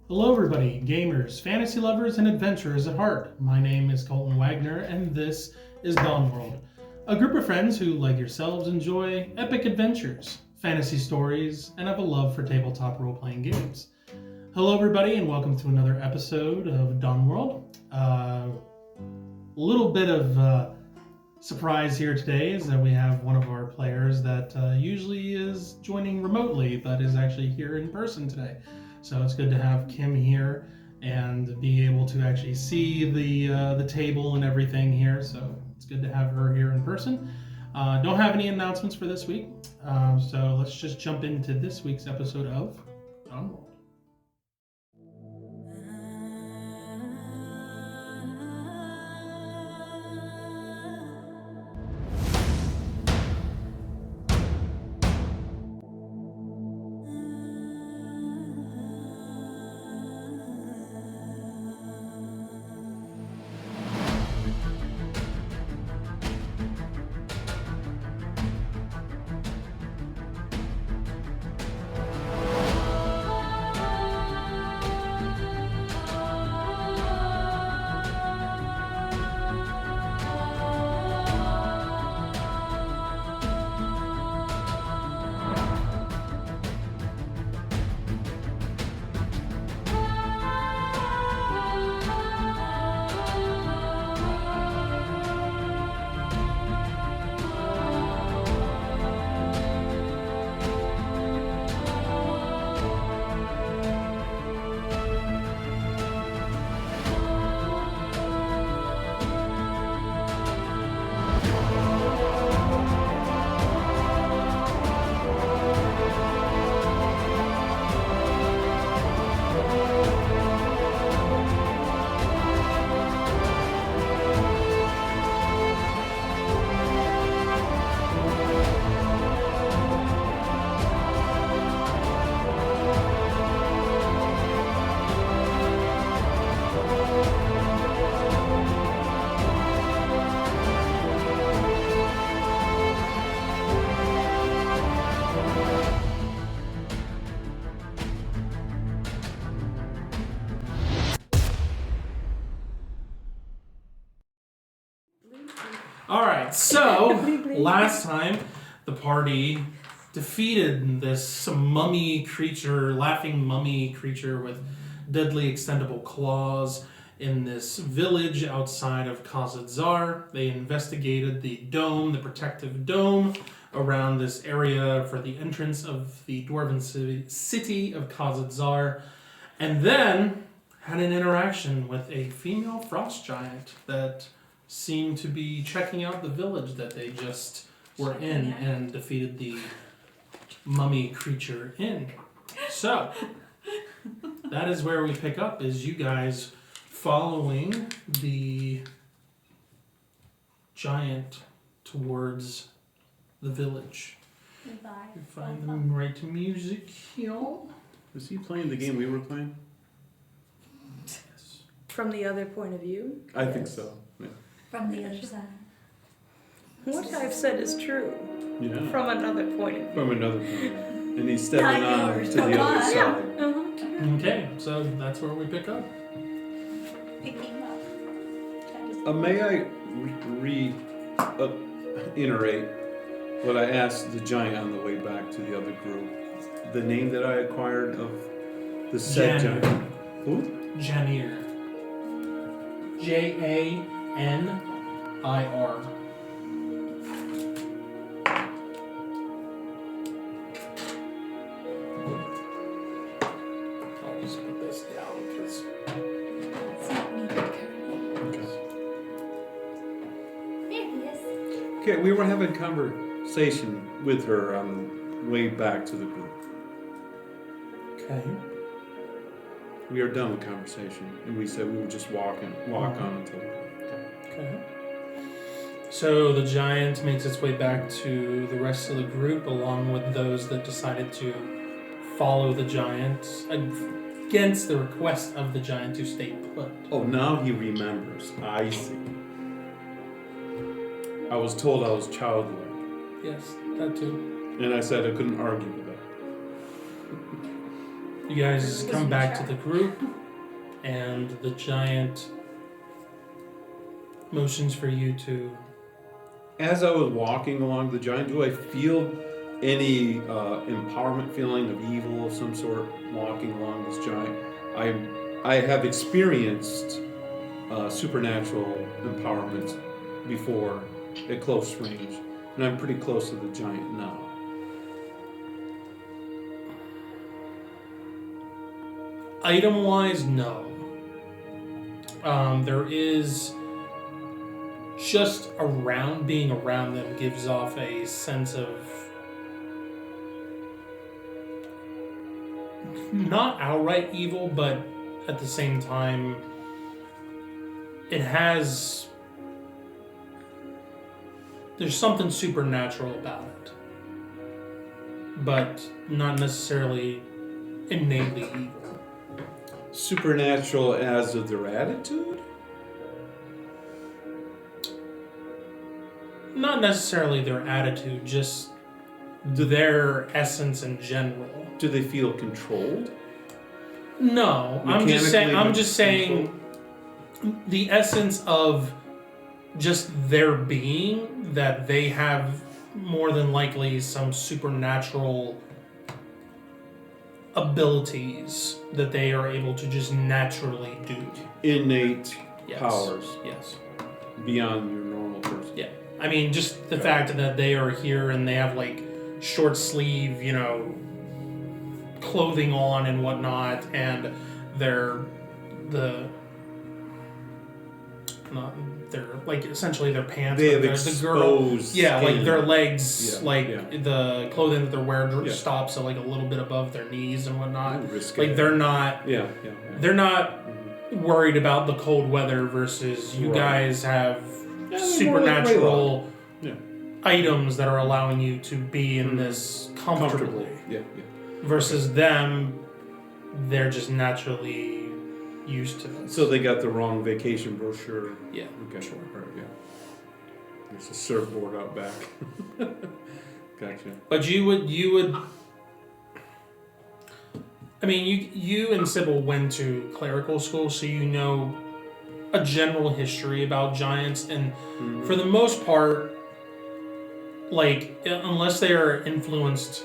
Hello, everybody, gamers, fantasy lovers, and adventurers at heart. My name is Colton Wagner, and this is Dawn World, a group of friends who, like yourselves, enjoy epic adventures, fantasy stories, and have a love for tabletop role-playing games. Hello, everybody, and welcome to another episode of Dawn World. A little bit of surprise here today is that we have one of our players that usually is joining remotely, but is actually here in person today. So it's good to have Kim here and be able to actually see the table and everything here. So it's good to have her here in person. Don't have any announcements for this week, so let's just jump into this week's episode of Dawn World. Alright, so last time the party defeated this mummy creature, laughing mummy creature with deadly extendable claws in this village outside of Khazad Zar. They investigated the dome, the protective dome around this area for the entrance of the dwarven city of Khazad Zar, and then had an interaction with a female frost giant that seemed to be checking out the village that they just were in and defeated the mummy creature in. So, that is where we pick up, is you guys following the giant towards the village. Goodbye. You find them right to music here. Was he playing the game we were playing? Yes. From the other point of view? I think so. Yeah. From the other side. What I've said is true. Yeah. From another point of view. From another point. And he's stepping Not on yours, to the come other on. side. Yeah. Uh-huh. Okay, so that's where we pick up. Picking up. May I reiterate what I asked the giant on the way back to the other group? The name that I acquired of the said Jan. giant. Who? Janir. Janir. I'll just put this down because That's not me, currently. There he is. Okay, we were having conversation with her on the way back to the group. okay. We are done with conversation, and we said we would just walk on until. Okay. So the giant makes its way back to the rest of the group, along with those that decided to follow the giant against the request of the giant to stay put. Oh, now he remembers. I see. I was told I was childlike. Yes, that too. And I said I couldn't argue with that. You guys come back to the group, and the giant motions for you to. As I was walking along the giant, do I feel any empowerment feeling of evil of some sort walking along this giant? I have experienced supernatural empowerment before at close range, and I'm pretty close to the giant now. Item-wise, no. There is just being around them gives off a sense of not outright evil, but at the same time, there's something supernatural about it, but not necessarily innately evil. Supernatural as of their attitude? Not necessarily their attitude, just their essence in general. Do they feel controlled? No, I'm just saying the essence of just their being, that they have more than likely some supernatural abilities that they are able to just naturally do. Innate Yes. powers Yes. beyond your normal person. Yeah. I mean, just the fact that they are here and they have like short sleeve, clothing on and whatnot, and they're like essentially their pants. They have the girl, exposed like their legs, Yeah, the clothing that they're wearing stops at like a little bit above their knees and whatnot. Risque. Like they're not. Yeah. They're not worried about the cold weather versus you guys have supernatural items that are allowing you to be in this comfortably. Yeah. Versus them, they're just naturally used to this. So they got the wrong vacation brochure. Yeah, Okay. sure. Right, yeah. There's a surfboard out back. Gotcha. But you would. I mean, you and Sybil went to clerical school, so you know a general history about giants, and for the most part, like unless they are influenced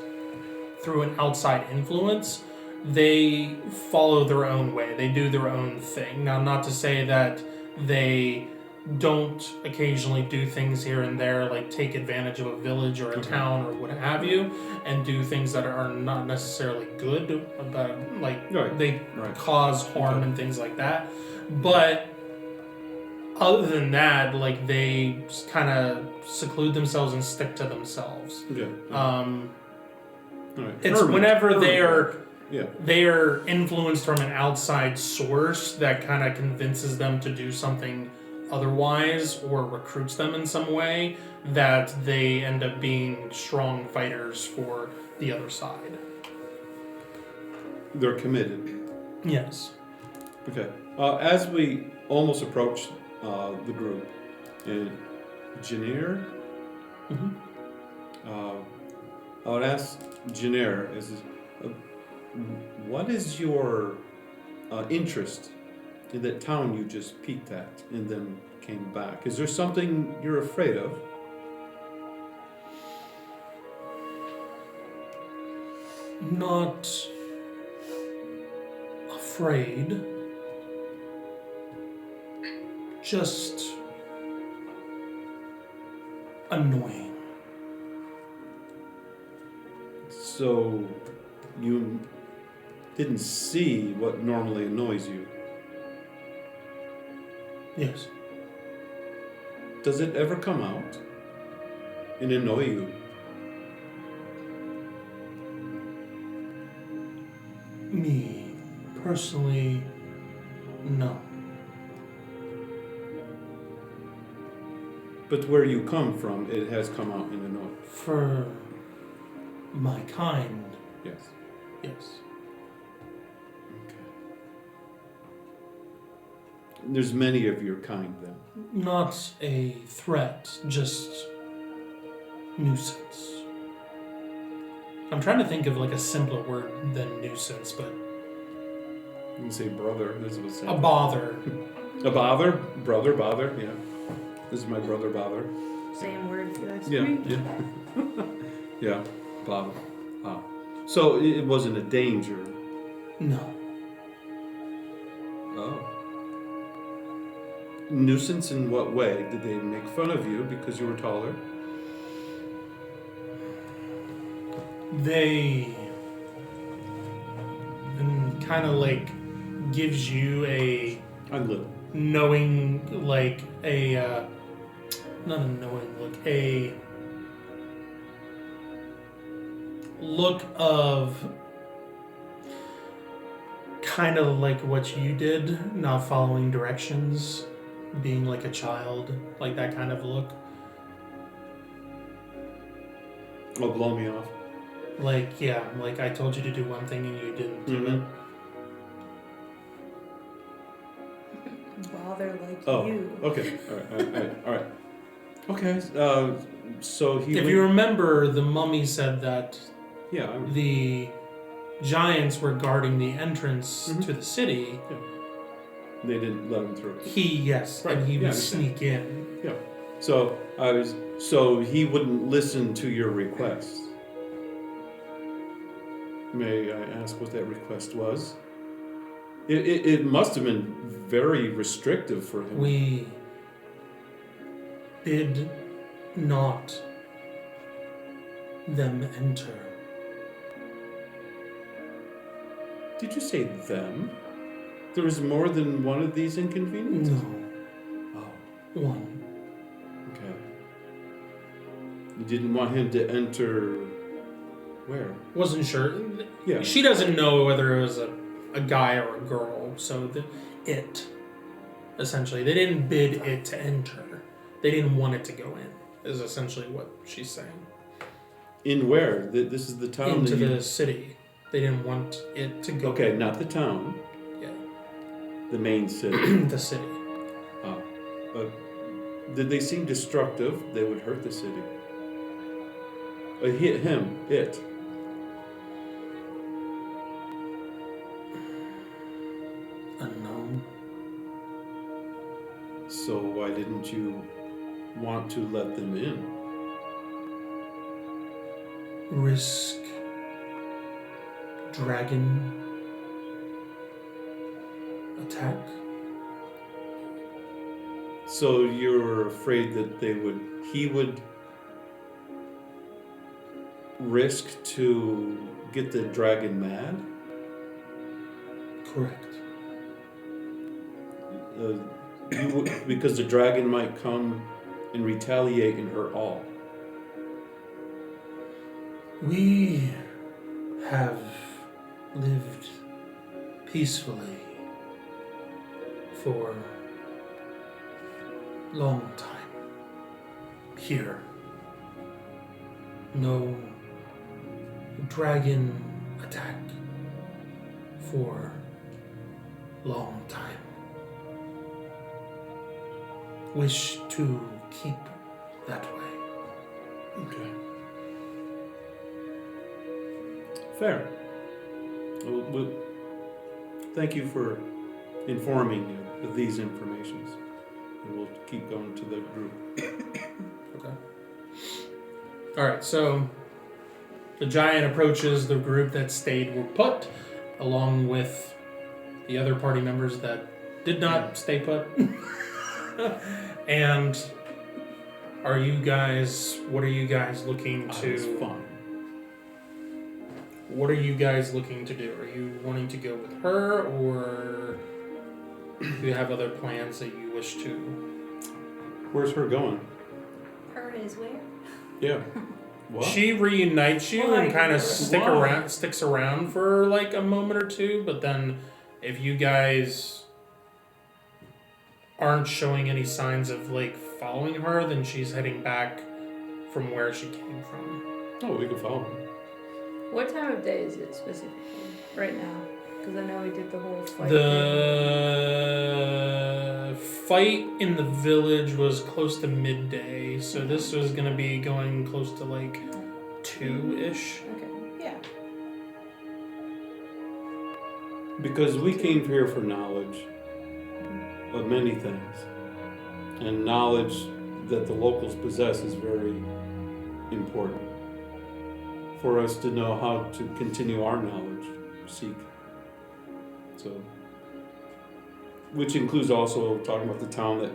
through an outside influence, they follow their own way. They do their own thing. Now, not to say that they don't occasionally do things here and there, like take advantage of a village or a town or what have you, and do things that are not necessarily good, but like they cause harm and things like that. But other than that, like they kind of seclude themselves and stick to themselves. It's whenever they are influenced from an outside source that kind of convinces them to do something otherwise or recruits them in some way, that they end up being strong fighters for the other side. They're committed. Yes. Okay. As we almost approach the group, Janeer, I would ask Janeer, what is your interest in that town you just peeked at and then came back? Is there something you're afraid of? Not afraid. Just annoying. So you didn't see what normally annoys you. Yes. Does it ever come out and annoy you? Me, personally, no. But where you come from, it has come out and annoyed. For my kind, Yes. yes. Okay. There's many of your kind then. Not a threat, just nuisance. I'm trying to think of like a simpler word than nuisance, but can say brother. This is A bother. a bother, brother, bother. Yeah, this is my brother, bother. Same word if you ask Yeah, me. yeah, yeah, bother. Ah. So it wasn't a danger. No. Oh. Nuisance in what way? Did they make fun of you because you were taller? They kind of like gives you a I'm little. knowing, like a not a knowing look, a look of kind of like what you did, not following directions, being like a child, like that kind of look. Oh, blow me off. Like, yeah, like I told you to do one thing and you didn't do it. Bother like Oh, you. okay. All right. Okay. So he. If went- you remember, the mummy said that Yeah. the giants were guarding the entrance Mhm. to the city. They didn't let him through. Yes, Right, and he yeah, I would understand. sneak in. So So he wouldn't listen to your request. May I ask what that request was? It must have been very restrictive for him. We bid not them enter. Did you say them? There was more than one of these inconveniences? No, Oh, one. okay. You didn't want him to enter where? Wasn't sure. Yeah. She doesn't know whether it was a guy or a girl, so it. Essentially, they didn't bid it to enter. They didn't want it to go in, is essentially what she's saying. In where? This is the town Into that you... the city. They didn't want it to go Okay, in. not the town. Yeah. The main city. The city. Did they seem destructive? They would hurt the city. Hit him. It. Unknown. So why didn't you want to let them in? Risk. Dragon. Attack. So you're afraid that he would risk to get the dragon mad? Correct. Because the dragon might come and retaliate and hurt all. We have lived peacefully for a long time here. No dragon attack for long time. Wish to keep that way. Okay. Fair. Well, thank you for informing you of these informations. And we'll keep going to the group. Okay. Alright, so the giant approaches the group that stayed were put, along with the other party members that did not stay put. And what are you guys looking to... It's fun. What are you guys looking to do? Are you wanting to go with her, or do you have other plans that you wish to? Where's her going? Her is where? Yeah. What? She reunites you Why? and kind of Why? sticks around for like a moment or two, but then if you guys aren't showing any signs of like following her, then she's heading back from where she came from. Oh, we can follow her. What time of day is it specifically right now? Because I know we did the whole fight. thing. The fight in the village was close to midday, so this was gonna be going close to like 2-ish. Okay. Yeah. Because we came here for knowledge of many things. And knowledge that the locals possess is very important for us to know how to continue our knowledge, seek. So, which includes also talking about the town that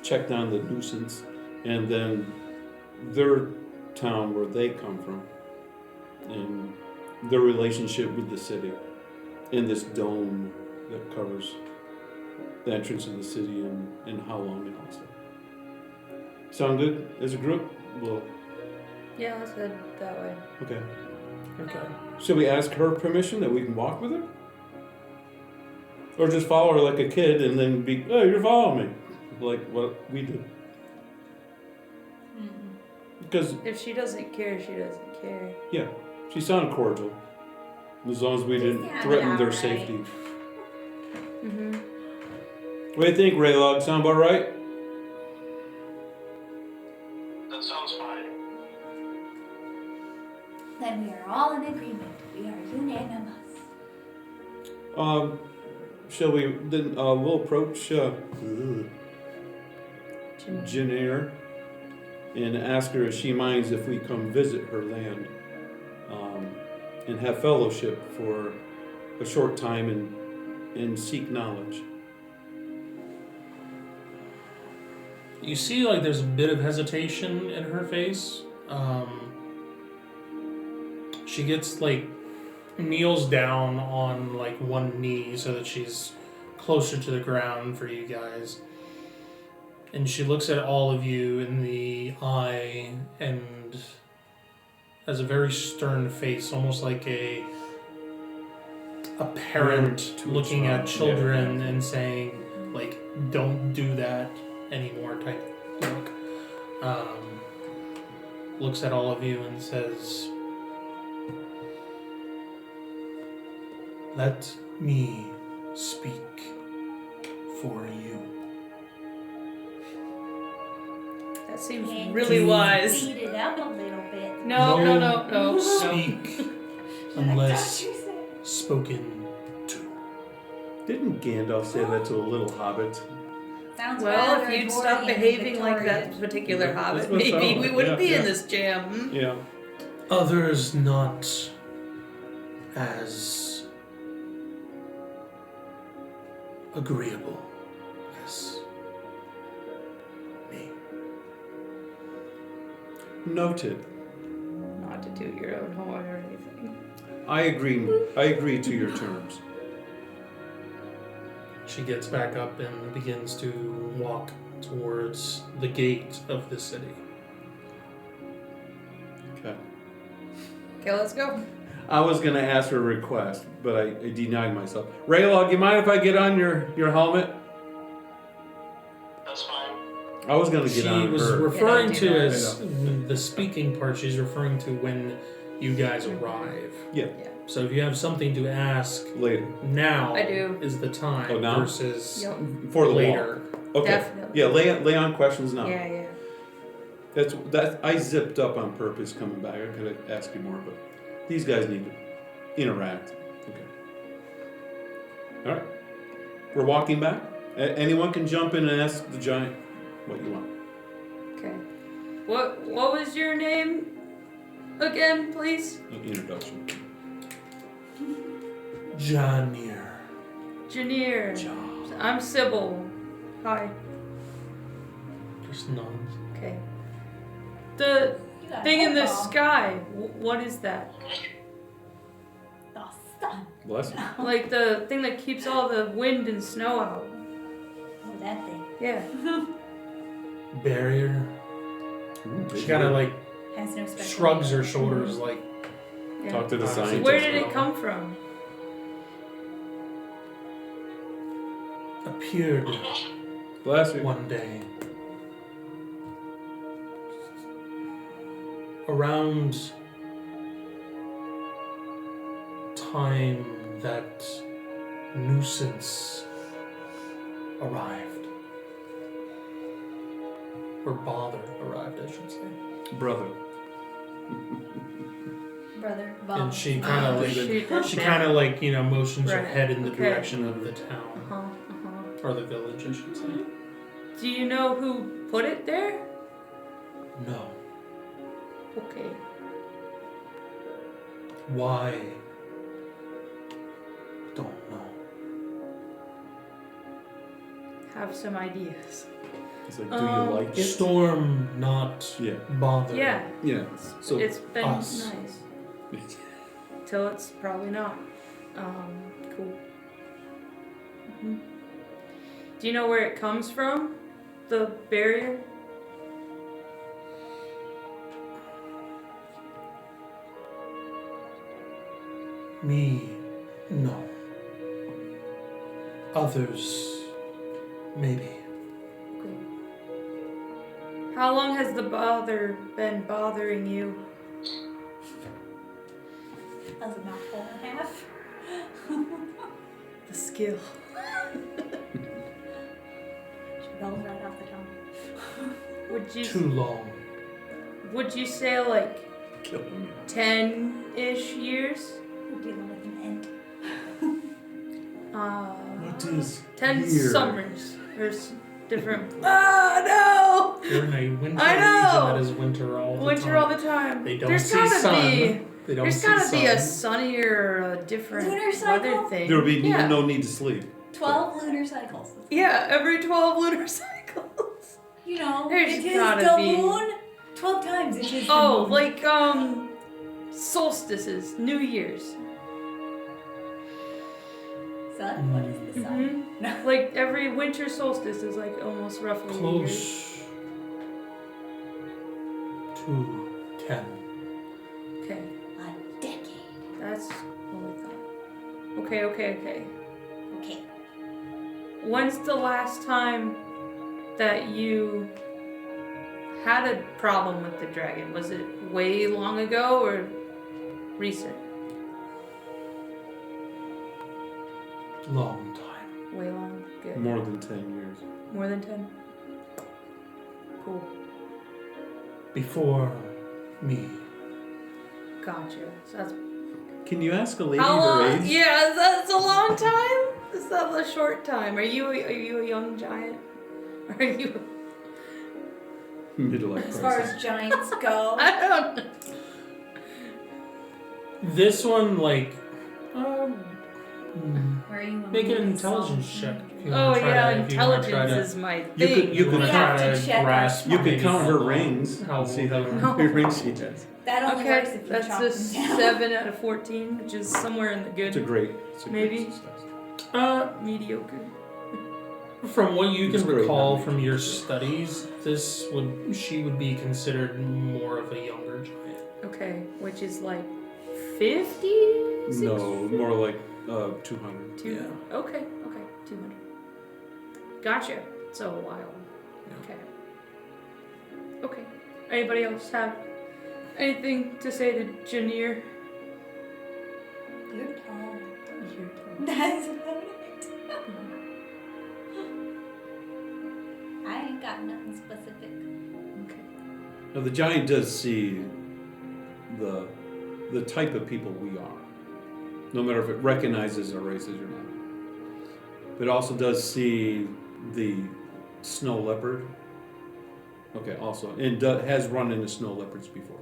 checked on the nuisance, and then their town where they come from, and their relationship with the city, in this dome that covers the entrance of the city and how long and also. Sound good as a group? Well, Yeah, let's head that way. okay. Okay. Should we ask her permission that we can walk with her? Or just follow her like a kid and then be, oh, you're following me. Like what we do. Because, If she doesn't care, she doesn't care. yeah, she sounded cordial. As long as we didn't Yeah, threaten their right. safety. Mm-hmm. What do you think, Raylog? Sound about right? That sounds fine. Then we are all in agreement. We are unanimous. Shall we then we'll approach Janair and ask her if she minds if we come visit her land and have fellowship for a short time and seek knowledge. You see, like, there's a bit of hesitation in her face. She gets, like, kneels down on, like, one knee so that she's closer to the ground for you guys. And she looks at all of you in the eye and has a very stern face, almost like a parent To a looking at child, children yeah. and saying, like, don't do that anymore type look. Looks at all of you and says, let me speak for you. That seems And really to wise. Speed it up a little bit. No. Speak I unless thought you said. spoken to. Didn't Gandalf say that to a little hobbit? Sounds Well, rather if you'd stop Edwardian, behaving like that Victorian. particular That's hobbit, what it maybe sounds we like. wouldn't Yeah, be in yeah. this jam. Hmm? Yeah. Others not as agreeable as me. Noted. Not to toot your own horn or anything. I agree to your terms. She gets back up and begins to walk towards the gate of the city. Okay. Okay, let's go. I was gonna ask her a request, but I denied myself. Raylog, you mind if I get on your helmet? That's fine. I was gonna get She on was her. referring Yeah, don't do to that. as the speaking part, she's referring to when you guys arrive. Yeah. So if you have something to ask Later. now I do. is the time Oh, now? versus Yep. For the later. walk. Okay. Definitely. Yeah, lay on questions now. Yeah. That's I zipped up on purpose coming back. I could ask you more, but these guys need to interact. Okay. All right. We're walking back. Anyone can jump in and ask the giant what you want. Okay. What was your name again, please? An introduction. Janir. Janier. John. I'm Sybil. Hi. Just nods. Okay. The You got a thing in the headball. sky. What is that? The sun. Bless you. Like the thing that keeps all the wind and snow out. Oh, that thing. Yeah. Barrier. Ooh, She kind of like Has no special shrugs her name. shoulders like, Yeah. Talk to the Honestly, scientist. Where did it come from? appeared Bless you. one day. Around time that nuisance arrived. Or bother arrived, I should say. Brother. brother. And she kind of like she kind of like motions her Right, head in the okay. direction of the town Uh-huh. or the village, I should say. Do you know who put it there? No. Okay. Why? Don't know. Have some ideas. It's like, do you like it? Storm, not Yeah. bother. Yeah. Yeah. So It's been us. nice. Till it's probably not. Cool. Mhm. Do you know where it comes from? The barrier? Me, no. Others, maybe. Okay. How long has the bother been bothering you? That was a mouthful and a half. The skill. She rolls right off the tongue. Too long. Would you say like killing me. 10-ish years? We're dealing with an ent. What is 10 year? summers. There's different. Oh You're in a winter I know! region that is winter all no! the Winter time. all the time. They don't There's see gotta sun. be. They don't There's see gotta be a sun. sunnier, different Lunar weather cycle? thing. There would be yeah. no need to sleep. 12 lunar cycles. Yeah, every 12 lunar cycles. You know, There's it is gotta the be. moon. 12 times it is the Oh, moon. like solstices, New Year's. Sun? What is the sun? Mm-hmm. No. Like every winter solstice is like almost roughly New Year's. Close to 10. Okay, A decade. that's what we thought. Okay. Okay. When's the last time that you had a problem with the dragon? Was it way long ago or recent? Long time. Way long. Good. More than 10 years. More than 10? Cool. Before me. Gotcha. So that's Can you ask a lady how her long? age? Yeah, that's a long time. Is that a short time? Are you a young giant? Are you? Midlife As far crisis. as giants go, I don't know. This one, like, where are you? make an intelligence check. If you Oh wanna try yeah, to, if you wanna try intelligence to, is my You thing. could- you you could wanna We try have to to check our grasp. You could maybe count her how rings How and see how old many rings she has. That only works Okay, if you that's chop a them down. 7 out of 14, which is somewhere in the It's a good, great Maybe. success. mediocre. From what you It's can great, recall not from me. your studies, she would be considered more of a younger giant. Okay, which is like 50? No, more like 200. Two. Yeah. Okay, 200. Gotcha. So a while. Okay. Okay. Anybody else have anything to say to Janir? You're tall. You're That's about it. I ain't got nothing specific. Okay. Now the giant does see the type of people we are, no matter if it recognizes our races or not. But it also does see the snow leopard. Okay, also, and has run into snow leopards before.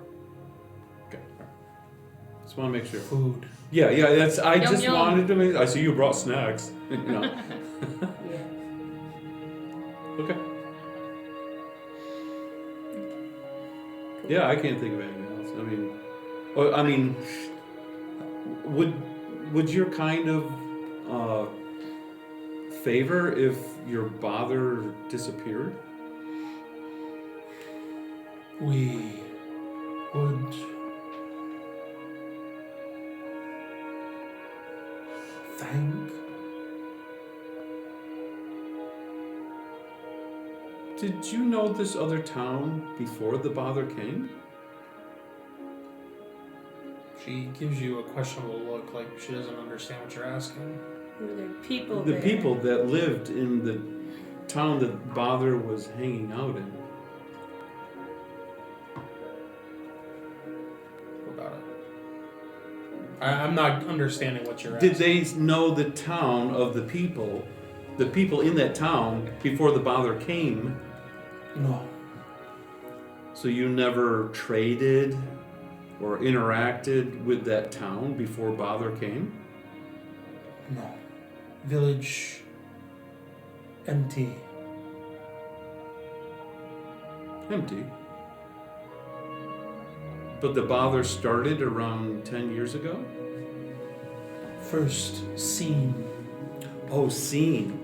Okay, all right. Just want to make sure. Food. Yeah, that's. I Yum, just yum. wanted to make. I see you brought snacks. You know. Okay. Yeah, I can't think of anything else. I mean, would your kind of favor if your bother disappeared? We would thank. Did you know this other town before the bother came? She gives you a questionable look, like she doesn't understand what you're asking. Were there people The there? people that lived in the town that bother was hanging out in. What about it? I'm not understanding what you're Did asking. they know the town of the people in that town before the bother came? No. So you never traded or interacted with that town before bother came? No. Village empty. Empty. But the bother started around 10 years ago? First seen. Oh, seen.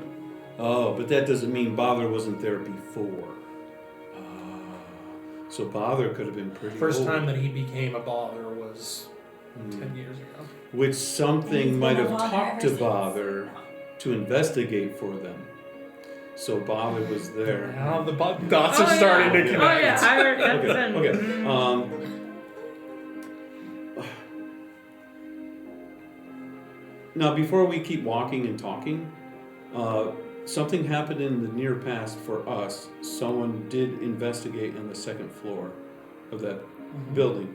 Oh, but that doesn't mean bother wasn't there before. So bother could have been pretty First old. time that he became a bother was 10 years ago. Which He's something been might a have bother talked ever to since. bother to investigate for them. So bother was there. Now the dots are starting to connect. Oh yeah, I heard that. Then. Okay. Now, before we keep walking and talking, something happened in the near past for us. Someone did investigate on the second floor of that building.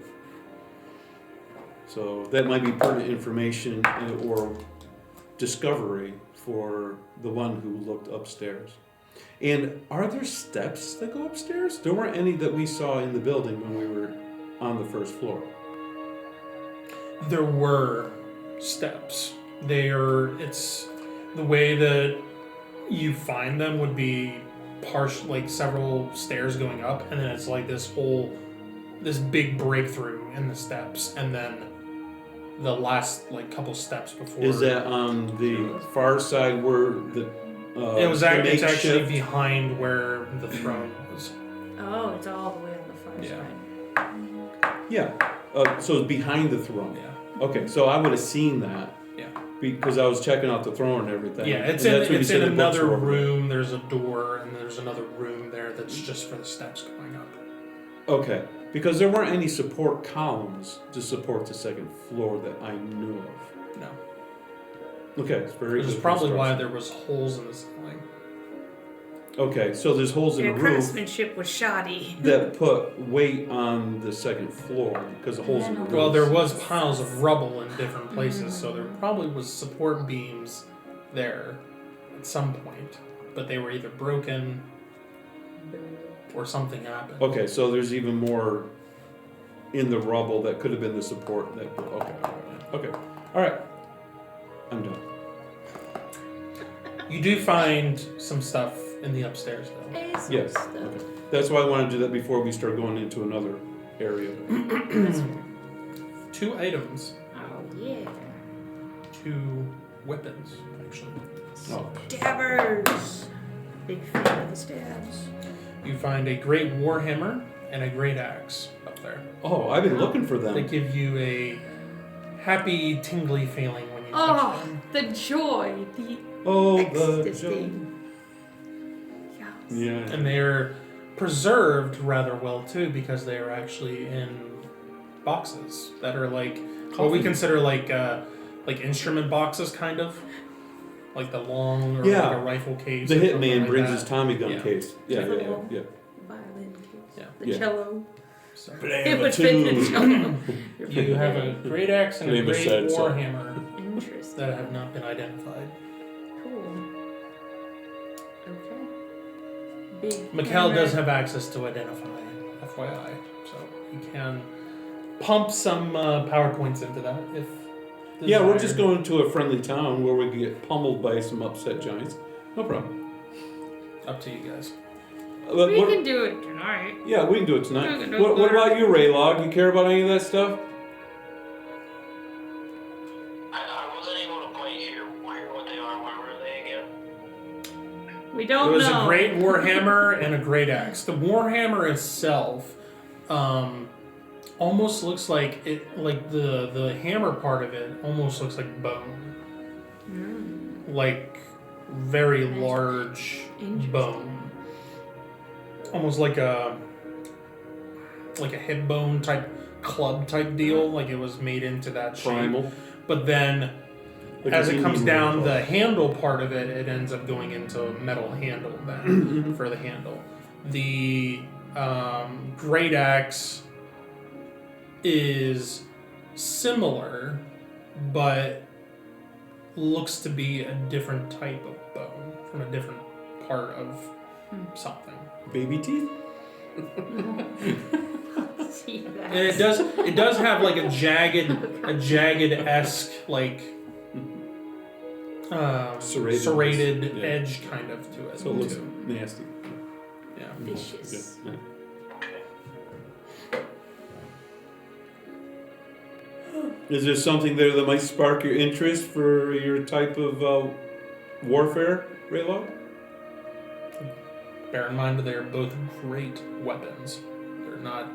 So that might be pertinent information or discovery for the one who looked upstairs. And are there steps that go upstairs? There weren't any that we saw in the building when we were on the first floor. There were steps. It's the way that you find them would be like several stairs going up, and then it's like this big breakthrough in the steps, and then the last like couple steps before. Is that on the far side where the it's makeshift- actually behind where the throne was. Oh, it's all the way on the far Yeah. side. Yeah. So it's behind the throne. Yeah. Okay, so I would have seen that. Yeah. Because I was checking out the throne and everything. Yeah, it's And that's when you in said the books another were over there. room. There's a door, and there's another room there that's just for the steps going up. Okay, because there weren't any support columns to support the second floor that I knew of. No. Okay, it's very Which is good probably why construction. there was holes in the ceiling. Okay, so there's holes in Your the roof craftsmanship was shoddy. that put weight on the second floor because of holes in the roof. Well, there was piles of rubble in different places, so there probably was support beams there at some point, but they were either broken or something happened. Okay, so there's even more in the rubble that could have been the support that. Okay, all right. I'm done. You do find some stuff in the upstairs, though. Yes. Okay. That's why I want to do that before we start going into another area. 2 items, Oh yeah. 2 weapons, actually. Oh. Dabbers. Big fan of the stabs. You find a great warhammer and a great axe up there. Oh, I've been looking for They them. give you a happy, tingly feeling when you touch Oh, them. the joy, the Oh, the ecstasy. Yes. Yeah. And they're preserved rather well too, because they are actually in boxes that are like what we Coffin. consider like instrument boxes, kind of like the long or Yeah. like a rifle case. The or something hitman like brings that. his Tommy gun Yeah. case. Yeah. Violin case. Yeah. The Yeah. cello. So, It would fit the cello. you have a great axe and a Name is great sad, so- warhammer Interesting. that have not been identified. Cool. Okay. Big. Mikhail hammer. does have access to identify, FYI, so he can pump some PowerPoints into that if. Yeah, we're desired. just going to a friendly town where we can get pummeled by some upset giants. No problem. Up to you guys. But We what- can do it tonight. yeah, we can do it tonight. We can do it What later. about you, Raylog? You care about any of that stuff? I wasn't able to quite hear what they are. Where were they again? We It don't was know. a great warhammer and a great axe. The warhammer itself almost looks like it, like the hammer part of it almost looks like bone, like very large Interesting. bone, almost like a hip bone type club type deal, like it was made into that shape. Primal. But then Like as an it comes Indian down, rifle. the handle part of it, it ends up going into a metal handle then for the handle. The great axe is similar but looks to be a different type of bone from a different part of something. Baby teeth? See that? And it does have like a jagged-esque like serrated yeah. edge kind of to it. So it looks too. nasty. Yeah. Vicious. Yeah. Is there something there that might spark your interest for your type of warfare, Raylog? Bear in mind that they are both great weapons. They're not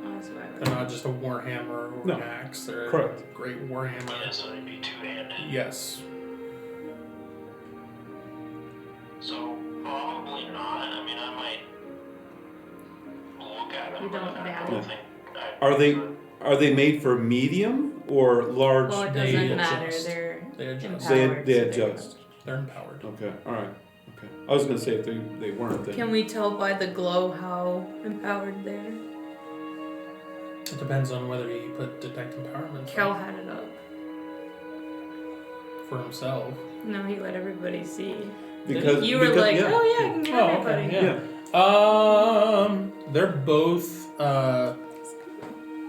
just a warhammer or an axe. They're Correct. a great warhammer. Yeah, so they'd be two-handed. Yes. So probably not. I mean, I might look at them. You don't but I value. don't think Are they made for medium or large? Well, it They doesn't matter. adjust. They're They adjust. empowered. They so adjust. They're empowered. Okay, all right. Okay, I was gonna say if they weren't, then Can we tell by the glow how empowered they are? It depends on whether you put detect empowerment Kel had it up. for himself. No, he let everybody see. because You were because- like, yeah. oh yeah, I can get everybody. They're both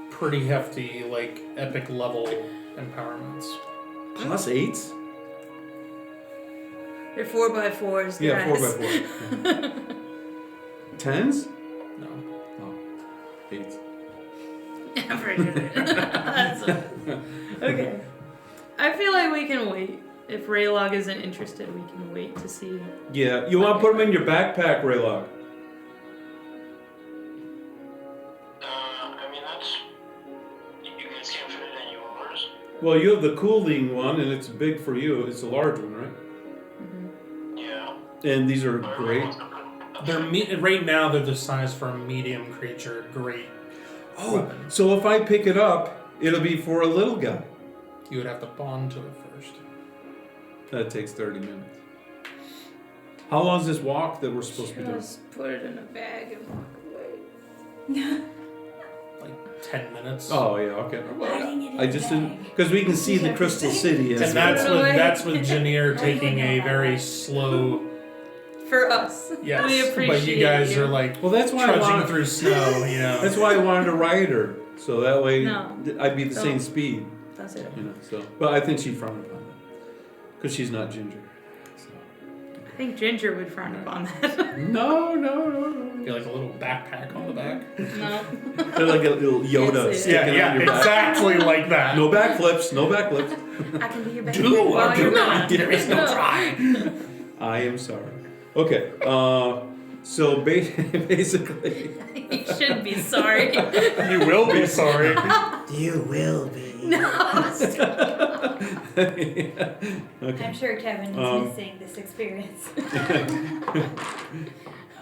pretty hefty, like epic level empowerments. Plus 8s. They're 4x4s, Yeah, guys. 4x4. 10s? No. No, 8s. That's okay. I feel like we can wait. If Raylog isn't interested, we can wait to see. Yeah, you want to put them in your backpack, Raylog? I mean, that's... You guys can't fit it in yours. Well, you have the cooling one, and it's big for you. It's a large one, right? Yeah. And these are But great. everyone wants to put- They're right now. They're the size for a medium creature. Great. Oh, weapon. so if I pick it up, it'll be for a little guy. You would have to bond to it first. That takes 30 minutes. How long is this walk that we're supposed to be doing? Just put it in a bag and walk away. Like 10 minutes. Oh yeah, okay. Hiding it in I a just bag. didn't because we can see the Crystal City. And that's with Janir taking a know. very slow. For us. Yes, We appreciate but you guys are like Well, that's why I trudging wanted, through snow. You know. That's why I wanted to ride her, so that way No. I'd be the same Don't. speed. That's it. You know. So, but I think she frowned upon that because she's not ginger. So. I think Ginger would frown upon that. No. Be like a little backpack on the back. No. They're like a little Yoda Yes, sticking on your back. exactly like that. No backflips. No backflips. I can be your back. Do or while do you're not. gone. There is no try. I am sorry. Okay. So basically. You should be sorry. You will be sorry. You will be. No. Okay. I'm sure Kevin is missing this experience.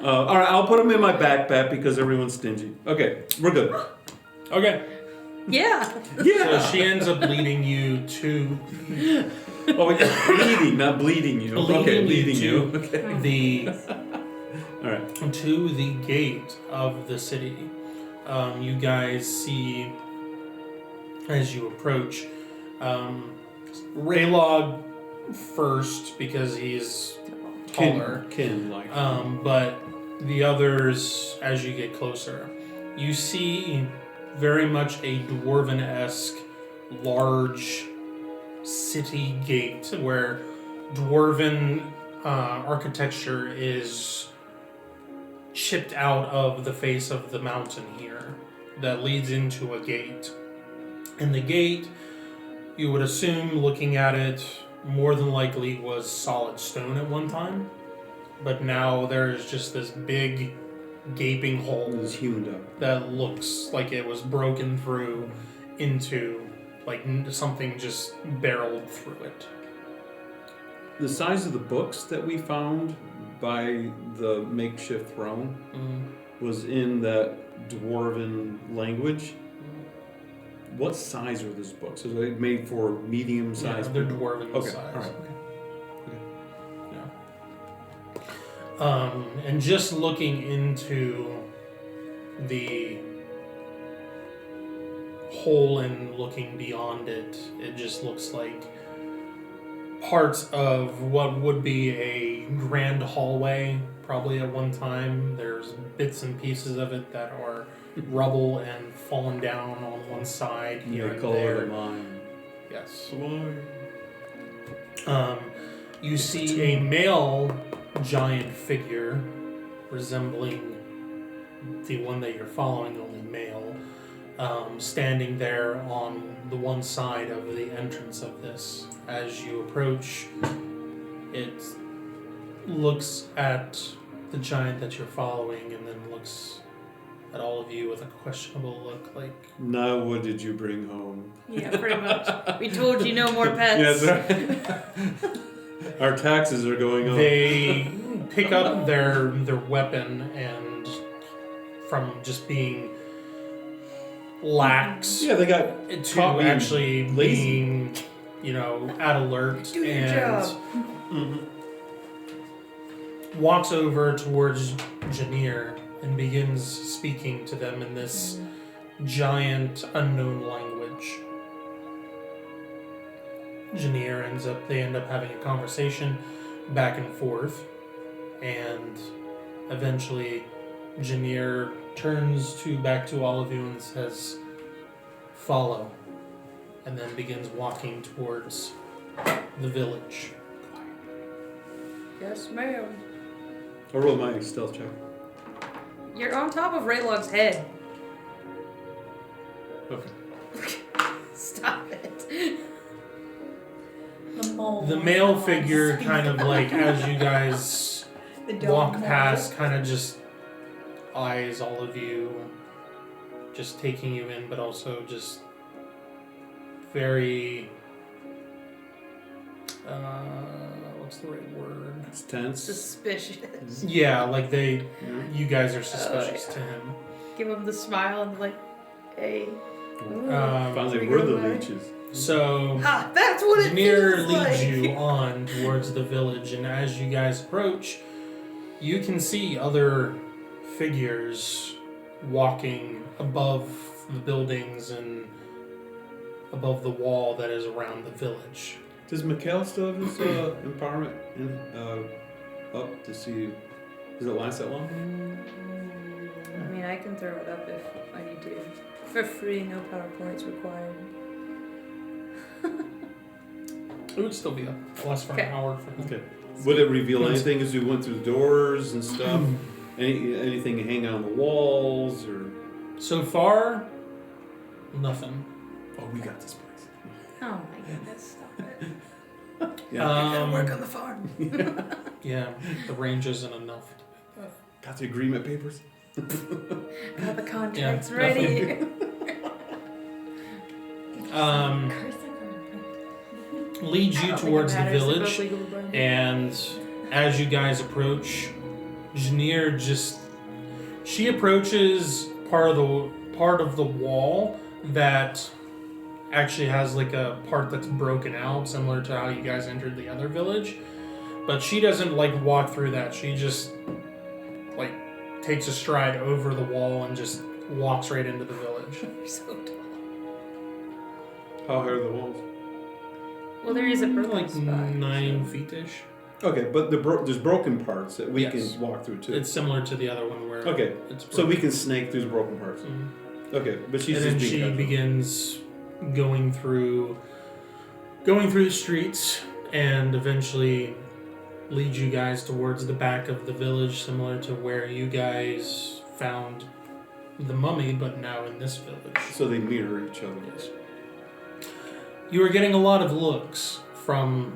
All right, I'll put them in my backpack because everyone's stingy. Okay, we're good. Okay. Yeah. Yeah. So she ends up leading you to Oh, yeah, bleeding, not bleeding you. Okay, bleeding you. Okay. the All right. to the gate of the city. You guys see as you approach Raylog first because he's taller. Kin like. But the others, as you get closer, you see very much a dwarven-esque, large city gate where dwarven architecture is chipped out of the face of the mountain here that leads into a gate. And the gate, you would assume, looking at it, more than likely was solid stone at one time. But now there's just this big gaping hole It's hewn up. that looks like it was broken through into like something just barreled through it. The size of the books that we found by the makeshift throne was in that dwarven language. What size are those books? Are they made for medium Yeah, size? they're dwarven Okay, size. all right. And just looking into the hole in looking beyond it. It just looks like parts of what would be a grand hallway, probably at one time. There's bits and pieces of it that are rubble and fallen down on one side here They and call there. it a mine. Yes. Mine. You see a male giant figure resembling the one that you're following, only male, standing there on the one side of the entrance of this. As you approach, it looks at the giant that you're following and then looks at all of you with a questionable look, like... Now what did you bring home? Yeah, pretty much. We told you no more pets. Yes, right. Our taxes are going up. They pick up their weapon and from just being lax Yeah, they got to caught being actually lazy. being, at alert Do your and job. walks over towards Janir and begins speaking to them in this giant unknown language. Janir they end up having a conversation back and forth, and eventually Janir turns back to all of you and says, "Follow," and then begins walking towards the village. Yes, ma'am. I'll roll my stealth check. You're on top of Raylog's head. Okay. Stop it. The male figure kind of like, as you guys walk past, kind of just eyes all of you, just taking you in, but also just very, what's the right word? It's tense. Suspicious. Yeah, like you guys are suspicious to him. Give him the smile and like, hey. Finally, we're the leeches. So Ha! That's what it Janir feels leads like. you on towards the village, and as you guys approach, you can see other figures walking above the buildings and above the wall that is around the village. Does Mikhail still have his empowerment up to see? Does it last that long? I mean, I can throw it up if I need to. For free, no PowerPoints required. It would still be up. Last for Okay. an hour for him. Okay. Would it reveal anything as we went through the doors and stuff? Anything hanging on the walls or? So far, nothing. Oh, we got this place. Oh my goodness, stop it. Yeah. Work on the farm. Yeah, the range isn't enough. Got the agreement papers. Got the contracts Yeah, ready. Leads you towards the village, And and as you guys approach, Janir she approaches part of the wall that actually has like a part that's broken out, similar to how you guys entered the other village. But she doesn't like walk through that. She just like takes a stride over the wall and just walks right into the village. You're so tall. How high are the walls? Well, there is a broken like spot. 9 feet-ish. Okay, but there's broken parts that we Yes. can walk through too. It's similar to the other one where Okay, it's so we broken. can snake through the broken parts. Mhm. Okay, but she's And then just being she careful. begins going through the streets and eventually leads you guys towards the back of the village, similar to where you guys found the mummy, but now in this village. So they mirror each other. Yes. You are getting a lot of looks from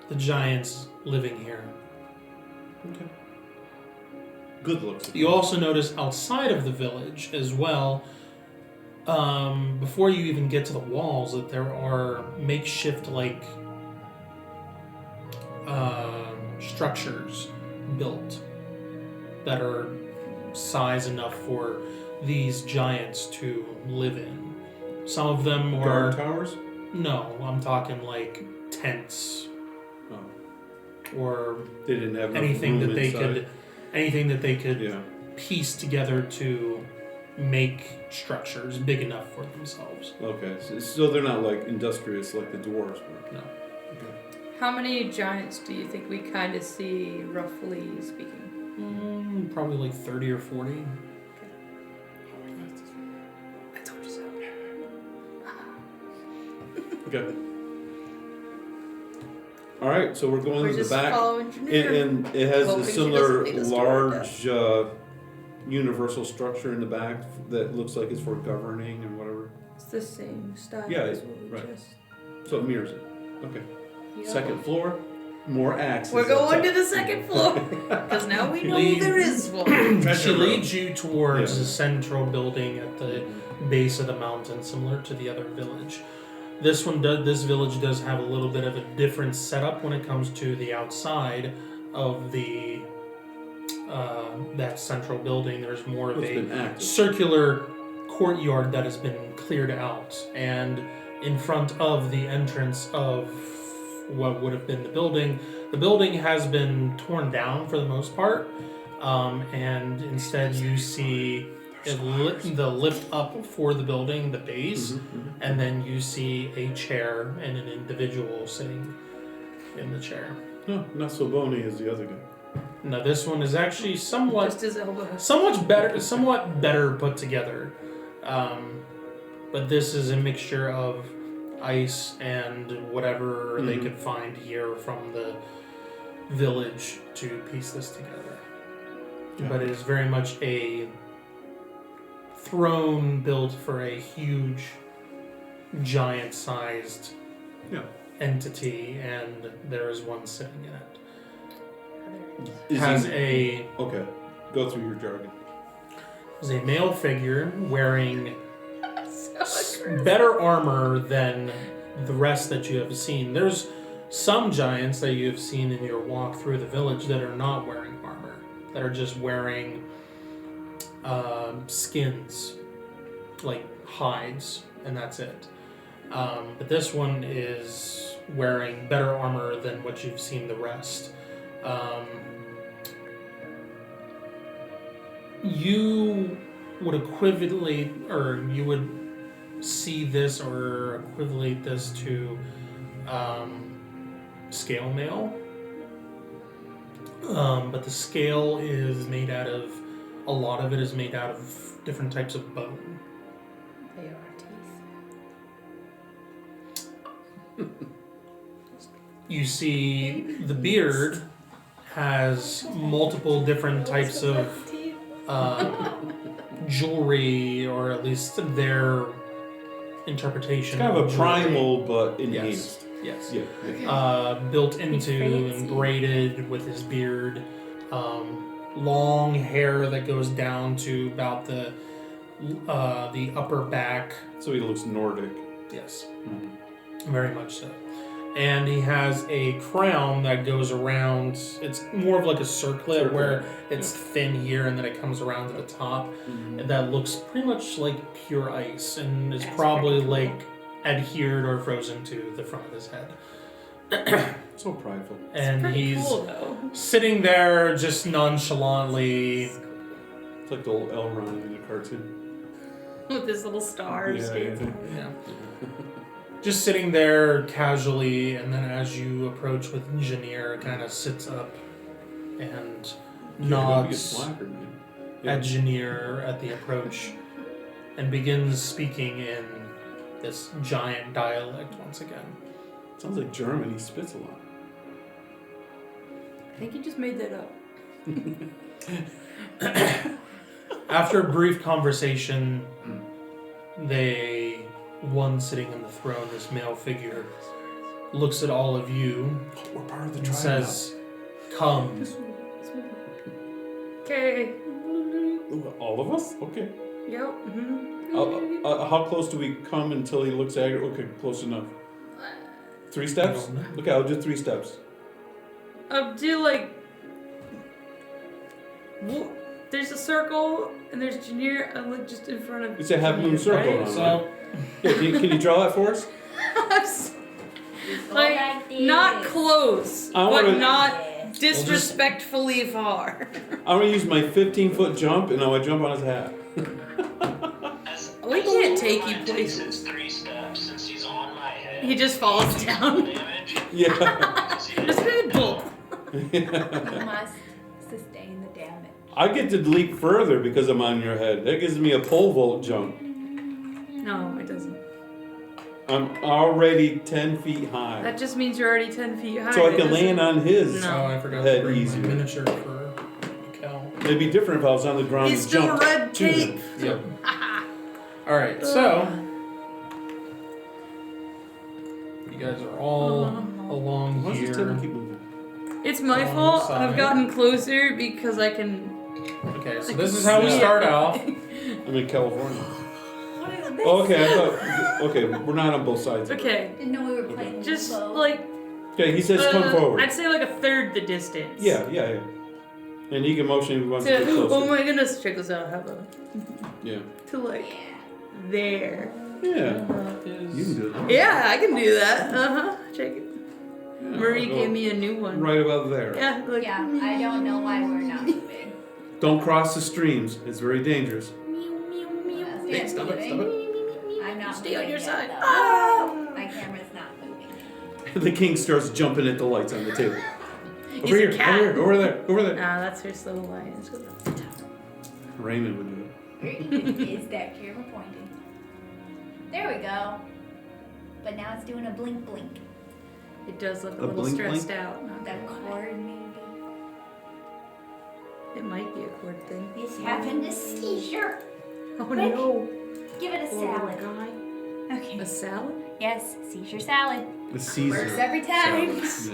the giants living here. Okay. Good looks. You also notice outside of the village as well, before you even get to the walls, that there are makeshift structures built that are size enough for these giants to live in. Some of them guard are towers. no, I'm talking like tents Oh, or they didn't have enough anything room that they inside. could anything that they could Yeah. piece together to make structures big enough for themselves. Okay, so they're not like industrious like the dwarves were. No. Okay. How many giants do you think we kind of see, roughly speaking? Probably like 30 or 40. I told you so. Okay. All right, so we're going We're to the just back, following Janir. and it has Hoping a she similar doesn't lead us to our large universal structure in the back that looks like it's for governing and whatever. It's the same style Yeah, as what we right. just... So it mirrors it. Okay. Yeah. Second floor, more axes. We're going up to top. the second floor. Because now we know Lead- there is one. She leads you towards Yeah. the central building at the base of the mountain, similar to the other village. This village does have a little bit of a different setup when it comes to the outside of the that central building. There's more of It's been a active. circular courtyard that has been cleared out, and in front of the entrance of what would have been the building has been torn down for the most part, and instead you see the lift up for the building, the base, and then you see a chair and an individual sitting in the chair. No, not so bony as the other guy. Now this one is actually somewhat Just his elbow. somewhat better put together, but this is a mixture of ice and whatever they could find here from the village to piece this together. Yeah. But it is very much a throne built for a huge, giant-sized entity, and there is one sitting in it. Okay, go through your jargon. Is a male figure wearing better armor than the rest that you have seen. There's some giants that you have seen in your walk through the village that are not wearing armor, that are just wearing skins, like hides, and that's it. But this one is wearing better armor than what you've seen the rest. You would equivalent, or you would see this or equivalent this to scale mail. But the scale is made out of, a lot of it is made out of different types of bone. They are teeth. You see the beard has multiple different types of jewelry, or at least their interpretation. It's kind of a jewelry. primal but enhanced. Yes. Yeah. Built into fancy. and braided with his beard. Long hair that goes down to about the upper back. So he looks Nordic. Yes, Mhm. very much so. And he has a crown that goes around. It's more of like a circlet where it's thin here and then it comes around to the top. Mhm. And that looks pretty much like pure ice, and is probably like adhered or frozen to the front of his head. So prideful. And Pretty he's cool, though. sitting there just nonchalantly. It's like the old Elrond in the cartoon. With his little stars. Yeah, dancing. Yeah. Just sitting there casually, and then as you approach with Janir, kind of sits up and nods at Janir at the approach, and begins speaking in this giant dialect once again. Sounds like German. He spits a lot. I think he just made that up. After a brief conversation, one sitting on the throne, this male figure, looks at all of you We're part of the and tribe says, "Come." Okay. now. All of us? Okay. Yep. How close do we come until he looks at you? Okay, close enough. 3 steps? I don't know. Okay, I'll do 3 steps. I'll do like. There's a circle and there's Janir. I'm like just in front of. It's a half moon Janir, circle. right? Right? So, Yeah, can you draw that for us? Like not close, I but wanna- not disrespectfully far. I'm gonna use my 15-foot jump, and I want to jump on his hat. shaky It takes his places. 3 steps since he's on my head. He just falls down. Damage. Yeah. Just a bolt. You must sustain the damage. I get to leap further because I'm on your head. That gives me a pole vault jump. No, it doesn't. I'm already 10 feet high. That just means you're already 10 feet high. So I It can doesn't- land on his. No. Oh, I forgot Head to bring easier. my miniature for Cal. It'd be different if I was on the ground He's and still jumped red to him. tape. Yep. Alright, so you guys are all along Why does this here. table keep moving? It's my On fault. the I've side. gotten closer because I can. Okay, so this is how we Yeah. start off. I'm in California. What is this? Oh, okay, I thought. Okay, we're not on both sides. Okay, Didn't know we were playing just limbo. like. Okay, he says come forward. I'd say like a third the distance. Yeah. And he can motion if he wants to get To, closer. oh my goodness, check this out. How about Yeah. to like Yeah. there? Yeah. That You can is do it. Yeah, I can do that. Check it. Yeah, Marie I'll go gave me a new one. right about there. Yeah, like. Yeah, I don't know why we're not moving. Don't cross the streams. It's very dangerous. Meow, meow, meow. Hey, stop it, stop I'm not Stay on moving your yet, side. though. Ah! My camera's not moving. The king starts jumping at the lights on the table. He's Over a here, cat. over there, over there. Nah, that's her slow lines. Raymond would do it. Is that camera pointing? There we go. But now it's doing a blink blink. It does look a A little blink, stressed blink? out. Not That gonna lie. cord maybe. It might be a cord thing. He's having a seizure. Oh Quick. no. Give it a Poor salad. little guy. Okay. A salad? Yes, seizure salad. The Caesar. Works every time. Yes. I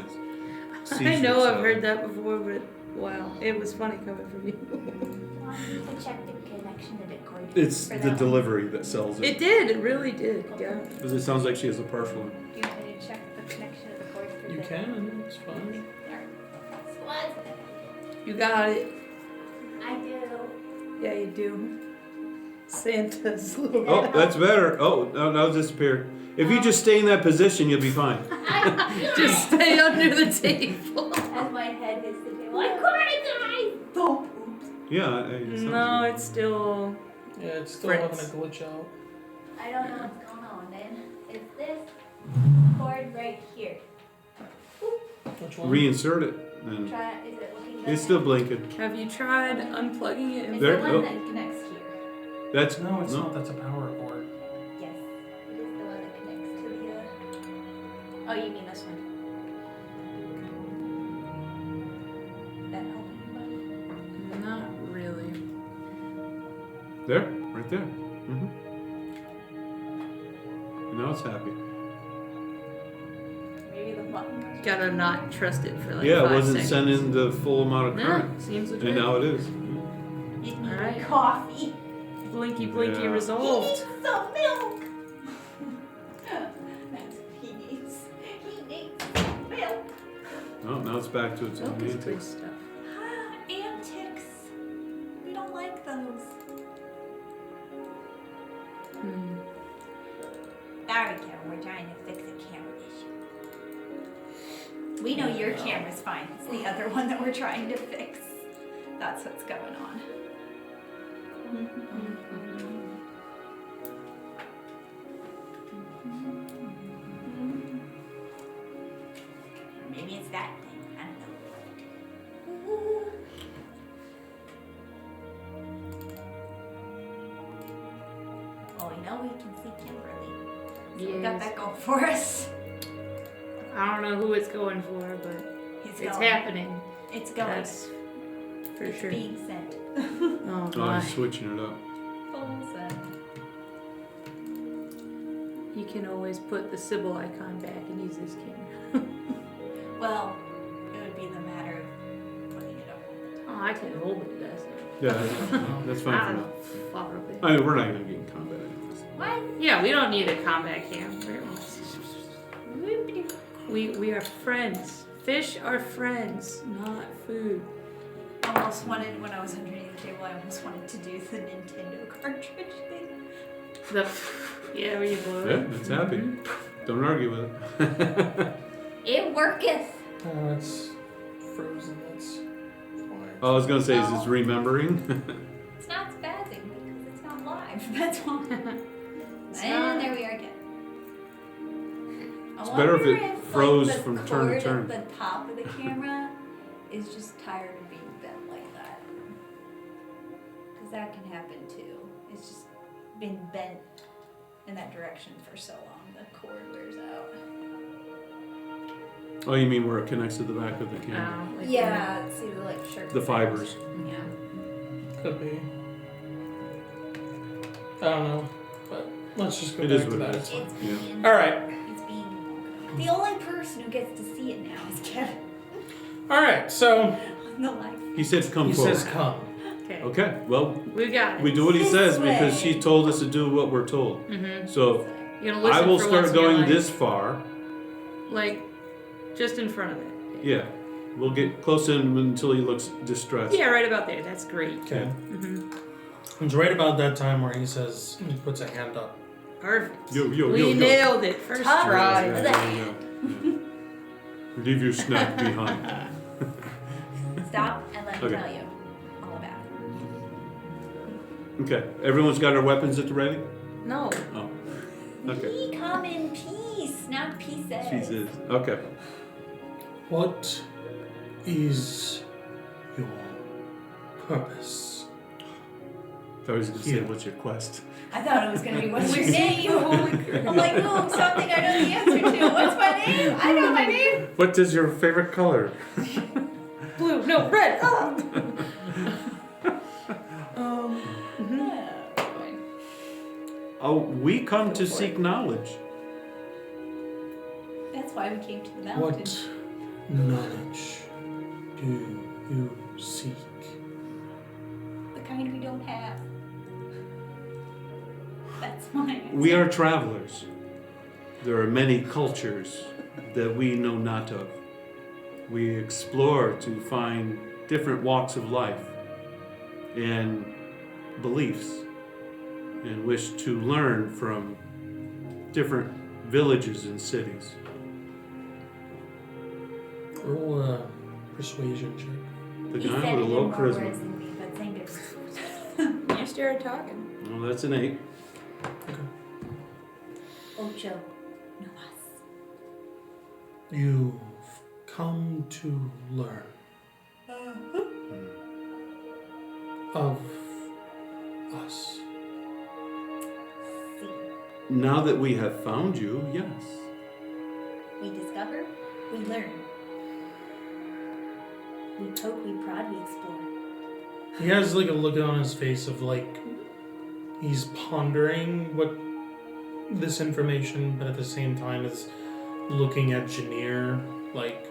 Caesar know I've salad. heard that before, but wow, it was funny coming from you. Well, I need to check the connection to the cord. It's for the that one. delivery that sells It did, it really did. Yeah. Because it sounds like she has a partial one. Do you want me to check the connection of the cord for you the can, it's fine. What? You got it. I do. Yeah, you do. Santa's little Oh, that's better. Oh, now it's disappeared. If you just stay in that position, you'll be fine. Just stay under the table. As my head hits the table. I cried, guys! Oh, oops. Yeah. It sounds No, good. it's still. Yeah, it's still Fritz. having a glitch out. I don't know what's going on then. It's this cord right here. Which one? Reinsert it. And Try, is it looking good? it's still blinking. Have you tried unplugging it? It's And There- the one oh. that connects here. That's No, it's not. That's a power cord. Yes. It is the one that connects to the Oh, you mean this one? That help anybody? Not really. There, right there. And now it's happy. Maybe the button. Gotta not trust it for like Yeah, it 5 wasn't seconds. sending the full amount of No, current, seems legit. and now it is. You need Alright. coffee. Blinky blinky Yeah. resolved. Some milk. That's what he needs. He needs some milk. Oh, now it's back to its own Milk is good antics. stuff. Antics. We don't like those. Sorry, Kevin. We're trying to fix a camera issue. We know your camera's fine. It's the other one that we're trying to fix. That's what's going on. Maybe it's that thing. I don't know. Well, we know we can see Kimberly. So we got Yes. that going for us. I don't know who it's going for, but It's it's going. happening. It's going. That's for it's sure. being sent. Oh Oh, my. I'm switching it up. Full send. You can always put the Sybil icon back and use this camera. Well, it would be the matter of putting it up. Oh, I can hold it, does it? Yeah, that's fine for now. Probably. I mean, we're not gonna get in combat anyways. What? Yeah, we don't need a combat cam. We are friends. Fish are friends, not food. Almost wanted, when I was underneath the table, I almost wanted to do the Nintendo cartridge thing. Yeah, where you blow Yeah, it. it's happy. Don't argue with it. It worketh. Oh, it's frozen. That's why. I was gonna say, is this remembering? It's not spazzing because it's not live. That's why. And there we are again. It's better if it froze the from turn to cord turn. at the top of the camera is just tired of being bent like that. Because that can happen too. It's just been bent in that direction for so long, the cord wears out. Oh, you mean where it connects to the back of the camera? Like Yeah, see the like sharp. The fibers. Yeah. Could be. I don't know, but let's just go It back is to what that. it It's is. being. All right. It's being. The only person who gets to see it now is Kevin All right. So on the live. He says come he forward. says, "Come." Okay. Okay, well, We got it. we do what he This says because way. she told us to do what we're told. Mm-hmm. So You're gonna listen I will for start once in your going life. this far. Like, just in front of it. Yeah. We'll get close to him until he looks distressed. Yeah, right about there. That's great. Okay. Mm-hmm. It's right about that time where he says, he puts a hand up. Perfect. Yo, we yo. nailed it. First Top try. right. Yeah. Leave your snack behind. Stop and let me Okay. tell you all about it. Okay, everyone's got their weapons at the ready? No. Oh. Okay. We come in peace, not pieces. Jesus. Okay. What is your purpose? I was going to say, Yeah. what's your quest? I thought it was going to be, what's your name? I'm like, ooh, something I know the answer to. What's my name? I know my name. What is your favorite color? Blue. No, red. Ah. Oh, we come to seek knowledge. That's why we came to the mountain. What knowledge do you seek? The kind we don't have. That's my answer. We are travelers. There are many cultures that we know not of. We explore to find different walks of life and beliefs and wish to learn from different villages and cities. Roll a persuasion check. The He guy said with a it low in more words charisma. than me, but same difference. You started talking. Well, that's an 8. Ocho. No más. You've come to learn of us. See. Now that we have found you, yes. We discover, we learn. We poke, we prod, we explore. He has like a look on his face of like he's pondering what this information, but at the same time is looking at Janir like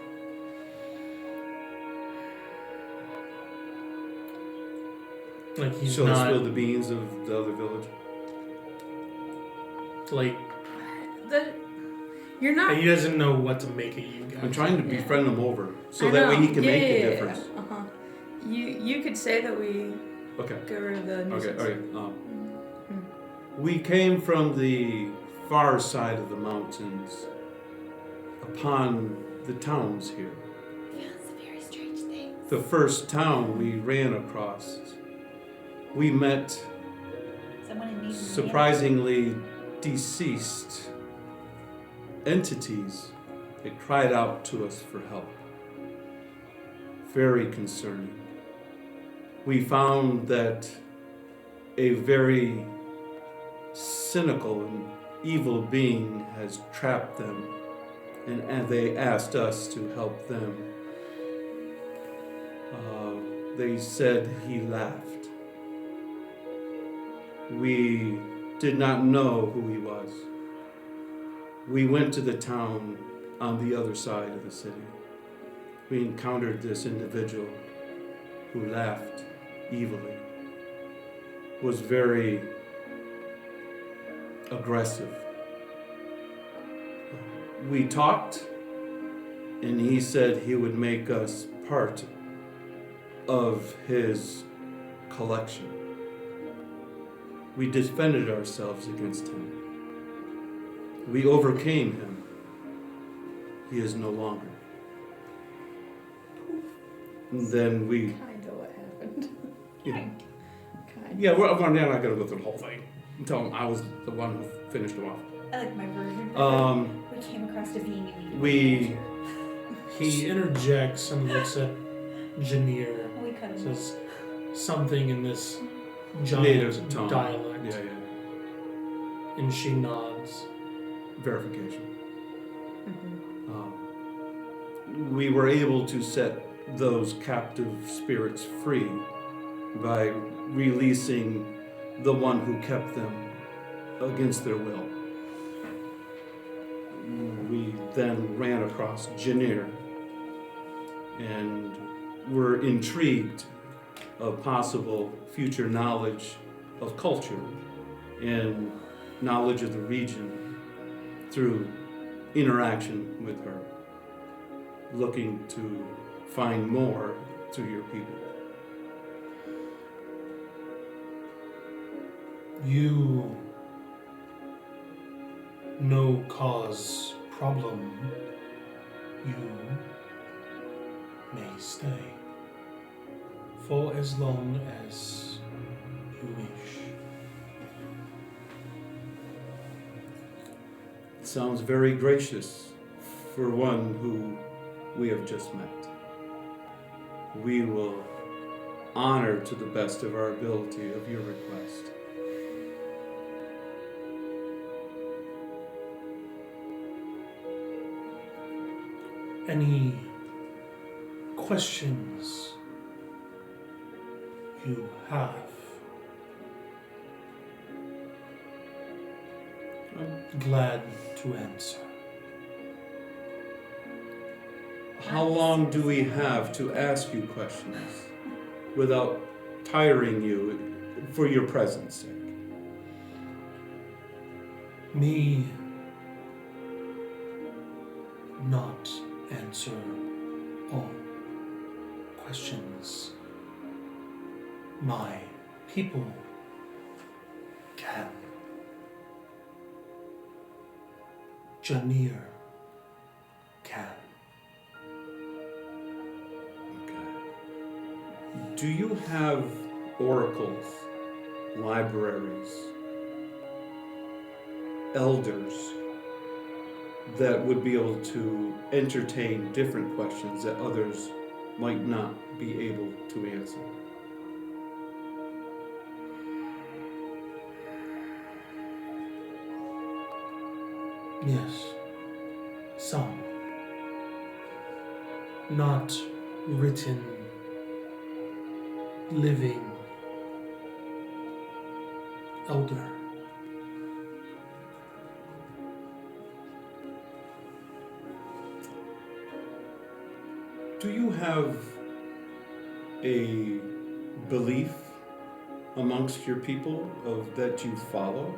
he's Shall I not spill the beans of the other village? like You're not. he doesn't know what to make of you guys. I'm trying to befriend him over so I that way know. he can make Yeah, a yeah, difference. Yeah. Uh-huh. You could say that we Okay. got rid of the nuisance. Okay. We came from the far side of the mountains upon the towns here. Yeah, it's a very strange thing. The first town we ran across, we met Someone in need. surprisingly deceased entities that cried out to us for help. Very concerning. We found that a very cynical and evil being has trapped them, and they asked us to help them. They said he laughed. We did not know who he was. We went to the town on the other side of the city. We encountered this individual who laughed evilly, was very aggressive. We talked, and he said he would make us part of his collection. We defended ourselves against him. We overcame him. He is no longer. And then we, Kinda what happened. you know, Kinda. yeah, we're not going to go through the whole thing. Tell him I was the one who finished him off. I like my version. We came across a being and we- He interjects and looks at Janir. We cut him. Says something in this giant Native tongue. dialect, Yeah. and she nods. Verification. Mm-hmm. We were able to set those captive spirits free by releasing the one who kept them against their will. We then ran across Janir and were intrigued of possible future knowledge of culture and knowledge of the region through interaction with her, looking to find more to your people. You no cause problem. You may stay for as long as you wish. Sounds very gracious for one who we have just met. We will honor to the best of our ability of your request. Any questions you have? I'm glad to answer. How long do we have to ask you questions without tiring you for your presence sake? Me not answer all questions. My people can. Janir can. Do you have oracles, libraries, elders that would be able to entertain different questions that others might not be able to answer? Yes, some. Not written, living, elder. Do you have a belief amongst your people of that you follow?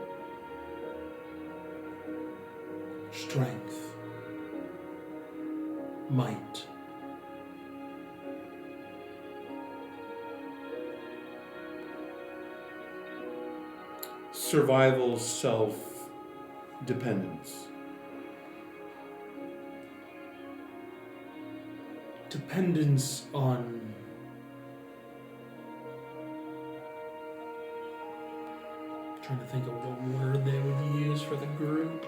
Strength, might, survival, self-dependence. dependence on trying to think of what word they would use for the group.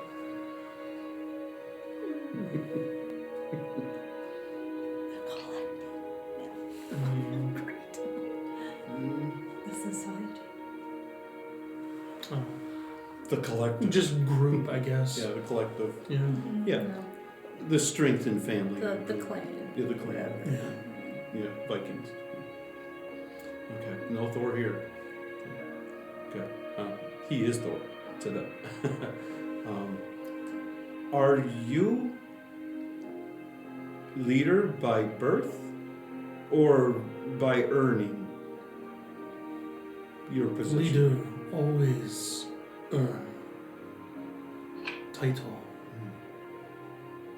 The society. Oh, The collective. just group, I guess. Yeah, the collective. Yeah. Yeah. The strength in family. The clan. Yeah, the clan. Yeah. Yeah, Vikings. Okay, no Thor here. Okay, he is Thor to them. Are you leader by birth or by earning your position? Leader always earn title.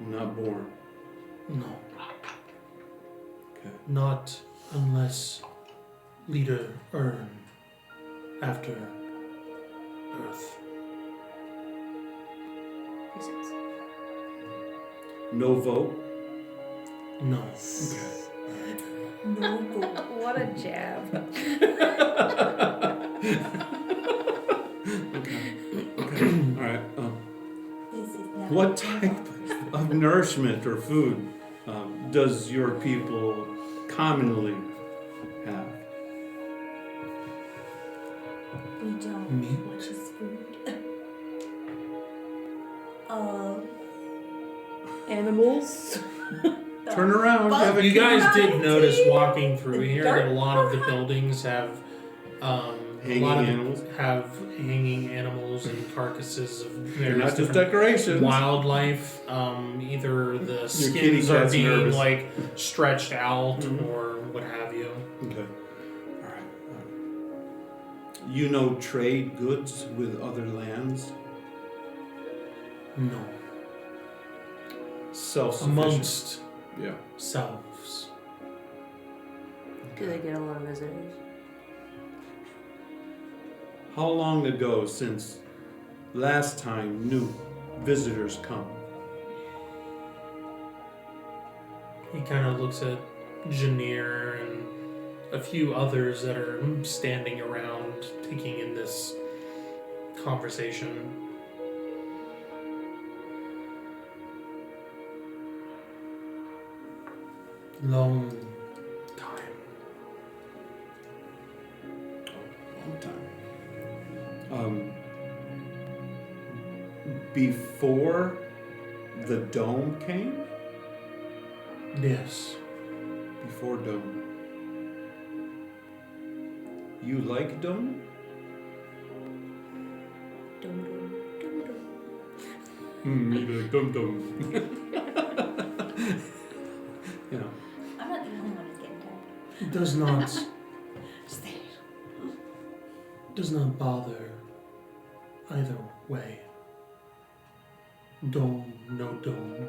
Not born. No. Okay. Not unless leader earn after birth. Makes sense. No vote. No. Okay. No go. What a jab. Okay. What type of nourishment or food does your people commonly have? We don't. Meat. Which is food. Animals. Turn around. But have a You guys did Variety. notice walking through The here that a dark lot of the variety. buildings have Hanging a lot of animals? have hanging animals and carcasses of They're various not just different decorations. wildlife. Either the kitty skins are cat's being nervous. like stretched out Mhm. or what have you. Okay. All right. You know trade goods with other lands? No, Self-sufficient. amongst Yeah. selves. Do they get a lot of visitors? How long ago since last time new visitors come? He kind of looks at Janir and a few others that are standing around taking in this conversation. Long time. Long time. Before the dome came? Yes. Before dome. You like dome? Dum dum dum dum. Maybe like dum dum. Yeah. I'm not the only one who's getting tired. It does not Just saying. bother either way. Dome, no dome.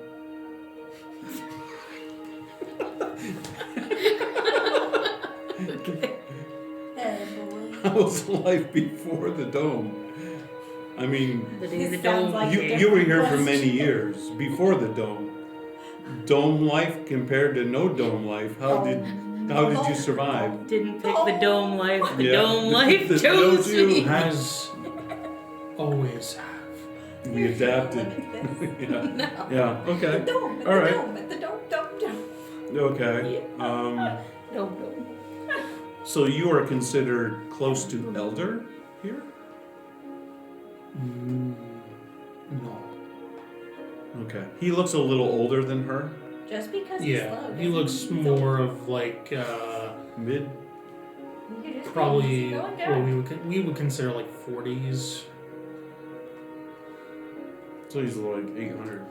Hey, boy. How was life before the dome? I mean, The day the This sounds dome like you, a you were here different for many question. years before the dome. Dome life compared to no dome life. How did you survive? didn't pick the dome life. The Yeah. dome life The chose chose you. me. As always have. We adapted. Yeah. Yeah. The Okay. dome, at All the right. dome, at the dome, dome. Okay. Dome dome. So you are considered close to elder here? No. Okay. He looks a little older than her. Just because he's Yeah, slow. he looks more of like Mid. probably Going what we would consider like 40s. So he's like 800.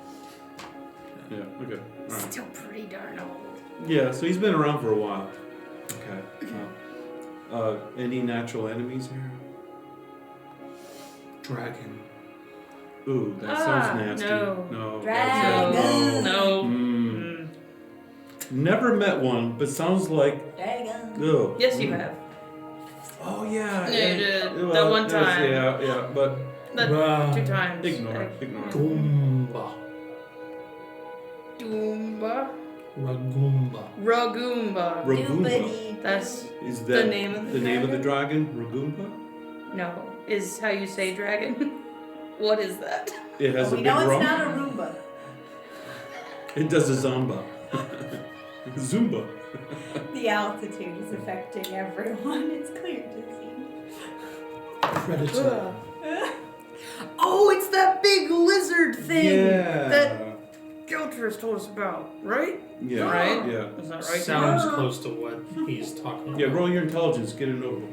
Yeah. Okay. All right. Still pretty darn old. Yeah. So he's been around for a while. Okay. Any natural enemies here? Dragon. Ooh, that sounds nasty. no. No. Dragon. that's- No. Mm. Never met one, but sounds like. Dragon. Ugh. Yes, you have. Oh yeah. No, you did. Well, That one yes, time. Yeah, but Ra- 2 times. ignore. Goomba. Doomba. Ragumba. Ragoomba. Ragumba. That's Is that the name of the name of the dragon? dragon? Ragumba? No. Is how you say dragon? What is that? It has Well, a we big know it's rump. not a Roomba. It does a zomba. Zumba. The altitude is affecting everyone. It's clear to see. Predator. Oh, it's that big lizard thing Yeah. that Gelters told us about, right? Yeah. Right? Yeah. Is that right? Sounds close to what he's talking Yeah, about. roll your intelligence, get a notebook.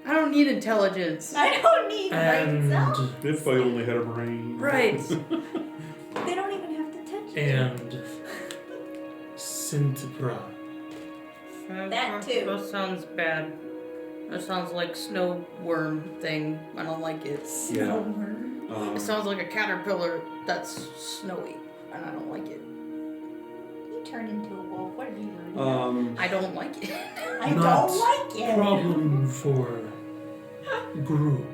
I don't need intelligence. I don't need brains. No. And If I only had a brain. Right. They don't even have to touch it. and Cintibra. That too. That sounds bad. That sounds like snow worm thing. I don't like it. Yeah. It sounds like a caterpillar that's snowy, and I don't like it. You turned into a wolf. What have you learned? I don't like it. I not don't like it. Problem for group,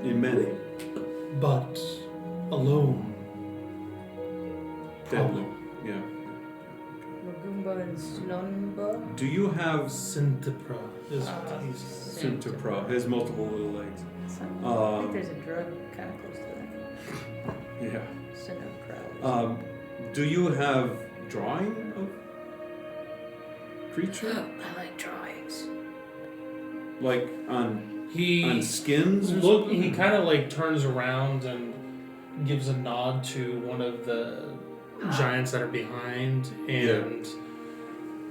in many. but alone. Deadly. Yeah. Magumba and Snunba. Do you have Cintibra is what he's Syntopra? It has multiple little legs. I Uh, think there's a drug kind of close to that. Yeah. Cinnamon crowds. Do you have drawing of creature? I like drawings. Like on He skins or look. something? He kind of like turns around and gives a nod to one of the giants that are behind, and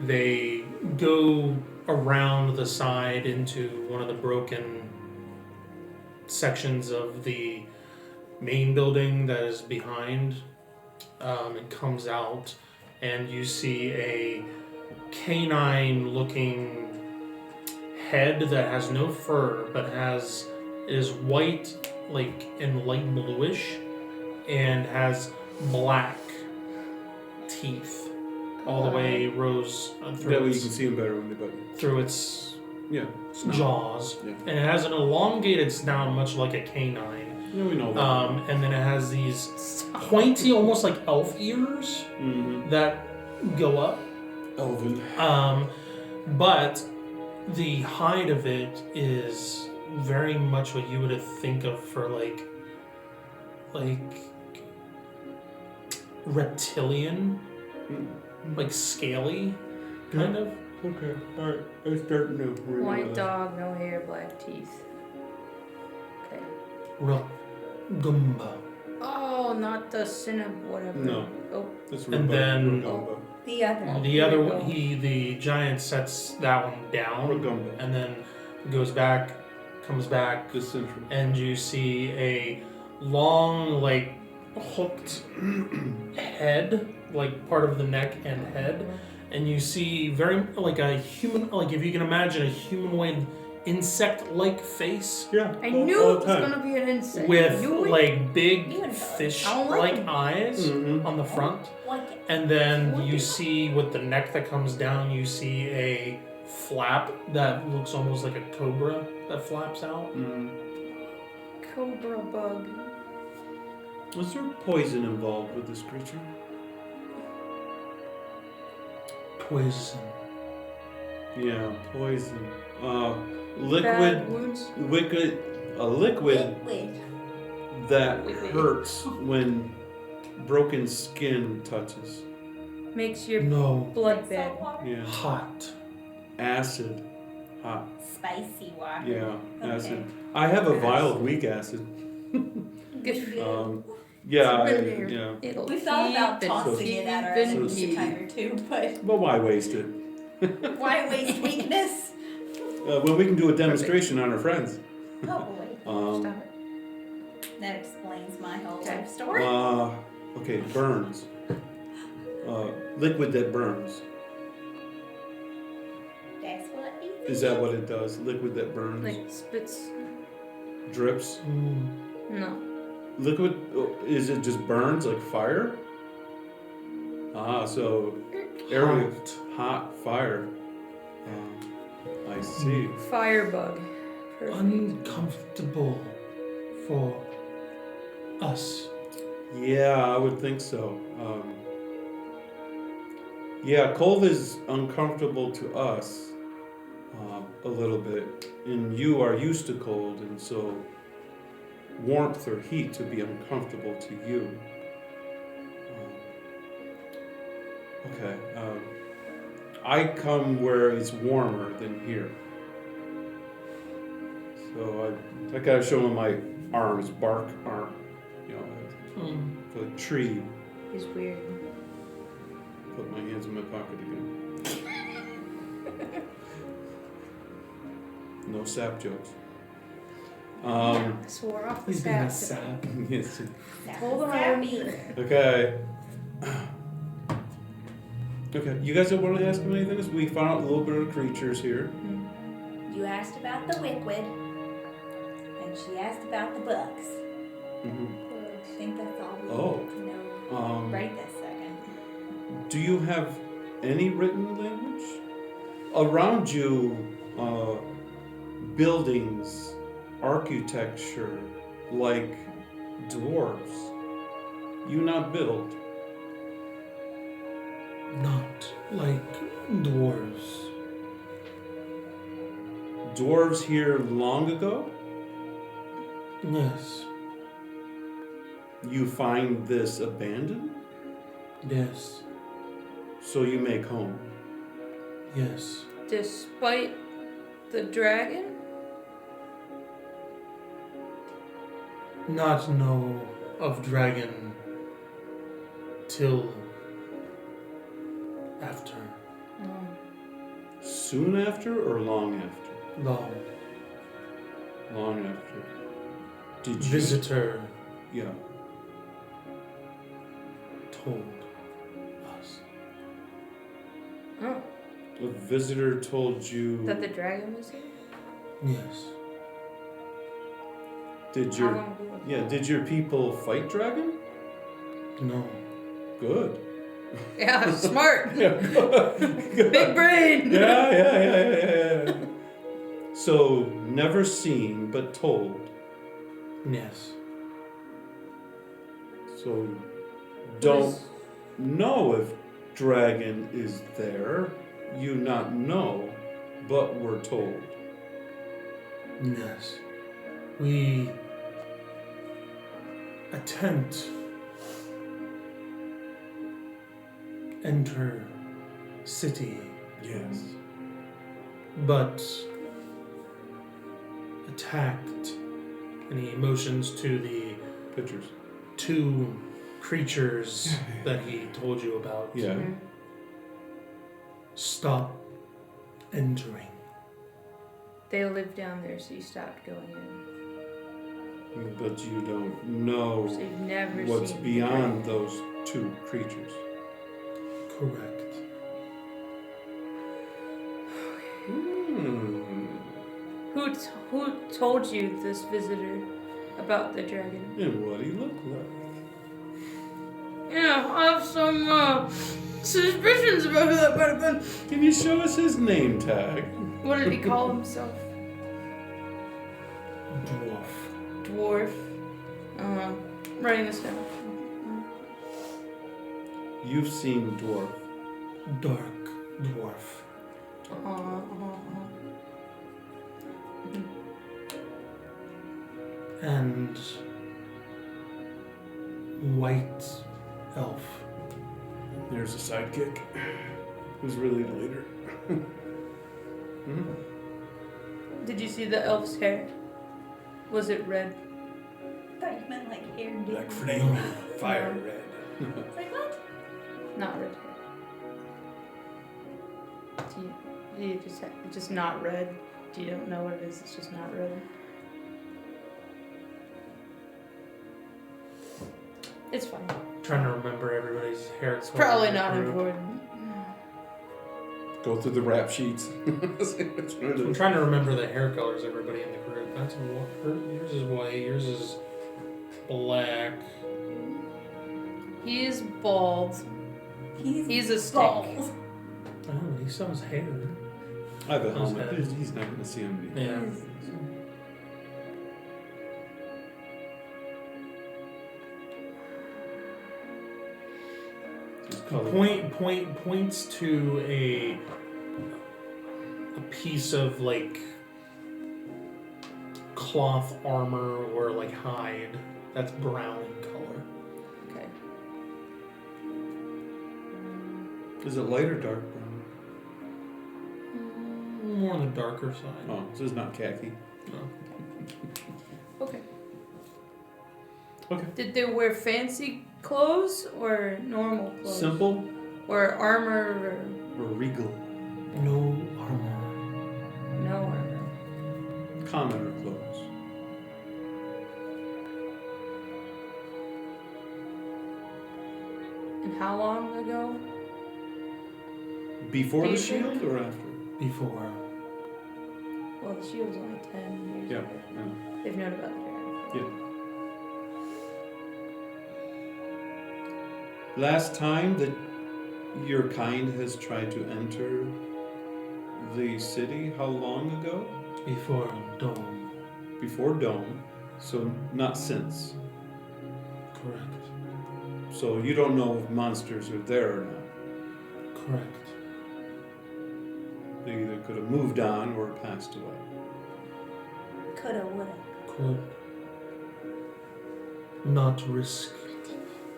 they go around the side into one of the broken sections of the main building that is behind. It comes out, and you see a canine-looking head that has no fur, but is white, like and light bluish, and has black teeth all the way rose That through way you its, can see them better when they bite. through its Yeah. jaws, Yeah. and it has an elongated snout, much like a canine. Yeah, we know that. And then it has these pointy, almost like elf ears Mm-hmm. that go up. Elven. But the hide of it is very much what you would think of for like reptilian, like scaly, kind of. Okay. All right. I'm starting to remember White that. dog, no hair, black teeth. Okay. Gumba. Oh, not the cinnamon, whatever. No. Oh, That's And then- Rugumba. The other. The Here other we one, go. the giant sets that one down, Rugumba. and then goes back, comes back, The central. and you see a long, like, hooked head, like part of the neck and head, and you see very like a human, like if you can imagine a humanoid insect-like face Yeah. I knew it was gonna be an insect. with Knew it. like big You know. fish-like I don't like eyes Mm-hmm. on the front. Like it. And then you see with the neck that comes down, you see a flap that looks almost like a cobra that flaps out. Mm. Cobra bug. Was there poison involved with this creature? Poison. Yeah, poison. Bad Liquid. wounds. A liquid Liquid. that Liquid. hurts when broken skin touches. Makes your No. blood bad. Salt water? Yeah. Hot. Acid. Hot. Spicy water. Yeah, Okay. acid. I have a vial of weak acid. Good. Yeah, It's been here. yeah. It'll We thought about keep tossing it at our keep enemies a and time or two, but But why waste it? why waste weakness? Well, we can do a demonstration on our friends. Oh boy. Stop Um, it. That explains my whole Okay. life story. okay, burns. Liquid that burns. That's what it Is that what it does? Liquid that burns? Like spits. Drips? No. Liquid, is it just burns like fire? Ah, so area hot fire. I see. Firebug. Perfect. Uncomfortable for us. Yeah, I would think so. Yeah, cold is uncomfortable to us a little bit, and you are used to cold, and so warmth or heat to be uncomfortable to you. Okay. I come where it's warmer than here. So I gotta show him my arms, bark arm, you know, for the tree. He's weird. Put my hands in my pocket again. No sap jokes. I swore off the He's being a sap. sap. Yes. Hold on. Sappy. Okay. Okay. You guys don't want to ask him anything? We found out a little bit of creatures here. You asked about the liquid, and she asked about the bugs. Mm-hmm. I think that's all we Oh. need to know right this second. Do you have any written language? Around you, buildings, architecture, like dwarves. You not build. Not like dwarves. Dwarves here long ago? Yes. You find this abandoned, Yes. so you make home. Yes. Despite the dragon? Not know of dragon till after. Soon after or long after? Long. Long after. Did you? Visitor Yeah. told us. Oh. A visitor told you. That the dragon was here? Yes. Did How your long ago was yeah? Did your people fight dragon? No. Good. Yeah, smart. Yeah. Big brain. Yeah. So never seen but told. Yes. So don't know if dragon is there. You not know, but were told. Yes. We attempt enter city, Yes. but attacked. Any emotions to the Pictures. two creatures that he told you about? Yeah. Mhm. Stop entering. They live down there, so you stopped going in. But you don't know So you've never what's seen the beyond dragon. those two creatures. Correct. Who told you, this visitor, about the dragon? And what he looked like. Yeah, I have some suspicions about who that might have been. Can you show us his name tag? What did he call himself? Dwarf. Dwarf. Writing this down. You've seen dwarf. Dark dwarf. And white elf. There's a sidekick. Who's really the leader? Did you see the elf's hair? Was it red? I thought you meant like hair and Black different. flame, fire No. red. It's like what? Not red hair. Do you just not red? Do you don't know what it is? It's just not red. It's fine. Trying to remember everybody's hair It's color probably in the not group. important. Go through the rap sheets. See which one it I'm is. trying to remember the hair colors of everybody in the group. That's yours is white, yours is black. He is bald. He's a stick. bald. Oh, he still has hair. I have a How's helmet. that? He's not going to see him. Yeah. Just color. Points to a piece of like cloth armor or like hide that's brown in color. Okay. Is it light or dark brown? More on the darker side. Oh, this is not khaki. No. Okay. Okay. Did they wear fancy clothes or normal clothes? Simple Or armor or regal? No armor. or no armor? Commoner clothes. And how long ago? Before Do the you shield think- or after? Before. Well, the shield's only 10 years Yeah. old. They've known about the dragon. Last time that your kind has tried to enter the city, how long ago? Before dawn. Before Dome, so not since. Correct. So you don't know if monsters are there or not. Correct. They either could have moved on or passed away. Coulda, woulda. Could. not risk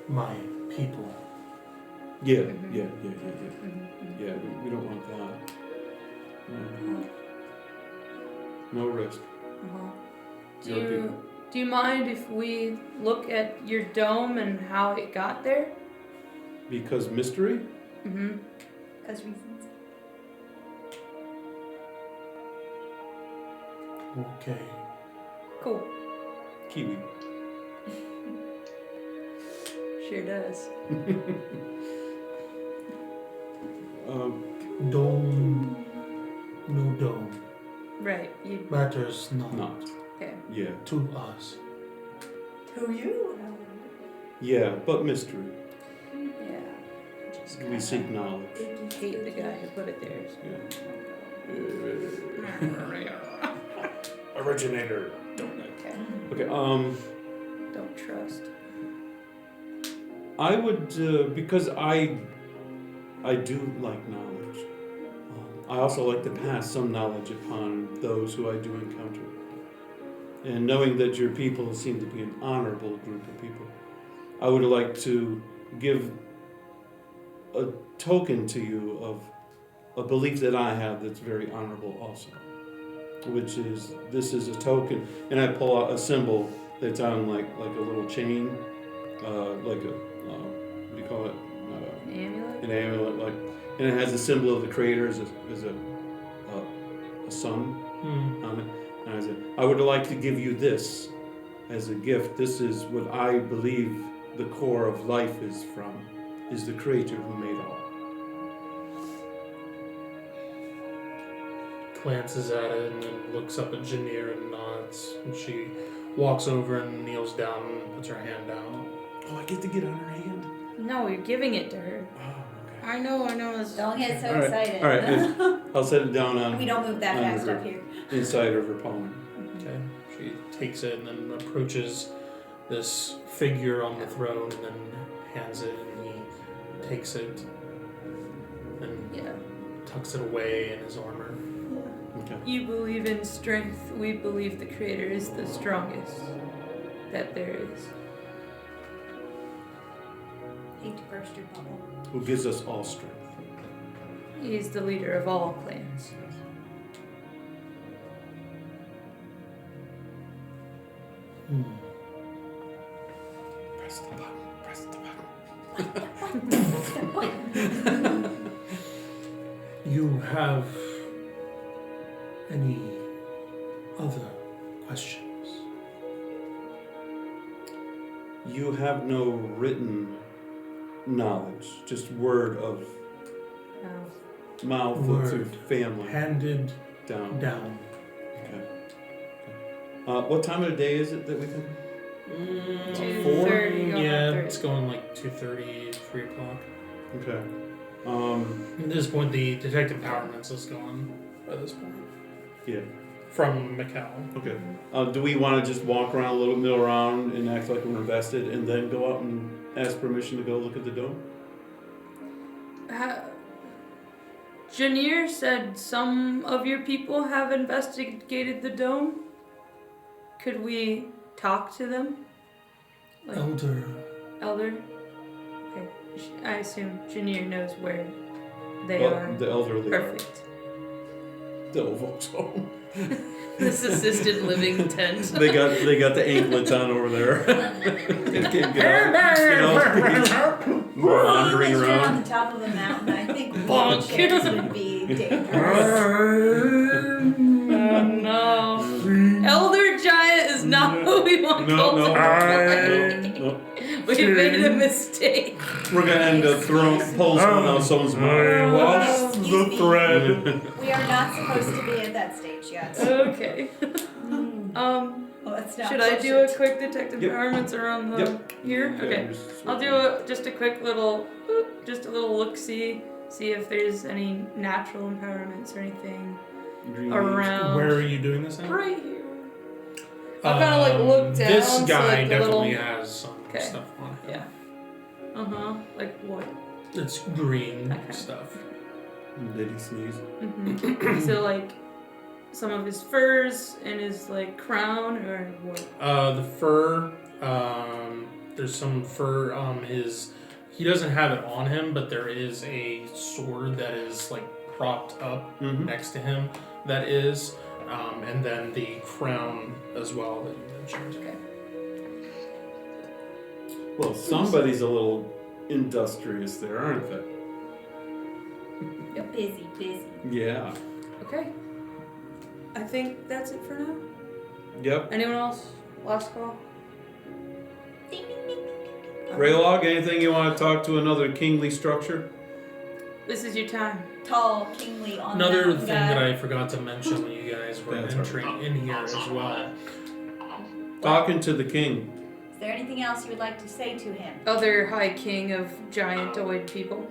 my people. Yeah, Mhm. yeah. Mhm. Yeah, we don't want that. No risk. Do you mind if we look at your dome and how it got there? Because mystery? Mm-hmm. Because reasons. Okay. Cool. Kiwi. Sure does. Dome, no dome. Right. You. Matters not Not. Okay. Yeah. to us. Who you? Yeah, but mystery. Yeah. Just We seek knowledge. Hate the guy who put it there. Originator. Okay. Okay, Don't trust. I would, because I do like knowledge. I also like to pass some knowledge upon those who I do encounter. And knowing that your people seem to be an honorable group of people, I would like to give a token to you of a belief that I have that's very honorable also. Which is, this is a token, and I pull out a symbol that's on like a little chain, like a, what do you call it? An amulet? An amulet, like, and it has a symbol of the creator as a sun on it. And I said, I would like to give you this as a gift. This is what I believe the core of life is from, is the creator who made all. Glances at it and then looks up at Janir and nods. And she walks over and kneels down and puts her hand out. Oh, I get to get on her hand? No, you're giving it to her. Oh, okay. I know. It's... Don't get so All right, excited. all right, I'll set it down on We don't move that under fast her. up here. inside of her palm. Okay. She takes it and then approaches this figure on the throne and then hands it, and he takes it and Yeah. tucks it away in his armor. Okay. You believe in strength. We believe the creator is the strongest that there is. Hate to burst your bubble. Who gives us all strength. He's the leader of all clans. Press the button. Press the button. You have any other questions? You have no written knowledge, just word of mouth through Word. family Handed down. down. Okay. What time of the day is it that we think? 2:30 4? going on Yeah, 30. it's going like 2:30, 3 o'clock. Okay. At this point, the detective empowerments is gone by this point. Yeah. From Macau. Okay. Do we want to just walk around a little, mill around, and act like we're invested, and then go out and ask permission to go look at the dome? Janir said some of your people have investigated the dome. Could we talk to them? Like Elder? Okay. I assume Janir knows where they are. The elderly Perfect. are. The old folks home. This assisted living tent. They got the anklets on over there. They can't get out. Wandering We're on around. the top of a mountain. I think Bonk. wheelchairs would be dangerous. Oh no. Elder Giant is not who we want to call No. We made a mistake. We're gonna end up pulling someone out of someone's mouth. lost Excuse me. Thread. We are not supposed to be at that stage yet. Okay. Let's not Should I push do it. a quick detective Yep. empowerments around the here? Okay. I'll do just a quick little, just a little look-see, see if there's any natural empowerments or anything around. Where are you doing this at? Right here. I'll kinda, like, look down, This so, guy like, the definitely little- has some Okay. stuff on it. Yeah. Like what? It's green Okay. stuff. Did he sneeze? Mm-hmm. So like, some of his furs and his like crown or what? The fur, There's some fur. He doesn't have it on him, but there is a sword that is like propped up next to him. That is, and then the crown as well that you mentioned. Okay. Well, somebody's a little industrious there, aren't they? Busy. Yeah. Okay. I think that's it for now. Yep. Anyone else? Last call? Ding, ding, ding, ding, ding. Raylog, anything you want to talk to another kingly structure? This is your time. Tall, kingly on the Another mountain thing guy. that I forgot to mention when you guys were That's entering in here as well. Talking to the king. Is there anything else you would like to say to him? Other High King of giantoid people.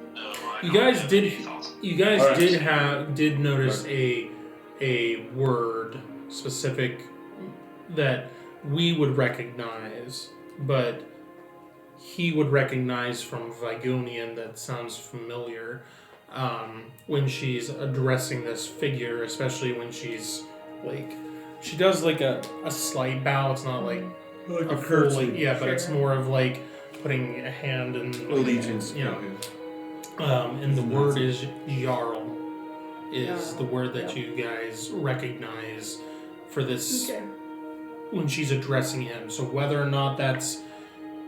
You guys did Alright. did notice a word specific that we would recognize, but he would recognize from Vigonian that sounds familiar when she's addressing this figure, especially when she's like, she does like a slight bow. It's not like Like a a full, curtsy. like, yeah, but it's more of like putting a hand in Allegiance. you know. And the word is Jarl, is the word that you guys recognize for this when she's addressing him. So whether or not that's,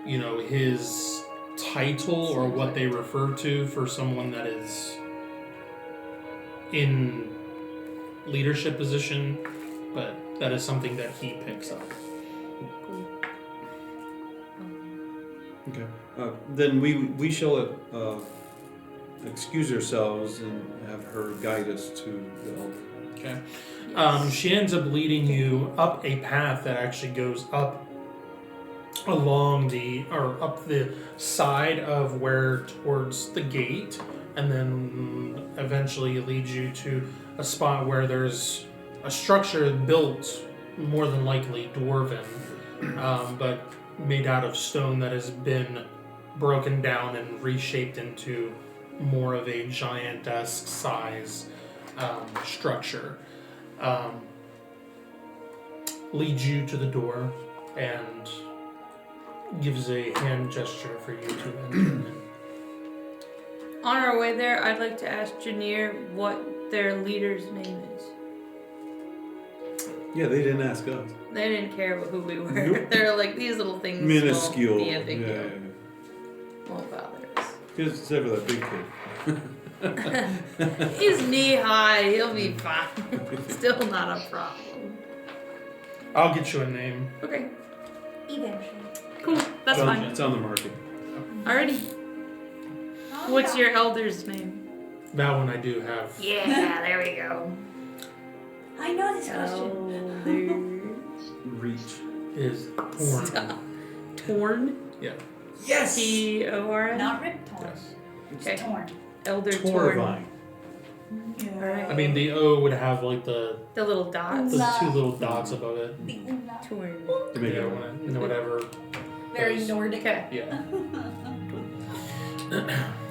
you know, his title or what they refer to for someone that is in leadership position, but that is something that he picks up. Okay. Then we shall excuse ourselves and have her guide us to the elder. Okay. She ends up leading you up a path that actually goes up along up the side of where towards the gate, and then eventually leads you to a spot where there's a structure built, more than likely dwarven, but made out of stone that has been broken down and reshaped into more of a giant-esque size structure. Leads you to the door and gives a hand gesture for you to enter. On our way there, I'd like to ask Janir what their leader's name is. Yeah, they didn't ask us. They didn't care who we were. Nope. They're like, these little things Minuscule. won't be a big deal. Yeah. Won't bother us. Because except for that big kid. He's knee high. He'll be fine. Still not a problem. I'll get you a name. Okay. Eventually. Cool. That's fine. It's on the market. Alrighty. What's your elder's name? That one I do have. Yeah, there we go. I know this question. Elder. Reach. Is Torn. Stop. Torn? Yeah. Yes! T-O-R-N? Not Rip Torn. Yes. It's Okay. Torn. Elder Torn. Torvine. Alright. I mean, the O would have like the The little dots. two little dots above it. The Ula. Torn. To make Yeah, it whatever. Very Those- Nordic. Okay. Yeah.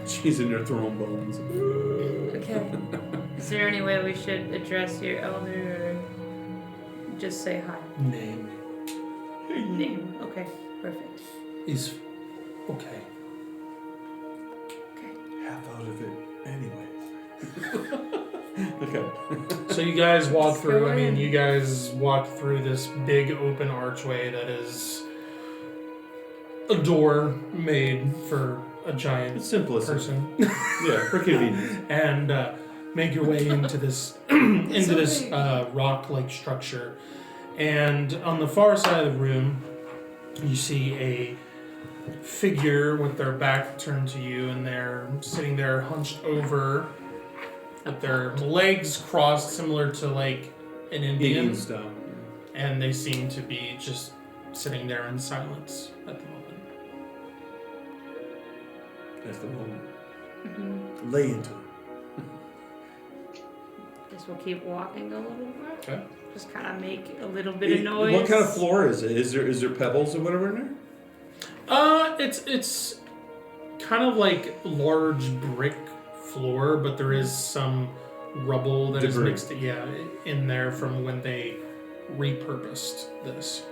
She's in there throwing bones. Okay. Is there any way we should address your elder or just say hi? Name Name. Okay. Perfect. is okay. Okay. Half out of it anyways. Okay. So you guys walk Let's through. go I mean, in. you guys walk through this big open archway that is a door made for a giant It's simplicity. person, Yeah, for convenience. and make your way into this rock-like structure. And on the far side of the room, you see a figure with their back turned to you, and they're sitting there hunched over with their legs crossed, similar to like an Indian. Indian style. And they seem to be just sitting there in silence at the moment. That's the moment. Mm-hmm. Lay into it. Guess we'll keep walking a little bit. Okay. Just kind of make a little bit of noise. What kind of floor is it? Is there pebbles or whatever in there? It's kind of like large brick floor, but there is some rubble that is Debris. mixed, in there from when they repurposed this.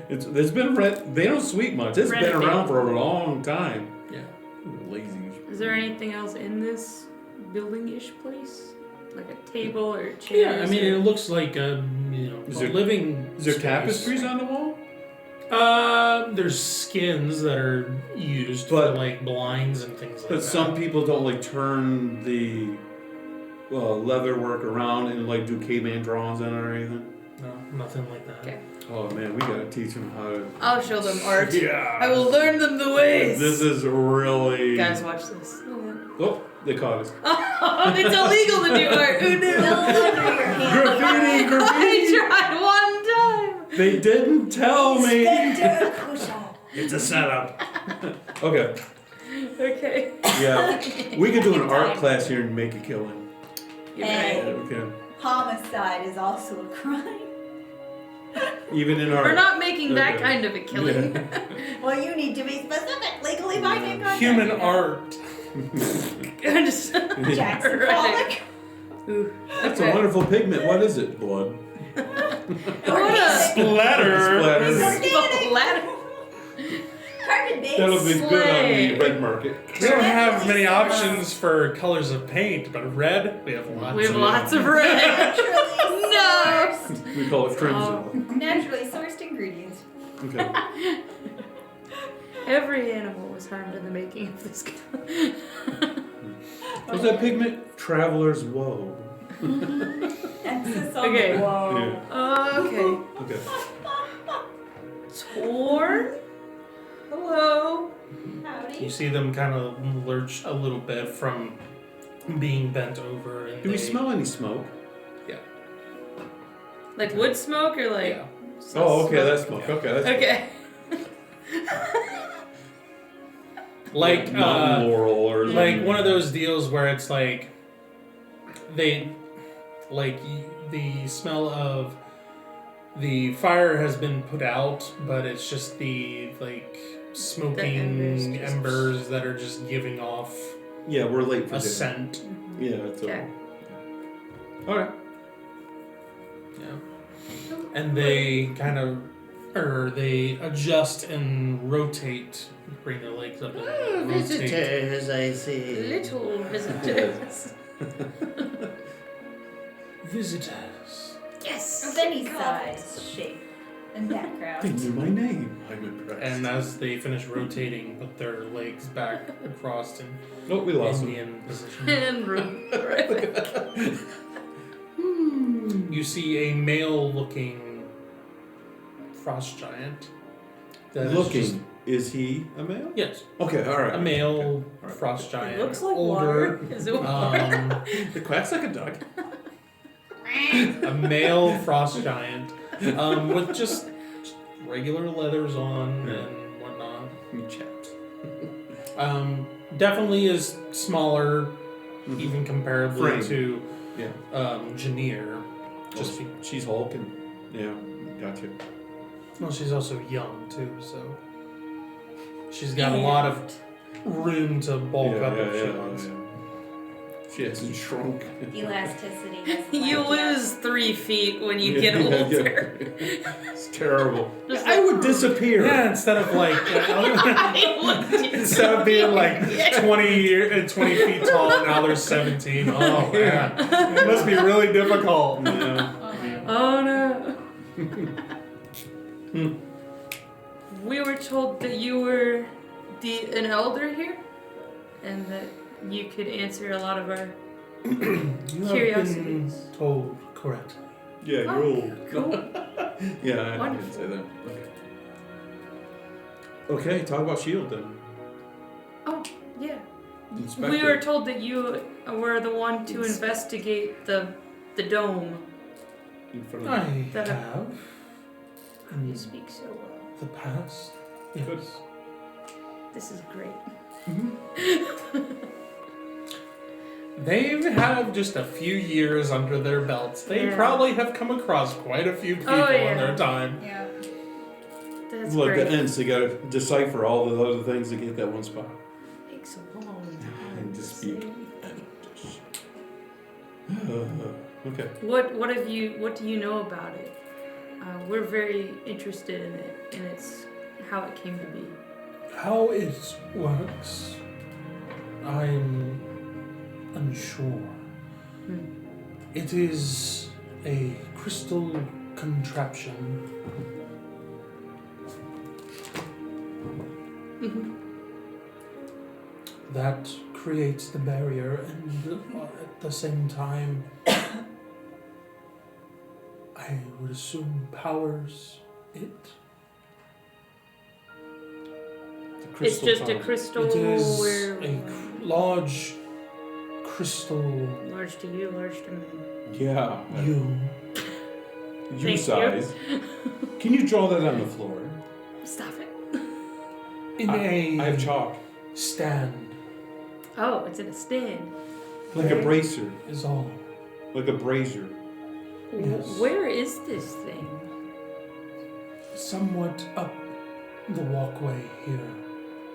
It's been they don't sweep much. It's been Renovate. around for a long time. Yeah. Lazy. Is there anything else in this building-ish place? Like a table or chairs? Yeah, I mean, it looks like a Is a there- living. Is there space. tapestries on the wall? There's skins that are used for But- like blinds and things like But that. some people don't like turn the leather work around and like do caveman drawings on it or anything. No, nothing like that. Okay. Oh man, we gotta teach them how to. I'll show them art. Yeah. I will learn them the ways. This is really. Guys, watch this. Oh, they caught us. Oh, it's illegal to do art. Who knew? Graffiti, graffiti. I tried one time. They didn't tell me. Push-up. It's a setup. Okay. Okay. Yeah, we could do an art class here and make a killing. You're Hey. right. Okay. Homicide is also a crime. Even in our. We're not making that Okay. kind of a killing. Yeah. Well, you need to be specific. Legally binding contract. Human art. Just Jackson Right. Pollock. Ooh. That's Okay. a wonderful pigment. What is it? Blood. What a Splatter. Splatter. ladder. Carbon based. That'll be good on Slay. the red market. We don't have many options for colors of paint, but red, we have lots. We have of. lots of red. Naturally No. sourced. We call it crimson. Oh. Naturally sourced ingredients. Okay. Every animal was harmed in the making of this color. Was that pigment? Traveler's woe. Emphasis on Okay. the whoa. Okay. Okay. Torn. Hello. You Howdy. see them kind of lurch a little bit from being bent over. And Do we they- smell any smoke? Like wood smoke or like? Yeah. Oh, okay, smoke? that's smoke. Okay, that's Okay. Like mountain laurel or like one of those deals where it's like they like the smell of the fire has been put out, but it's just the like smoking embers embers, just- that are just giving off Yeah, we're late for a dinner. scent. Yeah, it's Okay. all right. Yeah. And they kind of or they adjust and rotate, bring their legs up and rotate. I see. Little visitors. Visitors. Yes. Of any size, shape, and They background. knew my name. I'm impressed. And as they finish rotating, put their legs back across in oh, we lost him. Indian position. And room. Right. You see a male-looking frost giant. that is Looking. just- Is he a male? yes, Okay, all right. a male Okay, all right. frost giant. It looks like older. water. Is it water? It quacks like a duck. A male frost giant with just regular leathers on Yeah. and whatnot. You chaps. Definitely is smaller, Mhm. even comparably Frame. to Yeah. Janir. Just She's Hulk and yeah, gotcha. well, she's also young too, so she's got a lot of room to bulk up if she wants. She hasn't shrunk. Elasticity. doesn't You like lose 3 feet when you Yeah, get yeah, older. yeah. It's terrible. Just I like- would disappear. Yeah, instead of like instead of being like 20 feet tall, now they're 17. Oh man, it must be really difficult. Yeah. Oh no. We were told that you were an elder here, and that you could answer a lot of our You have been curiosities. told correctly. Yeah, you're Oh, old. cool. Yeah, I didn't Wonderful. say that. Okay, talk about Shield then. Oh, yeah. Inspector. We were told that you were the one to investigate the dome. In front of I me. have in You speak so well. the past. Yes. Good. This is great. They have just a few years under their belts. They Yeah. probably have come across quite a few people yeah. in their time. Yeah. That's Look, great. the ends, they gotta decipher all the other things to get that one spot. Takes a long time. And to dispute. say. Okay. What do you know about it? We're very interested in it, and it's how it came to be. How it works, I'm unsure. It is a crystal contraption. That creates the barrier, and at the same time, I would assume powers it. It's just a crystal. It is where a large crystal. large to you, large to me. Yeah. You. You Thank size. Can you draw that on the floor? Stop it. In I have chalk. stand. Oh, it's in a stand. Like a bracer. Is all. Like a brazier. Yes. Where is this thing? Somewhat up the walkway here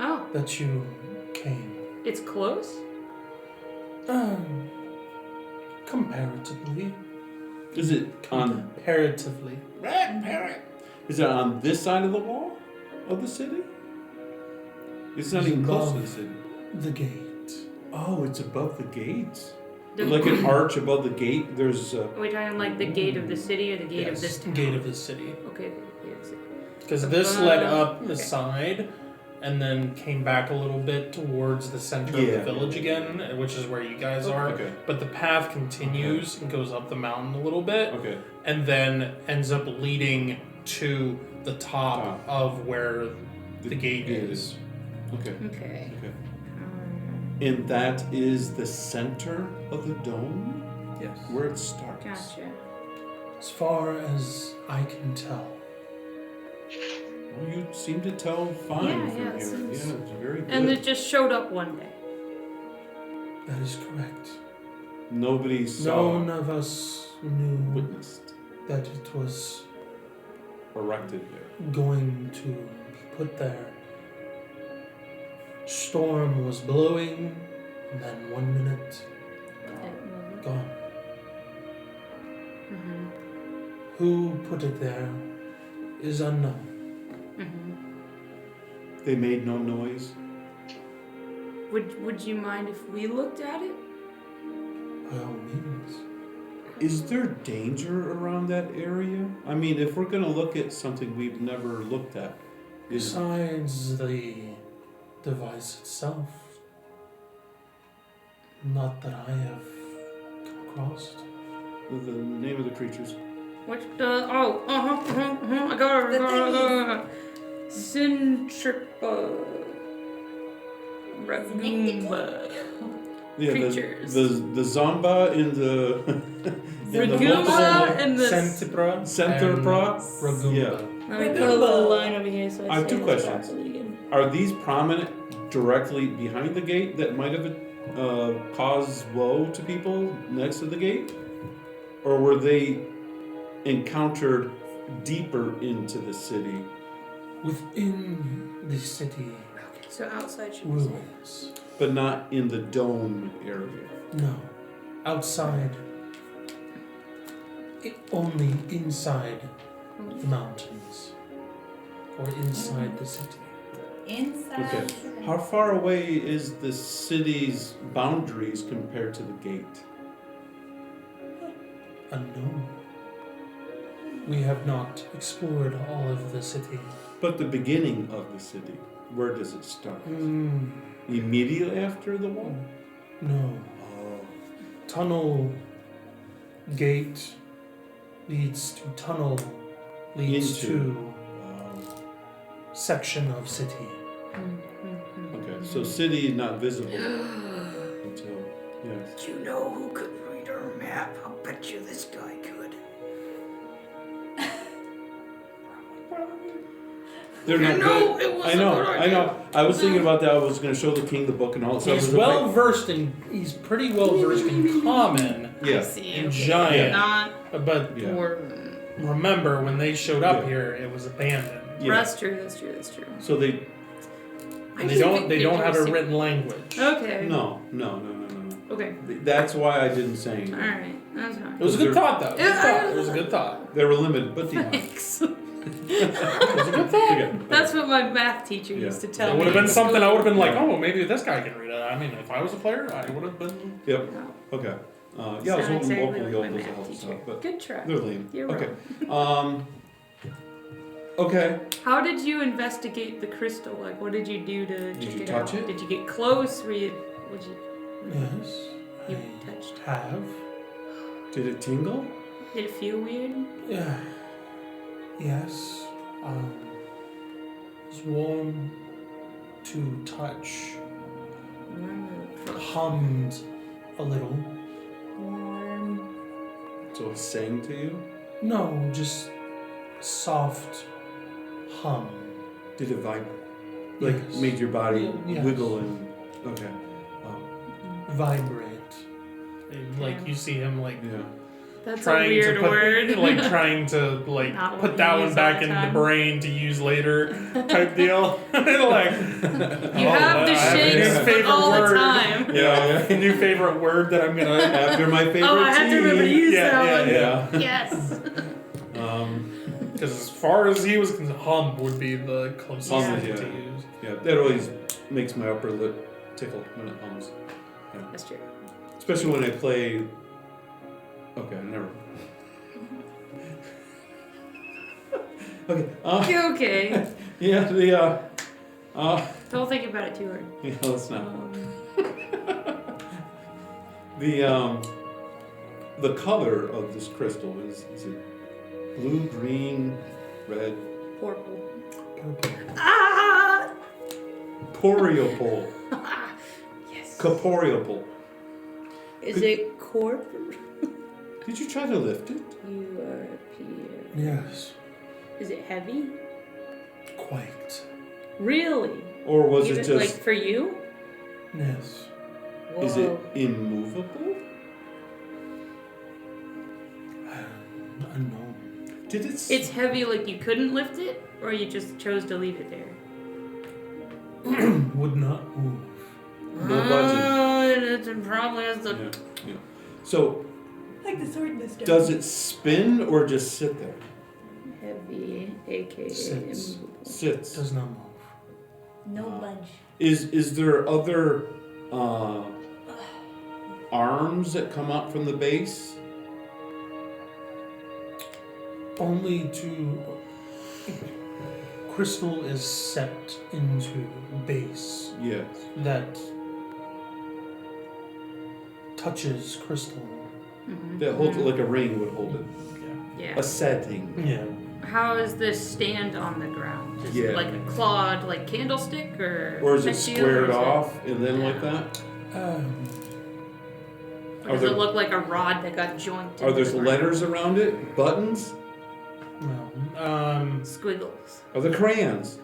Oh, that you came. it's close? Comparatively. Is it on? Comparatively. Is it on this side of the wall of the city? It's not It's even close to above. the city. The gate. Oh, it's above the gate. The- Like an arch above the gate. There's. Are we talking like the gate of the city or the gate of this town? Gate of the city. Okay, the gate of the city. Because this led up the Okay. side and then came back a little bit towards the center of Yeah. the village again, which is where you guys are. Okay. But the path continues and goes up the mountain a little bit Okay. and then ends up leading to the top of where the gate is. Okay. Okay. Okay. And that is the center of the dome? Yes. Where it starts. Gotcha. As far as I can tell. Well, you seem to tell fine Yeah, from yeah, it here. seems- Yeah, it's very good. And it just showed up one day. That is correct. Nobody saw, None of us knew witnessed, that it was erected there. going to be put there. Storm was blowing, and then 1 minute, gone. Mm-hmm. Who put it there is unknown. Mm-hmm. They made no noise. Would you mind if we looked at it? By all means. Is there danger around that area? I mean, if we're gonna look at something we've never looked at, is Besides the device itself, not that I have come across. the name of the creatures? What the? Oh, I got The it. Centripa. Ragumba. Yeah, Creatures. the Zomba in the in the Ragumba multiple- and the. Centipra. Centipra? and Ragumba. Yeah. Let me put a little line over here so I have say two this questions. properly again. Are these prominent directly behind the gate that might have caused woe to people next to the gate? Or were they encountered deeper into the city? Within the city So outside should be safe. ruins. But not in the dome area. No. Outside. Only inside the mountains. Or inside the city. Inside. Okay. How far away is the city's boundaries compared to the gate? Unknown. We have not explored all of the city. But the beginning of the city, where does it start? Immediately after the wall? No. Oh. Tunnel gate leads to tunnel leads Into. to section of city. Okay, so city is not visible until, yes. Do you know who could read our map? I'll bet you this guy could. They're not know, good. it was I a know, good I idea. know. I was thinking about that. I was going to show the king the book and all that stuff. He's I was like, well versed in. He's pretty well versed in common, Yeah. in giant. Not But Yeah. important. remember, when they showed up Yeah. here, it was abandoned. Yeah. That's true. That's true. That's true. So they, And they don't have a written language. Okay. no. Okay. That's why I didn't say anything. Alright, that's fine. It was a good thought, though. It was a good thought. They were limited, but yeah. Thanks. It was a good thought. Okay. That's what my math teacher used to tell It me. would have been in something I school. would have been like, oh, maybe this guy can read it. I mean, if I was a player, I would have been. Yep. No, Okay. Yeah, I was sound hoping exactly locally like help my was math help, teacher. so, but Good try. they're lame. You're Okay. wrong. Okay. How did you investigate the crystal? Like, what did you do to Did check you it touch out? it? Did you get close? Would you? Yes. You I touched. have. Did it tingle? Did it feel weird? Yeah. Yes. It's warm to touch. Hummed a little. Warm. So it sang to you? No, just soft hum. Did it vibrate? Like Yes. made your body Yes. wiggle and okay. Vibrate. Like you see him like Yeah. That's a trying weird to put, word. like trying to like Not put what that you one use back all in the the time. brain to use later type deal. Like You have the I have a new shakes, but favorite all word. the time. Yeah. A new favorite word that I'm gonna After my favorite Oh, I have to remember to tea. use Yeah, that yeah, one. yeah. Yes. Because as far as he was concerned, hum would be the closest Hum, thing yeah. to use. Yeah, that always makes my upper lip tickle when it hums. That's true. Especially when I play. Okay, never. Okay. Okay. Yeah, Don't think about it too hard. yeah, let's not. The color of this crystal is it blue, green, red? Purple. Purple. Ah! Corporeal. Yes. Corporeal. Is it corp? Did you try to lift it? URP. Yes, Is it heavy? quite. Really? Or was Even, it just, like for you? Yes. is it Whoa. immovable? Unknown. Did it? It's heavy, like you couldn't lift it, or you just chose to leave it there. Would not move. No budget. It probably has the. Yeah, yeah. So, Like the sword in this does it spin or just sit there? Heavy, aka Sits. immovable. Sits. Does not move. No budge. Is there other arms that come out from the base? Only to crystal is set into base Yes. that touches crystal. Mhm. That holds it like a ring would hold it. Yeah. A setting. Yeah. How does this stand on the ground? Is Yeah. it like a clawed, like candlestick, or? Or is it pistol, squared or is it- off and then like that? Or does Are it there- look like a rod that got jointed? Are there into the ground? letters around it? Buttons? No. Squiggles. Are there crayons?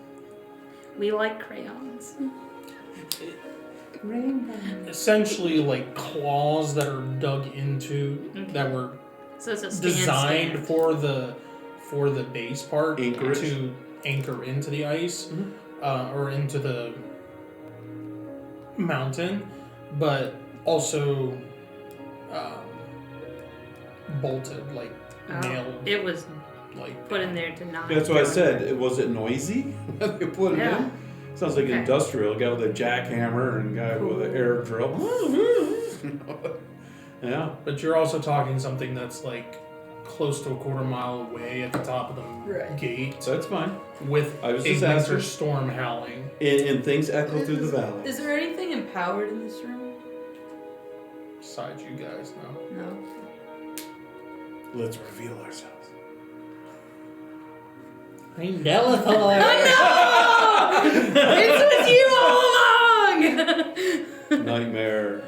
We like crayons. Essentially, like claws that are dug into that were So it's a designed stand. for the base part Anchorage? to anchor into the ice or into the mountain, but also bolted, like Oh, nailed, it was like put in there to not. That's what I go said. Was it noisy? They put it Yeah. in? Sounds like Okay. industrial. Guy with a jackhammer and guy with an air drill. Yeah. But you're also talking something that's like close to a quarter mile away at the top of the Right. gate So that's fine. with I was a just winter asking. storm howling. And things echo through the valley. Is there anything empowered in this room? Besides you guys now. No. Let's reveal ourselves. I'm Bellathor. Oh no! It was you all along. Nightmare.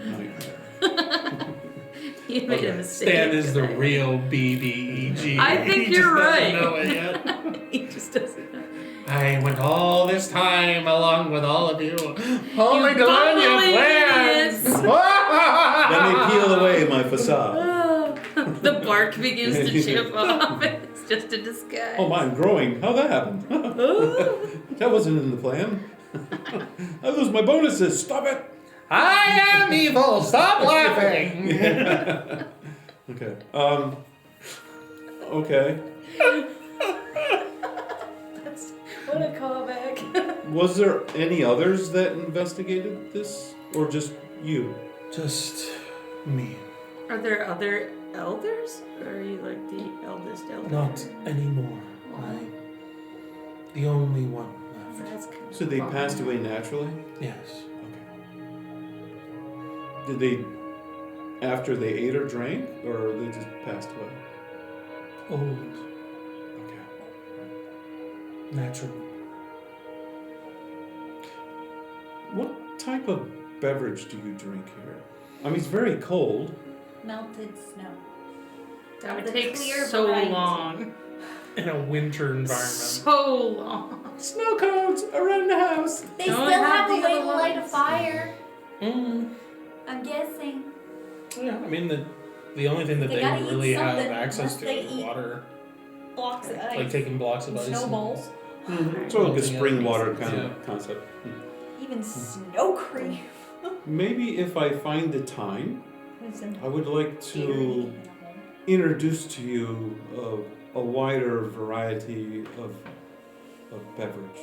You made Okay. a mistake. Stan is the today. real BBEG. I think He you're just right. doesn't know it yet. He just doesn't know. I went all this time along with all of you, You only to learn your bumbling plans. idiots. Let me peel away my facade. The bark begins to chip off. It's just a disguise. Oh, mine growing. How'd that happen? That wasn't in the plan. I lose my bonuses. Stop it. I am evil. Stop laughing. Okay. Okay. What a callback. Was there any others that investigated this, or just you? Just me. Are there other elders? Or are you like the eldest elder? Not anymore. I'm the only one left. That's kind of So they fun. passed away naturally? Yes. Did they, after they ate or drank, or they just passed away? Old. Okay. Natural. What type of beverage do you drink here? I mean, it's very cold. Melted snow. That would The take clear so variety. long. In a winter environment. So long. Snow cones around the house. They Don't still have have a the way other to light a ones. fire. Mm. I'm guessing. Yeah, I mean the only thing that They they gotta eat really have something access unless to they is eat water. Blocks of ice. Like taking blocks of ice. and- Snowballs. It's sort of like a Melting spring ice. water kind Yeah. of concept. Even snow cream. Maybe if I find the time, I would like to introduce to you a wider variety of beverage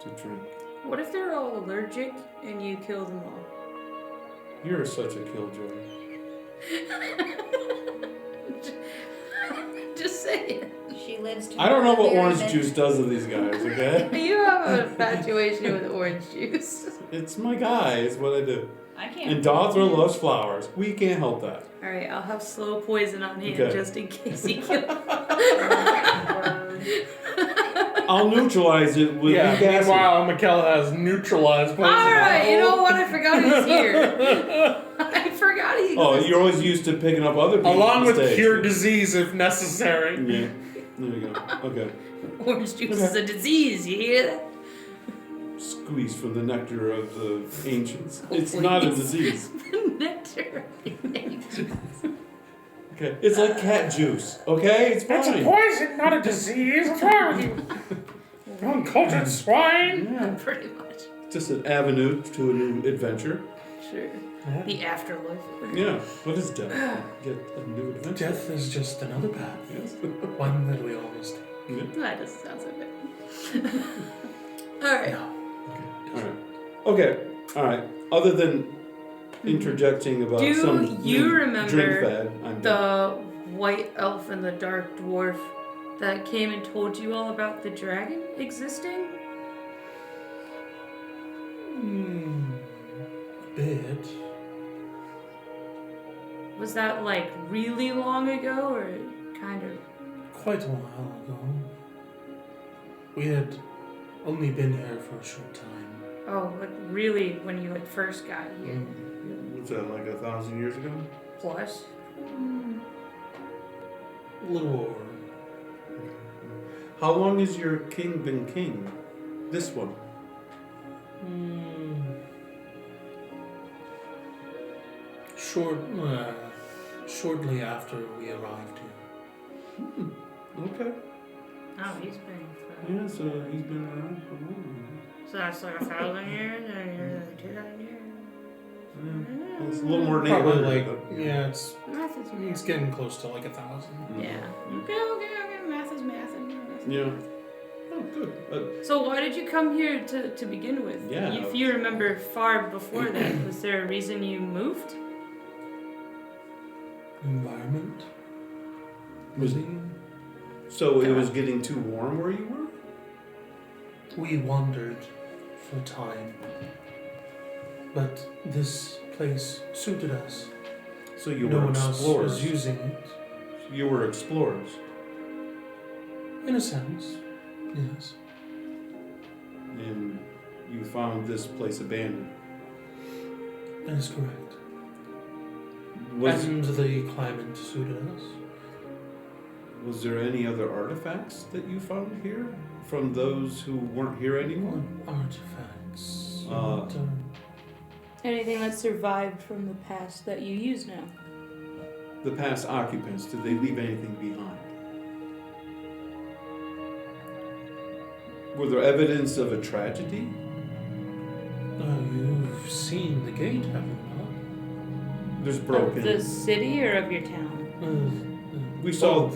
to drink. What if they're all allergic and you kill them all? You're such a killjoy. Just saying. She lives to I don't know what another orange event. juice does to these guys, okay? You have an infatuation with orange juice. It's my guy, it's what I do. I can't. And Dothra loves flowers. We can't help that. Alright, I'll have slow poison on hand Okay. just in case he kills. I'll neutralize it with Yeah, weak acid. meanwhile, Mikella has neutralized poison. Alright, you know what? I forgot he's here. I forgot he Oh, existed. you're always used to picking up other people's Along with mistakes. cure disease if necessary. Yeah. There we go. Okay. Orange juice is a disease, you hear that? Squeeze from the nectar of the ancients. It's not a disease. Nectar. Okay. It's like cat juice. Okay? It's It's a fine. poison, not a disease. What's wrong with you? Uncultured swine. Yeah. Pretty much. Just an avenue to a new adventure. Sure. The afterlife. Yeah. What is death? Get a new adventure. Death is just another path. Yes. One that we all must take. Yeah. That doesn't sound so bad. Alright. No. Alright. Okay. Alright. Other than interjecting about Do some you new remember drink fad, I'm done. The white elf and the dark dwarf that came and told you all about the dragon existing? A bit. Was that like really long ago or kind of? Quite a while ago. We had only been here for a short time. Oh, like really when you like first got here? What's that, like 1,000 years ago? Plus? A little over. How long has your king been king? This one. Shortly after we arrived here. Okay. Oh, he's been. Yeah, so he's been around for a while. So that's like 1,000 years and you're like 2,000 years. Yeah. It's a little more than Probably 800. like, but, yeah, it's Math is getting close to like 1,000. Yeah. Okay. Math is math. Yeah. Oh, good. So why did you come here to begin with? Yeah. If you remember far before that, was there a reason you moved? Environment. Was- Cuisine. So it was getting too warm where you were? We wandered for time. But this place suited us. So you No were one else explorers. was using it. You were explorers. In a sense, yes. And you found this place abandoned. That is correct. Was, And the climate suited us. was there any other artifacts that you found here from those who weren't here anymore? Artifacts. Uh, Anything that survived from the past that you use now? The past occupants, did they leave anything behind? Were there evidence of a tragedy? You've seen seen the gate, have you There's Of broken. the city or of your town? not? We saw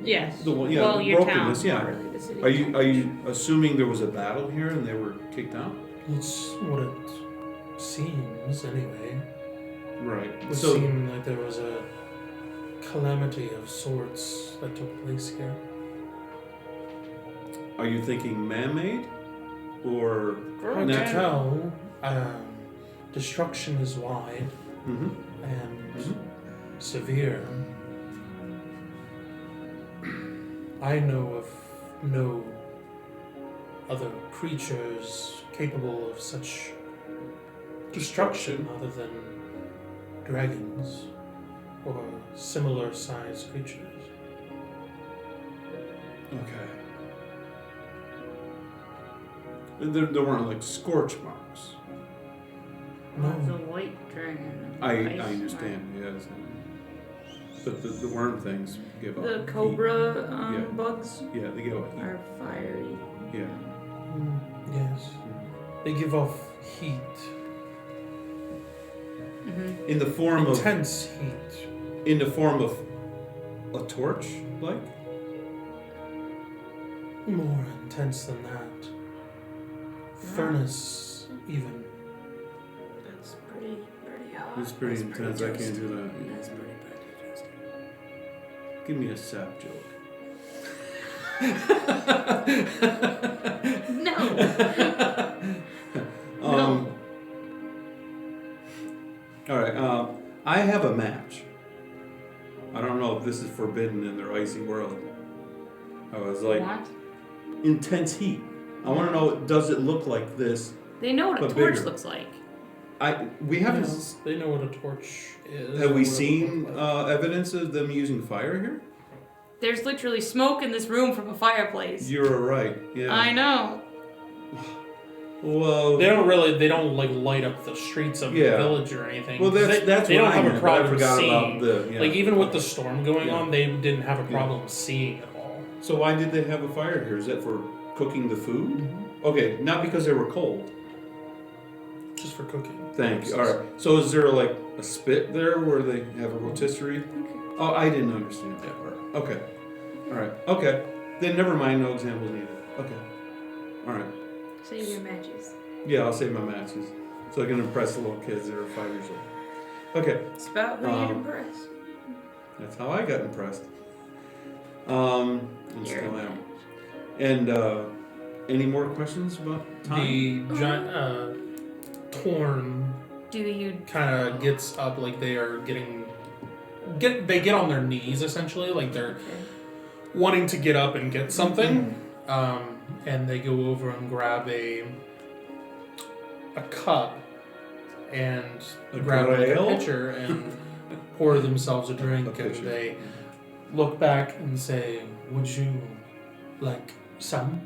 Yes. the one. Yeah, well, the your town. brokenness. Yeah. Not really the city. Are you assuming there was a battle here and they were kicked out? It's what it seems, anyway. Right. It would So seem like there was a calamity of sorts that took place here. are you thinking man-made or Hard to natural? tell. Destruction is wide Mm-hmm. and severe. I know of no other creatures capable of such destruction other than dragons or similar sized creatures. Okay. There weren't like scorch marks. Well, it's No. a white dragon. I Ice understand, yes. But the worm things give mark. off The cobra Yeah. bugs heat. Yeah, they give off heat. are fiery. Yeah. Yes. They give off heat. Mm-hmm. In the form of Intense heat. in the form of a torch, like? More intense than that. Furnace, even. That's pretty hot. It's pretty That's intense. I can't toasty. do that. That's pretty toasty. Give me a sap joke. No. All right. I have a match. I don't know if this is forbidden in their icy world. I was like, What? intense heat. I want to know, does it look like this? They know what a But torch bigger. looks like. We haven't. They know what a torch is. Have or we what it seen looks like. evidence of them using fire here? There's literally smoke in this room from a fireplace. You're right. Yeah. I know. Well, They don't like light up the streets of Yeah. the village or anything. well, that's they that's they what don't I have meant, a but I problem forgot seeing. about the. Yeah. Like even with the storm going Yeah. on, they didn't have a Yeah. problem seeing at all. So why did they have a fire here? Is that for cooking the food? Okay, not because they were cold. Just for cooking. Thank you. All right. So is there like a spit there where they have a rotisserie? Oh, I didn't understand that part. Okay. All right. Okay. Then never mind. No examples needed. Okay. All right. Save your matches. Yeah, I'll save my matches so I can impress the little kids that are 5 years old. Okay. It's about who you'd impress. That's how I got impressed. And You're still a am. match. And any more questions about time? The giant Torn Do you? kind of gets up like they are they get on their knees essentially, like they're wanting to get up and get something, and they go over and grab a cup and A grab like a grail? pitcher and pour themselves a drink, A and pitcher. they look back and say, "Would you like some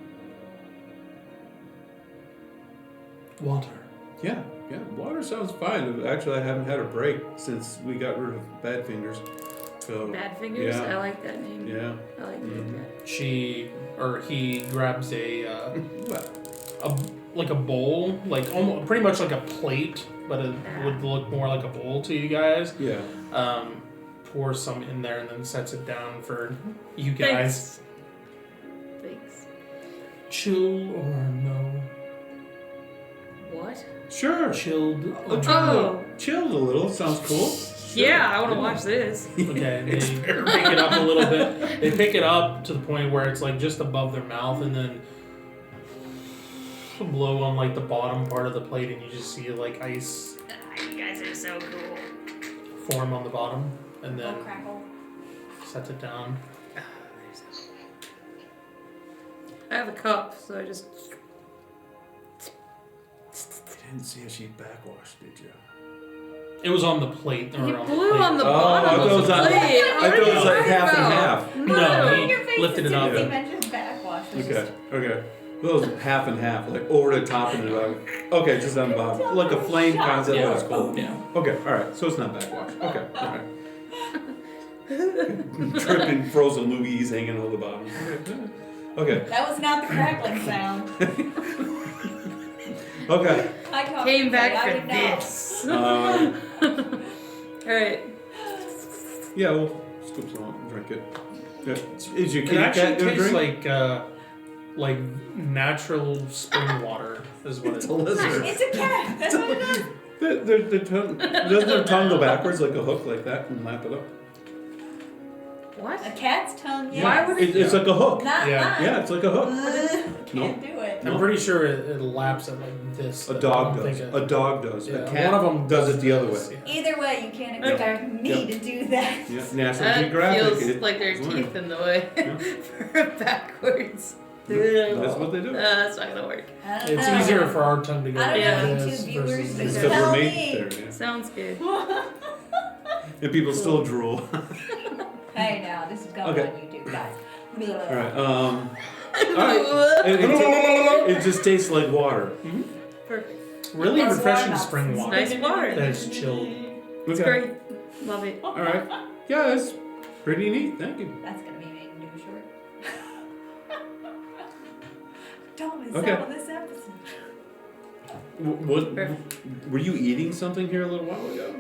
water?" Yeah, water sounds fine. Actually, I haven't had a break since we got rid of Bad Fingers. So, Bad Fingers? Yeah. I like that name. yeah. I like that. He grabs a like a bowl, like almost pretty much like a plate, but it would look more like a bowl to you guys. Yeah. Pours some in there and then sets it down for you guys. Thanks. Chill or no? What? Sure. Chilled. Or Oh! Chilled a little. Sounds cool. Yeah, I want to watch this. Okay, they pick it up a little bit. They pick it up to the point where it's like just above their mouth, and then blow on like the bottom part of the plate, and you just see like ice You guys are so cool. form on the bottom, and then Oh, crackle. sets it down. I have a cup, so I just. You didn't see if she backwashed, did you? It was on the plate. He Or on the blew plate. on the Oh, bottom I thought of it the was on- plate. I thought it was like half and half. No, he Your face lifted as it soon up. as he mentioned backwash. was Okay. Okay. Those half and half, like over the top and the bottom. Okay, just on the bottom, like a flame concept. Yeah. That was cool. Yeah. Okay. All right. So it's not backwash. Okay. All right. Dripping frozen Louise hanging on the bottom. Okay. That was not the crackling sound. Okay. I talked Came to back I for would know. this. Uh, Alright. yeah, we'll scoop some and drink it. Yeah. Is your It kitty actually cat gonna tastes drink? like natural spring water is what It's it a lizard. It's a cat. That's what it is. Their tongue, doesn't their tongue go backwards like a hook like that and lap it up? What? A cat's tongue, yes. Why would It's like a hook. Not Yeah. mine. Yeah, it's like a hook. Can't do it. I'm pretty sure it laps it like this. A but dog I don't does. think A dog does. yeah, A cat one of them does it the other way. this, yeah. Either way, you can't expect me to do that. Yeah, National That Geographic. feels like their it's teeth learning. in the way. Yeah. For backwards. That's what they do. That's not gonna work. I don't It's know. easier for our tongue to go I don't like know, this YouTube viewers, versus but It's this. because Tell we're me. made there, yeah. Sounds good. And people still drool. Hey, now this is going Okay. on YouTube, guys. Alright, alright. It just tastes like water. Perfect. Really It's refreshing warm spring up. water. Nice water. That's chilled. It's great. Love it. Alright. Yeah, that's pretty neat. Thank you. That's gonna be made into a short. Don't miss Okay. out on this episode. What? Perfect. Were you eating something here a little while ago?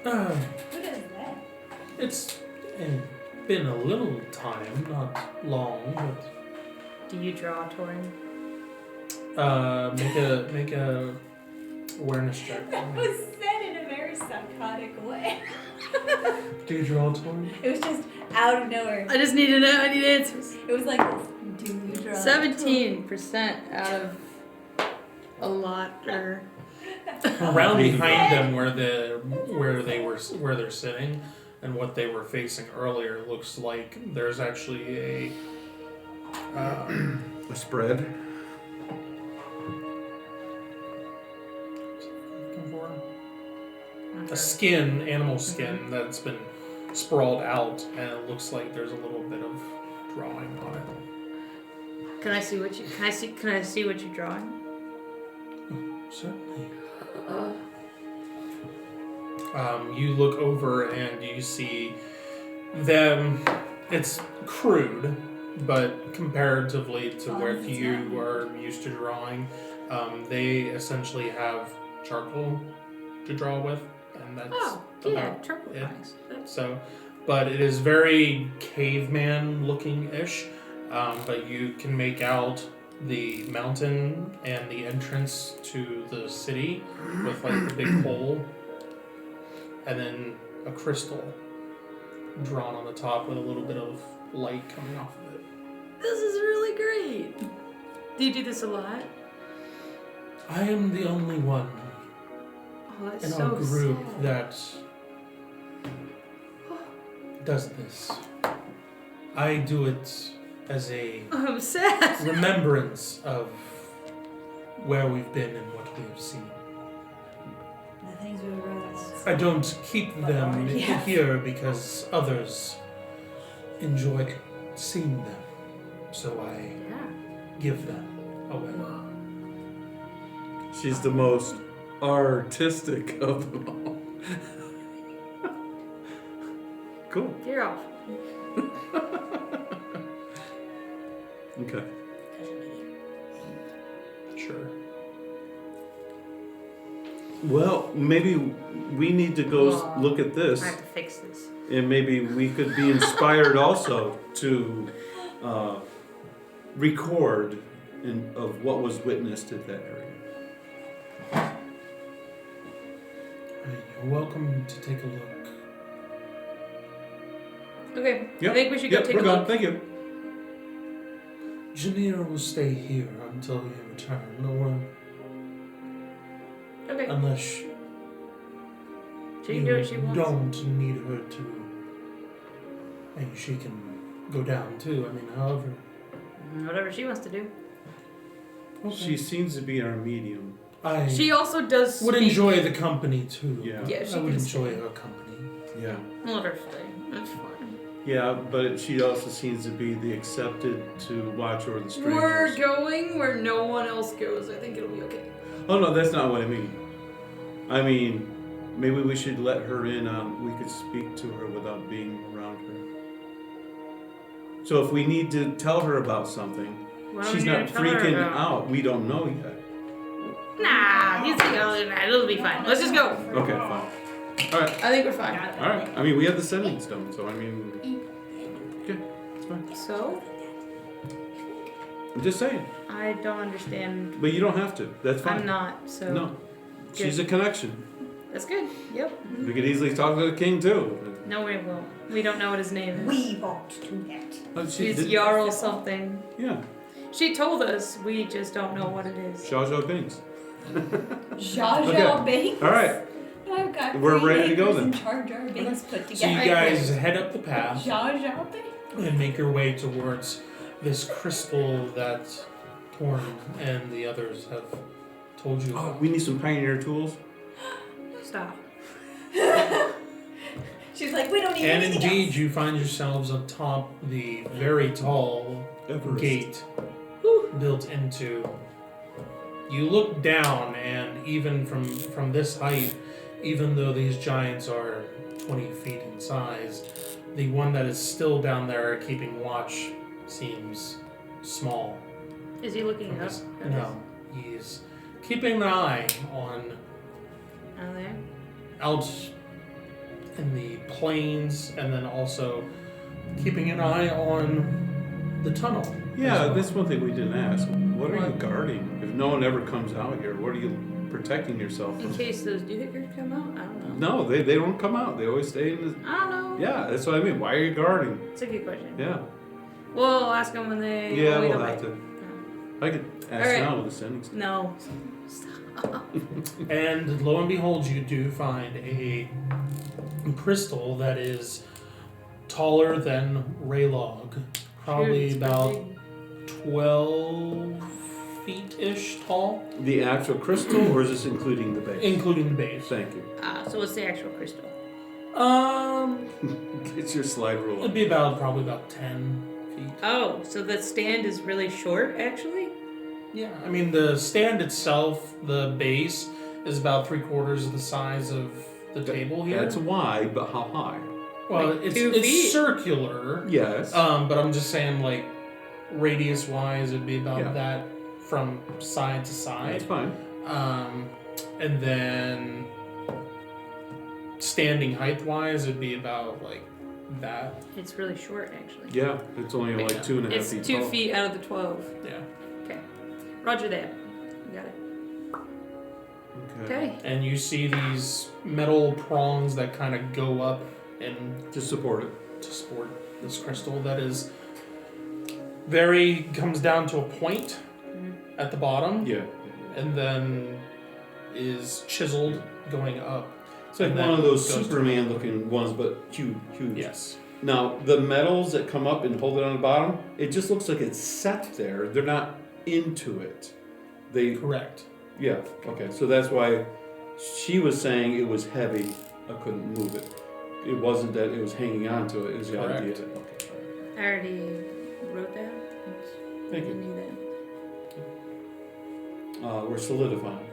What is that? It's been a little time, not long, but Do you draw, Torin? make a awareness check. That was said in a very psychotic way. Do you draw a toy? It was just out of nowhere. I just need to know. I need answers. It was like this. Do you draw? 17% out of a lot, or Around behind them, where they're sitting, and what they were facing earlier, looks like there's actually a A spread. looking for a skin, animal skin that's been sprawled out, and it looks like there's a little bit of drawing on it. Can I see what you? Can I see what you're drawing? Certainly. You look over and you see them. It's crude, but comparatively to what you are used to drawing, they essentially have charcoal to draw with, and that's Yeah, about charcoal it. drawings. So, but it is very caveman looking ish. But you can make out the mountain and the entrance to the city with like the big hole, and then a crystal drawn on the top with a little bit of light coming off of it. This is really great. Do you do this a lot? I am the only one Oh, that's in so our group sad. that does this. I do it as a I'm sad. remembrance of where we've been and what we have seen. The things we wrote. I don't keep them Yeah. here because others enjoy seeing them, so I Yeah. give them away. She's the most artistic of them all. Cool. You're off. Okay. Sure. Well, maybe we need to go Well, look at this, I have to fix this. and maybe we could be inspired also to record of what was witnessed at that area. You're welcome to take a look. Okay. Yep. I think we should go Yep, take we're a gone. look. Thank you. Janira will stay here until you return, or Okay. unless She can do what she wants. don't need her to. And she can go down too. I mean, however. Whatever she wants to do. Okay. She seems to be our medium. I She also does would speak. enjoy the company too. Yeah. Yeah, she I would can enjoy stay. her company. Yeah. Let her stay. That's fine. Yeah, but she also seems to be the accepted to watch over the strangers. We're going where no one else goes. I think it'll be okay. Oh no, that's not what I mean. I mean, maybe we should let her in on. We could speak to her without being around her. So if we need to tell her about something, What she's are we not gonna tell her freaking about? out. We don't know yet. Nah, he's the only man. It'll be fine. Let's just go. Okay, fine. All right. I think we're fine. All right. I mean, we have the sending stone, so I mean, okay, it's fine. So, I'm just saying. I don't understand. But you don't have to. That's fine. I'm not, so. No. She's a connection. That's good. Yep. We could easily talk to the king too. No, we won't. We don't know what his name is. We won't do that. Oh, She's Jarl something. Yeah. She told us. We just don't know what it is. Zsa Zsa Binks. Zsa Okay. Zsa Binks. All right. I've got We're three ready to go neighbors then. and Jar Jar Binks put So you together. guys head up the path Zsa Zsa Binks. and make your way towards this crystal that Torn and the others have told you Oh, about. we need some pioneer tools. Stop. She's like, we don't need And anything indeed, else. you find yourselves atop the very tall Everest. gate built into. You look down, and even from this height, even though these giants are 20 feet in size, the one that is still down there keeping watch seems small. Is he looking from up? this- No, he's keeping an eye on Out there? out in the plains, and then also keeping an eye on the tunnel. Yeah, as well. that's one thing we didn't ask. What are you What? guarding? If no one ever comes out here, what are you protecting yourself In from? case those doohickers come out? I don't know. No, they don't come out. They always stay in the... I don't know. Yeah, that's what I mean. Why are you guarding? It's a good question. Yeah. We'll ask them when they. Yeah, when we we'll don't have bite. to. I could ask Alright. now with the sending stone. No. Stop. And lo and behold, you do find a crystal that is taller than Raylog, probably Dude, it's about big. 12 feet-ish tall, The actual crystal, or is this including the base? including the base. Thank you. So what's the actual crystal? Get your slide rule. It'd be probably about 10 feet. Oh, so the stand is really short, actually? Yeah, I mean the stand itself, the base, is about 3/4 of the size of the table here. That's wide, but how high? Well, like it's 2 it's feet. Yes. circular. Yes. But I'm just saying, like, radius-wise, it'd be about Yeah. that from side to That's side. fine. And then standing height-wise, it'd be about like that. It's really short, actually. Yeah, it's only like 2.5 It's feet 2 tall. feet out of the 12. Yeah. Okay. Roger that. You got it. Okay. And you see these metal prongs that kind of go up and To support it. to support this crystal that is comes down to a point at the bottom, Yeah. and then is chiseled going up. It's like And one then of those goes to- Superman looking ones, but huge, huge. Yes. Now, the metals that come up and hold it on the bottom, it just looks like it's set there. They're not into it. They, Correct. yeah, okay. So that's why she was saying it was heavy. I couldn't move it. It wasn't that it was hanging on to it. It was the Correct. idea. Okay. I already wrote that. Thank I you. knew that. We're solidifying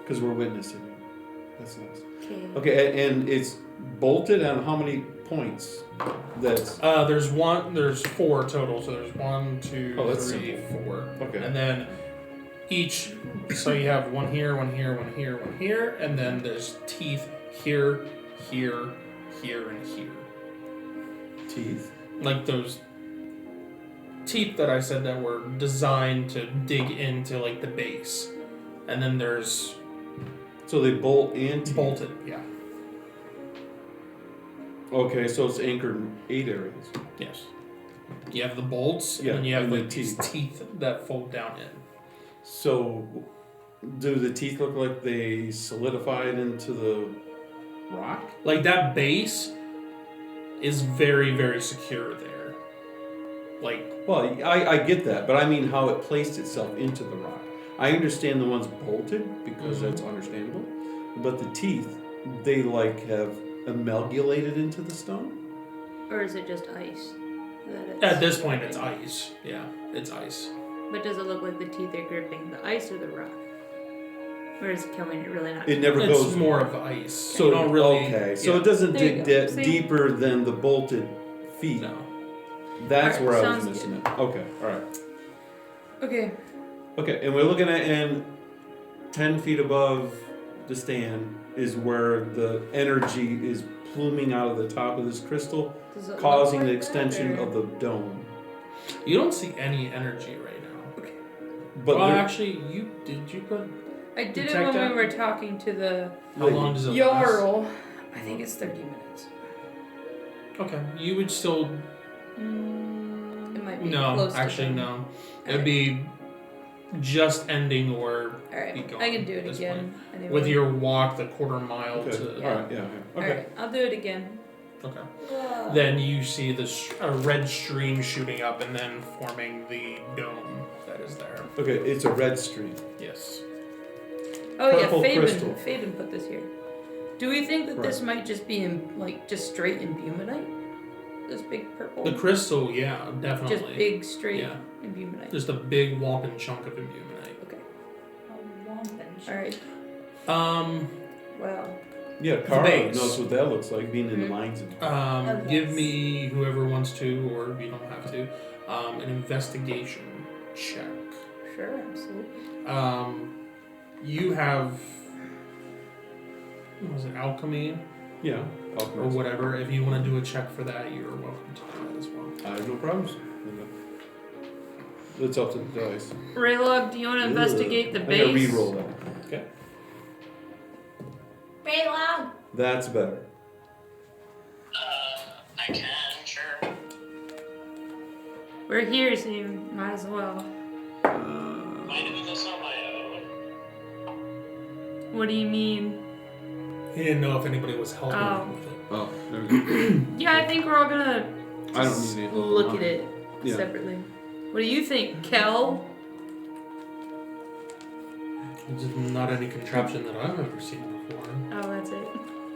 because we're witnessing it. That's nice. Okay. Okay, and it's bolted on how many points? That's There's 4 total. So there's 1, 2, Oh, that's 3, 4. okay. And then each, so you have one here, one here, one here, one here, and then there's teeth here, here, here, and here. Teeth. Like those teeth that I said that were designed to dig into like the base. And then there's So they bolt and teeth. bolted, yeah. Okay, so it's anchored in 8 areas. Yes. You have the bolts, Yeah, and then you have and the like these teeth that fold down in. So, do the teeth look like they solidified into the rock? Like that base is very, very secure there. Like, Well, I get that, but I mean how it placed itself into the rock. I understand the ones bolted because that's understandable, but the teeth, they like have amalgamated into the stone. Or is it just ice? at this point, it's ice. Yeah, it's ice. But does it look like the teeth are gripping the ice or the rock? Or is it coming really not? It never It's goes more of ice. So you don't really. okay, so yeah. it doesn't There you dig go. See? deeper than the bolted feet. No. That's Alright, where I was sounds missing it. Okay, all right. Okay. Okay, and we're looking at, and 10 feet above the stand is where the energy is pluming out of the top of this crystal, Does it causing look the like that, extension or- of the dome. You don't see any energy right now. Okay. But Well, there- actually, did you put? I did it Detect when that? we were talking to the How long does it last? Jarl. I think it's 30 minutes. Okay, you would still. It might be No, close actually, to no. It'd be just ending or Alright, be gone I can do at it this again. Anyway. with your walk, the quarter mile okay. to. Yeah. Alright, yeah. Okay. Alright, I'll do it again. Okay. Whoa. Then you see a red stream shooting up and then forming the dome that is there. Okay, it's a red stream. Yes. Oh Purple yeah, crystal. Fabian put this here. Do we think that this might just be just straight imbuminite? This big purple? The crystal, yeah, definitely. Just big straight Yeah. imbuminite. Just a big whopping chunk of imbuminite. Okay. A wompage. Alright. Wow. Yeah, Kara base. knows what that looks like, being in the Mhm. mines. And Oh, Give yes. me, whoever wants to, or you don't have to, an investigation check. Sure, absolutely. You have, what was it, alchemy yeah, or whatever. If you want to do a check for that, you're welcome to do that as well. I have no problems. It's up to the dice. Raylog, do you want to investigate the I base? gotta re-roll that. Okay. Raylog! That's better. I can, sure. We're here, so you might as well. Am I doing this on my own? What do you mean? He didn't know if anybody was helping Oh. him with it. Oh, there we go. Yeah, I think we're all gonna I don't just need any help look on at it Yeah. separately. What do you think, Kel? It's not any contraption that I've ever seen before. Oh, that's it.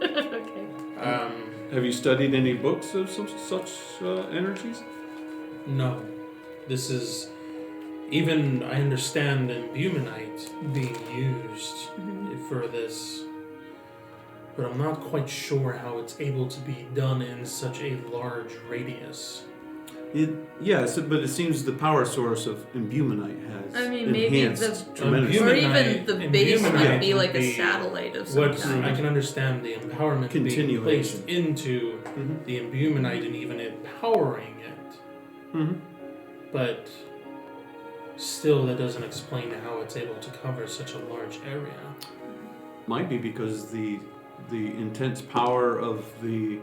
Okay. Have you studied any books of such energies? No. This is, even I understand imbuminite being used for this, but I'm not quite sure how it's able to be done in such a large radius. Yes, but it seems the power source of imbuminite has I mean, maybe enhanced the- tremendously. Or Imbuminite- even the base imbuminite might be would like a be satellite of some What kind. I can understand the empowerment being Continuation. placed into Mhm. the imbuminite and even empowering it, Mm-hmm. but still that doesn't explain how it's able to cover such a large area. Might be because the intense power of the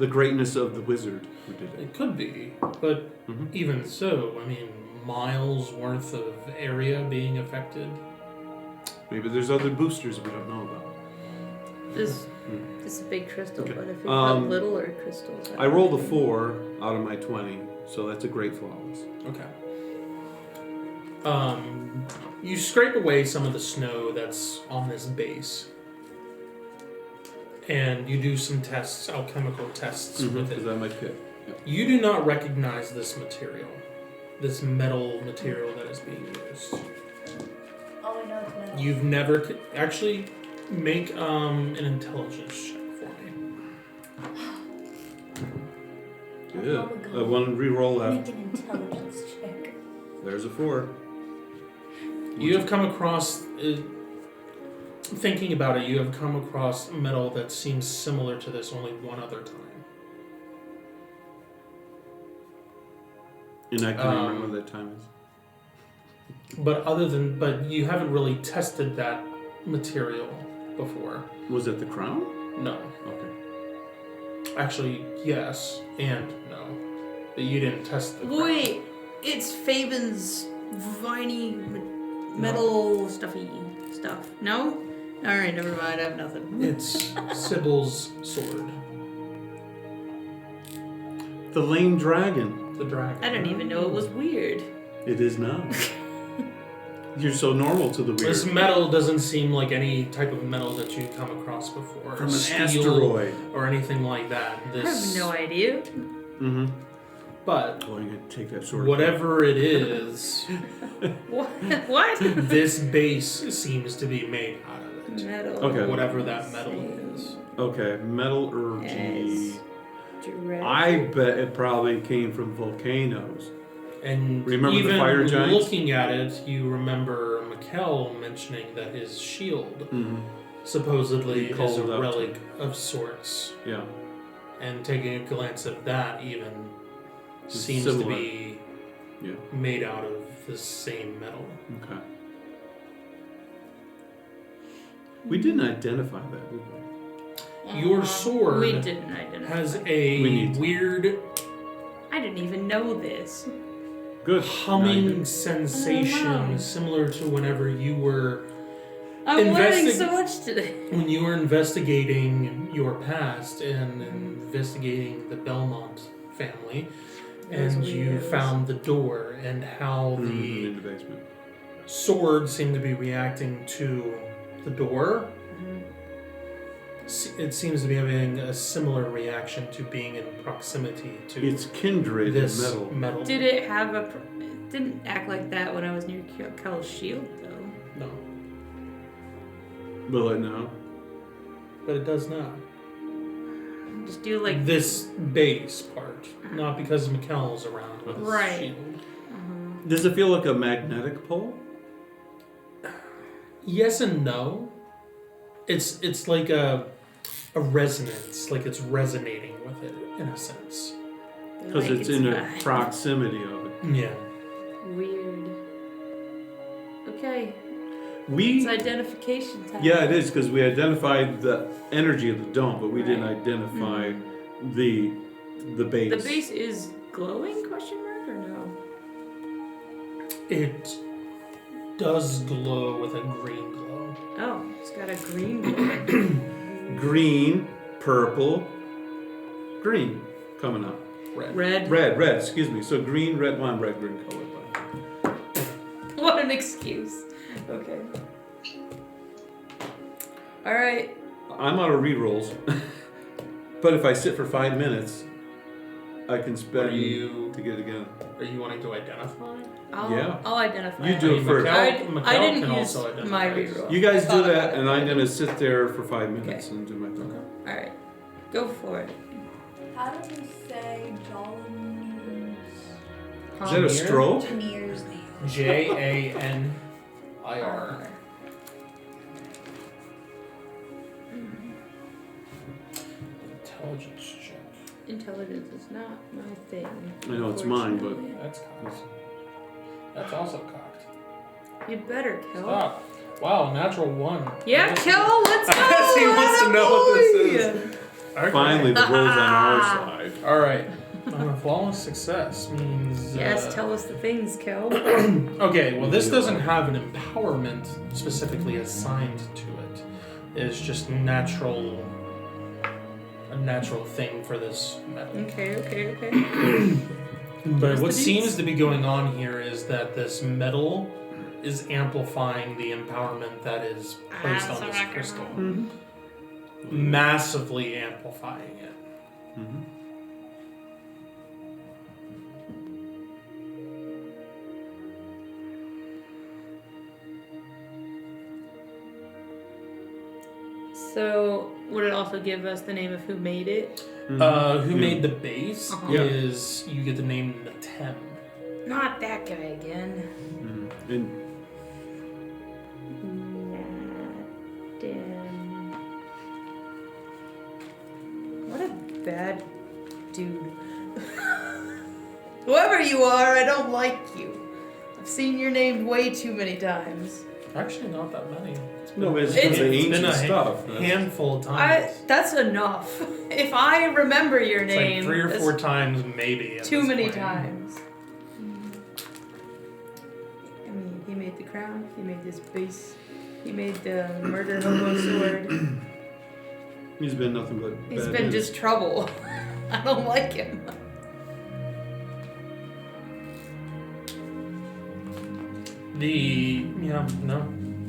greatness of the wizard who did it. It could be, but Mhm. even so, I mean, miles worth of area being affected. Maybe there's other boosters we don't know about. This is a big crystal, Okay. but if we Um, put littler crystals. I rolled a 4 out of my 20, so that's a great flawless. Okay. You scrape away some of the snow that's on this base, and you do some tests, alchemical tests with Because it. I might pick. You do not recognize this material, this metal material that is being used. Oh, I know it's metal. You've never actually make an intelligence check for me. Good. Oh my God. I want to re-roll that. Make an intelligence check. There's a 4. You have come across, thinking about it, you have come across metal that seems similar to this only one other time. And I can't remember what that time is. But you haven't really tested that material before. Was it the crown? No. Okay. Actually, yes and no. But you didn't test the crown. Wait, it's Fabian's viney metal stuffy stuff. No? Alright, never mind, I have nothing. It's Sybil's sword, The lame dragon. the dragon. I don't even know it was weird. It is now. You're so normal to the weird. This metal doesn't seem like any type of metal that you've come across before. From an Steel asteroid. or anything like that. I have no idea. Mm-hmm. But Oh, you're going to take that sword. whatever it is, What? this base seems to be made out of it. Metal. Okay. Whatever that metal is. Okay, metallurgy. Direct. I bet it probably came from volcanoes. And Remember the even fire giants? looking at it, you remember Mikkel mentioning that his shield supposedly He called is a it out. relic of sorts. Yeah. And taking a glance at that even It's seems similar. to be Yeah. made out of the same metal. Okay. We didn't identify that, did we? Your sword We didn't identify. has We a need to. weird I didn't even know this. Good. humming Oh, sensation wow. similar to whenever you were I'm learning so much today. when you were investigating your past and investigating the Belmont family, Those and you weirdos. found the door and how the in the basement. sword seemed to be reacting to the door. It seems to be having a similar reaction to being in proximity to It's kindred this metal. Did it have a? It didn't act like that when I was near Kel's shield, though. No, Will it now? but it does not. Just do like This base part, not because Mikkel's around with his Right. shield. Does it feel like a magnetic pole? Yes and no. It's like a resonance, like it's resonating with it in a sense. Because like it's in a not proximity of it. Yeah. weird. Okay, it's We identification time. Yeah, it is because we identified the energy of the dome, but we didn't Right. identify the base. The base is glowing? Question mark or no? It does glow with a green glow. Oh, it's got a green glow. Green, purple, green coming up. Red. Red. Red. Excuse me. So green, red. Well, I'm red, green color. What an excuse. Okay. All right. I'm out of rerolls, but if I sit for 5 minutes, I can spend Are you- to get it again. Are you wanting to identify? Yeah. I'll identify. You it. do it first. I Mikkel didn't can use also identify. my reroll. You guys I do thought that, about it. and I'm gonna sit there for 5 minutes and do my thing. All right. Go for it. How do we say Jolin's Is that a stroke? engineer's name? Janir. Intelligence check. Intelligence is not my thing. I know it's mine, but unfortunately. That's cocked. That's also cocked. You'd better kill. Stop. Wow, natural 1. Yeah, Just- kill. Let's go. He wants to know what this is. Okay. finally the roll's on our side. All right. A flawless success means. Yes, tell us the things, Kel. Okay, well, this doesn't have an empowerment specifically assigned to it. It's just a natural thing for this metal. Okay. But what the seems deets? to be going on here is that this metal is amplifying the empowerment that is placed on this crystal. Massively amplifying it. Mhm. So, would it also give us the name of who made it? Who Yeah. made the base Uh-huh. is you get the name Natem. Not that guy again. Mhm. And Damn. What a bad dude. Whoever you are, I don't like you. I've seen your name way too many times. Actually, not that many. no, but it's It's- the It's been ancient a stuff. handful of times. That's enough. If I remember your It's name, like 3 or that's 4 times, maybe. at too this many point. times. I mean, he made the crown. He made this base. He made the murder hobo sword. He's been nothing but He's bad been news. just trouble. I don't like him.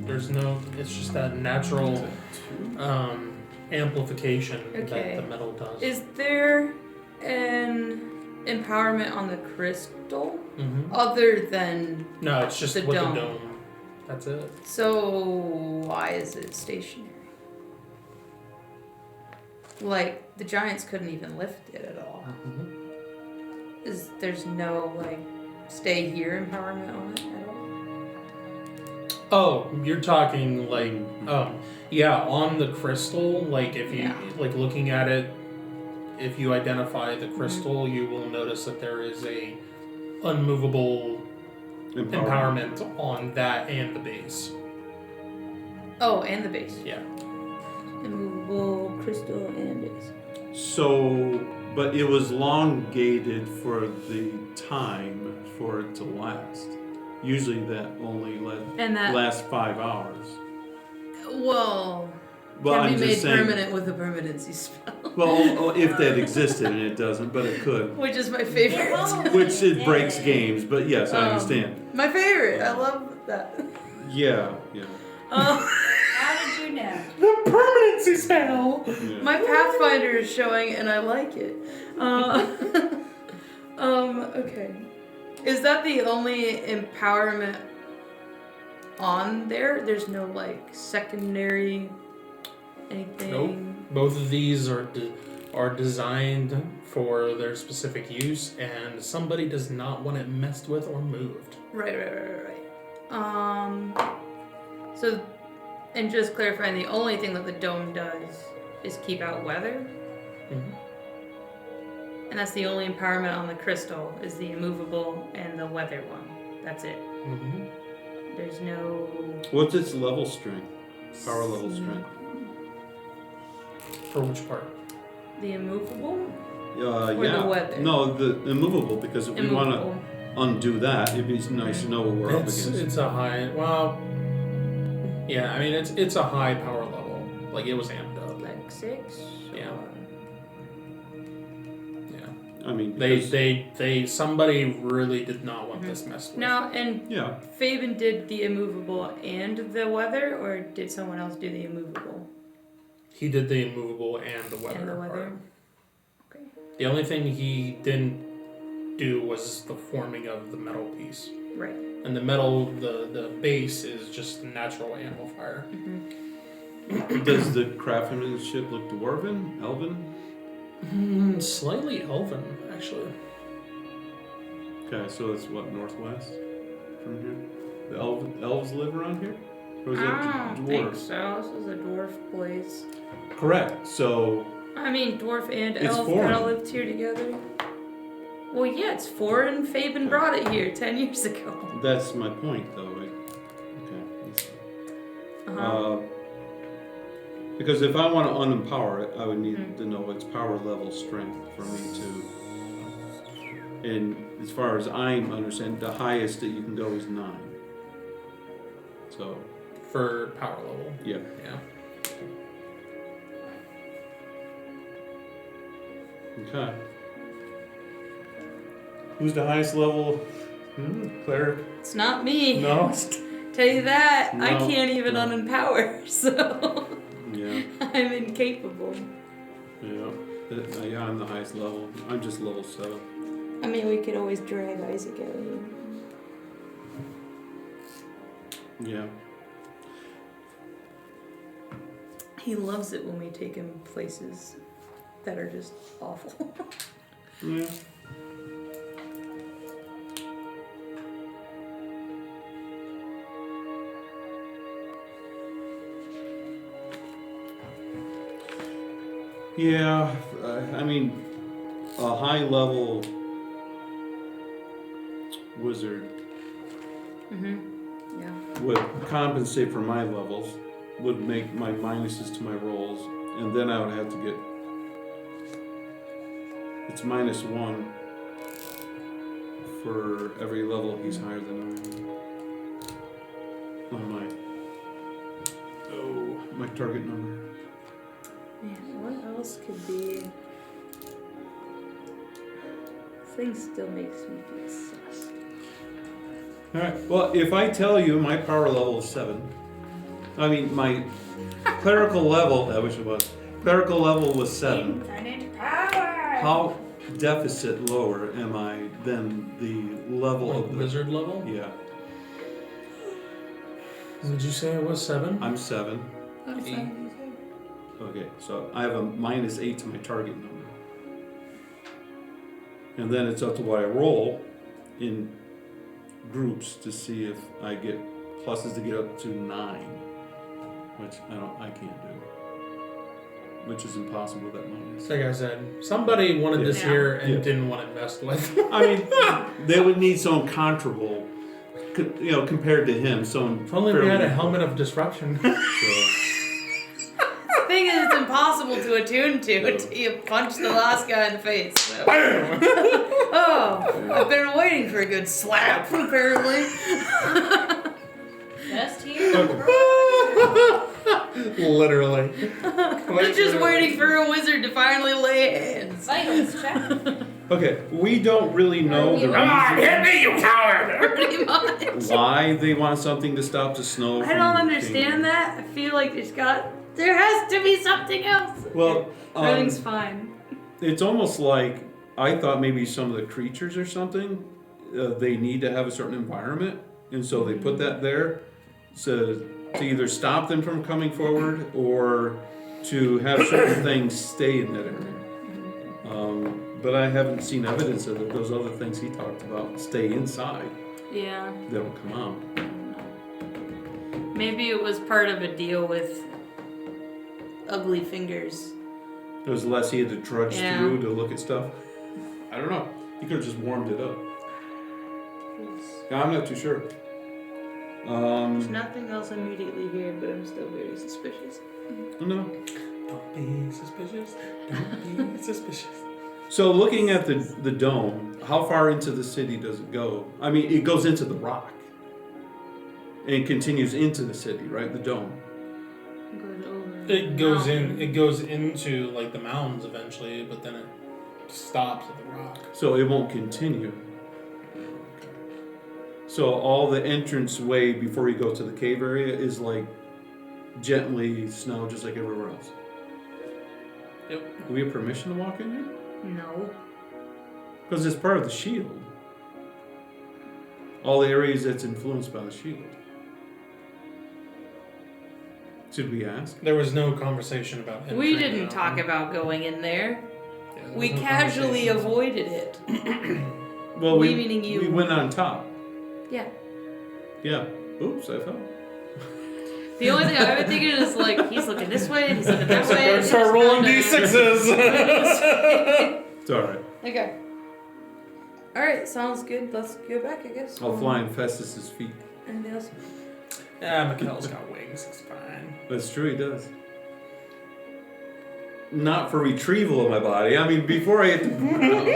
There's no. It's just that natural amplification Okay. that the metal does. Is there an empowerment on the crystal Mhm. other than No, it's just the with dome. the dome. That's it. so? Why is it stationary? Like the giants couldn't even lift it at all. There's no like stay here empowerment on it at all? Oh, you're talking like, yeah, on the crystal. Like if you like looking at it, if you identify the crystal, you will notice that there is a unmovable empowerment on that and the base. Oh, and the base. Yeah. Immovable crystal and base. So, but it was long gated for the time for it to last. Usually that only lasts 5 hours. Well, Well, can I'm be just made saying. permanent with a permanency spell. Well, if that existed, and it doesn't, but it could. Which is my favorite. Which it breaks games, but yes, I understand. My favorite. I love that. Yeah. How did you know? The permanency spell. Yeah. My Pathfinder is showing, and I like it. Okay. Is that the only empowerment on there? There's no like secondary anything. Nope. Both of these are designed for their specific use, and somebody does not want it messed with or moved. Right. So, and just clarifying, the only thing that the dome does is keep out weather. Mm-hmm. And that's the only empowerment on the crystal is the immovable and the weather one. That's it. Mm-hmm. There's no. What's its level strength? Power level strength? For which part? The immovable? Yeah. the weather? No, the immovable, because if we want to undo that, it'd be nice to know what we're up against. It's a high. Well, yeah. I mean, it's a high power level. Like it was amped up. Like 6? Yeah. I mean, They somebody really did not want this messed with. Now, and yeah. Fabian did the immovable and the weather, or did someone else do the immovable? He did the immovable and the weather. And the weather. part. Okay. The only thing he didn't do was the forming of the metal piece. Right. And the metal, the base is just natural animal fire. Does the craftsmanship look dwarven, elven? Slightly elven, actually. Okay, so it's what, northwest from here? The elves live around here? Or is it I don't think dwarves? so. This is a dwarf place. Correct. So I mean, dwarf and It's elf foreign. kind of lived here together. Well, yeah, it's foreign. Fabian brought it here 10 years ago. that's my point, though. Because if I want to unempower it, I would need to know its power level strength for me to. And as far as I'm understanding, the highest that you can go is 9. So For power level. yeah. Yeah. Okay. Who's the highest level cleric? It's not me. No. Tell you that. I No. can't even No. unempower, so Yeah. I'm incapable. Yeah. Yeah, I'm the highest level. I'm just level 7. I mean, we could always drag Isaac out here. Yeah. He loves it when we take him places that are just awful. Yeah. Yeah, I mean, a high level wizard Yeah. would compensate for my levels, would make my minuses to my rolls, and then I would have to get. It's -1 for every level he's higher than I am. On my target number. Man, what else could be? Thing still makes me feel sus. Alright, well, if I tell you my power level is 7, I mean, my clerical level, I wish it was, clerical level was 7. Infinite power! How deficit lower am I than the level Like of the wizard level? Yeah, Did you say it was 7? I'm 7. Okay, so I have a -8 to my target number. And then it's up to what I roll in groups to see if I get pluses to get up to 9, which I can't do. Which is impossible that mine is. Like I said, somebody wanted this Yeah. here and Yeah. didn't want it messed with. I mean, they would need someone comparable, compared to him. Someone. If only we had a fairly- helmet of disruption. So, The thing is, it's impossible to attune to until you punch the last guy in the face. So. Bam! Oh, I've been waiting for a good slap, apparently. Just here. Literally. I'm just waiting for a wizard to finally lay hands. Vitals check. okay, we don't really know the Come on, reason me, you coward! Pretty much. why they want something to stop the snow. I don't understand that. I feel like there has to be something else. Well, Everything's fine. it's almost like I thought maybe some of the creatures or something, they need to have a certain environment, and so they put that there to either stop them from coming forward or to have certain things stay in that area. But I haven't seen evidence of those other things he talked about stay inside. Yeah. They don't come out. Maybe it was part of a deal with ugly fingers. There was less he had to trudge Yeah. through to look at stuff. I don't know. He could have just warmed it up. I'm not too sure. There's nothing else immediately here, but I'm still very suspicious. No. Don't be suspicious. Don't be suspicious. So looking at the dome, how far into the city does it go? I mean, it goes into the rock. And it continues into the city, right? The dome. It goes in. It goes into like the mountains eventually, but then it stops at the rock. So it won't continue. So all the entrance way before you go to the cave area is like gently snow, just like everywhere else. Yep. Do we have permission to walk in here? No. Because it's part of the shield. All the areas that's influenced by the shield. Should we ask? There was no conversation about. We entering didn't that talk one. about going in there. Yeah, there We was no casually conversation. avoided it. Well, We meaning you. We went on top. Yeah. Yeah. Oops, I fell. The only thing I've been thinking is like, he's looking this way and he's looking that way. Better start rolling d6s. It's alright. Okay. Alright, sounds good. Let's go back, I guess. I'll fly in Festus's feet. Anything else? Yeah, Mikhail's got wings. It's fine. That's true, he does. Not for retrieval of my body. I mean, before I hit the ground.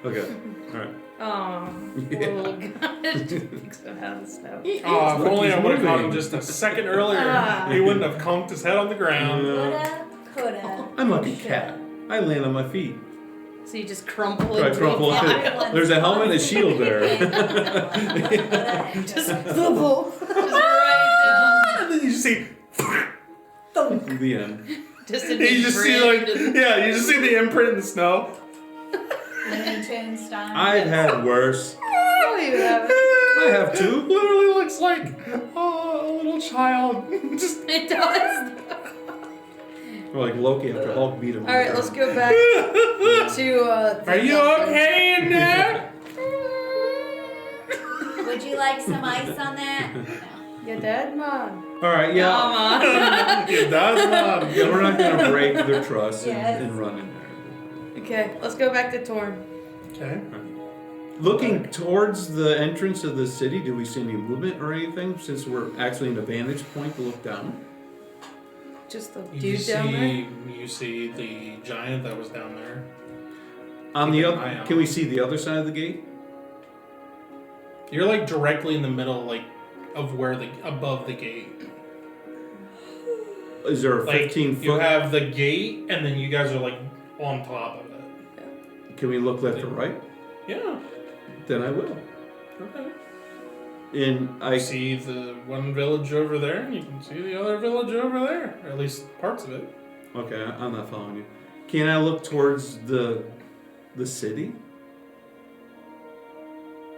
Okay, alright. Oh, Yeah. little guy. Thinks of how to snow. Oh, if only I would have caught him just a second earlier. Ah. He wouldn't have conked his head on the ground. Coulda. I'm like a cat. I land on my feet. So you just crumple I into crumple a into pile. it. There's a helmet and a shield there. Just bubble. Just right And then you just see, The end. down. Just a you just see like, yeah, you just see the imprint in the snow. Looney Tunes style. I've had worse. No, you haven't. I have too. Literally looks like a little child. Just It does. Or like Loki after Hulk beat him. Alright, let's go back to Are you okay in there? Would you like some ice on that? No. Your dad, Mom. Alright, yeah. Mama. It does, Mom. Yeah, we're not gonna break their trust Yes. and run in there. Okay, let's go back to Torn. Okay. Looking towards the entrance of the city, do we see any movement or anything? Since we're actually in a vantage point to look down. Just the You dude down there. see the giant that was down there. On the Keep an eye other, out. can we see the other side of the gate? You're like directly in the middle, like of where above the gate. Is there a Like 15 foot? you have the gate, and then you guys are like on top of it. Can we look left or right? Yeah. Then I will. Okay. And I You see the one village over there, and you can see the other village over there, or at least parts of it. Okay, I'm not following you. Can I look towards the city?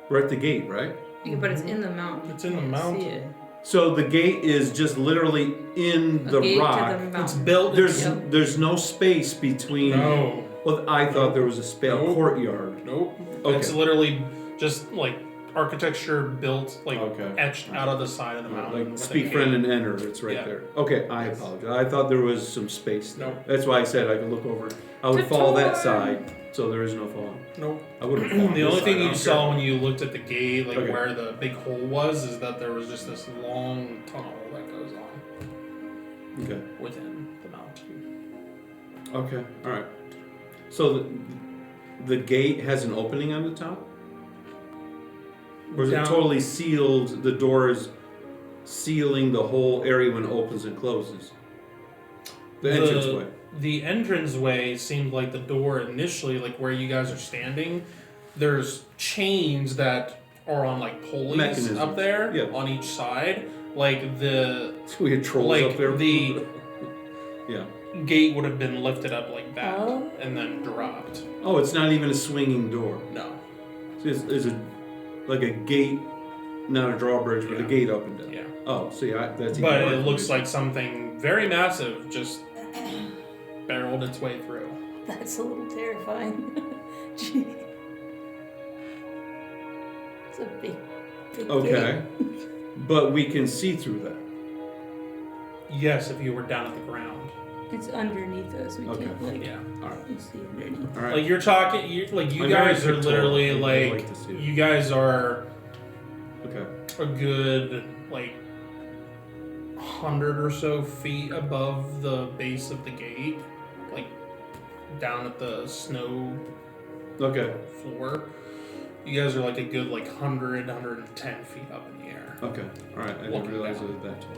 We're at the gate, right? Yeah, but it's in the mountain. It's in the You can't see mountain. it. So the gate is just literally in A the gate rock. to the It's mountain. built. There's no space between. no. Well, I thought there was a Nope. courtyard. Nope. Okay. It's literally just like architecture built, like Okay. etched out of the side of the mountain. Like with a speak cave. friend and enter, it's right Yeah. there. Okay, I apologize. I thought there was some space there. Nope. That's why I said I could look over. I would fall that side, so there is no falling. Nope. I would have fallen. The this only side, thing I you don't saw care. when you looked at the gate, like Okay. where the big hole was, is that there was just this long tunnel that goes on Okay. within the mountain. Okay. All right. So the gate has an opening on the top, or is it Down- totally sealed? The door is sealing the whole area when it opens and closes. The entranceway. The entranceway seemed like the door initially, like where you guys are standing. There's chains that are on like pulleys Mechanisms. up there Yeah. on each side. Like the We had trolls like up there. the Yeah. gate would have been lifted up like that Oh. and then dropped. Oh, it's not even a swinging door. No. It's a like a gate, not a drawbridge, but a Yeah. gate up and down. Yeah. Oh, see, that's even But more it looks confusing. like something very massive just barreled its way through. That's a little terrifying. Gee. It's a big Okay, but we can see through that. Yes, if you were down at the ground. It's underneath us. We Okay. can't like Yeah. All right, see underneath. all right. Like you're talking, you I'm guys very are literally pictorial. I like like to see it. you guys are Okay. a good like 100 or so feet above the base of the gate, like down at the snow Okay. floor. You guys are like a good like 110 feet up in the air. Okay. All right. I didn't Looking realize down. it was that tall.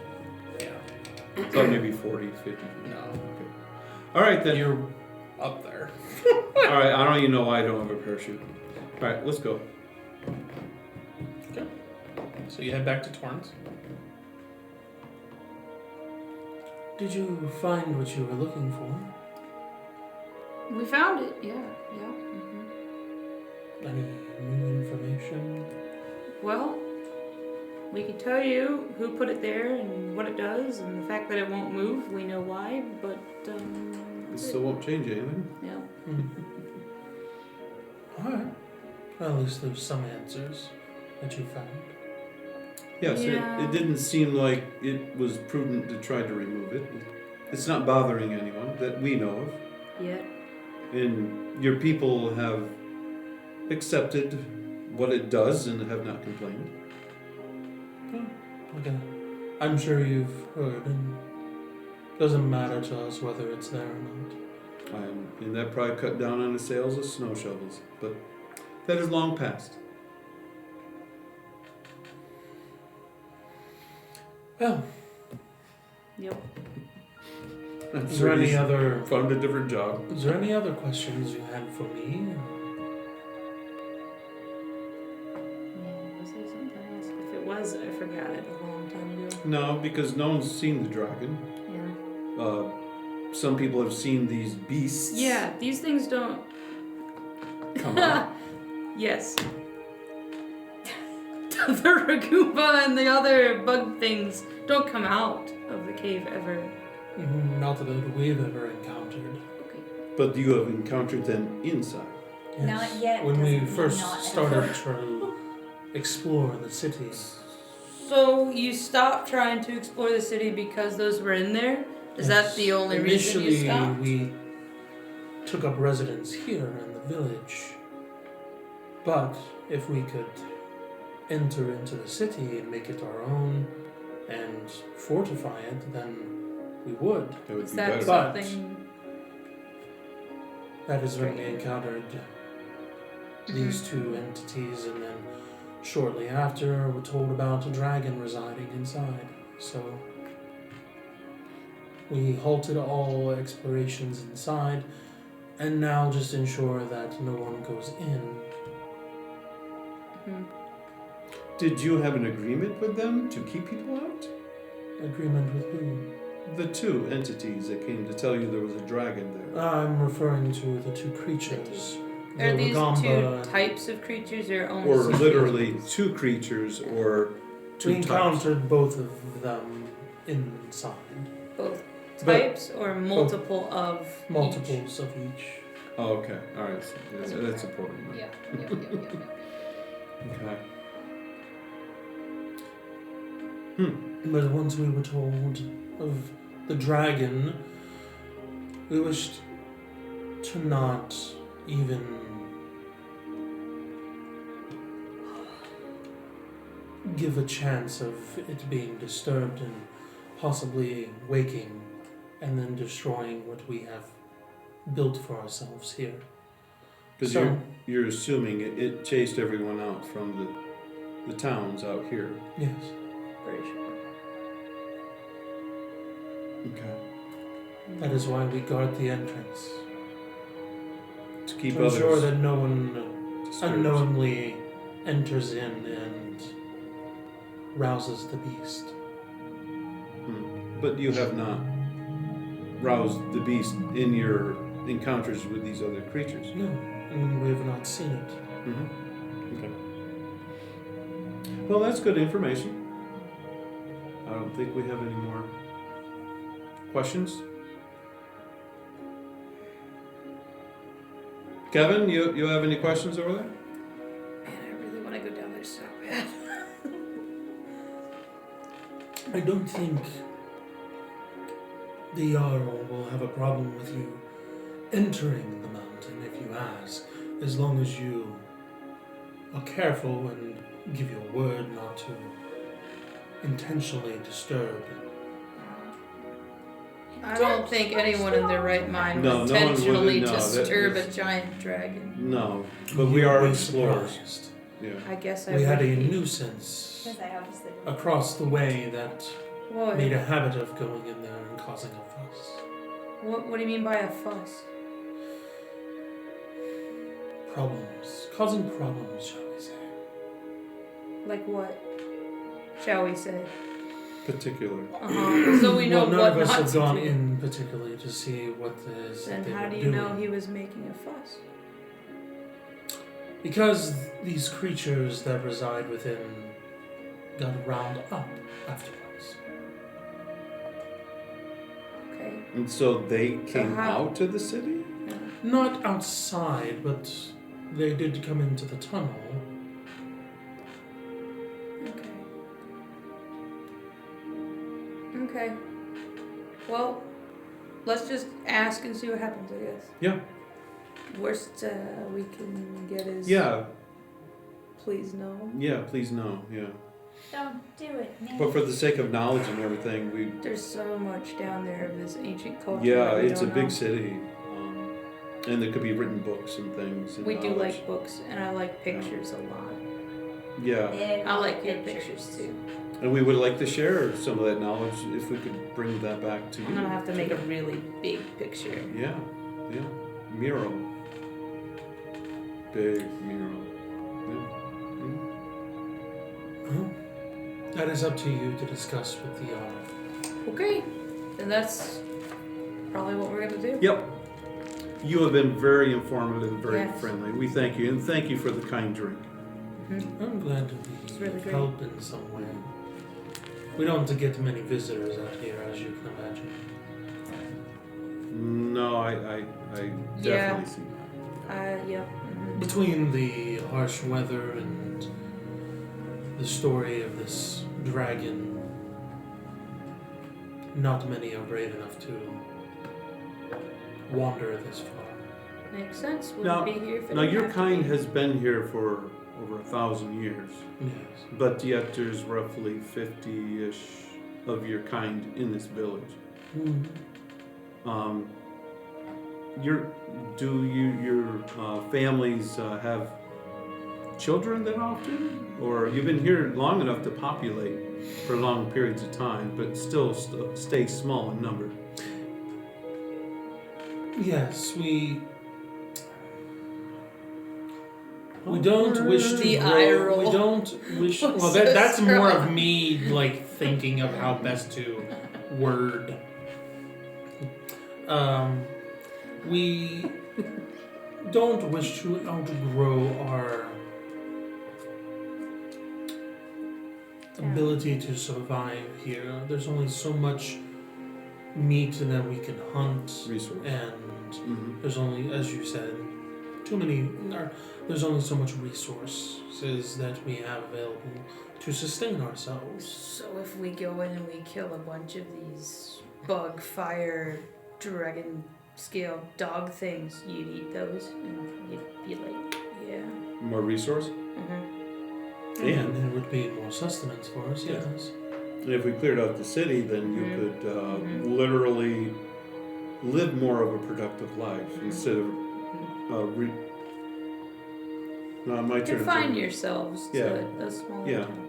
Yeah. Thought maybe 40, 50. No. Okay. All right then. You're up there. All right. I don't even know why I don't have a parachute. All right. Let's go. Okay. So you head back to Torrance. Did you find what you were looking for? We found it. Yeah. Any new information? Well, we can tell you who put it there and what it does, and the fact that it won't move. We know why, but It still won't change anything. yeah. Alright. Well, at least there's some answers that you found. Yes. Yeah. It didn't seem like it was prudent to try to remove it. It's not bothering anyone that we know of. Yet. And your people have accepted what it does and have not complained. Okay. I'm sure you've heard, and doesn't matter to us whether it's there or not. And that probably cut down on the sales of snow shovels, but that is long past. Well, Yep. I'm is there sure any he's other found a different job. is there any other questions you had for me? Was there something else? If it was, I forgot it a long time ago. No, because no one's seen the dragon. Yeah. Some people have seen these beasts. Yeah, these things don't. Come on. Yes. The Ragumba and the other bug things don't come out of the cave ever. Not that we've ever encountered. Okay. But you have encountered them inside. Yes. Not yet, When we doesn't mean first not started ever. to explore the city, So you stopped trying to explore the city because those were in there? Is that the only reason you Initially, stopped? we took up residence here in the village. But if we could enter into the city and make it our own and fortify it, then we would. That would Is be that better. But- something? That is when we encountered these two entities, and then shortly after, we're told about a dragon residing inside. So we halted all explorations inside, and now just ensure that no one goes in. Mhm. Did you have an agreement with them to keep people out? Agreement with who? The two entities that came to tell you there was a dragon there. I'm referring to the two creatures. Are the these Ragamba two and- types of creatures or only Or some literally creatures? two creatures or We two types. encountered both of them inside. Both But- types or multiple of Multiples of each. Oh, okay. All right. So that's important. Yeah. Okay. But once we were told of the dragon, we wished to not even give a chance of it being disturbed and possibly waking and then destroying what we have built for ourselves here. Because So- you're assuming it chased everyone out from the towns out here. Yes. Pretty sure. Okay. That is why we guard the entrance. To keep To ensure others that no one disturbed. unknowingly enters in and rouses the beast. But you have not roused the beast in your encounters with these other creatures. No, and we have not seen it. Okay. Well, that's good information. I don't think we have any more questions. Kevin, you have any questions over there? Man, I really want to go down there so bad. I don't think the Jarl will have a problem with you entering the mountain if you ask, as long as you are careful and give your word not to intentionally disturb. I don't think anyone in their right mind No, would no one would, intentionally no, that disturb was- a giant dragon. No, but we You are would be explorers. surprised. Yeah. I guess I We would had a be. nuisance Because I obviously didn't. across the way that What? made a habit of going in there and causing a fuss. What do you mean by a fuss? Problems. Causing problems, shall we say. Like what? Shall we say? Particular. So we know well, none what of us not have to gone do. in particularly to see what it is Then that they how were do you doing. know he was making a fuss? Because these creatures that reside within got round up afterwards. Okay. And so they came how- out to the city? Yeah. Not outside, but they did come into the tunnel. Okay. Okay. Well, let's just ask and see what happens, I guess. Yeah. Worst we can get is Yeah. please no. Yeah, please no. Yeah. Don't do it, man. But for the sake of knowledge and everything, we There's so much down there of this ancient culture. yeah, that we it's a don't big know. city, and there could be written books and things. And We do knowledge. like books, and I like pictures a lot. Yeah, Yeah, I like your pictures too. and we would like to share some of that knowledge if we could bring that back to you. I'm gonna have to make a really big picture. Yeah, yeah, mural, big mural. Yeah. Well, that is up to you to discuss with the Jarl. Okay, then that's probably what we're gonna do. Yep. You have been very informative, very Yes. friendly. We thank you, and thank you for the kind drink. I'm glad to It's be really of great. help in some way. We don't get many visitors out here, as you can imagine. No, I Yeah. definitely see that. Yep. Between the harsh weather and the story of this dragon, not many are brave enough to wander this far. Makes sense. Now- Wouldn't be here if it Now, didn't your have to kind be. has been here for over 1,000 years, Yes. but yet there's roughly 50-ish of your kind in this village. Your families have children that often, or you've been here long enough to populate for long periods of time, but still stay small in number. Yes, we don't wish to The grow. eye roll. We don't wish. Was Well, so that's more strong. of me like thinking of how best to word. We don't wish to outgrow our ability to survive here. There's only so much meat that we can hunt, Resource. and Mhm. there's only, as you said, too many. There's only so much resources that we have available to sustain ourselves. So if we go in and we kill a bunch of these bug, fire, dragon scale dog things, you'd eat those and you'd be like, yeah. More resource. Mm-hmm. And it would be more sustenance for us, Yeah. yes. And if we cleared out the city, then you could literally live more of a productive life instead of no, my turn. Confine yourselves Yeah. to a small Yeah. town.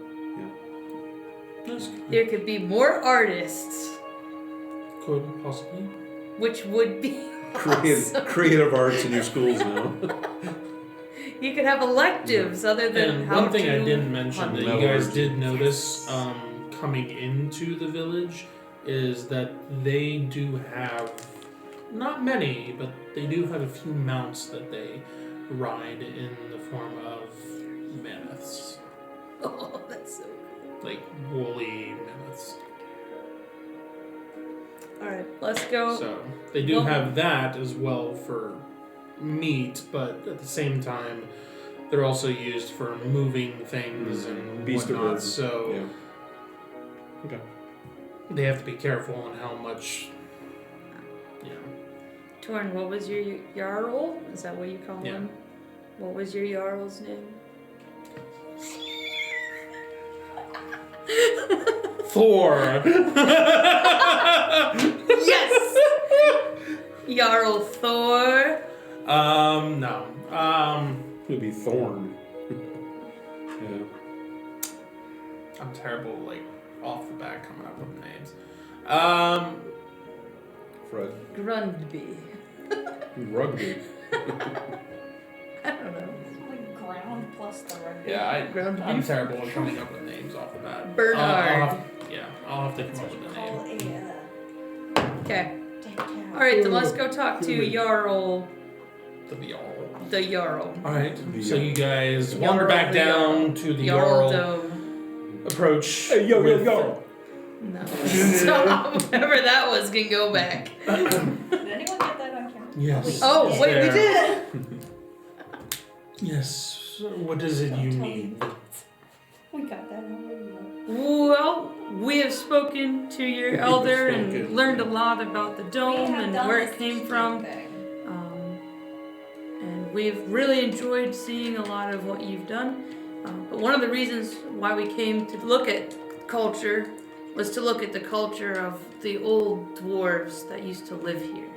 Yes, There could be more artists, could possibly. which would be awesome. Creative arts in your schools now. You could have electives other than And how one thing to I didn't mention hunt. that you guys did notice coming into the village is that they do have, not many, but they do have a few mounts that they ride in the form of mammoths. Oh, that's so cool. Like woolly mammoths. Alright, let's go. So they do Well- have that as well for meat, but at the same time, they're also used for moving things and Beast of whatnot. burden. So Yeah. Okay. they have to be careful on how much. Yeah. Torn, what was your Jarl? Is that what you call Yeah. him? What was your Jarl's name? Thor. Yes! Jarl Thor. No. It would be Thorn. Yeah. I'm terrible, like off the bat coming up with names. Fred. Grundby. Rugby. I don't know. Like ground plus the rugby. Yeah, Grundby. I'm terrible at coming up with names off the bat. Bernard. I'll have to come up with a Call name. a Okay. dead cat. Alright, then let's go talk to Jarl. The Jarl. The Jarl. Alright, The so Jarl. you guys Jarl, wander back the down to the Jarl Jarl. Dome. Approach. Hey, yo, with- No. Stop. Whatever that was can go back. Did anyone get that on camera? Yes. Oh, it's wait, we there. did. Yes. What is it you need? We got that on video. Well, we have spoken to your elder and Spoken. learned a lot about the We dome have and done where this it came cheating from. thing. And we've really enjoyed seeing a lot of what you've done. But one of the reasons why we came to look at culture was to look at the culture of the old dwarves that used to live here.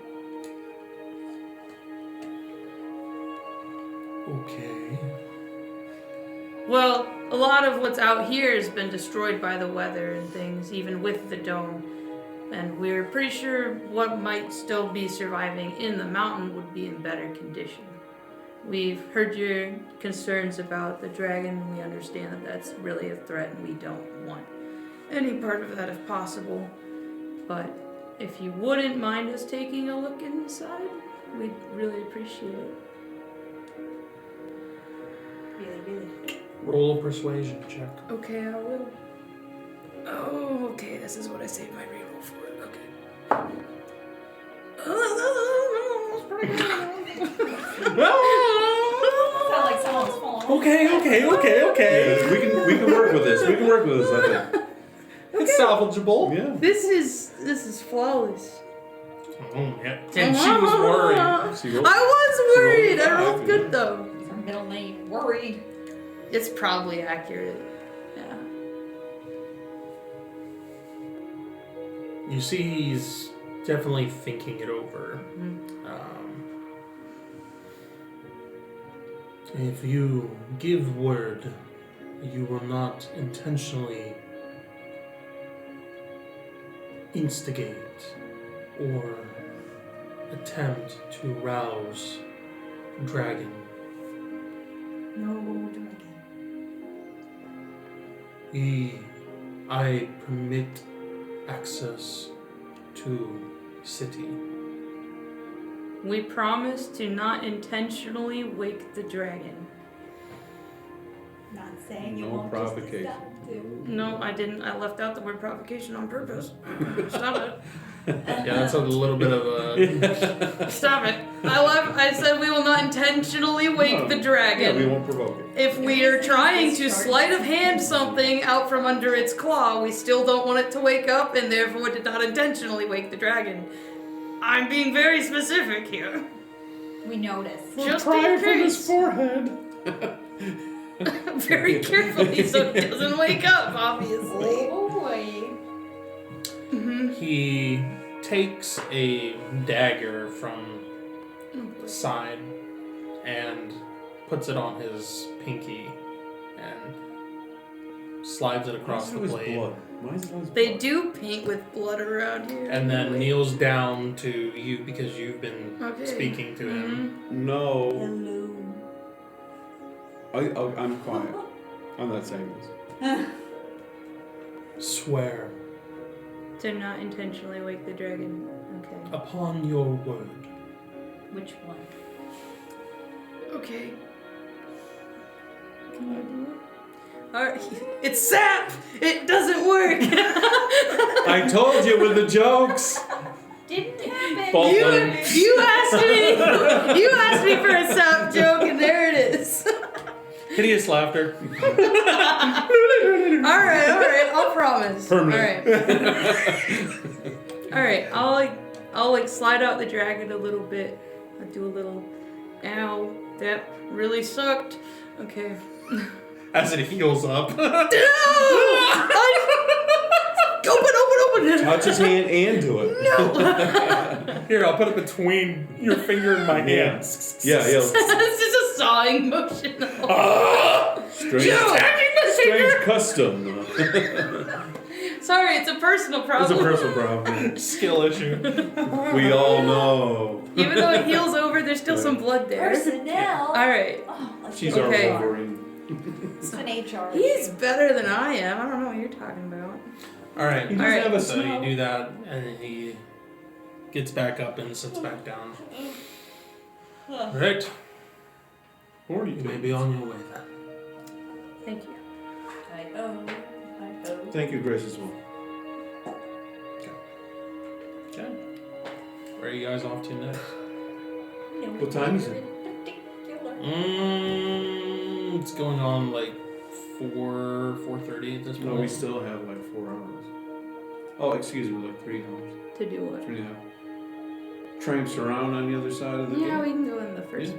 Okay. Well, a lot of what's out here has been destroyed by the weather and things, even with the dome. And we're pretty sure what might still be surviving in the mountain would be in better condition. We've heard your concerns about the dragon. We understand that that's really a threat and we don't want any part of that if possible. But if you wouldn't mind us taking a look inside, we'd really appreciate it. Really. Roll a persuasion check. Okay, I will. Oh, okay, this is what I saved my reroll for. Okay. Sound like someone's falling. Okay. Yeah, we can work with this. We can work with this, I think. It's salvageable. Yeah. This is flawless. Oh, yeah. And she was worried. She rolled- I was worried. I five, rolled yeah. good though. Her middle name, worried. It's probably accurate. Yeah. You see, he's definitely thinking it over. If you give word, you will not intentionally instigate or attempt to rouse dragon. No dragon. I permit access to city. We promise to not intentionally wake the dragon. Not saying you No won't provocation. just No, I didn't. I left out the word provocation on purpose. Stop it. Yeah, that's a little bit of a. Stop it. I said we will not intentionally wake the dragon. Yeah, we won't provoke it. If we are trying to sleight of hand something out from under its claw, we still don't want it to wake up and therefore did not intentionally wake the dragon. I'm being very specific here. We noticed. Just Pry in from his case. forehead. Very carefully so it doesn't wake up, obviously. Oh boy. He takes a dagger from the side and puts it on his pinky and slides it across the blade. Blood? Why is it always They blood? do paint with blood around here. And then kneels down to you because you've been speaking to him. No. Hello. I'm quiet. I'm not saying this. Swear To not intentionally wake the dragon. Okay. upon your word. Which one? Okay. Can I do it? Alright. It's sap! It doesn't work! I told you with the jokes. Didn't happen. Both You, of them. you asked me for a sap joke and there it is. Hideous laughter. Alright, I'll promise. Permanent. Alright, I'll like slide out the dragon a little bit. I'll do a little, ow, that really sucked. Okay. As it heals up. Open! Touch his hand and do it. No! Here, I'll put it between your finger and my hand. Yeah. It's just a sawing motion. Strange custom. Sorry, it's a personal It's problem. a personal problem. Skill issue. We all know. Even though it heals over, there's still some blood there. Personnel. Alright. Oh, let's She's get our Okay. Wolverine. It's an HR. He's better than I am. I don't know what you're talking about. Alright, He doesn't have a so you smell. do that, and then he gets back up and sits back down. Alright, Who are you you? may be on your way then. Thank you. Thank you, Grace, as well. Okay. Where are you guys off to next? What time is it? It's going on like 4:30 at this point. No, we still have like 4 hours. Oh, excuse me, like 3 hours. To do what? 3.5. Tramps around on the other side of the Yeah, gate. we can go in the first.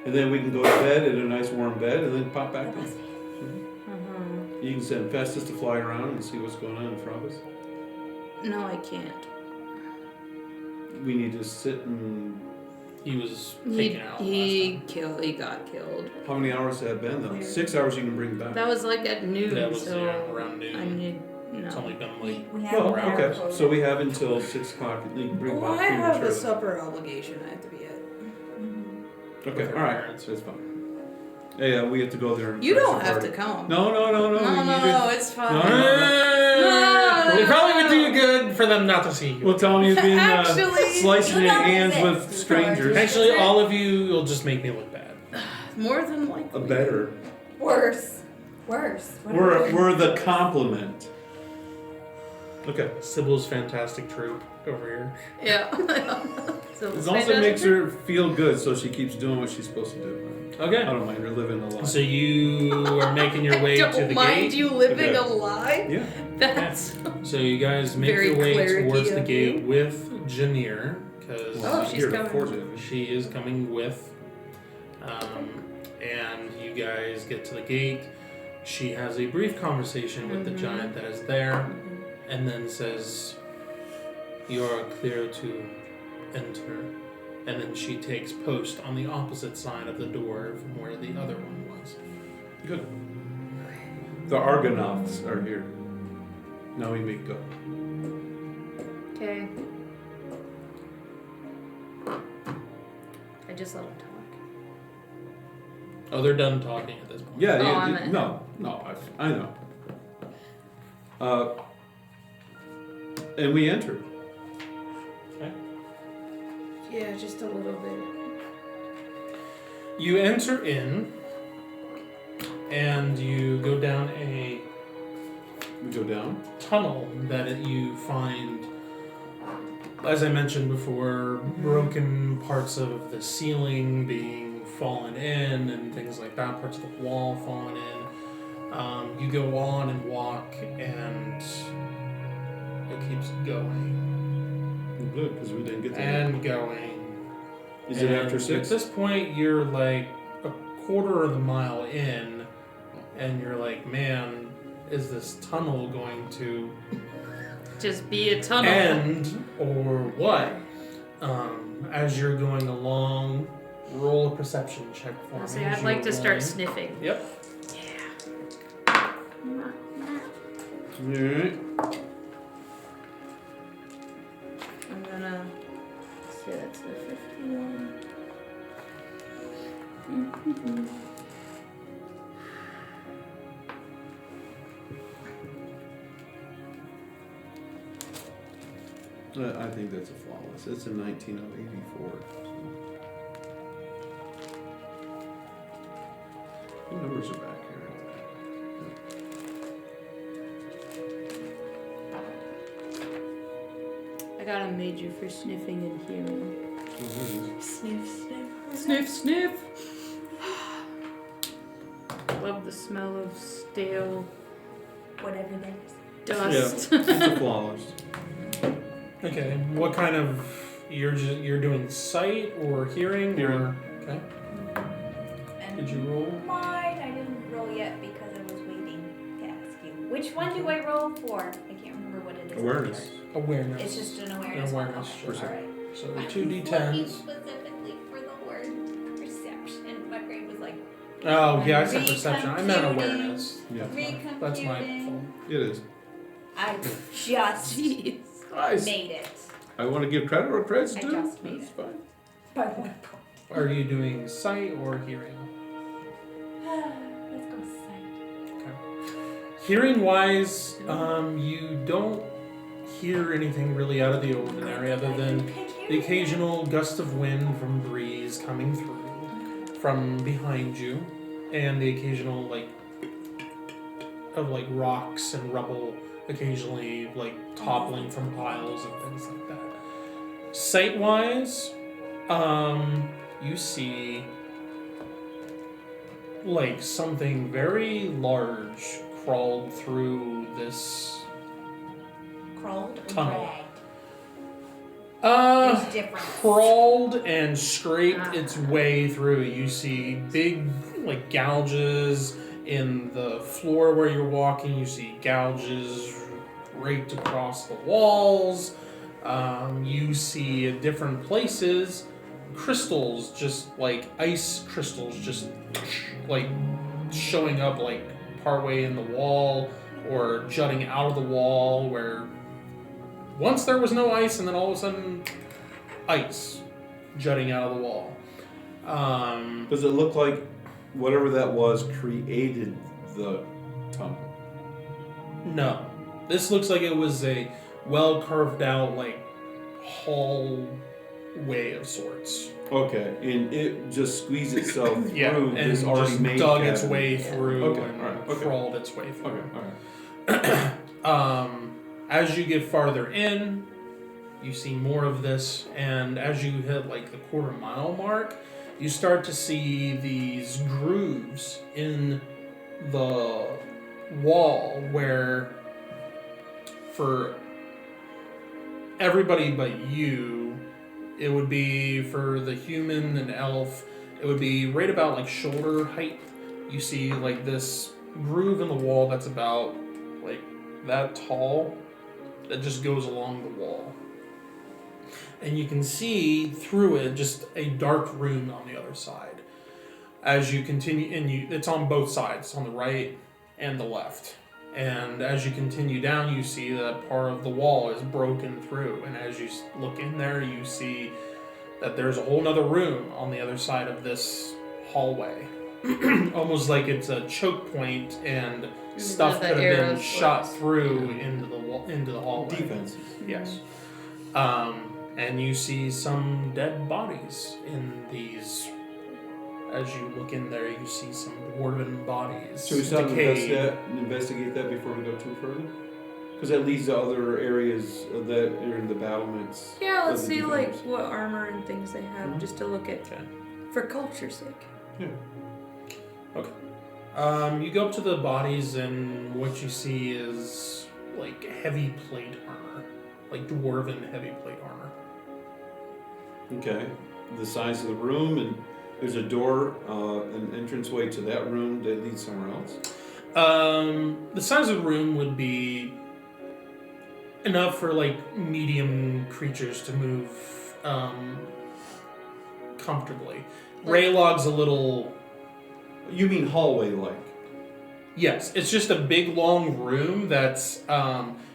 And then we can go to bed in a nice warm bed and then pop back in. Uh-huh. You can send Festus to fly around and see what's going on in front of us. No, I can't. We need to sit and... He was taken out last time. He got killed. How many hours has that been though? 6 hours you can bring back. That was like at noon, That was so around noon. I need It's only been like We have Oh, an hour okay. quota. So we have until 6 o'clock. You can bring Well, back I have a prematurely. supper obligation I have to be at. Okay, with her alright. parents. That's fine. Yeah, we have to go there and You crash don't the have party. to come. No. No, it's fine. No. It probably would do good for them not to see you. We'll tell them you've been Actually, slicing your no, hands that's with it. strangers. Actually, all of you will just make me look bad. More than likely. A better. Worse. What are we- We're the compliment. Okay. Sybil's fantastic troop over here. Yeah. So As long as it makes her feel good so she keeps doing what she's supposed to do. I Okay. don't mind her living a life. So you are making your way I to the don't mind gate. you living Okay. a lie. Yeah. That's So you guys make Very your way clericy towards the of gate you. with Janir, because Oh, she's Here, coming. fortunately. she is coming with. And you guys get to the gate. She has a brief conversation with the giant that is there, and then says, "You are clear to enter." And then she takes post on the opposite side of the door from where the other one was. Good. The Argonauts are here. Now we may go. okay. I just let him talk. Oh, they're done talking at this point. Yeah, Oh, yeah, I'm in. no, I know. And we enter. Yeah, just a little bit. You enter in, and you go down a We go down. tunnel that you find, as I mentioned before, broken parts of the ceiling being fallen in and things like that, parts of the wall fallen in. You go on and walk, and it keeps going Good, because we didn't get there. and going. Is it after 6? At this point, you're like a quarter of the mile in, and you're like, man, is this tunnel going to Just be a tunnel. end or what? As you're going along, roll a perception check for me. I'll say as I'd you're like to start rolling. sniffing. Yep. Alright. I'm gonna say that's a 51. I think that's a flawless. It's a 19 of 84. The numbers are back here. I got a major for sniffing and hearing. Sniff, sniff. Sniff, sniff. Love the smell of stale Whatever that is. dust. Yeah, it's a flawless. Okay. What kind of you're doing sight or hearing? Hearing. Or okay. And Did you roll? mine, I didn't roll yet because I was waiting to ask you. Which one do I roll for? I can't remember what it is. Awareness. Awareness. It's just an awareness. An awareness, one. sure. Alright. So I was 2 looking d10s. specifically for the word perception. My brain was like, Oh yeah, I said perception. I meant Recomputing. awareness. Yeah, recomputing. That's my fault. it is. I just Jeez. Nice. made it. I want to give credit where credit's I due. just made That's it. fine. By 1 point. Are you doing sight or hearing? Let's go sight. Hearing wise, you don't hear anything really out of the ordinary other than the occasional gust of wind from breeze coming through from behind you, and the occasional of rocks and rubble occasionally toppling from piles and things like that. Sight wise, you see something very large crawled through this Crawled or Tunnel. dragged? There's difference. crawled and scraped its way through. You see big gouges in the floor where you're walking. You see gouges raked across the walls. You see at different places crystals, just ice crystals, just showing up partway in the wall or jutting out of the wall where once there was no ice, and then all of a sudden ice jutting out of the wall. Does it look like whatever that was created the tunnel? No. This looks like it was a well carved out hallway of sorts. Okay, and it just squeezed itself Yeah, through and this already just made dug its cabin. way through Okay, and alright, okay. crawled its way through. Okay, alright. As you get farther in, you see more of this, and as you hit the quarter-mile mark, you start to see these grooves in the wall where, for everybody but you, it would be, for the human and elf, it would be right about shoulder height. You see this groove in the wall that's about that tall, that just goes along the wall. And you can see through it just a dark room on the other side. As you continue, and it's on both sides, on the right and the left. And as you continue down, you see that part of the wall is broken through. And as you look in there, you see that there's a whole nother room on the other side of this hallway. Almost like it's a choke point, and stuff the could have been arrows shot was- through into the hallway. Defenses. Yes. And you see some dead bodies in these As you look in there, you see some dwarven bodies. Should we stop and decayed. investigate that before we go too further? Because that leads to other areas that are in the battlements. Yeah, let's of the see like defenders. what armor and things they have, Mhm. just to look at Okay. for culture's sake. Yeah. You go up to the bodies, and what you see is like heavy plate armor, like dwarven heavy plate armor. Okay. The size of the room, and there's a door, an entranceway to that room that leads somewhere else. The size of the room would be enough for like medium creatures to move comfortably. Raylog's a little. You mean hallway-like? Yes, it's just a big long room that's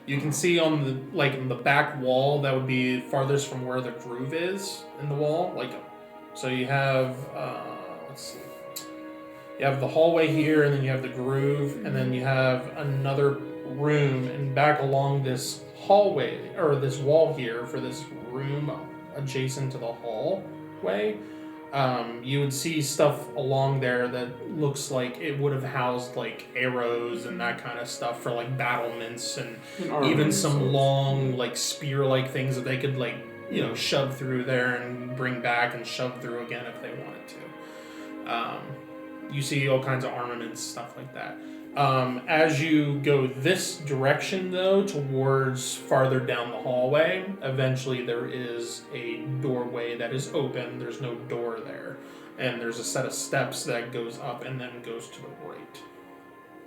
you can see on the in the back wall. That would be farthest from where the groove is in the wall. So you have let's see, you have the hallway here, and then you have the groove, and then you have another room, and back along this hallway or this wall here for this room adjacent to the hallway. You would see stuff along there that looks like it would have housed like arrows and that kind of stuff for like battlements, and even some long like spear-like things that they could shove through there and bring back and shove through again if they wanted to. You see all kinds of armaments, stuff like that. As you go this direction, though, towards farther down the hallway, eventually there is a doorway that is open. There's no door there. And there's a set of steps that goes up and then goes to the right.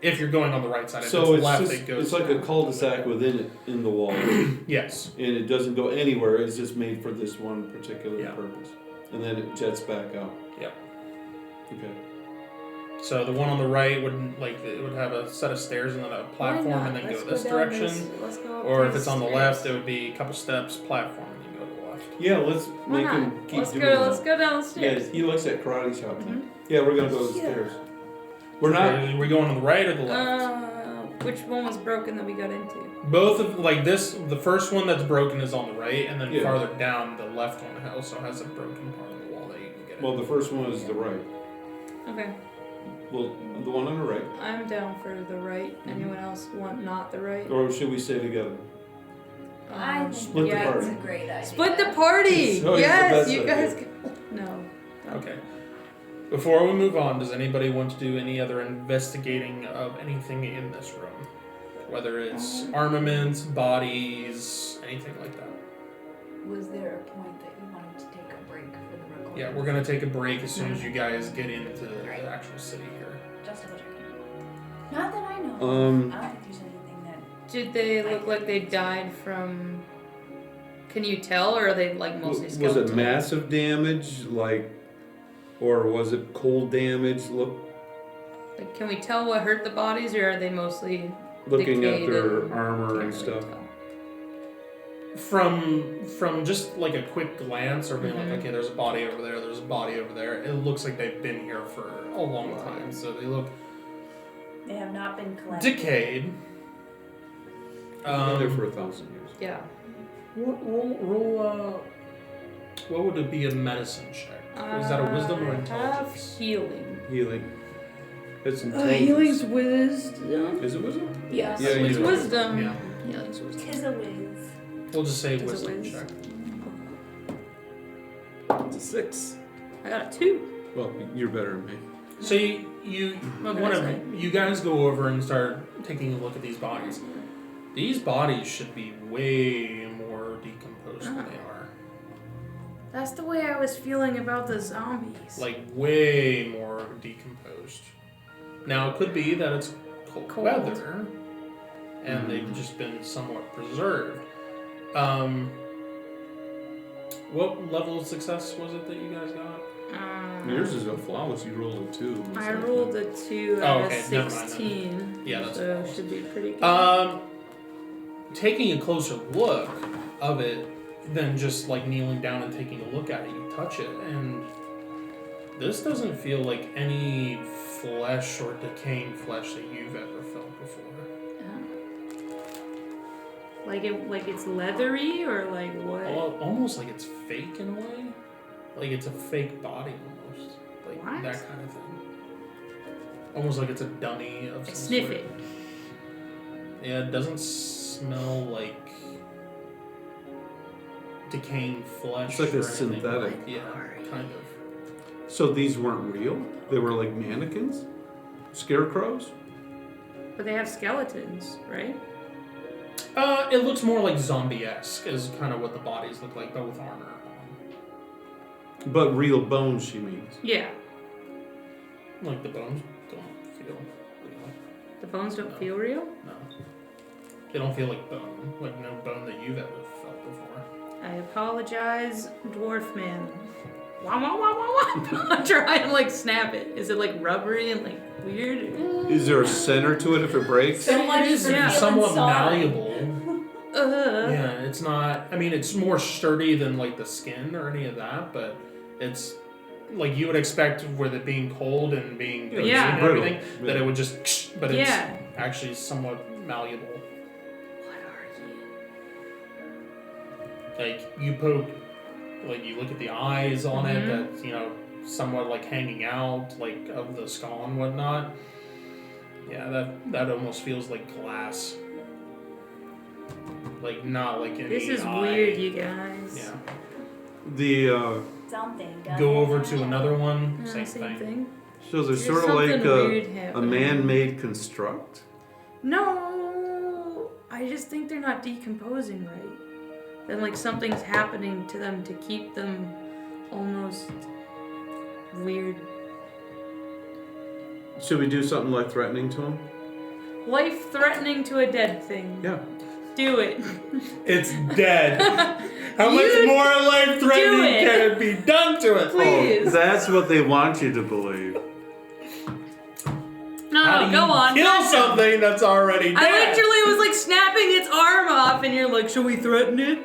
If you're going on the right side, if So it's left, it goes it's like a cul-de-sac within it, in the wall. Yes. And it doesn't go anywhere, it's just made for this one particular Yeah. purpose. And then it jets back out. Yep. Okay. So the one on the right would it would have a set of stairs and then a platform and then go this direction. Let's go up Or if these it's on the stairs. left, it would be a couple steps, platform, and then go to the left. Yeah, let's Why make not? him keep Let's doing go. that. Let's go down the Yeah, stairs. he likes that karate shop thing. Mhm. Yeah, we're gonna go to the stairs. We're not. Are we going on the right or the left? Which one was broken that we got into? Both of this. The first one that's broken is on the right, and then Yeah. farther down, the left one also has a broken part of the wall that you can get. Well, the first one is the right. Okay, Well, the one on the right. I'm down for the right. Anyone else want not the right? Or should we stay together? I think Split the that's party. a great idea. Split the party. It's always the Yes, best you idea. guys. No. Okay. Before we move on, does anybody want to do any other investigating of anything in this room? Whether it's armaments, bodies, anything like that. Was there a point that you wanted to take a break for the recording? Yeah, we're gonna take a break as soon as you guys get into the actual city here. Just double checking. Not that I know. I Um, don't think there's anything that. Did they look like they died from? Can you tell, or are they like mostly Was skeletal? it massive damage, or was it cold damage? Like, can we tell what hurt the bodies, or are they mostly Looking at decayed their and armor can't and really stuff. tell? From just like a quick glance or being Mhm. like, okay, there's a body over there, there's a body over there, it looks like they've been here for a long time. So they look They have not been collected. decayed. Been there for 1,000 years. Yeah. Roll what would it be, a medicine check? Is that a wisdom or I have intelligence? healing. Healing. It's intelligence. Healing's wisdom. Is it wisdom? Yes. Yeah, It's you- wisdom. Yeah. Healing's wisdom. Tis a whiz. We'll just say Is it wisdom whiz? check. It's a 6. I got a 2. Well, you're better than me. So you you guys go over and start taking a look at these bodies. These bodies should be way more decomposed than they are. That's the way I was feeling about the zombies. Like way more decomposed. Now it could be that it's cold Cold. weather and they've just been somewhat preserved. What level of success was it that you guys got? Yours is a flawless. You rolled a 2. I rolled a 2 Oh, out okay, of never mind then. 16. Yeah, that's so flawless. it should be pretty good. Taking a closer look of it than just like kneeling down and taking a look at it, you touch it, and this doesn't feel like any flesh or decaying flesh that you've ever felt before. Like it's leathery, or like what? Almost like it's fake in a way. Like it's a fake body almost. Like like What? that kind of thing. Almost like it's a dummy of some Sniff sort. it. Yeah, it doesn't smell like decaying flesh. It's like or a anything. synthetic. Yeah, kind of. So these weren't real? They were like mannequins? Scarecrows? But they have skeletons, right? It looks more like zombie-esque, is kind of what the bodies look like, but with armor on. But real bones, she means. Yeah. Like the bones don't feel real. The bones don't No. feel real? No. They don't feel like bone. Like no bone that you've ever felt before. I apologize, dwarf man. Wah, wah, wah, wah, wah. Try and like snap it. Is it like rubbery and like weird? Is there a center to it if it breaks? So much It is for feeling somewhat sorry. malleable. Yeah, it's not. I mean, it's more sturdy than like the skin or any of that, but it's like you would expect with it being cold and being greasy Yeah. and Brittle. everything that it would just. But Yeah. it's actually somewhat malleable. What are you? Like you poke, like you look at the eyes on it, Mhm. that's somewhat like hanging out, like of the skull and whatnot. Yeah, that almost feels like glass. Like not like any This is eye. weird, you guys. Yeah. The Something. Go over to another one. Same Same thing. thing. so there's There's sort of like something weird a happening. man-made construct. No, I just think they're not decomposing right. Then like something's happening to them to keep them almost weird. Should we do something like threatening to him? Life threatening to a dead thing. Yeah. Do it. It's dead. How much You more life do threatening it. can it be done to it? Please. Oh, that's what they want you to believe. No, How do go you on. kill touch him. something that's already dead? I literally was like snapping its arm off, and you're like, "Should we threaten it?"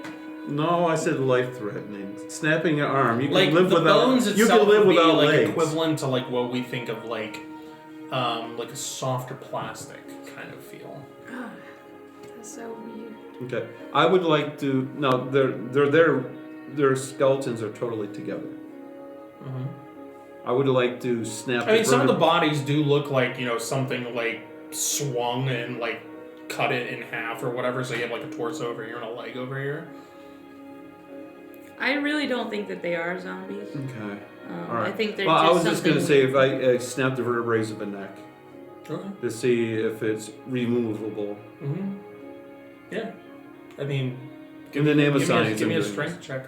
No, I said life-threatening. Snapping your arm. You can Like live the without. bones You itself can live would be without like legs. equivalent to like what we think of like a softer plastic kind of feel. That's so weird. Okay. I would like to. No, their skeletons are totally together. Mm-hmm. I would like to snap. I mean, some of the vertebra- bodies do look like something like swung and like cut it in half or whatever. So you have like a torso over here and a leg over here. I really don't think that they are zombies. Okay. I All right. think they're Well, just I was just something gonna say weird. if I snap the vertebrae of the neck Okay. to see if it's removable. Mm-hmm. Yeah. I mean, In the name of science, give me I'm a doing strength this. check.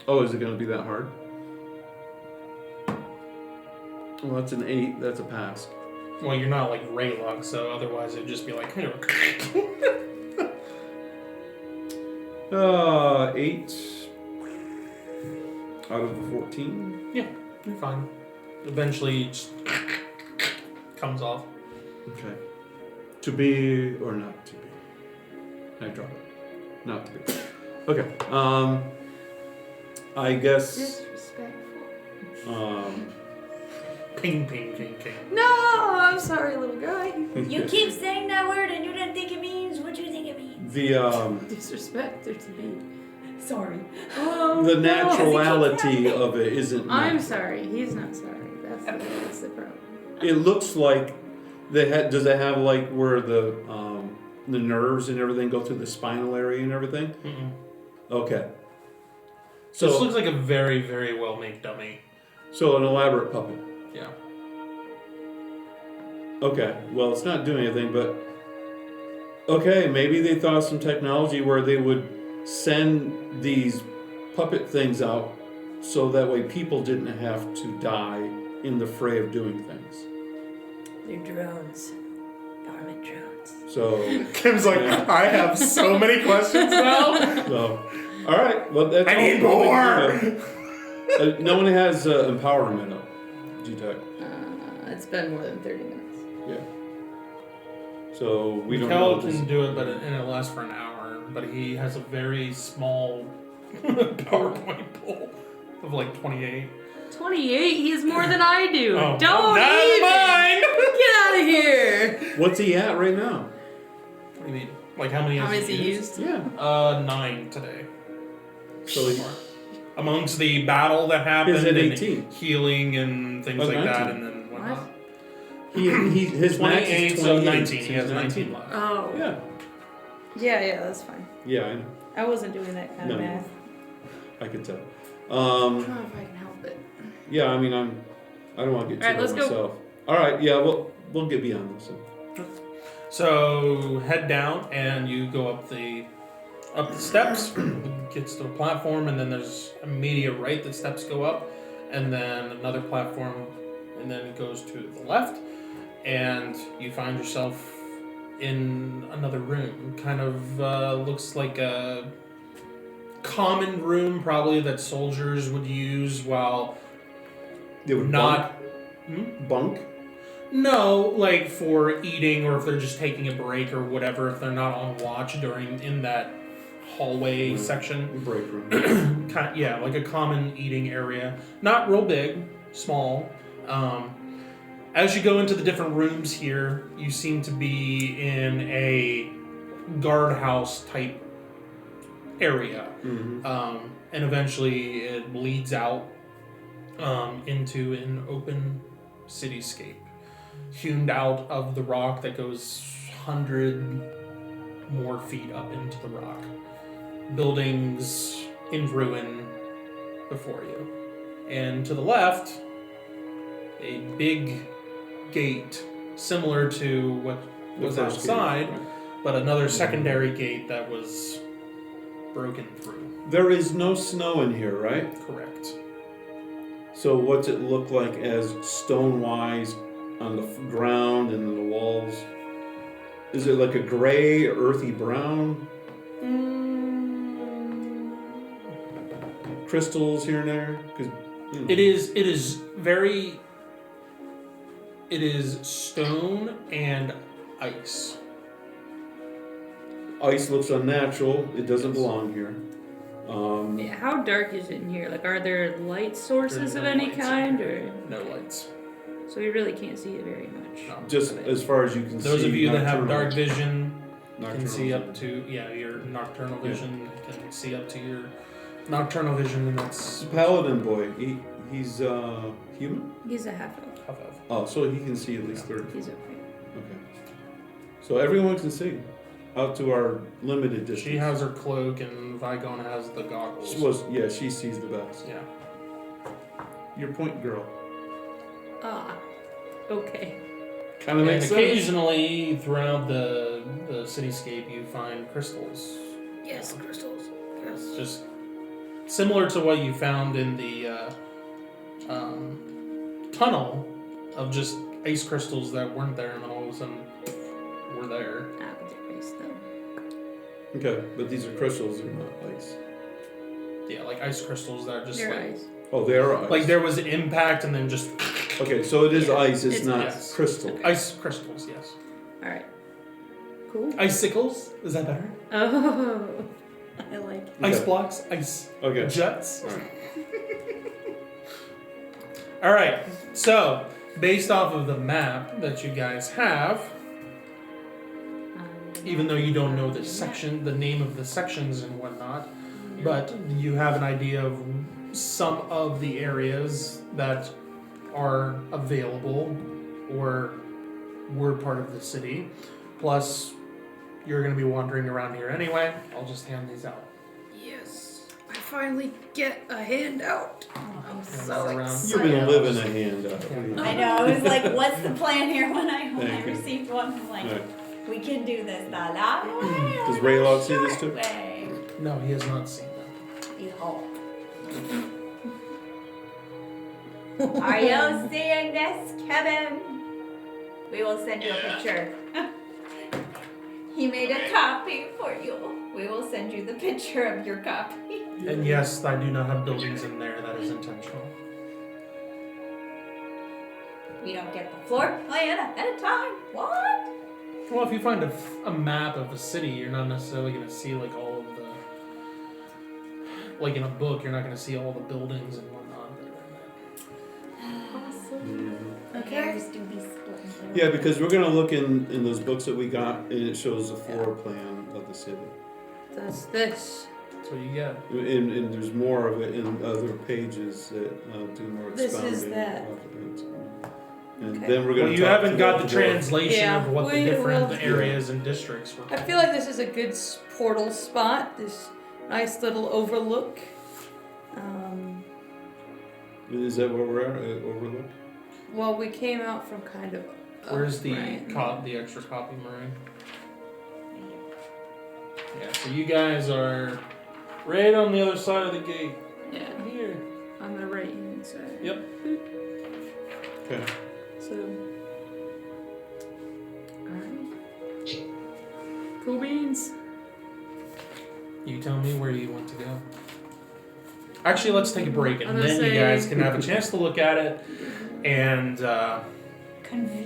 Oh, is it gonna be that hard? Well, that's an 8. That's a pass. Well, you're not like Raylock, so otherwise it'd just be like. 8 out of the 14. Yeah, you're fine. Eventually, it just comes off. Okay. To be or not to be? I drop it. Not to be. Okay. I guess. Disrespectful. Ping, ping, ping, ping. No, I'm sorry, little guy. You keep saying that word and you didn't think it means what you think it means. The Disrespect there to be. Sorry. Oh, the no. naturality of it isn't. I'm natural. sorry. He's not sorry. That's the problem. It looks like they had. Does it have like where the nerves and everything go through the spinal area and everything? Mm-mm. Okay. So this So looks like a very, very well made dummy. so an elaborate puppet. Yeah. Okay. Well, it's not doing anything, but okay. Maybe they thought of some technology where they would send these puppet things out, so that way people didn't have to die in the fray of doing things. They're drones. Government drones. So. Kim's like, I have so many questions now. So, all right. Well, that's I all need we more. can do. No one has empowerment up. G-Tech. It's been more than 30 minutes. Yeah. So we don't know. Kel can do it, and it lasts for an hour. But he has a very small PowerPoint poll of like 28. 28? He has more than I do. Oh, Don't not even. mine. Get out of here. What's he at right now? What do you mean? Like how many? How many has has he used? Yeah. 9 today. So he, amongst the battle that happened. He's at and 18. Healing and things like 19. that, and then whatnot. His max 28, is so 28. 19. He has 19 left. Oh. Yeah. Yeah, that's fine. Yeah, I know. I wasn't doing that kind of No. math. I could tell. I don't know if I can help it. Yeah, I mean, I don't want to get too All right, ahead let's of go. myself. All right, yeah, we'll get beyond this. So head down and you go up the steps. It gets to a platform, and then there's immediate right that steps go up, and then another platform, and then it goes to the left, and you find yourself in another room. Kind of looks like a common room, probably that soldiers would use while They would not. bunk. No, like for eating, or if they're just taking a break or whatever, if they're not on watch in that hallway section. Break room. Yeah, like a common eating area. Not real big, small. As you go into the different rooms here, you seem to be in a guardhouse type area. Mm-hmm. And eventually it bleeds out into an open cityscape, hewn out of the rock that goes 100 more feet up into the rock. Buildings in ruin before you. And to the left, a big gate similar to what was The first outside, gate, right. but another secondary gate that was broken through. There is no snow in here, right? Correct. So what's it look like as stone-wise on the ground and the walls? Is it like a gray, earthy brown? Crystals here and there? 'Cause, you know. It is very. It is stone and ice. Ice looks unnatural. It doesn't belong here. Yeah, how dark is it in here? Like, are there light sources There's of no any lights in kind, here. or No lights. so we really can't see it very much? No. Just as far as you can see. Those of you that have nocturnal. dark vision can Nocturnal see up vision. to your nocturnal vision can see up to your nocturnal vision, and that's Paladin boy. He's human. He's a half elf. half of. Oh, so he can see at least 30. He's okay. Okay. So everyone can see out to our limited distance. She has her cloak, and Vigona has the goggles. She sees the best. Yeah. Your point, girl. Ah, okay. Kind of And makes sense. occasionally, throughout the cityscape, you find crystals. Yes, crystals. Yes. Just similar to what you found in the tunnel of just ice crystals that weren't there, and then all of a sudden were there. Ah, but they're nice though. Okay, but these are crystals, they're not ice. Yeah, like ice crystals that are just They're like ice. Oh, they are ice. like there was an impact, and then just Okay, so it is Yeah, ice, it's it's not ice. crystal. ice crystals. Yes, All right. Cool. icicles. Is that better? Oh, I like it. Ice Okay. blocks. Ice Okay. jets. Alright. All right. So, based off of the map that you guys have, even though you don't know the section, the name of the sections and whatnot, but you have an idea of some of the areas that are available or were part of the city. Plus, you're going to be wandering around here anyway. I'll just hand these out. Yes. I finally get a handout. I'm so Around. excited. You've been living a handout. I know. I was like, "What's the plan here?" When I Thank you. received one, I'm like, Alright. "We can do this the long way." or Does the Raylog see this short too? way." No, he has not seen them. You hope. Are you seeing this, Kevin? We will send you a picture. He made a copy for you. We will send you the picture of your copy. And yes, I do not have buildings in there. That is intentional. We don't get the floor plan ahead of time. What? Well, if you find a map of a city, you're not necessarily going to see like all of the, like in a book, you're not going to see all the buildings and whatnot that are in there. Awesome. Okay. Just do these split. Yeah, because we're gonna look in those books that we got, and it shows the floor plan of the city. That's this. That's what you get. And there's more of it in other pages that do more This expounding. is that. of it. And Okay. then we're going Well, to you haven't got the translation Yeah, of what the we different will- areas and districts were. I feel like this is a good portal spot. This nice little overlook. Is that where we're at? Overlook? Well, we came out from kind of. Where's the right. the extra copy, Marie? Yeah, so you guys are right on the other side of the gate. Yeah, Here. on the right hand side. Yep. Okay. So. Alright. Cool beans. You tell me where you want to go. Actually, let's take a break and I'm gonna then you say- guys can have a chance to look at it and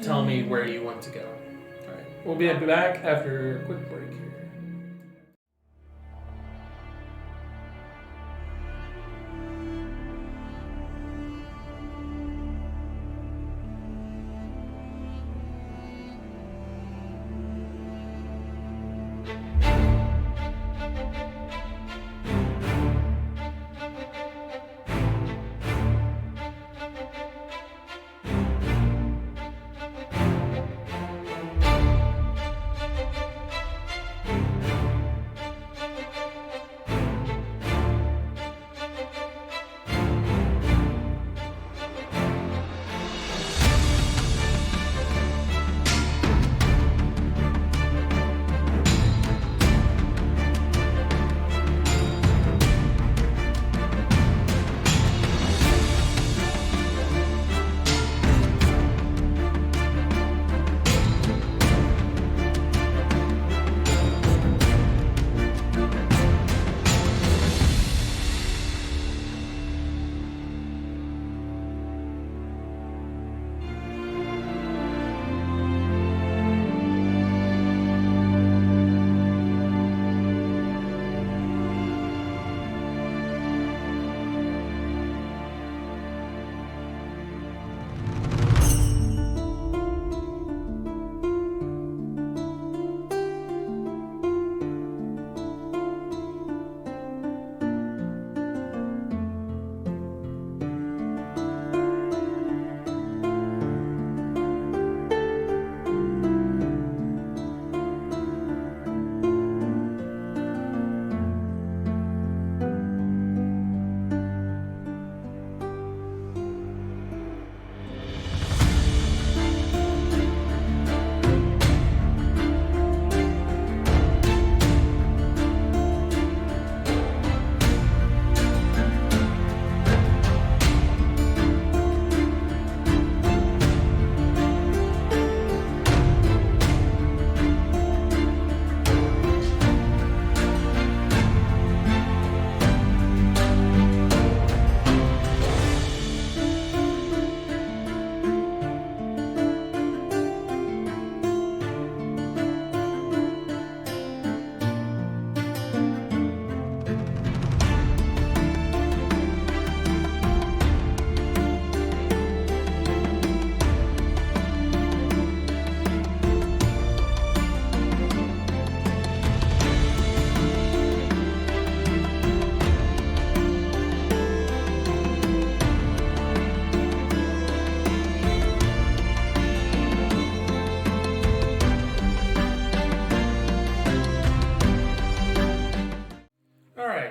tell me where you want to go. Alright. We'll be back after a quick break here.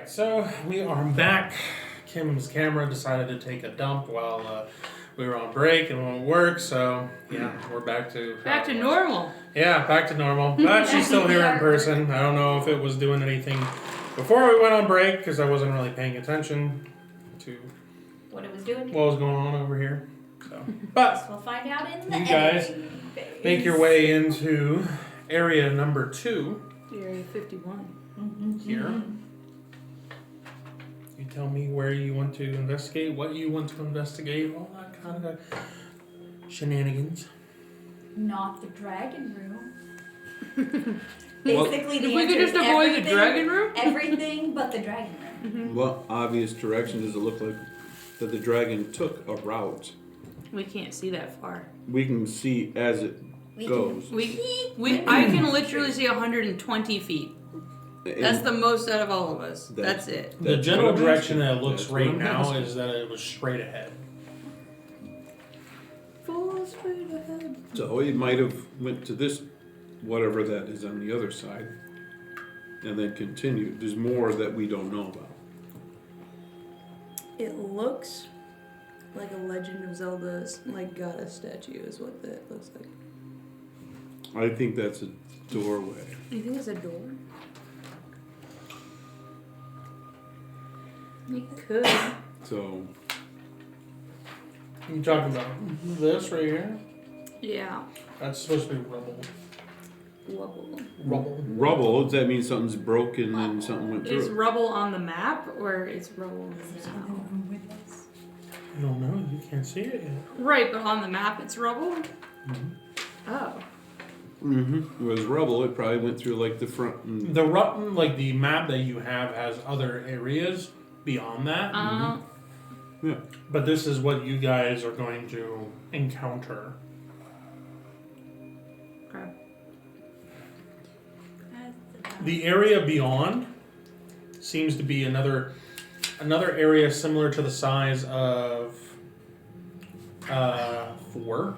So we are back. Kim's camera decided to take a dump while we were on break and won't work. So yeah, we're back to normal. Yeah, back to normal. But she's still here in person. I don't know if it was doing anything before we went on break because I wasn't really paying attention to What it was doing. what was going on over here. So, but We'll find out in the you guys editing phase. make your way into area number 2 Area 51. here. You tell me where you want to investigate, what you want to investigate, all that kind of shenanigans. Not the dragon room. Well, Basically, the If we could answer is just avoid the everything- dragon room? Everything but the dragon room. What obvious direction does it look like that the dragon took a route? We can't see that far. We can see as it We goes. can I can literally see 120 feet. That's the most out of all of us. That's- That's it. The That's general what I'm direction asking. that it looks That's what right I'm now asking. is that it was straight ahead. Full straight ahead. So it might have went to this, whatever that is on the other side, and then continued. There's more that we don't know about. It looks like a Legend of Zelda's like goddess statue is what that looks like. I think that's a doorway. You think it's a door? You could. So You talking about this right here? Yeah. That's supposed to be rubble. Rubble. Rubble. rubble, does that mean something's broken and something went through Is it? rubble on the map or is rubble now? I don't know. You can't see it yet. Right, but on the map it's rubble? Oh. Mm-hmm. It was rubble, it probably went through like the front and Like the map that you have has other areas beyond that. yeah. But this is what you guys are going to encounter. Okay. The area beyond seems to be another area similar to the size of 4.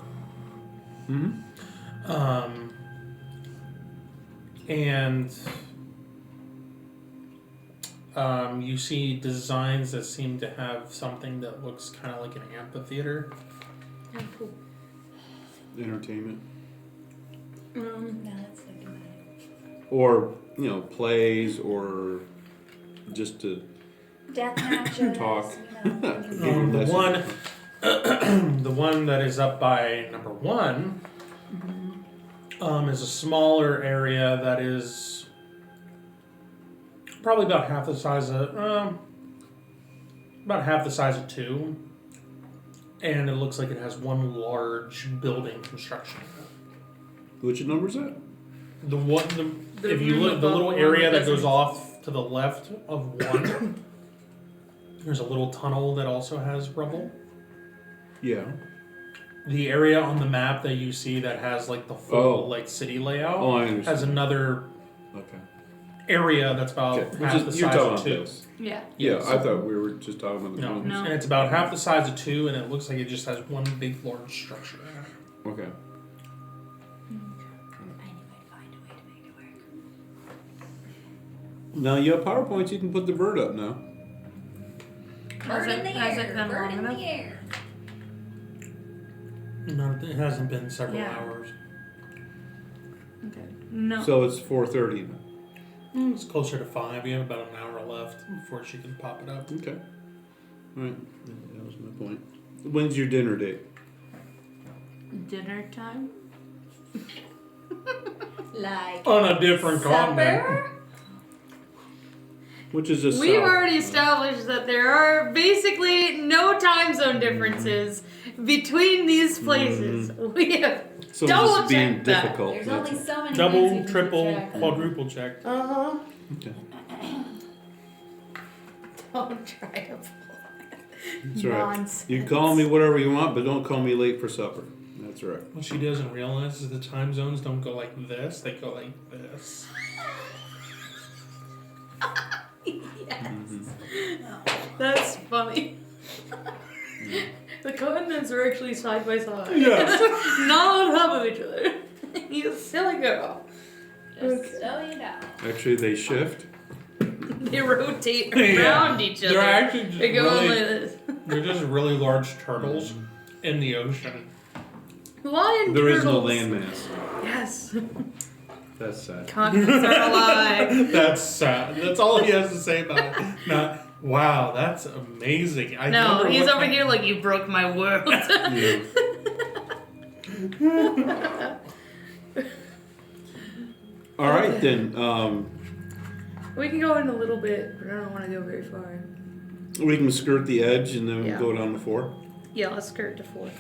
Mm-hmm. And you see designs that seem to have something that looks kind of like an amphitheater. Yeah, cool. Entertainment. Now let's think about it. Or, plays or just to Death matches. Talk. The one that is up by number 1 is a smaller area that is probably about half the size of 2, and it looks like it has one large building construction. Which number's that? If you look, the little area that goes off to the left of 1, there's a little tunnel that also has rubble. Yeah. The area on the map that you see that has like the full city layout Oh, I understand. has another Okay. area that's about Okay. half the You're size talking of about 2. this. Yeah. Yeah, Yes. I thought we were just talking about the No. rooms. No. And it's about half the size of 2, and it looks like it just has one big large structure. Okay. I knew I'd find a way to make it work. Now you have PowerPoints, you can put the bird up now. Bird in the has it air. been Bird long in enough? the air. No, it hasn't been several Yeah. hours. Okay. No. So it's 4:30 now. It's closer to 5. You have about an hour left before she can pop it up. Okay. Alright. That was my point. When's your dinner date? Dinner time? Like On a different continent. supper. Which is just We've south. already established that there are basically no time zone differences between these places. We have So double this is being checked that. difficult. There's That's only so many things Double, you can triple, keep track of. quadruple check. Uh-huh. Okay. Don't try to pull That's right. nonsense. You call me whatever you want, but don't call me late for supper. That's right. What she doesn't realize is the time zones don't go like this, they go like this. That's funny. The continents are actually side by side. Yes. Not on top of each other. You silly girl. Just so you know. Actually, they shift. They rotate Yeah. around each other. They're actually just They go really, like this. they're just really large turtles in the ocean. Lion There is no turtles. landmass. Yes. That's sad. Continents are alive. That's sad. That's all he has to say about it. Not, wow, that's amazing. I No, wonder he's what over here like you broke my world. Yeah. All right then. We can go in a little bit, but I don't want to go very far. We can skirt the edge and then Yeah. go down to 4. Yeah, let's skirt to 4.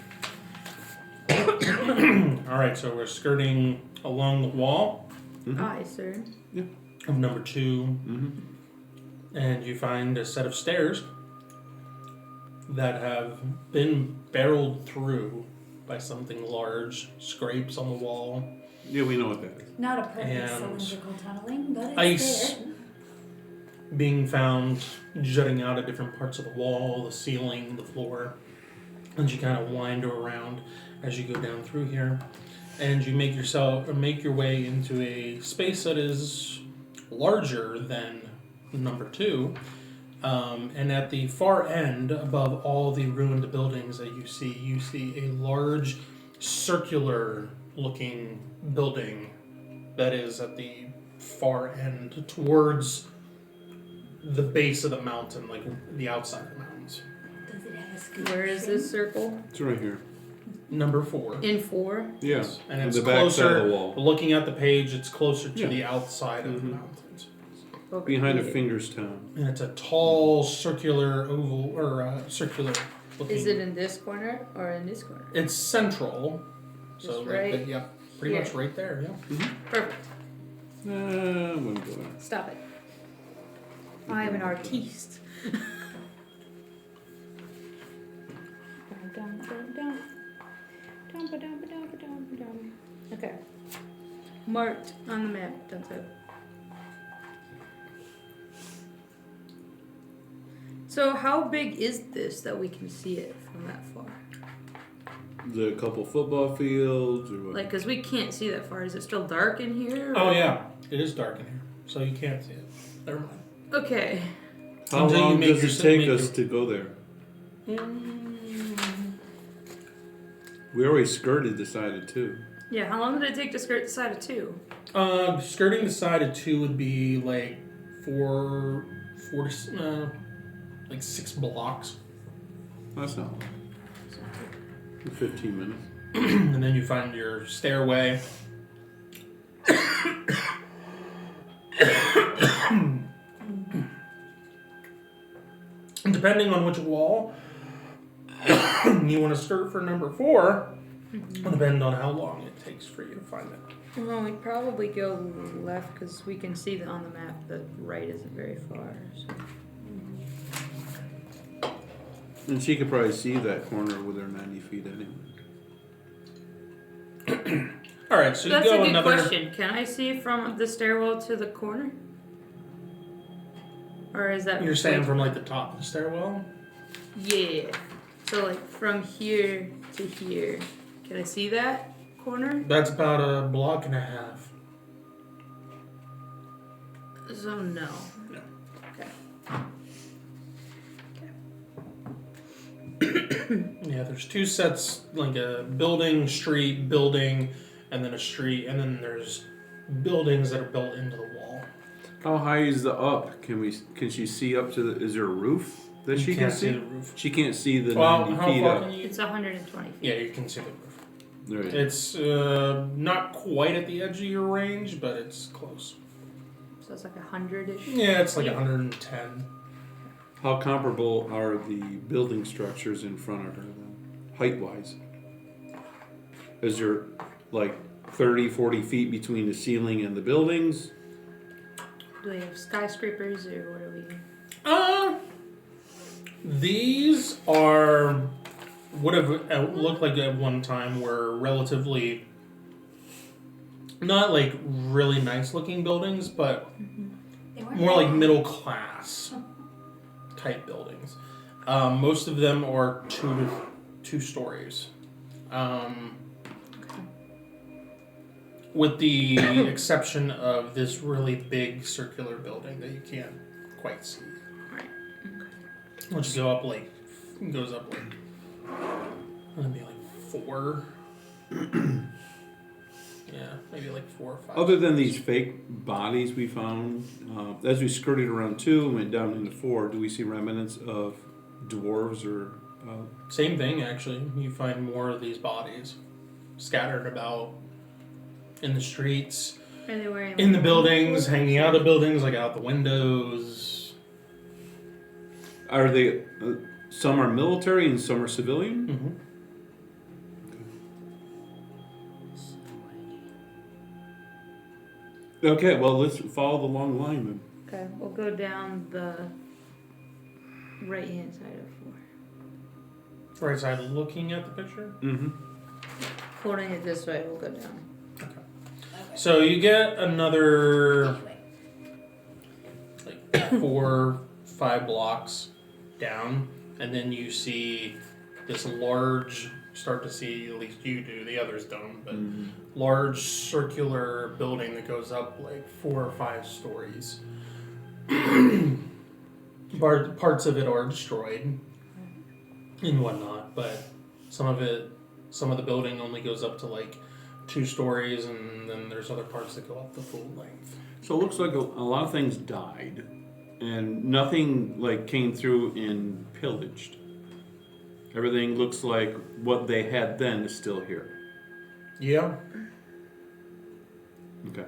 All right, so we're skirting along the wall Aye, sir. of number 2, Mm-hmm. and you find a set of stairs that have been barreled through by something large, scrapes on the wall, Not a perfect And cylindrical tunneling, but it's ice there. being found jutting out of different parts of the wall, the ceiling, the floor. And you kind of wind around as you go down through here. And you make your way into a space that is larger than number 2. And at the far end, above all the ruined buildings that you see a large circular-looking building that is at the far end towards the base of the mountain, like the outside of the mountains. Does it have a scoop? Where is this circle? It's right here. Number 4. In 4? Yes. And on it's the back side closer, of the wall. looking at the page, it's closer to Yeah. the outside of the Mhm. mountains. Behind a Fingerstown. And it's a tall, circular oval, or circular looking. Is it in this corner or in this corner? It's central. So, Just like, right yeah, pretty here. much right there, yeah. Perfect. I'm gonna go there. Stop it. I am an artiste. Okay. Marked on the map. Done so. So how big is this that we can see it from that far? The couple football fields or what? Like, cause we can't see that far. Is it still dark in here? Oh, yeah. It is dark in here. So you can't see it. Never mind. Okay. How Until you long make does it your- take make us your- to go there? We already skirted the side of 2. Yeah, how long did it take to skirt the side of 2? Skirting the side of 2 would be like 6 blocks. That's not long. 15 minutes. And then you find your stairway. Depending on which wall you want to skirt for number 4, will depend on how long it takes for you to find it. Well, we'd probably go left because we can see that on the map the right isn't very far. So. And she could probably see that corner with her 90 feet anyway. All right, so That's you a go good another. question. Can I see from the stairwell to the corner? Or is that... You're saying from like the top of the stairwell? Yeah. So like from here to here. Can I see that corner? That's about a block and a half. So no. No. Okay. Yeah, there's 2 sets, like a building, street, building, and then a street, and then there's buildings that are built into the wall. How high is the up? Can she see up to the? Is there a roof that You she can't can see see? the roof. She can't see the Well, 90 how feet far up. can you? It's 120 feet. Yeah, you can see the roof. Right. It's not quite at the edge of your range, but it's close. So it's like 100-ish. Yeah, it's like 110. How comparable are the building structures in front of her then, height-wise? Is there like 30, 40 feet between the ceiling and the buildings? Do they have skyscrapers or what are we... These are would have looked like at one time were relatively not like really nice looking buildings, but They weren't more like bad. middle class type buildings. Most of them are 2 stories. With the exception of this really big circular building that you can't quite see. Right. Which goes up like maybe like 4. Yeah, maybe like 4 or 5. Other than these fake bodies we found, as we skirted around 2 and went down into 4, do we see remnants of dwarves or... Same thing, actually. You find more of these bodies scattered about in the streets, Are they wearing... in the buildings, hanging out of buildings, like out the windows. Are they... some are military and some are civilian? Mm-hmm. Okay, well, let's follow the long line then. Okay, we'll go down the right-hand side of 4. Right side looking at the picture. Mm-hmm. Holding it this way, we'll go down. So you get another Anyway. like 4 4, 5 blocks down, and then you see this large, start to see, at least you do, the others don't, but large circular building that goes up like 4 or 5 stories. Parts of it are destroyed and whatnot, but some of the building only goes up to like 2 stories, and then there's other parts that go up the full length. So it looks like a lot of things died, and nothing like came through and pillaged. Everything looks like what they had then is still here. Yeah. Okay.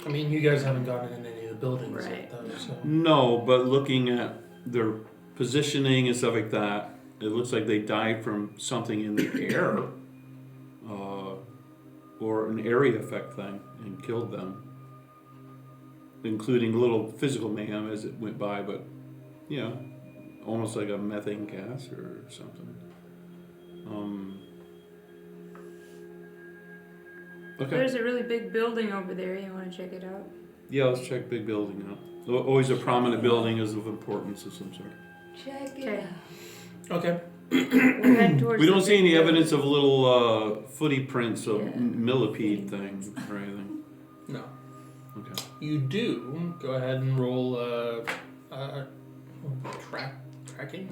I mean, you guys haven't gotten in any of the buildings Right. yet, though, so. No, but looking at their positioning and stuff like that, it looks like they died from something in the air, or an area effect thing, and killed them, including a little physical mayhem as it went by, but you know, almost like a methane gas or something. Okay. There's a really big building over there. You want to check it out? Yeah, let's check big building out. Always a prominent building is of importance of some sort. Check it Okay. out. Okay. We'll head towards We don't the see any big evidence of little footy prints of Yeah. millipede thing or anything. No. Okay. You do go ahead and roll tracking?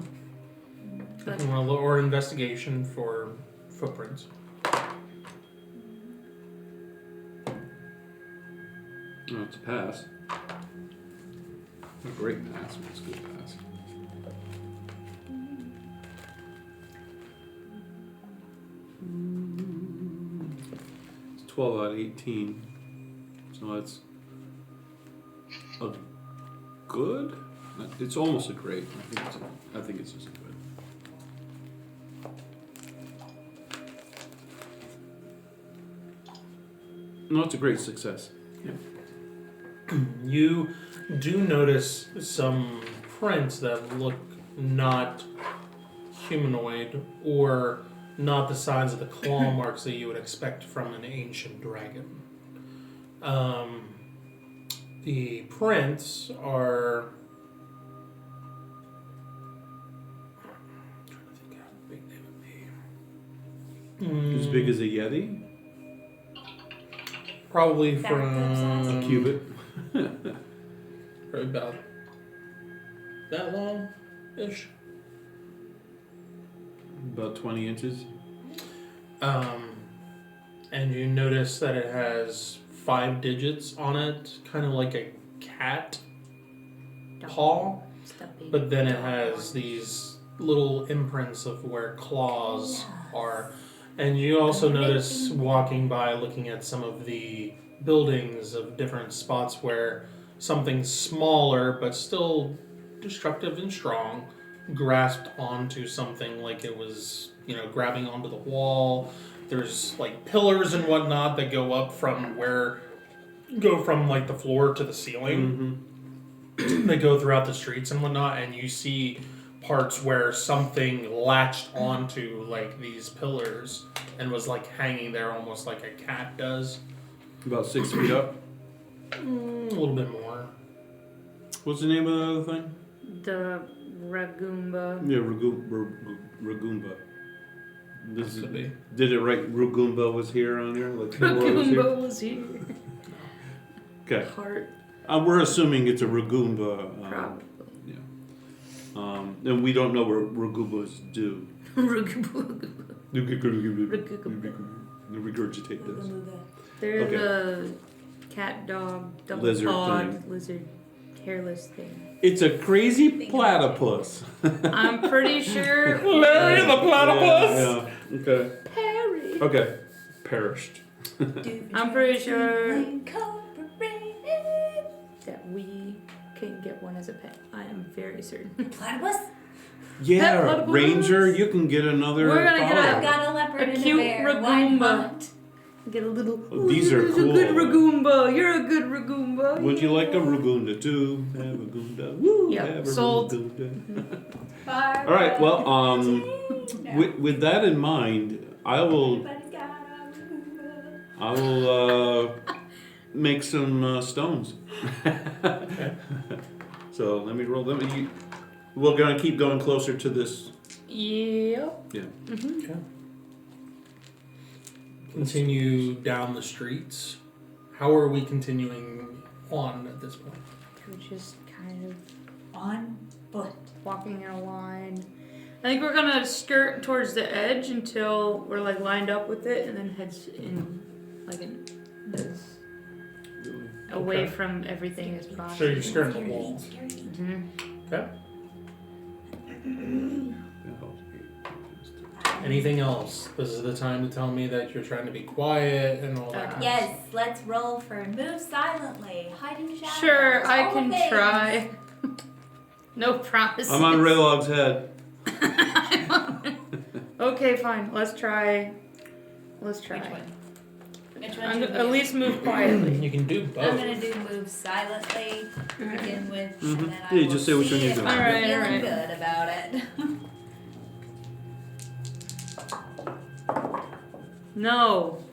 But- Or investigation for footprints. Oh, it's a pass. Not a great pass, but it's a good pass. It's 12 out of 18. So that's a good? It's almost a great. I think it's just a good. No, it's a great success. You do notice some prints that look not humanoid or not the signs of the claw marks that you would expect from an ancient dragon. The prints are... I'm trying to think how big they would be. As big as a Yeti? Probably Bathtub size? A from... cubit? Probably about that long-ish. About 20 inches? And you notice that it has 5 digits on it, kind of like a cat paw, but then it has these little imprints of where claws are. And you also notice walking by, looking at some of the buildings of different spots where something smaller but still destructive and strong grasped onto something like it was, grabbing onto the wall. There's like pillars and whatnot that go up from like the floor to the ceiling. Mm-hmm. They go throughout the streets and whatnot, and you see parts where something latched onto like these pillars and was like hanging there almost like a cat does. About 6 feet up. A little bit more. What's the name of the other thing? The Ragoomba. Yeah, Ragoomba. This Could be. Did it right? Ragoomba was here on there? Like Ragoomba was here. Okay. Heart, We're assuming it's a Ragoomba. probably. And we don't know where Ragoombas do. Ragoomba. Regurgitate this. They're Okay. the cat, dog, double Lizard pawed, thing. lizard, hairless thing. It's a crazy platypus. I'm pretty sure. Larry the platypus! Yeah. Okay. Harry. Okay. Perished. I'm pretty sure that we can get one as a pet. I am very certain. Platypus? Yeah, platypus. Ranger, you can get another. We're gonna get follower. I've got a leopard A and cute a bear. Why Ragoomba. not? Get a little. Oh, these are "Ooh, cool." A good Ragoomba. You're a good Ragoomba. Would you like a Ragunda too? Have a Gunda. Woo! Yeah, have a sold. Ragunda. Barbara All right. Well, Jean. with that in mind, I will Everybody's got a Ragoomba. make some stones. So let me roll them. We're gonna keep going closer to this. Yep. Yeah. Mm-hmm. Okay. Continue down the streets. How are we continuing on at this point? We're just kind of On foot. walking in a line. I think we're gonna skirt towards the edge until we're like lined up with it, and then heads in like as away Okay. from everything as So possible. you're skirting the wall. Mm-hmm. Okay. Anything else? This is the time to tell me that you're trying to be quiet and all that kind of Yes, stuff. let's roll for move silently, hiding shadows. Sure, I all can the things. try. No promises. I'm on Raylog's head. Okay, fine. Let's try. Which one? Which one? I'm do gonna we at do? least move quietly. You can do I'm both. gonna do move silently to begin with, Mhm. and then I Yeah, will just say which one see you're if doing. I'm Alright, feeling alright. good about it. No.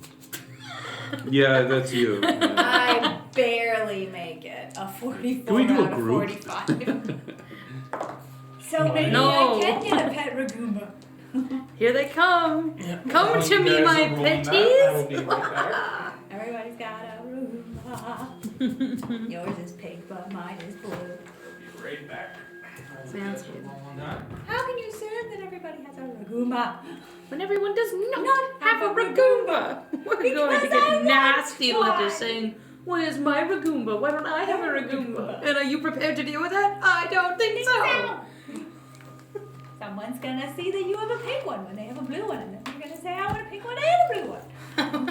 Yeah, that's you. Yeah. I barely make it. A 44 Can we do a out of group? 45. So maybe No. I can get a pet Raguma. Here they come. Yeah. Come While to you me, guys my are rolling that, petties. I will be right back. Everybody's got a Roomba. Yours is pink, but mine is blue. Right back. Sounds good. How can you assume that everybody has a Raguma? When everyone does not have a Ragumba. We're going to Because I get nasty want letters one. saying, where's my Ragumba? Why don't I have a Ragumba? And are you prepared to deal with that? I don't think so. Someone's gonna see that you have a pink one when they have a blue one, and then you're gonna say, I want a pink one and a blue one.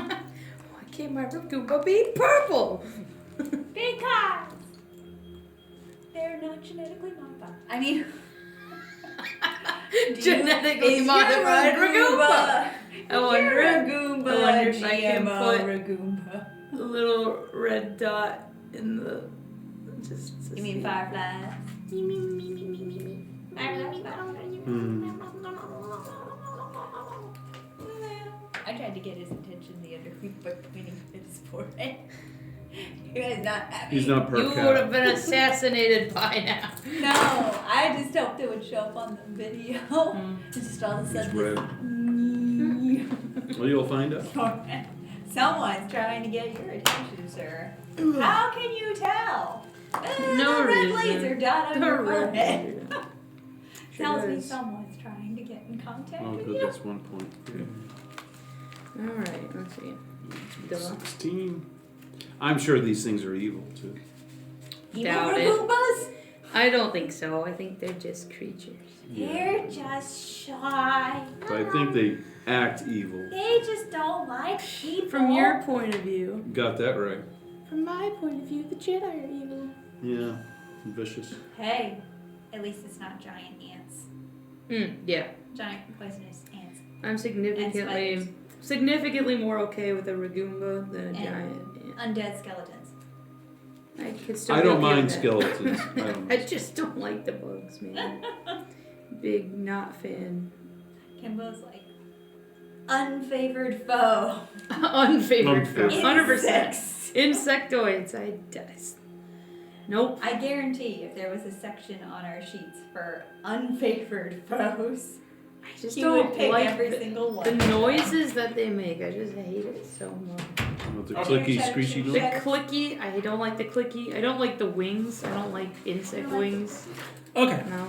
Why can't my Ragumba be purple? Because they're not genetically modified. I mean, Genetically is modified your Ragumba. I wonder Your if- Ragumba, I wonder if I can GMO put- Ragumba. A little red dot in the. Just to You mean see. fireflies? Hmm. I tried to get his attention the other week by pointing at his forehead. He was not happy. He's not per You cat. would have been assassinated by now. No, I just hoped it would show up on the video. Hmm. It's just all of a He's sudden. red. Well, you'll find out. Someone's trying to get your attention, sir. How can you tell? No the red reason. laser dot on your forehead tells me is. someone's trying to get in contact Oh, with good. you. That's 1 point. Alright, let's see. Duh. 16. I'm sure these things are evil too. Evil Doubt it. Ragoombas? I don't think so. I think they're just creatures. They're just shy. But I think they act evil. They just don't like people. From your point of view. Got that right. From my point of view, the Jedi are evil. Yeah. Vicious. Hey, at least it's not giant ants. Yeah. Giant poisonous ants. I'm spiders. significantly more okay with a Ragumba than a And giant ant. Undead skeletons. I could still I be don't okay mind with that. skeletons. I I don't. just don't like the bugs, man. Big not fan. Kimbo's like, unfavored foe. Unfavored. Unfavored. 100%. Insects. Insectoids. Nope. I guarantee if there was a section on our sheets for unfavored foes, I just you would don't pick like every the, single one. the noises that they make. I just hate it so much. Oh, the Okay. clicky, screechy The noise. clicky, I don't like the clicky. I don't like the wings. I don't like insect wings. Okay, No.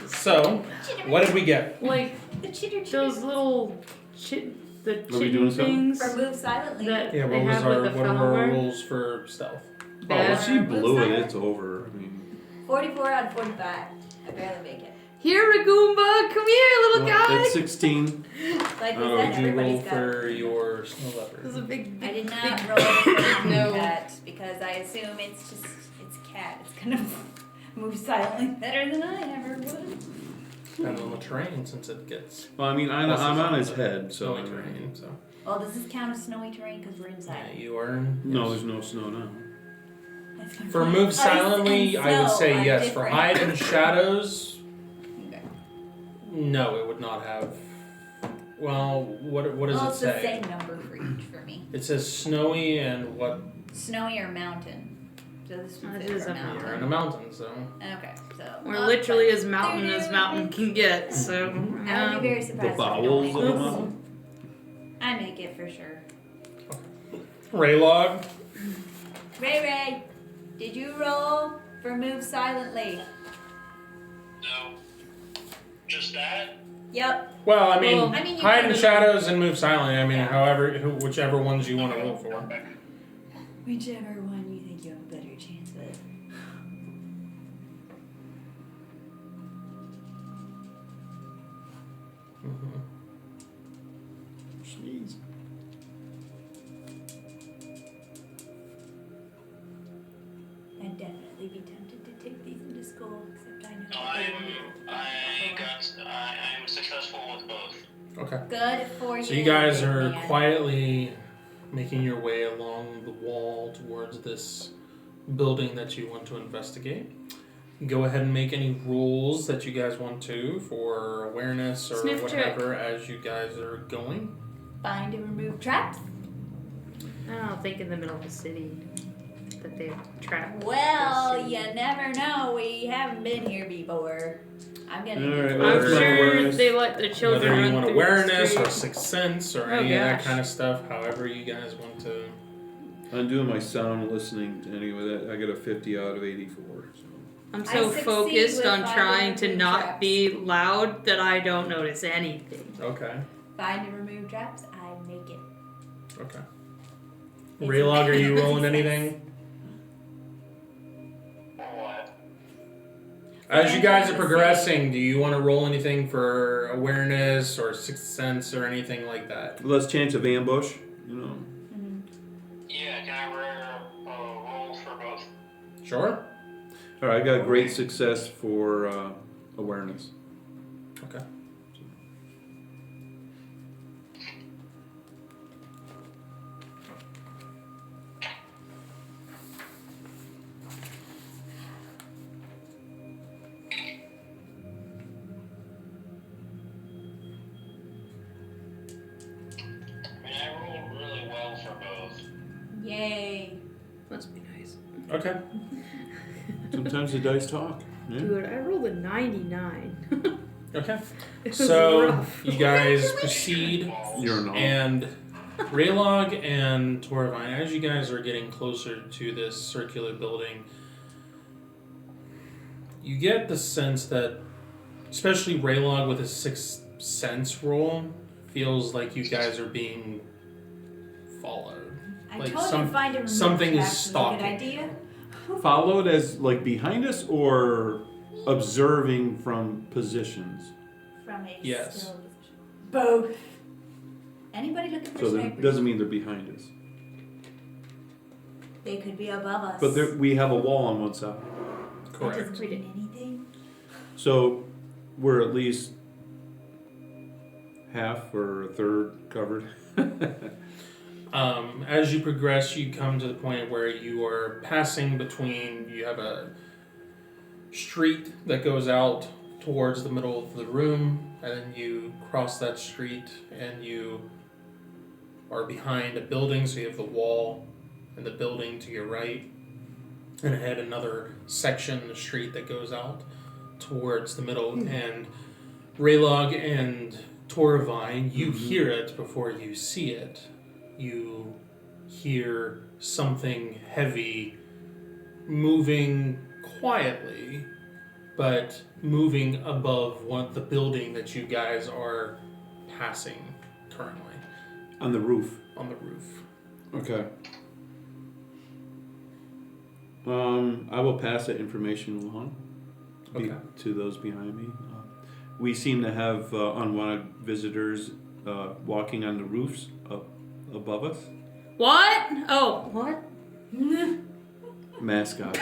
so what did we get? Like The chitter those little the Are we doing chitin something? things For move silently. that Yeah, they what was have our with the what are our flower. rules for stealth? Oh, Bad. if she blew it, it's over. I mean, 44 out of 45. I barely make it. Here, Ragumba, come here, little well, guy. it's 16. Like we Oh, said, Did you roll everybody's got. for your snow This is leopard? a big. I did big- not roll for No. that because I assume it's cat. It's gonna move silently better than I ever would. Depends on the terrain since it gets Well, I mean, I'm on his head, so. snowy terrain. So Well, does this count as snowy terrain because we're yeah, inside? you earn. No, yes. there's no snow now. That's gonna For be move ice silently, and I would snow say are yes. For different. hide and shadows, Okay. no, it would not have. Well, what does Well, it it's the say? same number for each for me. It says snowy and what? Snowy or mountain. So this That would is fit a for mountain. You're in a mountain, so. Okay, so We're up, literally but- as mountain can get, so. I would be very The surprised if bowels we of don't the make it. mountain. I make it for sure. Raylog, Ray, did you roll for move silently? No. Just that? Yep. well, I Well, mean, you hide can- in shadows and move silently. I mean, Yeah. whichever ones you want to roll for. Whichever one you think you have a better chance with. Jeez. I'd definitely be tempted to take these into school, except I know I'm successful with both. Okay. good for you. So you guys big are man. quietly making your way along the wall towards this building that you want to investigate. Go ahead and make any rolls that you guys want to for awareness or Sniff check. whatever as you guys are going. Find and remove traps. I don't think in the middle of the city that they have trapped. Well, the city. you never know. We haven't been here before. I'm gonna. All right, I'm well, that's my sure awareness. they let the children Whether you run want through awareness the or street. sixth sense or Oh, any of that gosh. kind of stuff, however you guys want to. I'm doing my sound listening anyway. That I got a 50 out of 84. So. I'm I so succeed focused with on finding trying the to moon not traps. be loud that I don't notice anything. Okay. Find and remove traps. I make it. Okay. It's Raylog, are you a rolling success. anything? What? As you guys are Yeah, progressing, do you want to roll anything for awareness or sixth sense or anything like that? Less chance of ambush, you know. Yeah, can I roll for both? Sure. All right, I got great success for awareness. Okay. I mean, I rolled really well for both. Yay. Must be nice. Okay. Sometimes the dice talk. Yeah. Dude, I rolled a 99. Okay. It was So rough. you guys proceed, You're an all. and Raylog and Torvine, as you guys are getting closer to this circular building, you get the sense that, especially Raylog with his sixth sense roll, feels like you guys are being followed. I Like told some- you find and remove something is traps was a stalking. good idea. Followed as like behind us or observing from positions. From a Yes. still position. Both. Anybody looking for So that snipers? doesn't mean they're behind us. They could be above us. But we have a wall on one side. That Correct. doesn't mean anything. So we're at least half or a third covered. As you progress, you come to the point where you are passing between. You have a street that goes out towards the middle of the room, and then you cross that street, and you are behind a building. So you have the wall and the building to your right, and ahead another section, the street that goes out towards the middle. And Raylog and Torvine, you hear it before you see it. You hear something heavy moving quietly, but moving above the building that you guys are passing currently On the roof. on the roof. Okay. I will pass that information along Okay. to those behind me. We seem to have unwanted visitors walking on the roofs up above us. What? Oh, what? Mascots.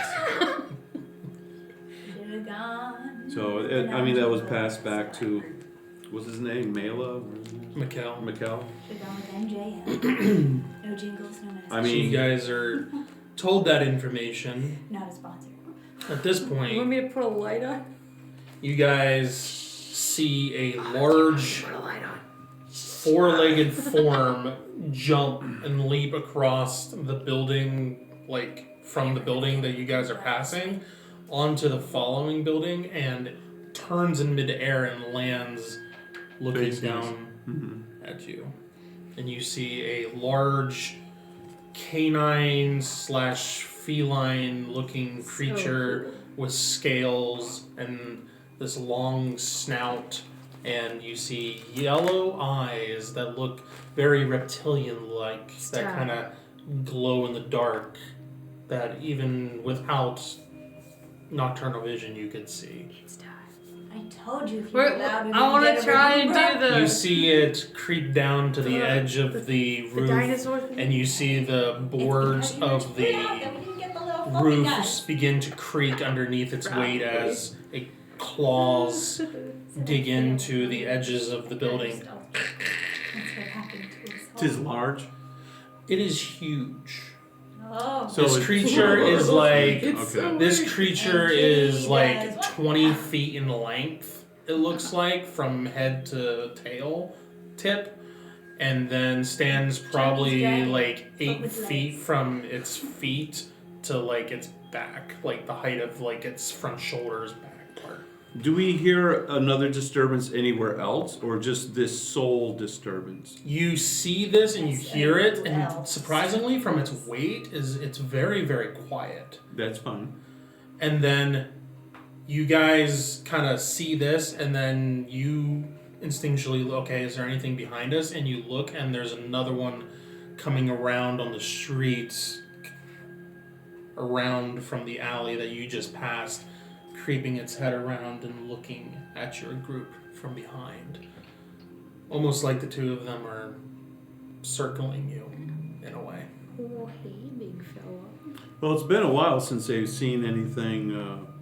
Should've gone. So, I mean, that was passed back to, what's his name? Mela? Mikkel. Mikkel? Should've gone with MJF. No jingles, no masks. I So mean, you guys are told that information. Not a sponsor. At this You want point, me to put a light on? you guys see a large Put a light on. four-legged form jump and leap across the building like from the building that you guys are passing onto the following building and turns in midair and lands looking Faces. down at you. And you see a large canine / feline looking creature with scales and this long snout, and you see yellow eyes that look very reptilian-like, that kind of glow in the dark, that even without nocturnal vision you could see. I told you if you were loud, I want to try and do the... You see it creep down to the edge of the roof, dinosaur thing? and you see the boards of the roofs begin to creak underneath its weight as it claws dig into the edges of the building. That's what happened to us. It is large. It is huge. Oh. So This creature is like Okay. this creature is like 20 feet in length. It looks like from head to tail tip, and then stands probably dragon, like but 8 with feet legs. from its feet to like its back, like the height of like its front shoulders back part. Do we hear another disturbance anywhere else, or just this sole disturbance? You see this and you Yes, hear it, everywhere and else. surprisingly, from its weight, it's very, very quiet. That's fine. And then you guys kind of see this, and then you instinctually, okay, is there anything behind us? And you look, and there's another one coming around on the streets, around from the alley that you just passed, creeping its head around and looking at your group from behind. Almost like the two of them are circling you in a way. Oh, hey, big fella. Well, it's been a while since they've seen anything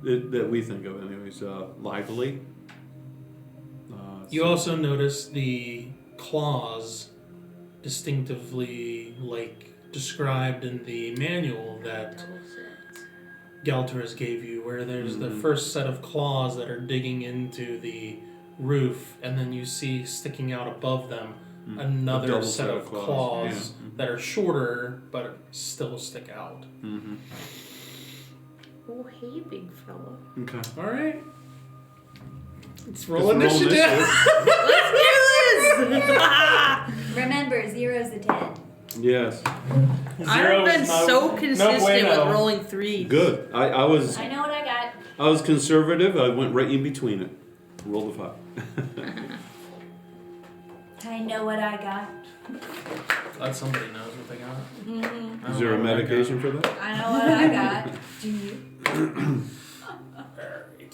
that we think of, anyways, lively. You So- also notice the claws distinctively like described in the manual that Galteris gave you, where there's the first set of claws that are digging into the roof, and then you see sticking out above them A another double set of claws Yeah. that are shorter but still stick out. Mm-hmm. Oh, hey, big fella. Okay. All right. Let's Roll roll initiative. Let's do this! Remember, 0's a 10. Yes. I've been so consistent with bueno. rolling 3. Good. I was I know what I got. conservative. I went right in between it. Roll the 5. I know what I got. Glad somebody knows what they got. Mm-hmm. Is there a medication for that? I know what I got. Do you? Alright.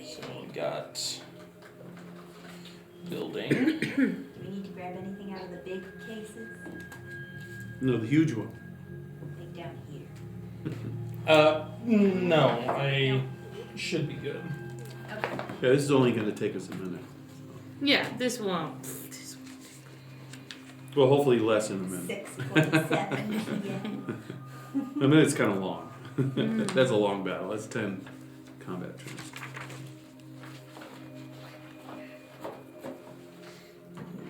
So we've got building. Do we need to grab anything out of the big cases? No, the huge one. Like down here. No, I should be good. Okay. Yeah, this is only going to take us a minute. Yeah, this won't. Well, hopefully less in a minute. 6.7. Yeah. A minute's kind of long. That's a long battle. That's 10 combat turns.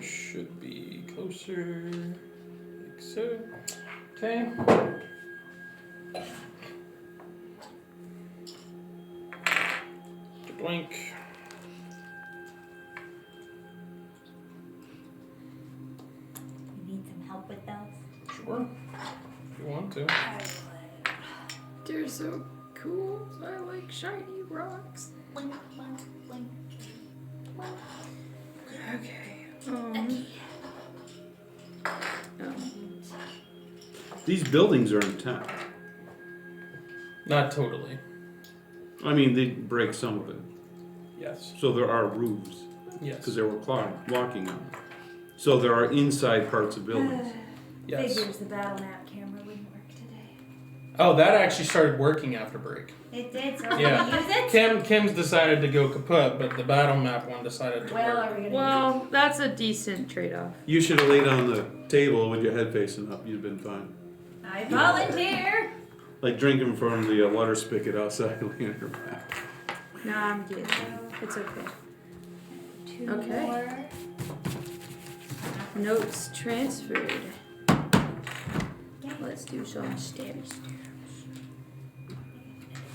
Should be closer. Like so. Okay. Blink. You need some help with those? Sure. If you want to. I would. They're so cool. I like shiny rocks. Blink, blink, blink. Okay. These buildings are intact. Not totally. I mean, they break some of it. Yes. So there are roofs. Yes. Because they were walking on it. So there are inside parts of buildings. Yes. Figures the battle map camera wouldn't work today. Oh, that actually started working after break. It did, so we're Yeah. gonna use it? Kim's decided to go kaput, but the battle map one decided to Well, work. are we gonna Well, that's a decent trade-off. You should have laid on the table with your head facing up. You'd have been fine. I volunteer! Like drinking from the water spigot outside laying on your back. No, I'm good. It's okay. 2 2 Okay. more. Notes transferred. Let's do some stabby stabs.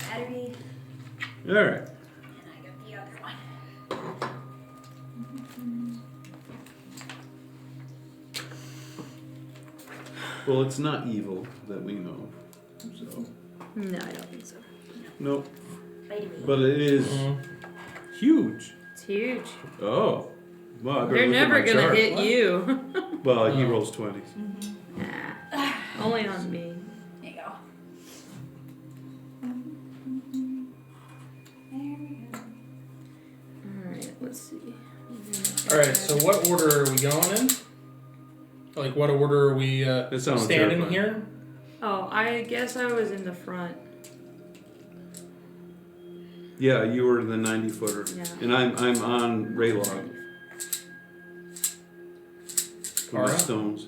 Battery. All right. And I got the other one. Well, it's not evil that we know. So. No, I don't think so. Nope. Vitamin. But it is huge. It's huge. Oh. Well, I better They're look at never my gonna chart. hit you. Well, he rolls 20s. Nah, only on me. There you go. There we go. Alright, let's see. Alright, so what order are we going in? Like, what order are we That sounds standing terrifying. here? Oh, I guess I was in the front. Yeah, you were the 90-footer. Yeah. And I'm on Raylog. With my Kara? stones.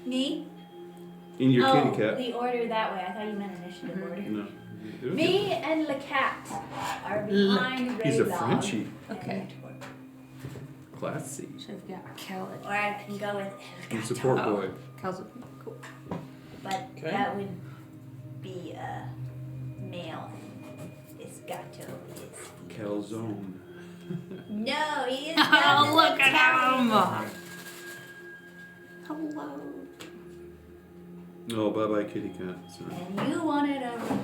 Me? In your oh, kitty cat. the order that way. I thought you meant initiative order. No. Me and the cat are behind He's a Raylog. Frenchie. Okay. Classy. So I've got Khaled. Or I can go with And support Oh. boy. Khaled. Cool. but Okay. that would be a male. Esgato is. Calzone. No, he is Oh, not. look at him! Hello. Oh, bye-bye kitty cat. Sorry. And you wanted a.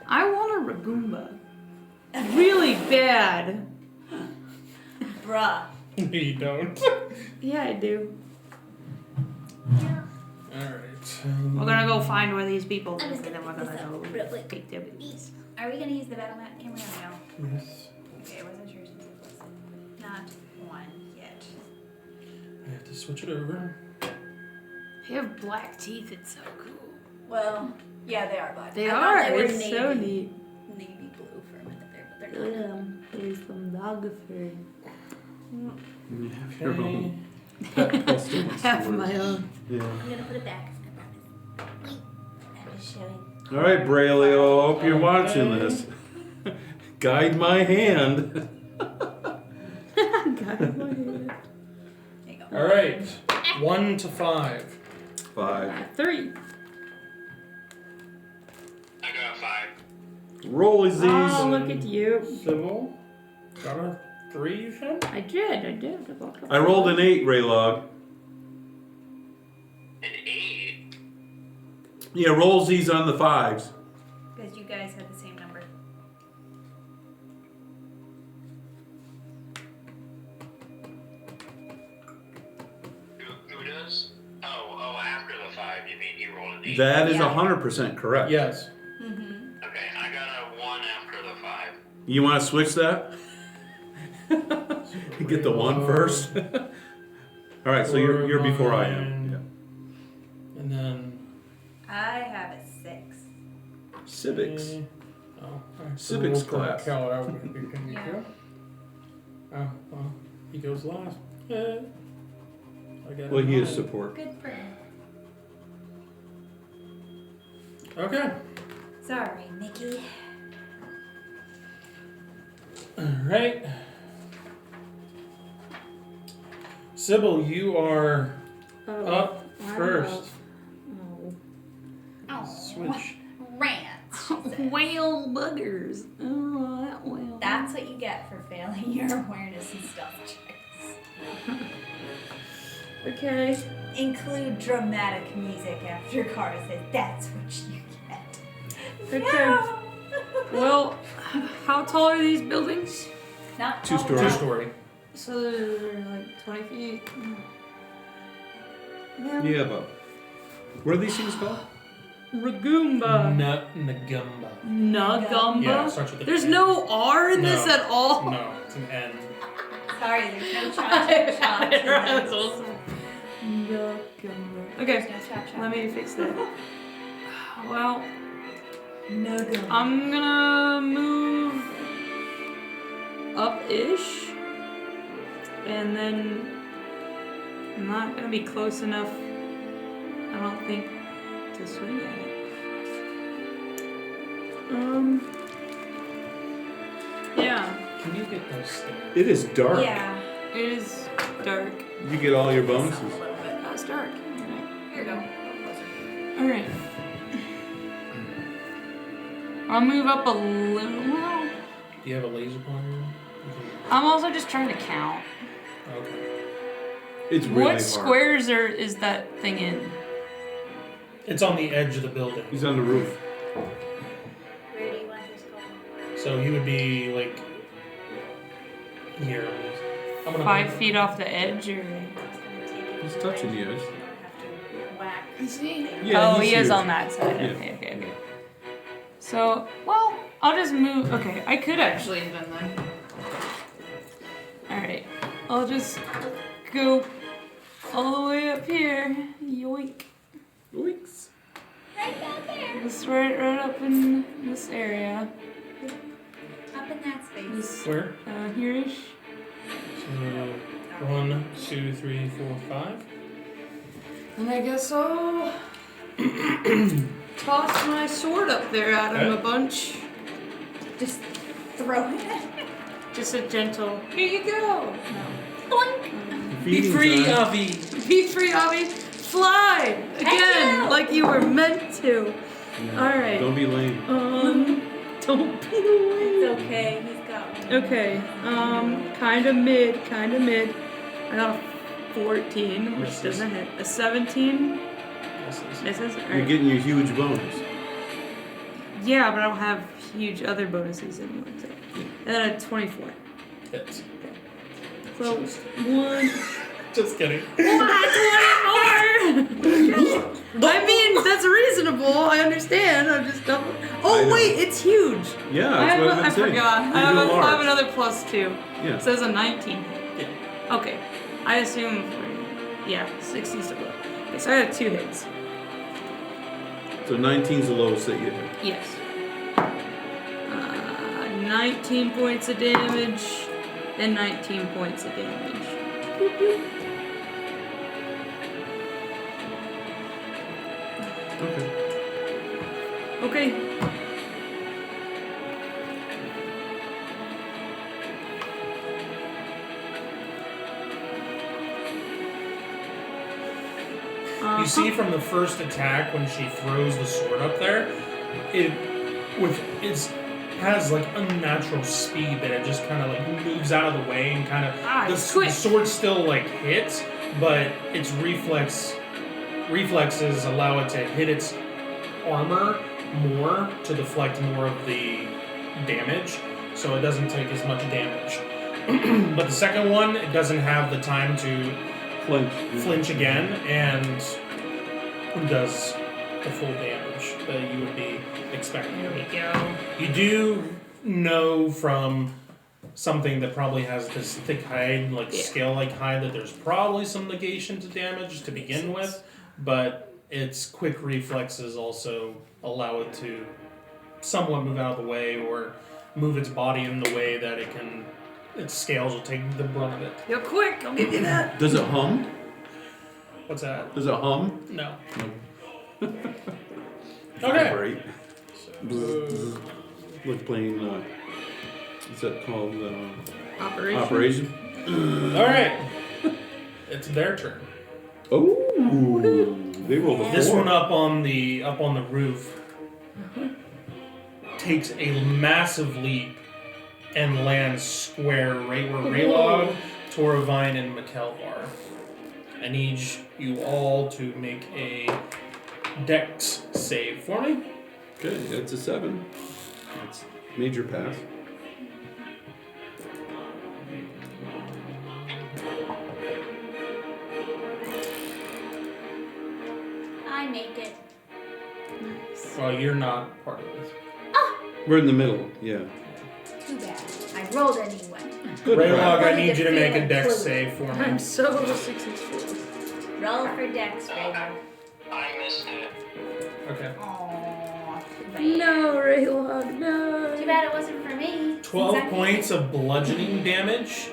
I want a Ragoomba. Really bad. Bruh. No, you don't. Yeah, I do. Alright. We're gonna go find where these people I'm live, just and then gonna we're pick this gonna up go real quick. take their booties. Are we gonna use the battle map? Can we or no? Yes. Okay, I wasn't sure since it was not one yet. I have to switch it over. They have black teeth, it's so cool. Well, yeah, they are black. They I thought are, they were it's so navy- neat. Navy blue for a minute there, but they're Look not. at them. There's some dog fur. You have your own Okay. pet pestilence. Half of my own. Yeah. I'm gonna put it back. I promise. I'm just showing. All right, Braylio. I hope you're watching Okay. this. Guide my hand. Got it in my head. There you go. Alright. 1 to 5. 5. 3. I got a 5. Roll Z's. Oh, look at you. Sybil. Got a 3, you said? I did. I rolled an 8, Raylog. An 8. Yeah, roll Z's on the 5s. Because you guys had the same number. Who does? Oh, after the 5, you mean you rolled an 8? That is Yeah. 100% correct. Yes. Mm-hmm. Okay, I got a 1 after the 5. You want to switch that? Get the 1 first. All right, so you're before I am. Yeah. And then. I have a 6. Civics. Oh, alright. Civics we'll put class. Cal out. Can you Yeah. go? Oh, well, he goes last. Yeah. I got Well, he is mine. support. Good for him. Okay. Sorry, Mickey. Alright. Sybil, you are up first. Oh. Switch. Rants. she said. Whale buggers. Oh, that whale. That's what you get for failing your awareness and stealth checks. Okay. Include dramatic music after Kara says, that's what you get. Okay. No! Well, how tall are these buildings? Not 2-story. tall. 2-story. So they're like 20 feet. Yeah, but what are these things called? Ragoomba. Nagumba. Nagumba. Yeah, it starts with an There's N. no R in this No. at all. No, it's an N. Sorry, there's no chop That's chop. awesome. Nagumba. Okay, There's no chop chop. let me fix that. Well, Nugget. I'm gonna move up-ish, and then I'm not gonna be close enough, I don't think, to swing at it. Yeah. Can you get those stairs? It is dark. Yeah. It is dark. You get all your Up a bonuses. little bit. Oh, it's dark. Alright. Here you go. A little closer. Alright. I'll move up a little. Well, Do you have a laser pointer? I'm also just trying to count. Okay. It's really What hard. squares is that thing in? It's on the edge of the building. He's on the roof. Where do you want this going? So he would be like here. I'm gonna 5 feet off the edge, or? He's touching the edge. Have to whack. Is he? Yeah, Oh, he's he is here. on that side. Yeah. Okay. So, well, I'll just move. Okay, I could actually have done that. Alright, I'll just go all the way up here. Yoink. Oinks. Right down there. Just right up in this area. Up in that space. This, Where? here-ish. So 1, 2, 3, 4, 5. And I guess I'll toss my sword up there at him a bunch. Just throw it. Just a gentle, here you go. Boink. Be Feeding free, time. Avi. Be free, Avi. Fly again, you. like you were meant to. Yeah. All right. Don't be lame. Don't be It's okay. He's got one. Okay. Kind of mid. I got a 14, which Misses. doesn't hit. A 17 misses. All You're right. getting your huge bonus. Yeah, but I don't have huge other bonuses anyway. So. And then a 24. Hits. Close. 1. Just kidding. I mean, that's reasonable. I understand. I'm just double. I Oh know. wait, it's huge. Yeah, I that's what I I'm saying. forgot. I You're have large. another +2. Yeah. It says a 19. Yeah. Okay. I assume. Yeah, 60 still up. Okay, so I had 2 hits. So 19's the lowest that you hit. Yes. 19 points of damage and 19 points of damage. Boop, boop. Okay. Okay. You see from the first attack when she throws the sword up there, it has like unnatural speed that it just kind of like moves out of the way and kind of the quick. sword still like hits, but its reflexes allow it to hit its armor more to deflect more of the damage, so it doesn't take as much damage. But the second one, it doesn't have the time to flinch again and does the full damage that you would be expecting. There we go. You do know from something that probably has this thick hide, like scale-like hide, that there's probably some negation to damage to begin with, but its quick reflexes also allow it to somewhat move out of the way or move its body in the way that its scales will take the brunt of it. You're quick. I'll give you that. Does it hum? What's that? Does it hum? No. Okay. Okay. Great. Like playing, what's that called? Operation. Operation? Alright. It's their turn. Oh, they rolled a This 4. one up on the roof takes a massive leap and lands square right where Raylog, Toravine, and Mikkel are. I need you all to make a Dex save for me. Okay, that's a 7. That's major pass. I make it. Well, you're not part of this. We're in the middle, yeah. Too bad. I rolled anyway. Good Raylog, crack. I need you to make a Dex save for me. I'm so successful. Roll for Dex, Raymond. I missed it. Okay. Aww. No, Raylog, no. Too bad it wasn't for me. 12 points of bludgeoning damage,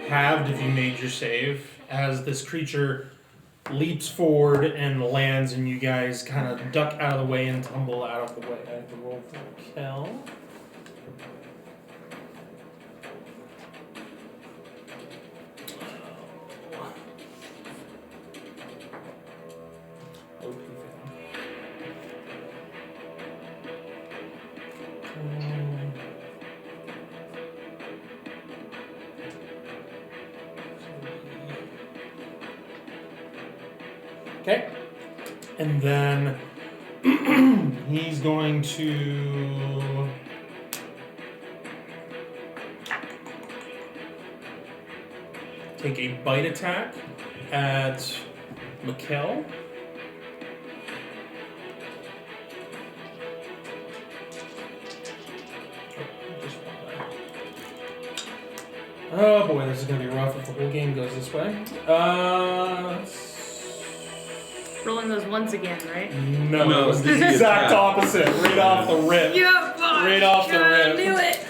halved if you made your save, as this creature leaps forward and lands, and you guys kind of duck out of the way and tumble out of the way. I have to roll for Kel. Okay. And then he's going to take a bite attack at Mikkel. Oh boy, this is going to be rough if the whole game goes this way. Rolling those ones again, right? No, it's the exact opposite. Right off the rip. Yep, Right off the rip. I knew it.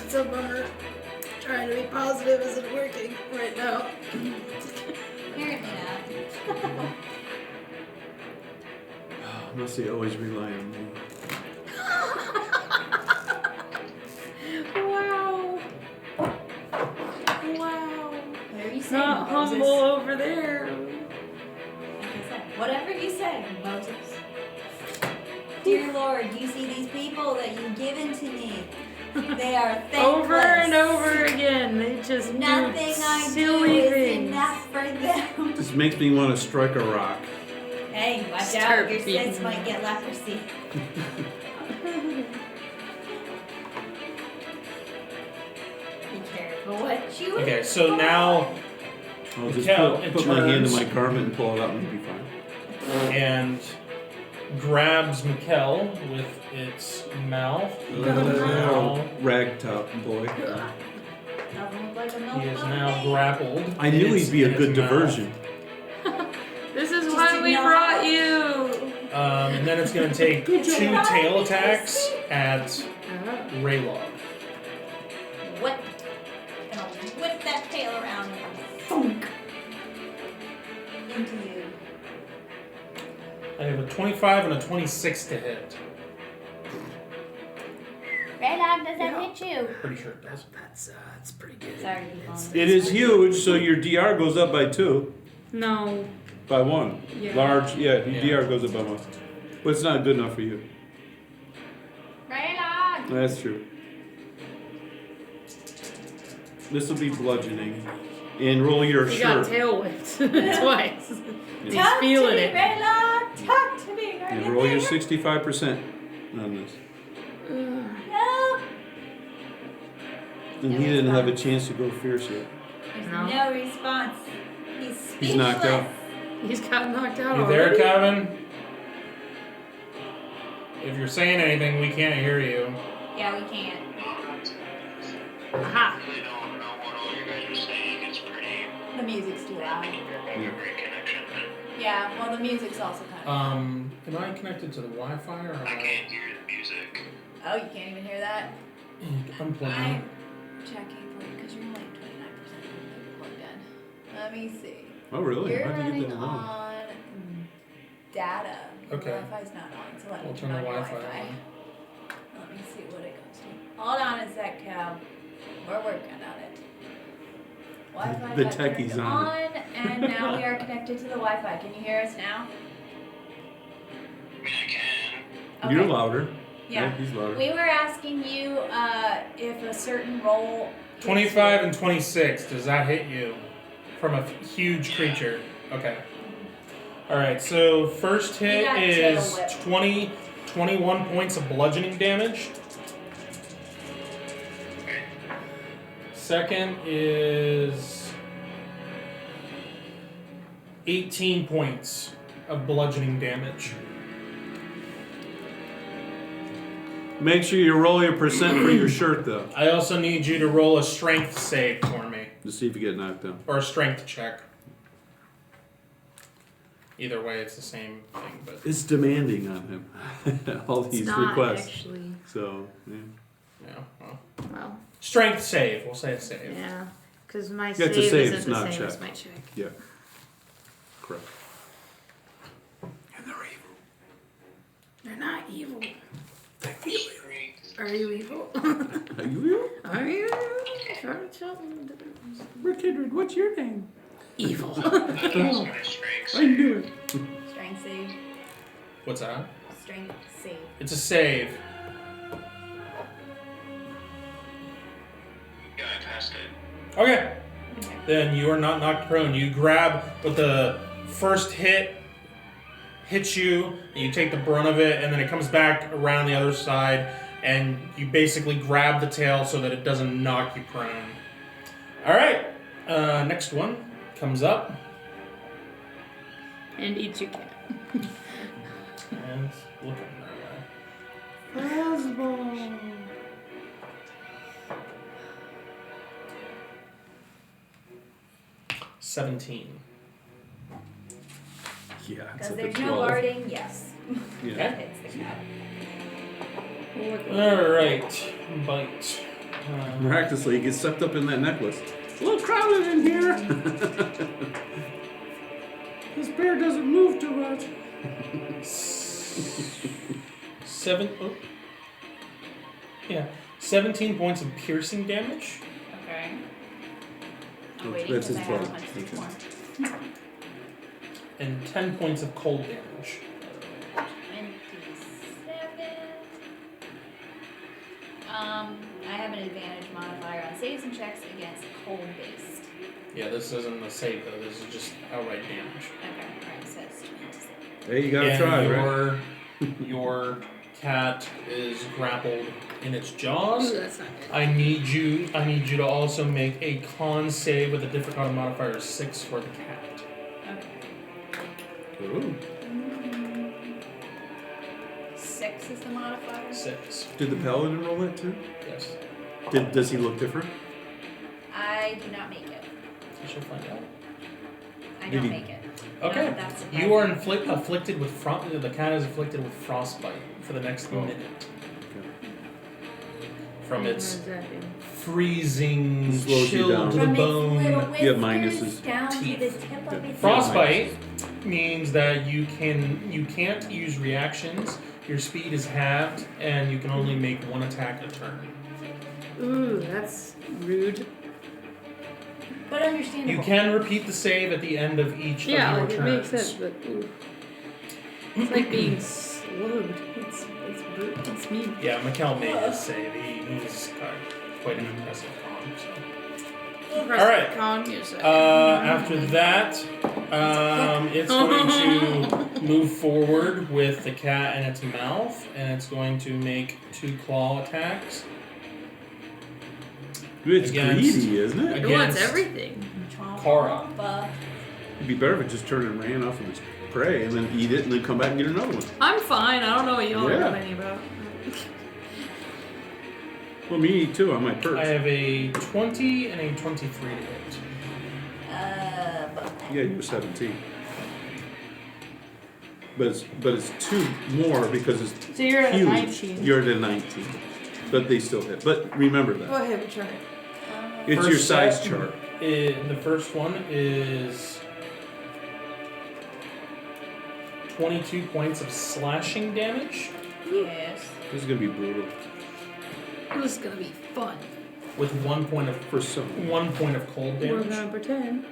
It's a bummer. Trying to be positive isn't working right now. Apparently not. Unless they always rely on me. Wow. What are you saying, Not Moses? humble over there. Like I said, whatever you say, Moses. Dear Lord, you see these people that you've given to me. They are thankless. Over and over again, they just Nothing do I do silly is things. enough for them. This makes me want to strike a rock. Hey, watch Start out, your beating sins might get leprosy. Be careful what you Okay, so now I'll just Mikkel, it put my hand in turns. my garment and pull it out and it'll be fine. and grabs Mikkel with its mouth. Oh, ragtop boy. doesn't look like a milk He is bone now baby. grappled. I knew It's he'd be a in good its mouth. diversion. This is Just why we ignore brought it. you. And then it's going to take two tail attacks at Raylog. Whip. Gonna whip that tail around and thunk into you. I have a 25 and a 26 to hit. Raylog, does that hit you? Pretty sure it does. That's pretty good. Sorry, to be calling It is huge, so your DR goes up by 2. No. By 1. Yeah. Large, yeah, your Yeah. DR goes up by 1. But it's not good enough for you. Raylog! That's true. This will be bludgeoning. And roll your He got shirt. tail whipped twice. He's Talk feeling to it. me, Raylog! Talk to me, are And you roll your there? 65% on this. No! And he didn't have a chance to go fierce yet. There's No. no response. He's speechless. He's knocked out. He's got knocked out You there, already. Kevin? If you're saying anything, we can't hear you. Yeah, we can't. Aha. I really don't know what all you guys are saying. It's pretty. The music's too loud. You're having a great connection. Yeah, well, the music's also kind of. Am I connected to the Wi-Fi or am I I can't hear the music. Oh, you can't even hear that? unplugging? I'm checking for you because you're like 29% plugged in. Let me see. Oh, really? You're How'd you running get that wrong? on data. Your Okay. Wi-Fi's not on, so let We'll me turn turn the on your Wi-Fi Wi-Fi. on. Let me see what it goes to. Hold on a sec, Cal. We're working on it. Wi-Fi The got techie's turned on and now we are connected to the Wi-Fi. Can you hear us now? I mean, I can. Okay. You're louder. Yeah. He's louder. We were asking you if a certain role. 25 and 26. Does that hit you from a huge creature? Okay. All right. So first hit got is tail whip. 21 points of bludgeoning damage. Second is 18 points of bludgeoning damage. Make sure you roll your percent for your shirt, though, I also need you to roll a strength save for me, to see if you get knocked down. or a strength check. Either way, it's the same thing. But It's demanding on him. All It's these not requests. actually. So, yeah. yeah, well, Well, strength save. We'll say a save. yeah. Because my Yeah, save it's a save, isn't it's the not a same as check. my check. Yeah. Correct. And they're evil. They're not evil. They feel evil. Are you evil? Are you evil? Are you? We're Kindred. What's your name? Evil. My strengths. I knew it. Strength save. What's that? Strength save. It's a save. Yeah, I passed it. Okay. Then you are not knocked prone. You grab with the first hits you, and you take the brunt of it, and then it comes back around the other side, and you basically grab the tail so that it doesn't knock you prone. All right, next one comes up. And eats your cat. And it's looking that way. Fastball. 17. Yeah, it's Because like a there's no 12. guarding, yes. Yeah. That hits the cat. Alright, bite. Miraculously, he gets sucked up in that necklace. It's a little crowded in here. This bear doesn't move too much. 17 points of piercing damage Okay. Oh, I'm waiting that's because I his have a fault. hunch Okay. more. and 10 points of cold damage. 27. I have an advantage modifier on saves and checks against cold based. Yeah, this isn't a save though, this is just outright damage. Okay, alright, so it's 27. Hey, you gotta And try, right? your cat is grappled in its jaws. Ooh, that's not good. I need you to also make a con save with a difficulty modifier of 6 for the cat. Okay. Ooh. 6 is the modifier? 6. Did the paladin roll that too? Yes. Does he look different? I do not make it. I shall find out. I Did don't he- make it. Okay. No, that's You are surprising. afflicted with the cat is afflicted with frostbite for the next minute. From its What does that do? freezing Slows you chill down. to the From its little bone. Yeah, whiskers minuses. down to the Teeth. tip of Yeah. its Frostbite means that you can't use reactions. Your speed is halved, and you can only make one attack a turn. Ooh, that's rude. But understandable. You can repeat the save at the end of each Yeah, of your like, it turns. makes sense, but ooh. It's like being slowed. It's mean. Yeah, Mikkel made his save. He's got quite an impressive con. So. Alright. Con, yes, After that, it's going to move forward with the cat in its mouth, and it's going to make 2 claw attacks. It's Against- greedy, isn't it? It wants against everything. Kara. It'd be better if it just turned and ran off of its prey and then eat it and then come back and get another one. I'm fine. I don't know what y'all are Yeah. complaining about. Well, me too, on my perch. I have a 20 and a 23 to hit. Yeah, you're 17. But it's 2 more because it's So you're at a huge. 19. You're at a 19. But they still hit. But remember Go that. ahead and try. It's First your size set, chart. The first one is 22 points of slashing damage Yes. This is gonna be brutal. This is gonna be fun. with 1 point of For some. 1 point of cold We're damage. gonna pretend.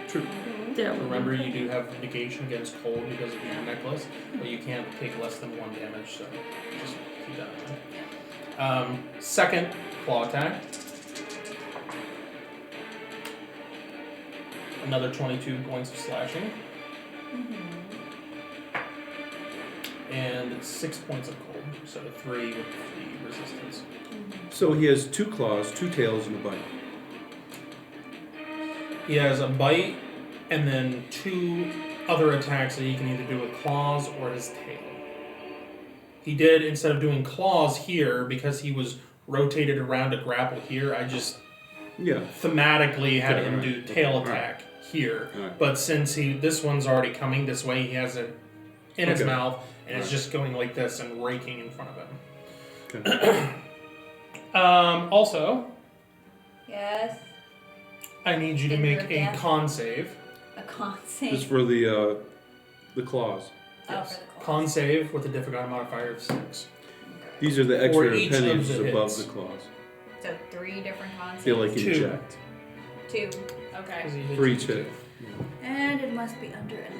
True. Yeah, Remember, you do have negation against cold because of your necklace, but you can't take less than 1 damage, so just keep that in mind. Second claw attack. Another 22 points of slashing. And 6 points of cold, so 3 with the resistance. So he has 2 claws, 2 tails, and a bite. He has a bite, and then 2 other attacks that he can either do with claws or his tail. He did, instead of doing claws here, because he was rotated around to grapple here, I just Yeah. thematically had Okay, him right. do tail Okay, attack here. Alright. But since this one's already coming this way, he has it in his Okay. mouth, and it's Alright. just going like this and raking in front of him. Okay. Also, Yes. I need you to In make your a death. con save. A con save. This is for the claws. Oh, Yes. for the claws. Con save with a difficulty modifier of 6. These are the extra each of pennies the above hits. the claws. So 3 different con saves. Feel like 2. inject 2. Okay. for each hit. And it must be under 11.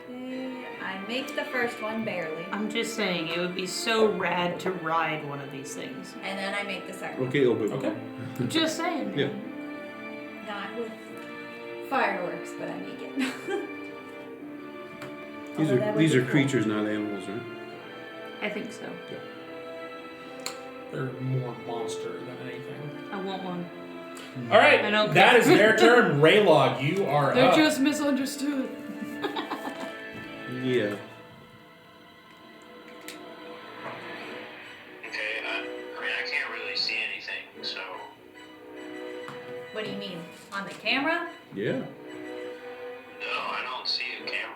Okay, I make the first one barely. I'm just saying, it would be so rad to ride one of these things. And then I make the second Okay, Obi. Okay. Just saying. Yeah. one. Not with fireworks, but I make it. These Although that are would these be are cool. creatures, not animals, right? I think so. They're more monster than anything. I want one. All right, I don't that care. is their turn. Raylog, you are They're up. just misunderstood. Yeah. Okay, I mean, I can't really see anything, so. What do you mean? On the camera? Yeah. No, I don't see a camera.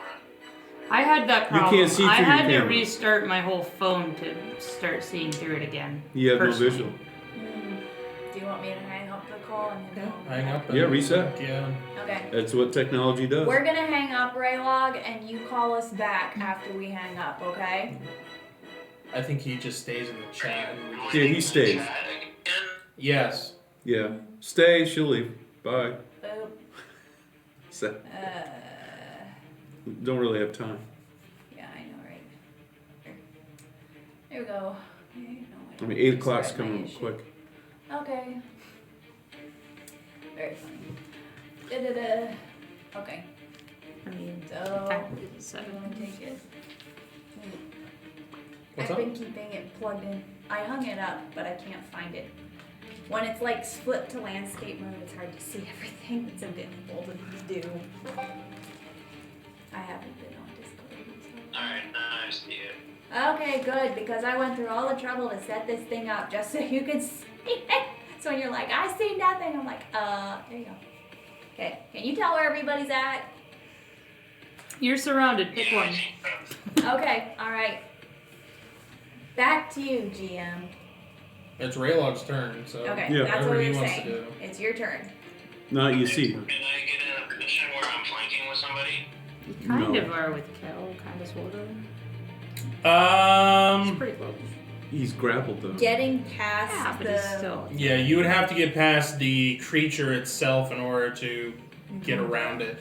I had that You problem. can't see I through your had to camera. restart my whole phone to start seeing through it again. You have personally. no visual. Do you want me to hang up the call and then call Hang up. Yeah, reset. Yeah. Okay. That's what technology does. We're gonna hang up, Raylog, and you call us back after we hang up, okay? I think he just stays in the chat. And we just... Yeah, he stays. Chat again? Yes. Yeah. Stay, she'll leave. Bye. Boop. So, don't really have time. Yeah, I know, right? There we go. Okay, no, I mean, 8 o'clock's Start my coming issue. quick. Okay. Very funny. Da-da-da. Okay, I mean, so technically it's I'm 7. gonna take it. What's I've up? been keeping it plugged in. I hung it up, but I can't find it. When it's like split to landscape mode, it's hard to see everything. It's a bit bold to do. I haven't been on Discord. Alright, now I see it. Okay, good, because I went through all the trouble to set this thing up just so you could see it. So when you're like, I see nothing, I'm like, there you go. Okay, can you tell where everybody's at? You're surrounded. Pick Yeah, I one. think so. Okay, alright. Back to you, GM. It's Raylog's turn, so Okay, Yeah. that's what whatever we he were wants saying. to do. It's your turn. Not you see. Can I get in a position where I'm flanking with somebody? Kind No. of are with Kel, kind of sort of. It's pretty close. He's grappled though. Getting past Yeah, but the... it's still. Yeah, you would have to get past the creature itself in order to get around it.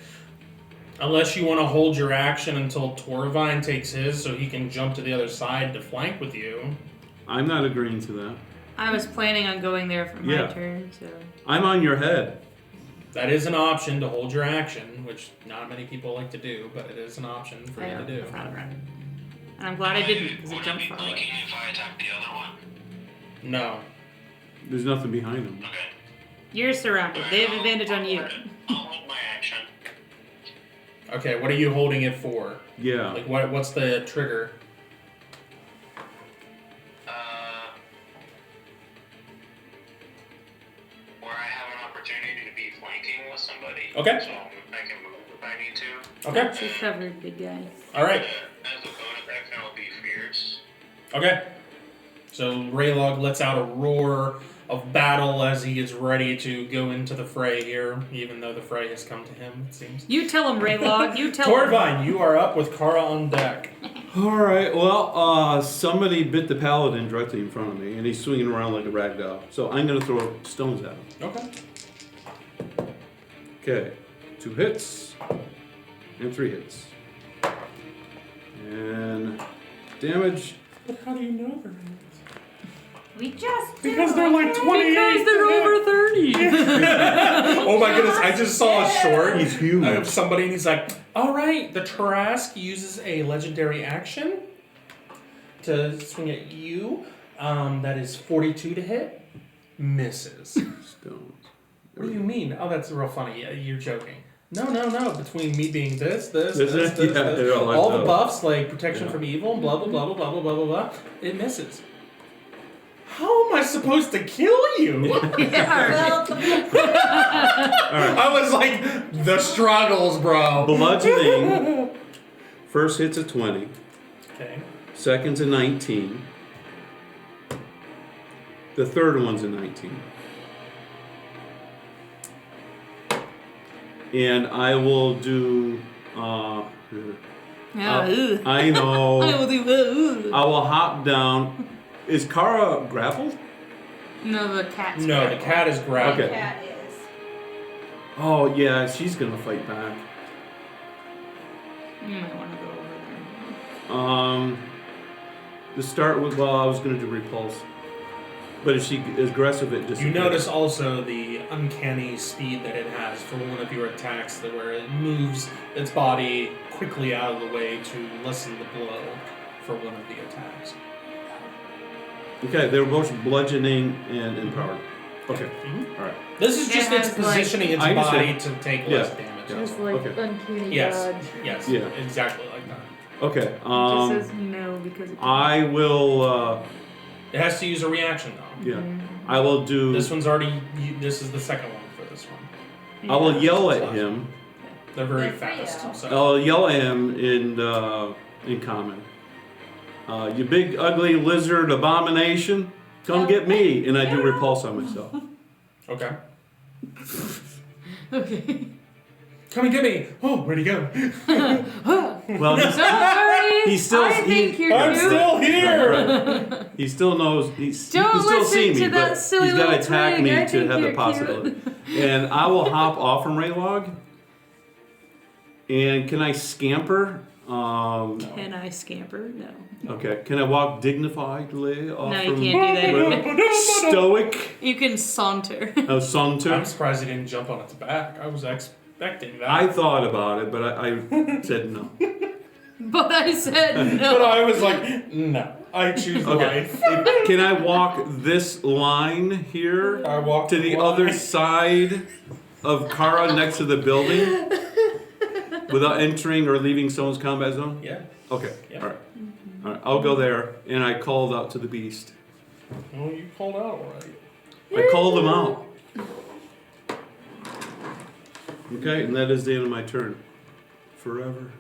Unless you want to hold your action until Torvine takes his so he can jump to the other side to flank with you. I'm not agreeing to that. I was planning on going there for my Yeah. turn, so. I'm on your head. That is an option to hold your action, which not many people like to do, but it is an option for you to do. I thought about it. And I'm glad I didn't, because it Would I jumped be far flanking away. if I attack the other one? No. There's nothing behind him. Okay. You're surrounded. They have advantage on you. I'll hold my action. Okay, what are you holding it for? Yeah. Like, what's the trigger? Where I have an opportunity to be flanking with somebody. Okay. So I can move if I need to. Okay. She's covered, big guy. Alright. As a bonus action, I'll be fierce. Okay. So Raylog lets out a roar of battle as he is ready to go into the fray here, even though the fray has come to him, it seems. You tell him, Raylog. You tell him. Torvine, you are up with Kara on deck. Alright, well, somebody bit the paladin directly in front of me, and he's swinging around like a rag doll. So I'm going to throw stones at him. Okay. Okay, 2 hits, and 3 hits. And damage. But how do you know they're We just do. Because they're like 28. Because they're over 30. Oh my goodness, I just saw a short He's huge. of somebody and he's like, alright, the Trask uses a legendary action to swing at you. That is 42 to hit. Misses. Stones. What do you mean? Oh, that's real funny. Yeah, you're joking. No. Between me being this, Yeah, they're all like all the that. buffs, like protection Yeah. from evil, and blah, blah, blah, blah, blah, blah, blah, blah, blah, it misses. How am I supposed to kill you? Well, I was like, the struggles, bro. Bludgeoning. First hit's a 20. Okay. Second's a 19. The third one's a 19. And I will do. Yeah, I know. I will do. I will hop down. Is Kara grappled? No, the cat's No, the grappled. cat is grabbed. Okay. cat is. Oh yeah, she's gonna fight back. You might want to go over there. To start with, well, I was gonna do repulse. But is she aggressive at just? You notice also the uncanny speed that it has for one of your attacks, that where it moves its body quickly out of the way to lessen the blow for one of the attacks. Okay, they were both bludgeoning and empowered. Okay, all right. This is It just its has, like- positioning its I body understand. to take Yeah. less damage. Yeah. Just like Okay. uncanny Yes. dodge. Yes. Yeah. Exactly like that. Okay. It just says no because it I will. It has to use a reaction though. Yeah, I will do. This one's already. This is the second one for this one. I will yell at him. They're very Good for fast. you. So. I'll yell at him in common. You big ugly lizard abomination, come get me, and I do repulse on myself. Okay. Okay. Come and get me. Oh, where'd he go? Well, Sorry. He's still- I think he- you're I'm cute. still here. he still knows he Don't can still see listen me, to that but silly he's got to little attack twig. me I to think have the you're possibility. cute. And I will hop off from Raylog. And can I scamper? Can I scamper? No. Okay. Can I walk dignifiedly off No, you from can't do that. Stoic? You can saunter. Oh, saunter. I'm surprised he didn't jump on its back. I was expecting that. I thought about it, but I said no. But I said But no. I was like, no. I choose Okay. life. Can I walk this line here I walked to the line. other side of Kara next to the building without entering or leaving someone's combat zone? Yeah. Okay. Yeah. All right. All right. I'll go there, and I called out to the beast. Well, you called out already. I called him out. Okay, and that is the end of my turn. Forever.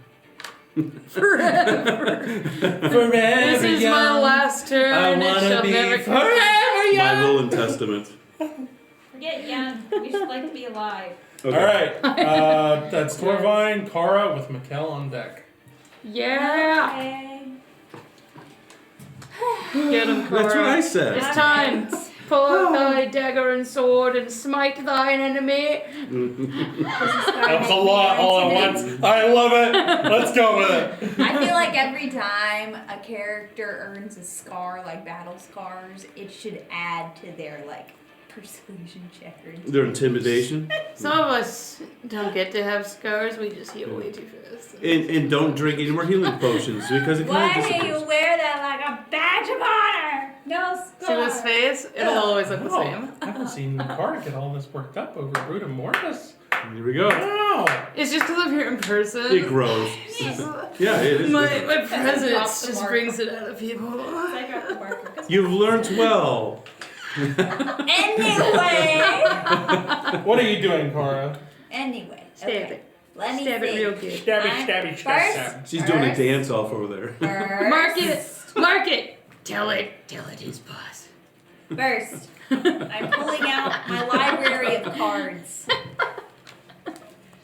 Forever This is my last turn. I and wanna shall be never forever My will and testament. Forget young. We should like to be alive. Okay. All right. That's Torvine, Kara with Mikkel on deck. Yeah. Okay. Get him, Cora. That's what I said. It's time. Pull out thy dagger and sword and smite thine enemy. That was a lot all at once. I love it. Let's go with it. I feel like every time a character earns a scar, like battle scars, it should add to their like persuasion check or Their intimidation. Some of us don't get to have scars. We just heal way too fast. And don't drink any more healing potions because it Why kind of do you disappears. wear that like a badge of honor? No See scar. this face? It'll always look the Oh, same. I haven't seen Kara get all this worked up over Bruta Mortis. Here we go. Wow. It's just because I'm here in person. It grows. Yeah, it is. My different. presence drop the just mark. brings it out of people. I got the marker. 'Cause- You've learned well. Anyway. What are you doing, Kara? Anyway. Stab Okay. it. Let me Stab see. it real good. Stabby, I'm stabby, first. stab. She's doing a dance off over there. First. Mark it. Mark it. Tell it is boss. First, I'm pulling out my library of cards.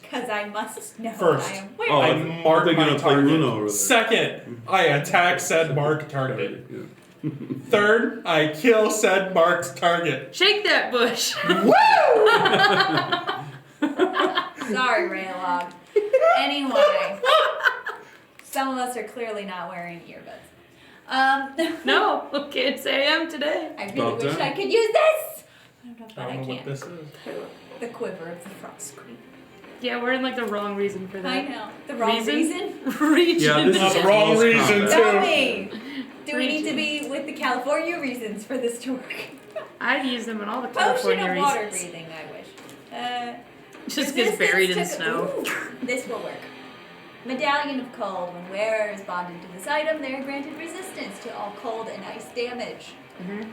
Because I must know First. I am Oh, where. I mark they're my gonna play target. Uno over there. Second, I attack said marked target. Yeah. Third, I kill said marked target. Shake that bush. Sorry, Raylog. Anyway, some of us are clearly not wearing earbuds. No, can't say I am today. I really About wish that. I could use this. I don't know, but I I don't know what can't. this is. The quiver of the frost queen. Yeah, we're in like the wrong reason for that. I know. The wrong reason? Region. Yeah, this Not is the wrong close reason, combat. too. Tell me. Do we need to Region. be with the California reasons for this to work? I'd use them in all the Potion California of water reasons. breathing, I wish. Just gets buried in Resistance snow. Ooh, this will work. Medallion of Cold. When wearer is bonded to this item, they are granted resistance to all cold and ice damage. Mhm.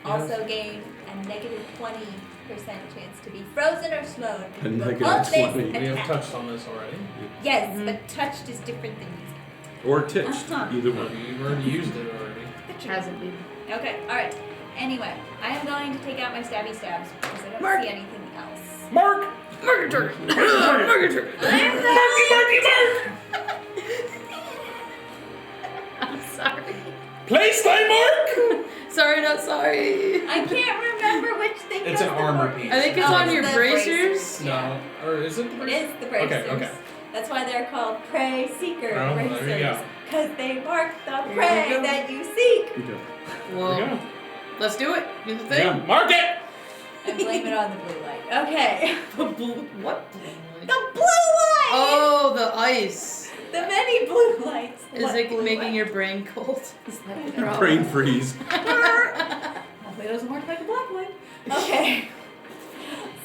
Also gain a negative 20% chance to be frozen or slowed. A negative Above this 20. We have attack. touched on this already. Yes, Mhm. but touched is different than used. Or titched. Uh-huh. Either Well, one. you've already used it already. Hasn't been. Okay, alright. Anyway, I am going to take out my stabby stabs because I don't Mark. see anything else. Mark! Market turn. Market turn. I'm sorry. Place thy mark! Sorry, not sorry. I can't remember which thing It's does an the armor work. piece. I think it's Oh, on it's your the bracers. No. Or is it the It bracers? is the bracers. Okay. That's why they're called prey seeker Oh, there you bracers. go. Because they mark the you prey go. that you seek. Okay. There we Whoa. go. Let's do it. Do the thing. Yeah, mark it! I blame it on the blue light. Okay. The blue. What blue light? The blue light! Oh, the ice. The many blue lights. Is What it blue making light? your brain cold? Is that the problem? Brain freeze. Hopefully it doesn't work like a black light. Okay.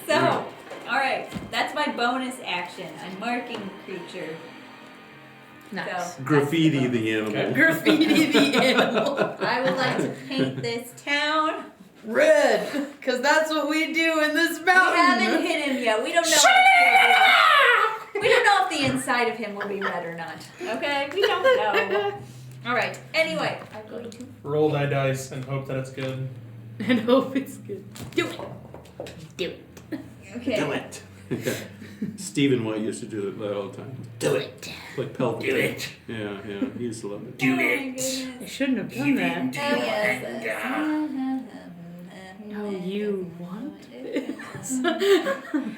So, alright. That's my bonus action. I'm marking the creature. Nice. So, Graffiti the animal. Okay. Graffiti the animal. I would like to paint this town. Red, because that's what we do in this We mountain. haven't hit him yet. We don't know. We don't know if the inside of him will be red or not. Okay? We don't know. Alright. Anyway, I'm going to. Roll die dice and hope that it's good. And hope it's good. Do it. Do it. Okay. Do it. Stephen White used to do it all the time. Do it. Like pelvic. Do it. Yeah, he used to love it. Do Oh my it. I goodness. shouldn't have done that. Oh, yes. Oh, you want this?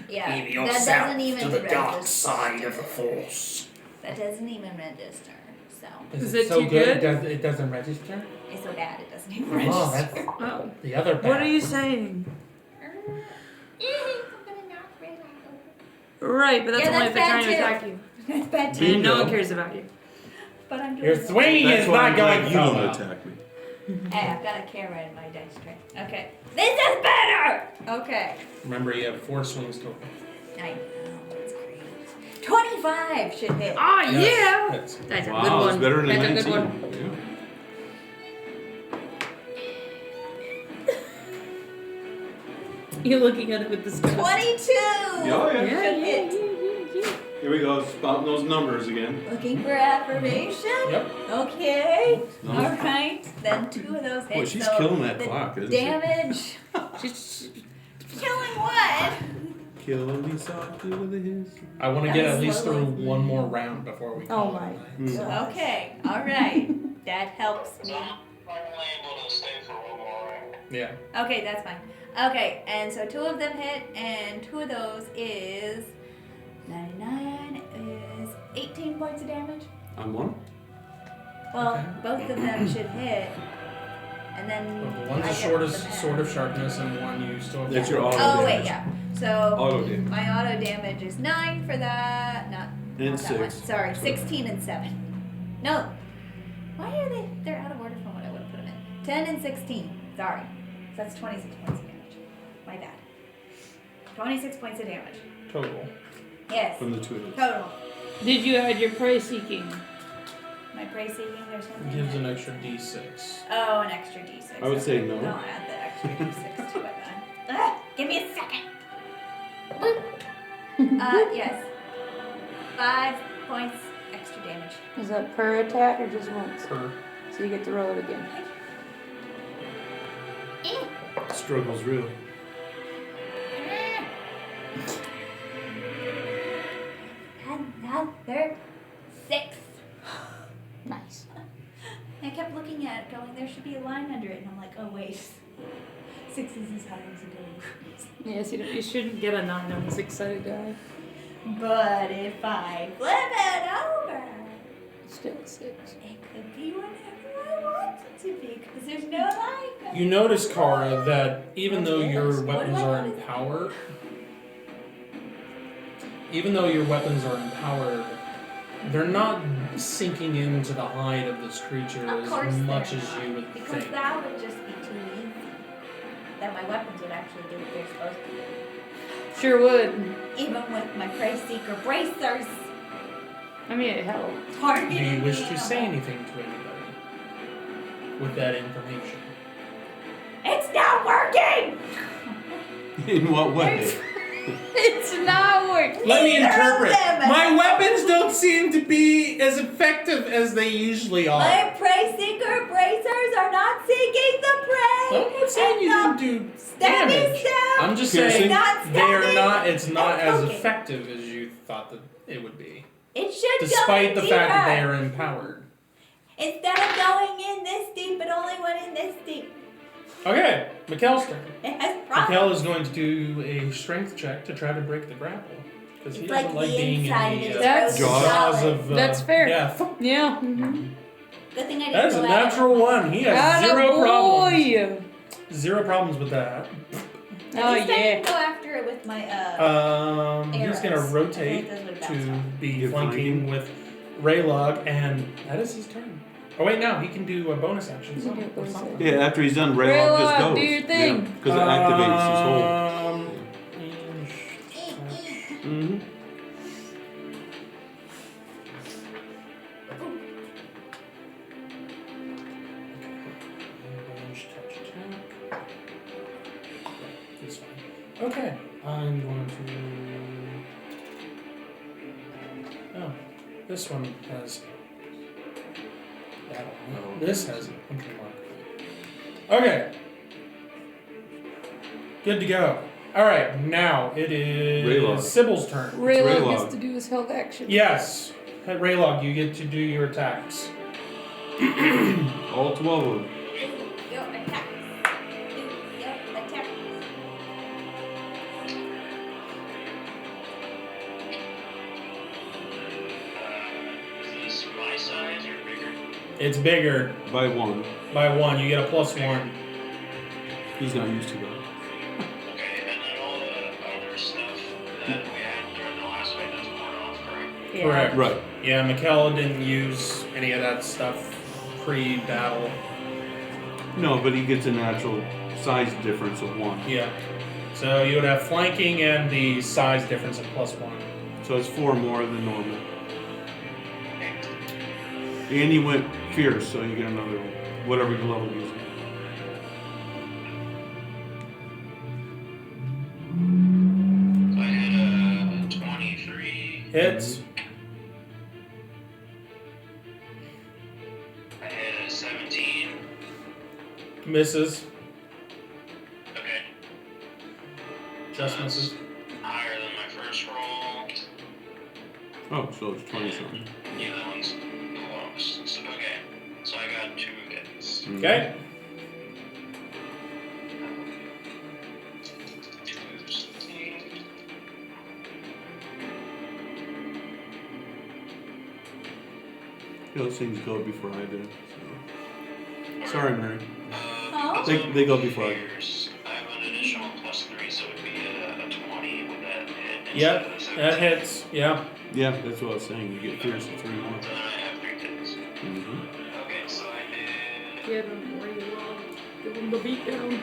Yeah, Leave that yourself doesn't even to the dark register. side of the force. That doesn't even register. So Is it it so too good? good? It doesn't register? it's so bad it doesn't even Oh, register. that's Oh. the other path. What are you saying? Right, but that's Yeah, only if that's they're trying to bad, attack you. That's bad too. And no Bingo. one cares about you. But I'm doing Your it. swing That's is why not I'm glad going you so don't well. attack me. Hey, I've got a camera in my dice tray. Okay. This is better! Okay. Remember, you have 4 swings total. I know, it's great. 25 should hit. Ah, yeah! That's That's a Wow, good one. it's better than That's 19. a good one. Yeah. You're looking at it with this. 22! Oh, yeah. Yeah, Should yeah, hit. yeah. Here we go, spouting those numbers again. Looking for affirmation? Yep. Okay. No. Alright. Then 2 of those hits. Boy, she's so killing that the clock, isn't she? damage. She's Killing what? Killing me softly with a hiss. I want to get at least Slowly. through one more round before we Oh call it my a night. Mm. Okay. Alright. That helps me. I'm only able to stay for one more round. Yeah. Okay, that's fine. Okay, and so 2 of them hit, and 2 of those is 99 is 18 points of damage. I'm one. Well, Okay. both of them should hit, and then Well, one's I a get sword of, the sword of sharpness, and one you still have. That's your auto Oh damage. wait, yeah. So Auto damage. my auto damage is 9 for that. Not And that one. 6. Sorry, 16 and 7. No. Why are they? They're out of order from what I would have put them in. 10 and 16. Sorry. So that's 26 points of damage. My bad. 26 points of damage. Total. Yes. From the 2 of them. Total. Did you add your prey seeking? My prey seeking, there's something. Gives that- an extra d6. Oh, an extra d6. I would say no. I'll add the extra d6 to it then. Ah, give me a second. Yes. 5 points extra damage. Is that per attack or just once? Per. So you get to roll it again. Struggle's real. Another 6. Nice. I kept looking at it going, there should be a line under it. And I'm like, oh wait. 6 is as high as it goes. Yes, you shouldn't get a 9 on a 6-sided die. But if I flip it over, Still 6. it could be whatever I want it to be. Because there's no line. You notice, Kara, that even though your What do I weapons are notice? empowered, they're not sinking into the hide of this creature Of course as much they're as not, you would Because think. that would just be too easy. That my weapons would actually do what they're supposed to do. Sure would. Even with my Prey Seeker bracers. I mean, it helped. Targeting Do you wish the to say animal. anything to anybody with that information? It's not working! In what way? It's not working. Let me Neither of interpret. them. My weapons don't seem to be as effective as they usually are. My Prey Seeker bracers are not seeking the prey! I'm not saying you And didn't do Stabby damage. stab! I'm just Piercing? saying Not they are stabbing not. It's not and as poking. effective as you thought that it would be, It should despite go the in fact that they deeper. are empowered. Instead of going in this deep, it only went in this deep. Okay, Mikkel's turn. It has Mikkel problems. is going to do a strength check to try to break the grapple because he It's doesn't like like the being inside in of the his That's- throat is jaws solid. of. That's fair. Yeah, Yeah. Mm-hmm. Good thing I didn't that is go a at it natural with my- one. He has zero problem. 0 problems with that. Oh, At least I yeah. can go after it with my He's gonna arrows. rotate I think that's what it to bounced be You're flanking with Raylog, and that is his turn. Oh wait, no, he can do a bonus action. He can do a bonus action. Yeah, after he's done, Raylog just Raylog, goes. do your thing. Because it activates his whole. Mm-hmm. Okay, I'm going to. Oh, this one has. That one. This has a country mark. Okay. Good to go. Alright, now it is Raylog. Sybil's turn. Raylog Raylog. gets to do his health action. Yes. At Raylog, you get to do your attacks. All 12 of them. Yo, attack. Yo, attack. Is this my size or bigger? It's bigger By 1. by 1. You get a +1. He's not used to that. Okay, and then all the other stuff that we had during the last fight that's worn off, correct? Yeah. Correct. Right. Yeah, Mikella didn't use any of that stuff pre-battle. No, but he gets a natural size difference of 1. Yeah. So you would have flanking and the size difference of +1. So it's 4 more than normal. And he went fierce, so you get another one. Whatever your level is. So I had a 23. Hits. I had a 17. Misses. Okay. Just misses. Higher than my first roll. Oh, so it's 20 something. Yeah, that one's close. So, okay. So I got 2 hits. Okay. 2, 16. Those things go before I do. So. Sorry, Mary. Oh. They go before I do. I have an additional +3, so it would be a 20 with that hit. Yep, instead of that 17. hits. Yeah. Yeah, that's what I was saying. You get fierce at 3 more. So then I have 3 hits. Mm-hmm. Okay, so I did. Get him, Raylog. Give him the beatdown.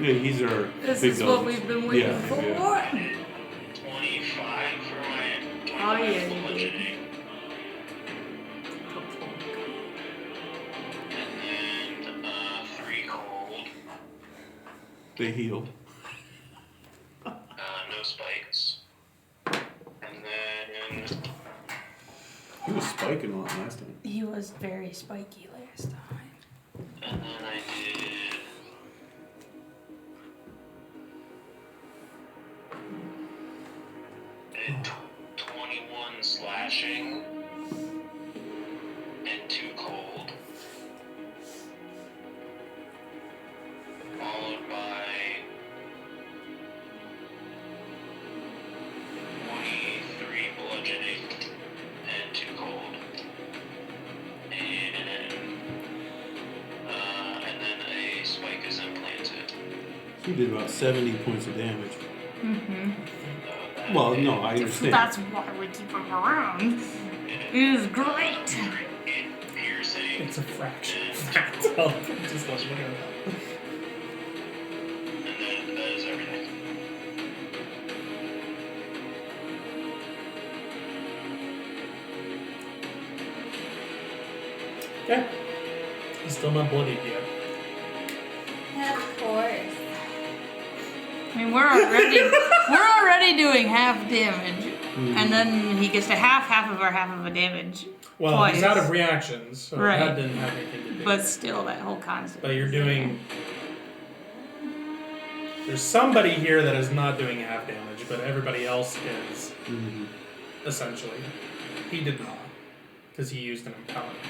Yeah, he's our This big is dog. what we've been waiting Yeah, for. yeah. I did 25 for my 25 Oh, yeah, you bludgeoning. And then 3 cold. They heal. No spikes. And then He was spiking a lot last time. He was very spiky last time. and then I did 21 slashing and 2 cold. Followed by 23 bludgeoning and 2 cold. And then a spike is implanted. He did about 70 points of damage. Mm-hmm. Well, no, I understand. That's why we keep him around. It is great. Piercing. It's a fraction. That's all. Just let me know. And then that is everything. Okay. He's still not bloodied yet. Of course. I mean, we're already doing half damage, and then he gets to half of our half of a damage. Well, twice. he's out of reactions, so Right. that didn't have anything to do. But still, that whole concept. But you're doing. There's somebody here that is not doing half damage, but everybody else is, Mhm. essentially. He did not, because he used an empowerment.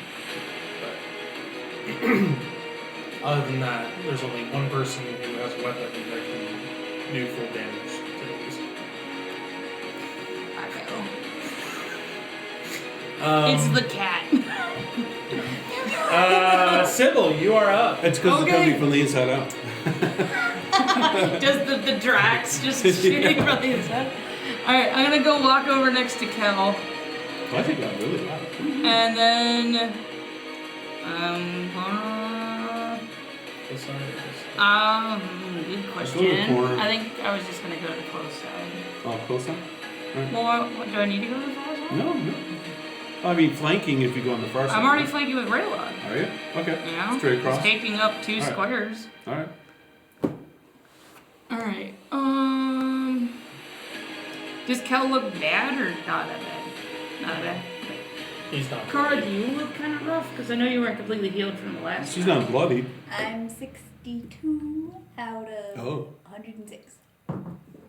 But other than that, there's only one person who has a weapon that can do full damage to these. It's the cat. Sybil, you are up. It's because it's Okay. coming from the inside out. Does the Drax just shooting from the inside? Alright, I'm gonna go walk over next to Cal. I think that really loud. And then. This side or this side? Good Go to the question. corner. I think I was just gonna go to the close side. Oh, close up? More, do I need to go to the far side? No, no. I mean, flanking if you go on the far side. I'm already flanking with Raylock. Are you? Okay. You know? Straight across. It's taking up 2 Alright. squares. Alright. Alright, does Kel look bad or not that bad? Not that bad. He's not. Cara, do you look kind of rough? Because I know you weren't completely healed from the last She's time. not bloody. I'm 62 out of Oh. 106.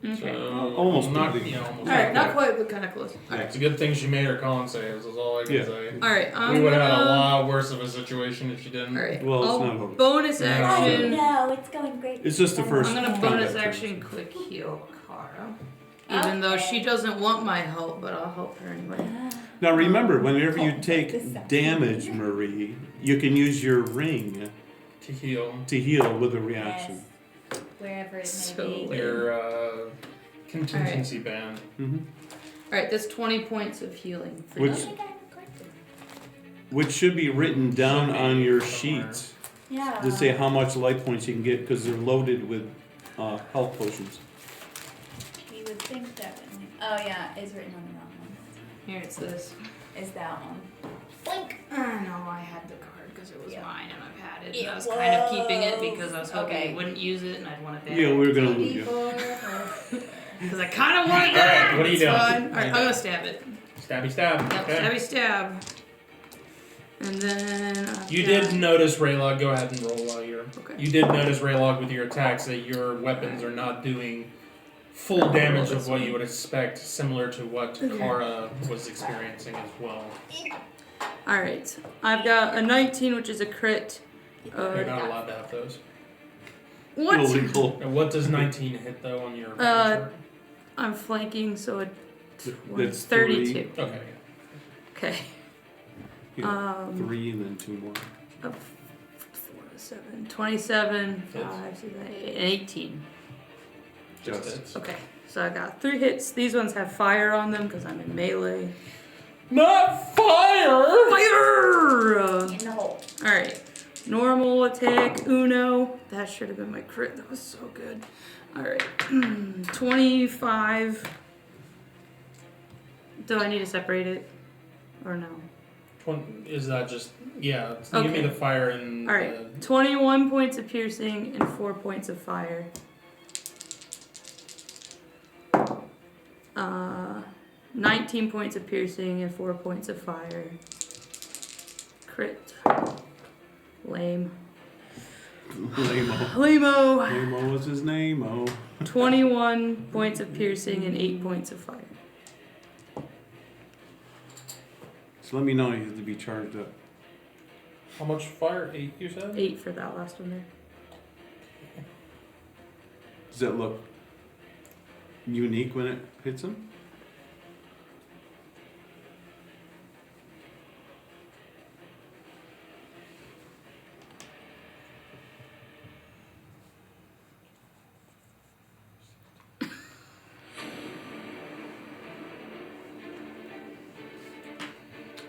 Okay. Almost not. bloody. Yeah, almost. Alright, not quite, but kind of close. It's a good thing she made her con saves. Is all I can Yeah. say. Alright, We would have had a lot worse of a situation if she didn't. Alright, Well, it's I'll not over. bonus No. action. No, it's going great. It's just the first- I'm gonna Not bonus that action crazy. quick heal Cara. Even though she doesn't want my help, but I'll help her anyway. Now remember, whenever you This take section. damage, Marie, you can use your ring To heal to heal with a reaction. Yes. Wherever it may So be. your contingency band. Mm-hmm. Alright, that's 20 points of healing for Which- I you. think I'm correct. Which should be written down Should be on your somewhere. sheets Yeah. to say how much life points you can get because they're loaded with health potions. You would think that one. Oh yeah, it's written on the wrong one. Here, it's this. Is that one? Blink! I know I had the card because it was Yeah. mine and I've had it. It And I was kind of keeping it was. because I was hoping Okay. you wouldn't use it and I'd want it back. Yeah, we were gonna lose you. Because I kind of wanted Alright, that. what are you It's doing? fine. What are Alright, you I'm doing? gonna stab it. Stabby stab. Yep, Okay. stabby stab. And then You did notice, Raylog, go ahead and roll while you're. Okay. You did notice, Raylog, with your attacks that your weapons are not doing full damage of what you would expect, similar to what Kara was experiencing as well. Alright, I've got a 19, which is a crit. You're not allowed to have those. What? Illegal. Now, what does 19 hit, though, on your chart? I'm flanking, so That's 32. Okay. Okay. Yeah, 3 and then 2 more. 4, 7, 27, Hits. 5, 6, 8, 18. Just Just. hits. Okay, so I got 3 hits. These ones have fire on them because I'm in melee. Not fire! Fire! In the hole. Alright, normal attack, Uno. That should have been my crit. That was so good. Alright, 25. Do I need to separate it? Or no? Is that just. Yeah, so give me Okay. the fire and. Alright, 21 points of piercing and 4 points of fire. 19 points of piercing and 4 points of fire. Crit. Lame. Lamo. Lame-o. Lamo was his name. Oh. 21 points of piercing and 8 points of fire. So let me know you have to be charged up. How much fire? 8, you said? 8 for that last one there. Does that look unique when it hits him?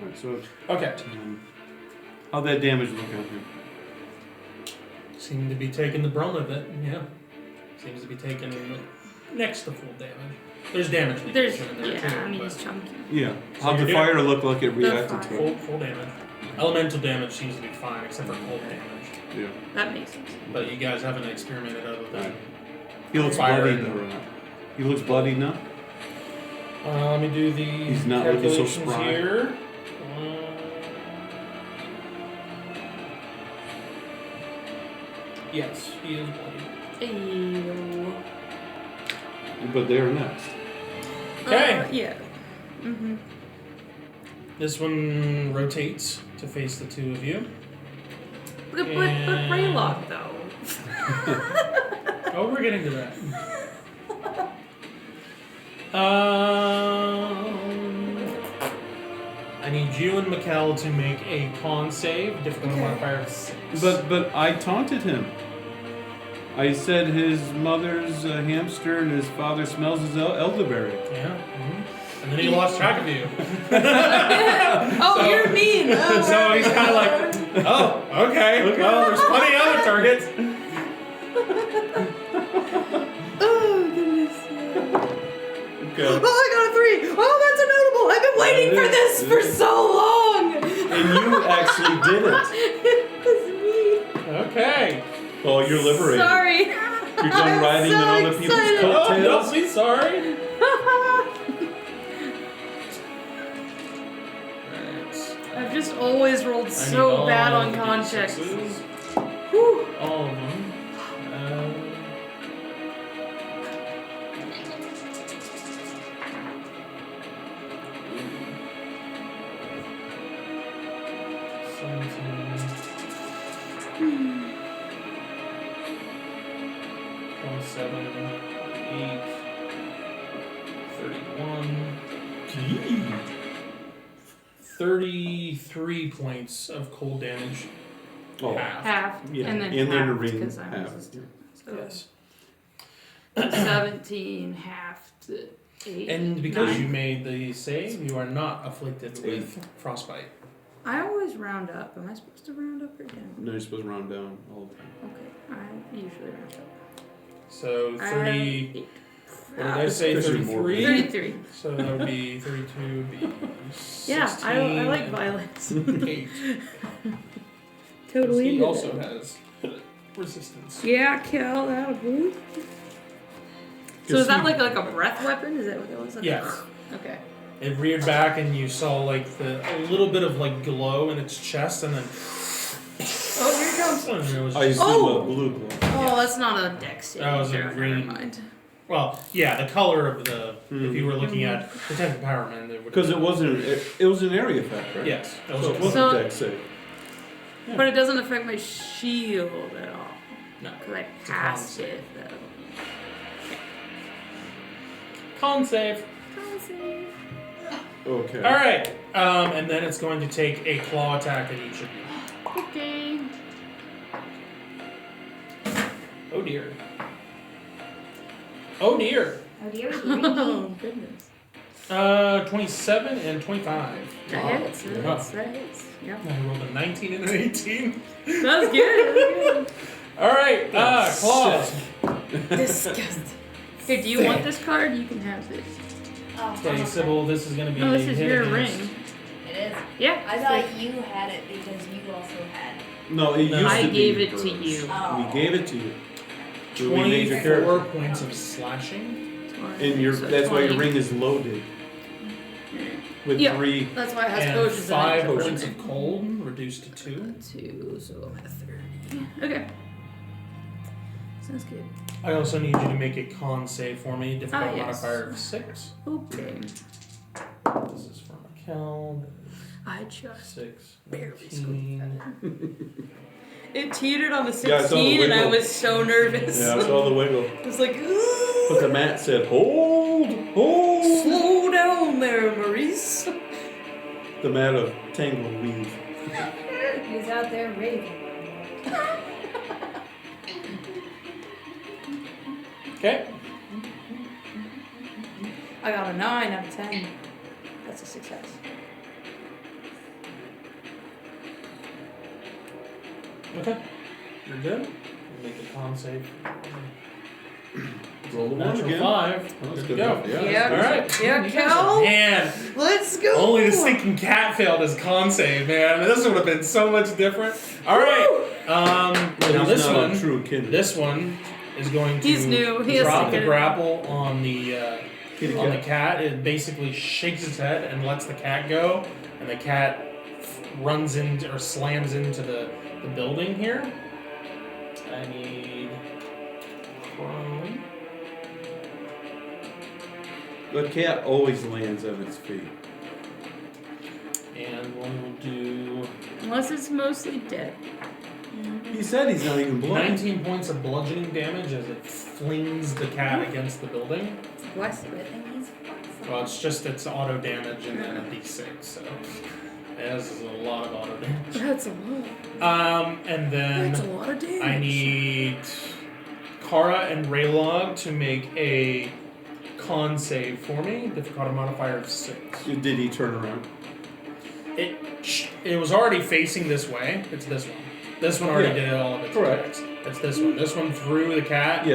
Alright, so Okay. how'd that damage look out here? Seem to be taking the brunt of it, yeah. Seems to be taking next to full damage. There's damage There's, negation in there yeah, too. I mean, but it's chunky. Yeah. So How'd you're the doing- fire look like it reacted to fire. it? full damage. Elemental damage seems to be fine, except for cold damage. Yeah. That makes sense. But you guys haven't experimented other than. Right. He looks Fire bloodied and- though, right? He looks bloodied now? Let me do the He's not looking so calculations spry. here. Yes, he is bloody. Ew. But they're next. Okay. Yeah. Mm-hmm. This one rotates to face the two of you. But Raylock, though. Oh, we're getting to that. I need you and Mikkel to make a con save, difficult modifier of 6. But I taunted him. I said his mother's a hamster and his father smells his elderberry. Yeah. Mm-hmm. And then he lost track of you. Oh, you're mean. Oh, So he's kind of like, oh, okay. Well, there's plenty of other targets. oh goodness. Okay. Oh, I got a 3. Oh, that's a notable. I've been waiting for this for so long. And you actually did it. It was me. Okay. Oh, you're liberated. Sorry. You're done riding so in other people's excited. coattails. Don't be sorry. I've just always rolled so bad on con checks. Whew. All of them. 27, 8, 31, 33 points of cold damage. Oh, Half. yeah. And then in the half ring, because I'm half. resistant. So Yes. 17, half to 8. And because 9. you made the save, you are not afflicted with frostbite. I always round up. Am I supposed to round up or down? No, you're supposed to round down all the time. Okay, I usually round up. So 30. What did I say? Because you're more 33? 33. So that would be 32 would be 16. Yeah, I like violence. 8. Totally He into also that. has resistance. Yeah, kill that boy. So is that like a breath weapon? Is that what that was? Like Yes. Okay. It reared back and you saw like a little bit of like glow in its chest and then Oh, here it comes. and it was I just, assume Oh! a blue glow. Oh, that's not a dex save. That was a Never green. mind. well, yeah, the color of the if you were looking at Protect Empowerment, it would Because it wasn't. It was an area effect, right? yes, that was So it a- wasn't So- dex save. But it doesn't affect my shield at all. no Because I a con passed save. it, though. Con save. Con save. Okay. All right, and then it's going to take a claw attack at each of you. Okay. Oh dear. Oh dear. Oh dear, Oh, goodness. 27 and 25. That hits. That hits. Yeah. I rolled a 19 and an 18. That's good. All right, claws. Disgusting. Here, do you want this card? You can have this. Oh, Okay, Sybil, this is going to be. No, this is hit your against- ring. It is. Yeah. I thought you had it because you also had it. No, it used to I be gave it to hers. you. Oh. We gave it to you. So we made your 24 character. points of slashing. And that's why your ring is loaded. With Yeah. 3. That's why it has And potions 5 in it. points of cold, reduced to 2. 2, so I'm at 30. Okay. Sounds good. I also need you to make a con save for me, difficult Yes. modifier of 6. Okay. This is for Mikkel. I just 6, barely 19. It teetered on the Yeah, I saw the 16 and I wiggle. was so nervous. Yeah, I saw the wiggle. It was like, But the mat said, hold, hold. slow down there, Maurice. The mat of tangled weave. He's out there raving. Okay. I got a 9 out of 10. That's a success. Okay. You're good. Make a con save. Roll the one Natural again. 5. Oh, that's Good good to go. enough. Yeah. Yeah. All right. Yeah, Cal. Man, Let's go. only the stinking cat failed his con save, man. This would have been so much different. All right. Now He's this not a one. true kindred. This one is going to He's new. He has drop to the get it. grapple on the Kitty on the cat. cat. It basically shakes its head and lets the cat go, and the cat runs into or slams into the building here. I need prone. The cat always lands on its feet. And one will do Unless it's mostly dead. He said he's not even blind. 19 points of bludgeoning damage as it flings the cat against the building. Bless you. Good thing he's flexible. Well, it's just its auto damage and then a d6. So This is a lot of auto damage. That's a lot. And then That's a lot of damage. I need Kara and Raylog to make a con save for me. Difficulty modifier of 6. Did he turn around? It was already facing this way. It's this one. This one already did all of its attacks. It's this one. This one threw the cat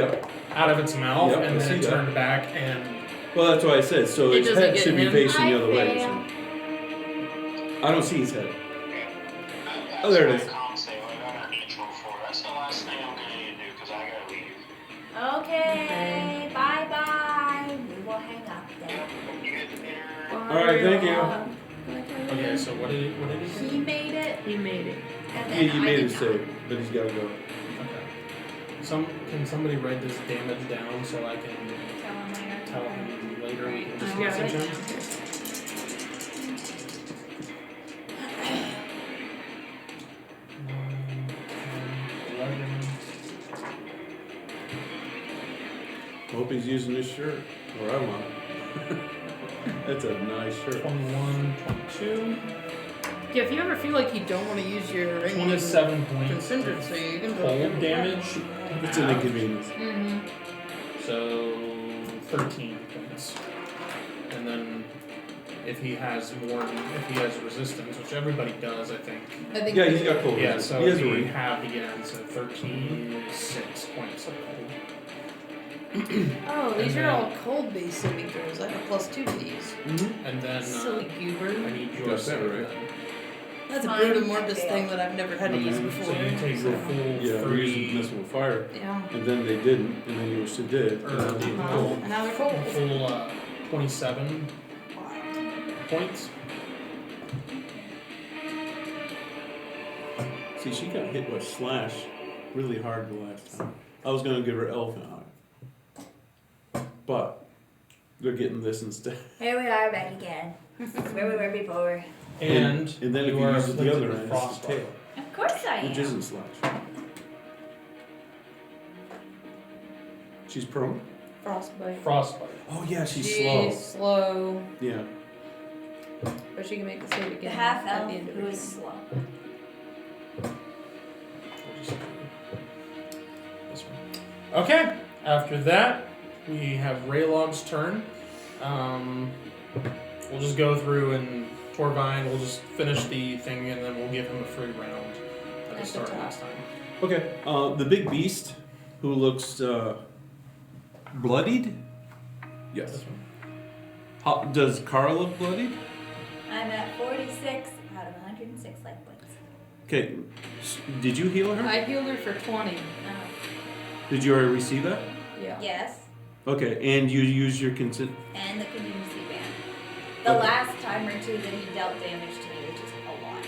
out of its mouth, and then it turned back and... Well, that's why I said, so It its doesn't head get should be him. facing the other way. So. I don't see his head. Oh, there it is. That's the last thing I'm gonna need to do because I gotta leave. Okay, bye-bye. We will hang up then. Alright, thank you. Okay, so what did he He made it, He made it. and Yeah, then you I made did a save, but he's gotta go. Okay. Can somebody write this damage down so I can Tell him later. tell him later? We can just I got message it. him? 11. Hope he's using this shirt, or I want it. That's a nice shirt. 21, 22, Yeah, if you ever feel like you don't want to use your 27 points of contingency, you can cold damage. It's an inconvenience. Mm-hmm. So 13 points. And then if he has resistance, which everybody does, I think. Yeah, he's got cold Yeah, resistance. so He has a we ring. have again, so 6 points of cold. Oh, these And are all then- cold based saving throws. I have a +2 to these. And then Silly goober. I need You your got that save right. then. That's a Mine, Bruta I Morbis failed. thing that I've never had to use before. So you take your full Yeah, we used 3 messing with fire, Yeah. and then they didn't, and then you wish they did. Or and then the they full- don't. And now they're cold. full 27 points. See, she got hit by slash really hard the last time. I was gonna give her elephant eye, but they're getting this instead. Here we are back again. Where we were before. And then if you are use it the afflicted other with end, it's frostbite. the tail, Of course I which am. isn't slash. She's prone. Frostbite. Frostbite. Oh yeah, she's slow. Yeah. But she can make the save The again half at elf the end of who it. is slow. This one. Okay. After that, we have Raylog's turn. We'll just go through and Torvine will just finish the thing and then we'll give him a free round at the At the start top. next time. Okay. The big beast, who looks bloodied. Yes. This one. Does Carl look bloodied? I'm at 46 out of 106 life points. Okay. Did you heal her? I healed her for 20. Did you already receive that? Yeah. Yes, Okay, and you use your consent. and the contingency band. The Okay. last time or two that he dealt damage to me, which is a lot.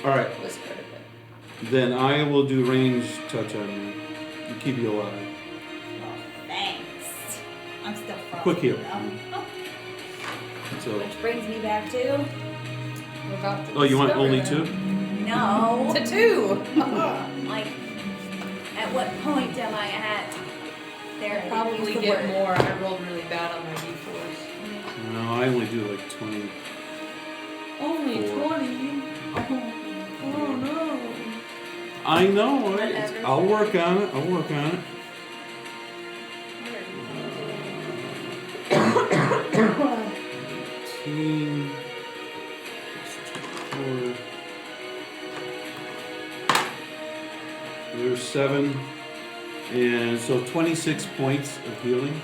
All right, Was part of it. then I will do range touch on you to keep you alive. Well, thanks. I'm still frosty. Quick heal. though. So, Which brings me back to We're about to oh, you want discover only them. 2? no. To 2! Like, at what point am I at? There, I probably use the get word. more. I rolled really bad on my d4s. No, I only do like 20. Only 4. 20? Oh no. I know. Whatever. I'll work on it. I'll work on it. Team. There's 7, and so 26 points of healing.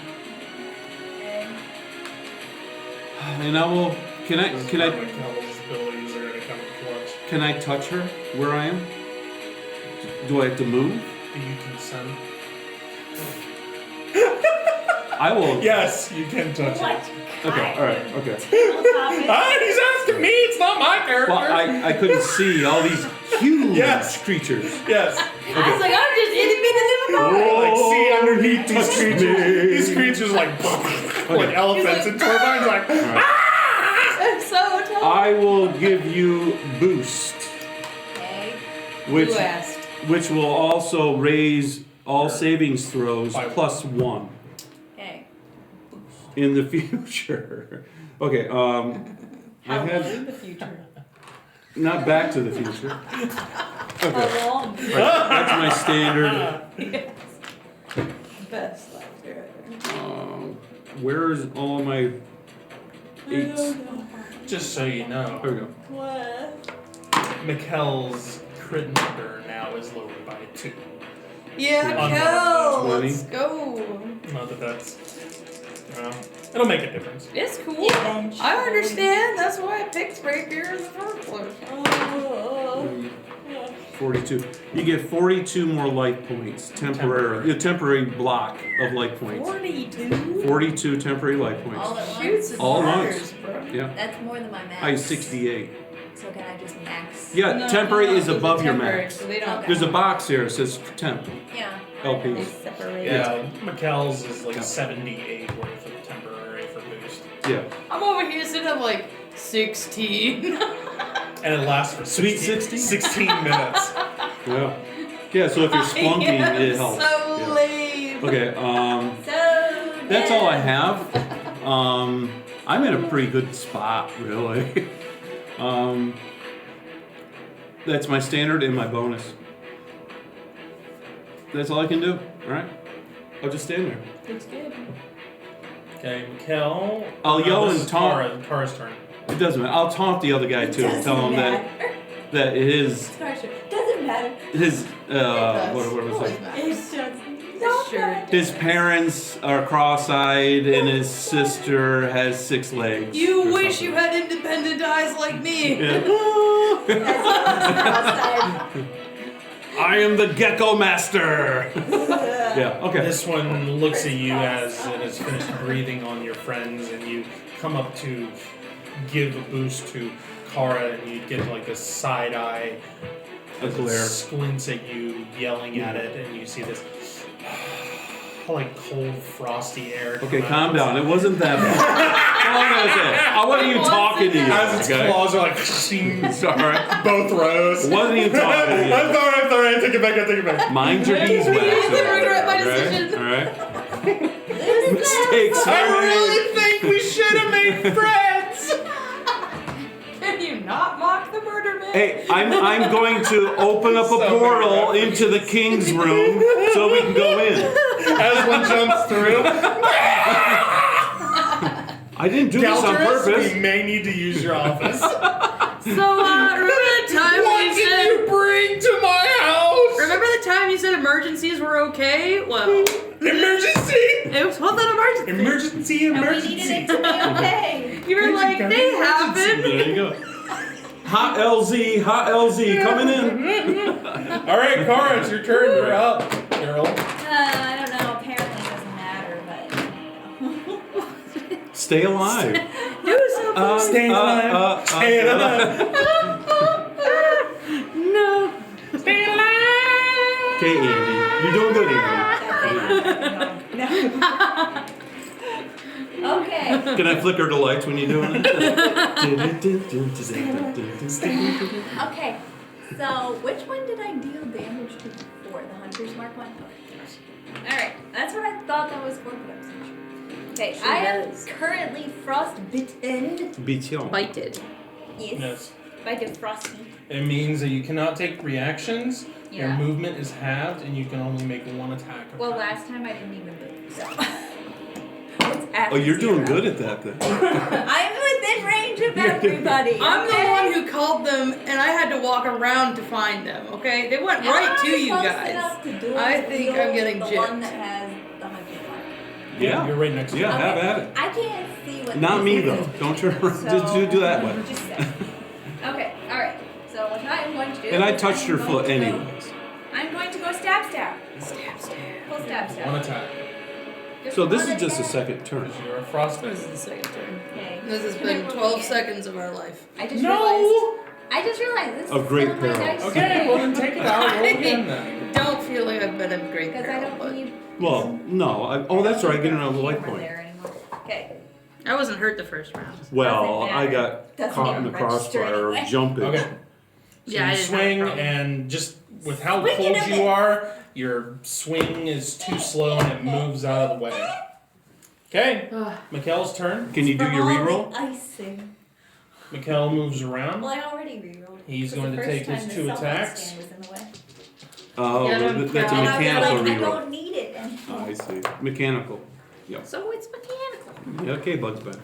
Okay. And I will. Can I His abilities are gonna come in clutch. can I touch her where I am? Do I have to move? Do you consent? I will. Yes, you can touch What? it. Okay. All right. Okay. Ah, he's asking me. It's not my character. Well, I couldn't see all these huge Yes. creatures. Yes. I was like, I'm just itty bitty little boy. Like, see underneath these touch creatures. me. These creatures like elephants, and Torvine's like, I'm so tough. I will give you boost, Okay. which Who asked? which will also raise all savings throws By plus 1 Okay. in the future. Okay. I had in the future. not Back to the Future. Okay, How long? that's my standard. Best laughter ever. Where's all my 8s? Just so you know, There we go. What? Mikkel's crit number now is lowered by 2. Yeah, On Kel, 20. let's go. Not that that's. It'll make a difference. It's cool. Eventually. I understand. That's why I picked rapier in the first place. 42. You get 42 more life points. Temporary. A temporary block of life points. 42? 42 temporary life points. All at Shoots once. and All at ladders, once. bro. Yeah. That's more than my max. I 68. So can I just max? Yeah, No, temporary no, is those are above your temporary, max. So they don't Okay. There's a box here that says temp. Yeah. they LPs. separate. Yeah, Mikkel's is like Yeah. 78 worth of temporary for boost. Yeah. I'm over here sitting at like 16. And it lasts for Sweet 16? 16 minutes. Yeah. Yeah, so if you're splunking, I am it helps. so Yeah. lame. Okay, So that's all I have. I'm in a pretty good spot, really. That's my standard and my bonus. That's all I can do. All right, I'll just stand there. Looks good. Okay, Mikkel. I'll yell this and is taunt. Kara's turn. It doesn't matter. I'll taunt the other guy too. Tell him that his Doesn't matter. what was it? It's just Sure. His parents are cross-eyed and his sister has 6 legs. You or wish something. you had independent eyes like me. Yeah. I am the Gecko Master. Yeah. Okay. This one looks at you as it has finished breathing on your friends, and you come up to give a boost to Kara, and you get like this side eye A as it glare. squints at you, yelling at it, and you see this like cold, frosty air. Okay, come calm out. down. It wasn't that bad. How long was it? I wasn't even talking to you. As its Okay? claws are like Sorry. both rows. I wasn't even talking to you. I'm sorry. I take it back. Mind your beeswax. I regret my Alright? decision. Alright? Mistakes I are made. really think we should have made friends. Can you not mock the murder man? Hey, I'm going to open up a So portal many into the king's room so we can go in. As one jumps through. I didn't do this on Galterus, purpose. we may need to use your office. So, remember the time What you did said... you bring to my house? Remember the time you said emergencies were okay? Well, Emergency! it was an emergency. Emergency! And we needed it to be okay. You were like, they happen. There you go. Hot LZ, coming in. All right, Kara, it's your turn. You're up, girl. I don't know. Apparently it doesn't matter, but Stay alive. Do something. Stay alive. Stay alive. No. Stay alive. Okay, Andy. You're doing good, Andy. no. Okay. Can I flicker the lights when you're doing it? Okay. So which one did I deal damage to before? The Hunter's Mark one? Okay. Alright. That's what I thought that was for, but I wasn't sure. Okay, She I am does. currently frostbitten. Beaton. Bited. Yes. Yes. Bited frosty. It means that you cannot take reactions. Your Yeah. movement is halved, and you can only make one attack. Well, last time I didn't even move, so. It's at Oh, you're doing 0. good at that then. I'm within range of everybody. I'm okay? the one who called them, and I had to walk around to find them. Okay, they went Am right to I you close guys. enough to do I it? think Deal I'm getting with the one that has the Hunter's Mark. Yeah. You're right next to Yeah, me. have at it. I can't see what. Not this me is. though. Don't turn around. So, Just do that way. Just saying. Okay, alright. So what I'm going to do. And I is touched I'm your going foot to go- anyways. I'm going to go stab. Stab, stab. Full stab. One attack. Just So this one is just a attack. second turn. Because you're a frostbite. This is the second turn. Okay. This has Can I been roll 12 again? seconds of our life. I just No! realized this Of is great still my peril. dice Okay, well then take it out. Roll again then. Don't feel like I've been a great because I girl, don't but need. Well, no. Oh, that's right. I get another light camera point. there anymore. Okay. I wasn't hurt the first round. Well, Doesn't I matter. got Doesn't caught in the even register crossfire anyway. of jumping. Okay. So Yeah, I you didn't have a swing, problem. and just with how Swing cold it a you bit. are, your swing is too slow and it moves out of the way. Okay, Mikkel's turn. Can you do From your all reroll? the icing. Mikkel moves around. Well, I already rerolled. He's It was going the to first take time his the 2 cell phone attacks. stand was in the way. Oh, Yeah, that's a and And I was mechanical like, I reroll. don't need it anymore. I see. Mechanical. So it's mechanical. Yeah, okay, Bugs Bunny.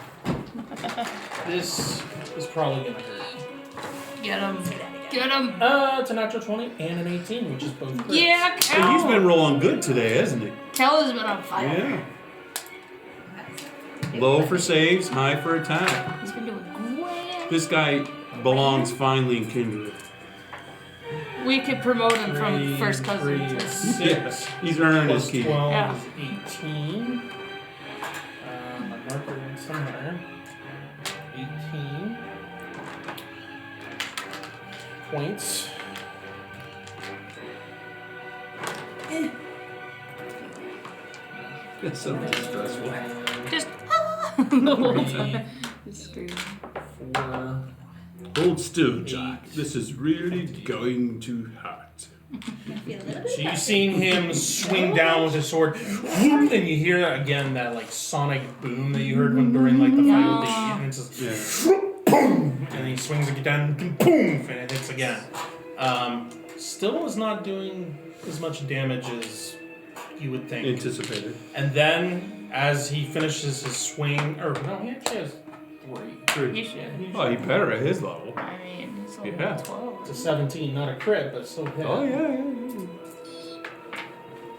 This is probably going to hurt. Get him. Say that again. Get him. It's a natural 20 and an 18, which is both crits. Yeah, So Kel. he's been rolling good today, hasn't he? Kel has been on fire. Yeah. Low for saves, high for attack. He's been doing grand. This guy belongs finally in Kindred. We could promote him from Three, first cousin three, to. 6. He's earned his Plus keep. 12 Yeah. is 18. My marker went somewhere. 18 points. That's so stressful. Just the whole Three, time. Just screaming. 4. Hold still, Jack. This is really going to hurt. I feel a little bit So you've better. seen him swing down with his sword, and you hear again that like sonic boom that you heard when during like the fight with the sheep, and it's just boom, and he swings it down, boom, and it hits again. Still is not doing as much damage as you would think. Anticipated. And then as he finishes his swing, or no, he actually has 3. You should. Oh, he better at his level. I mean, it's only Yeah. 12. It's a 17, not a crit, but still hit. Oh, yeah.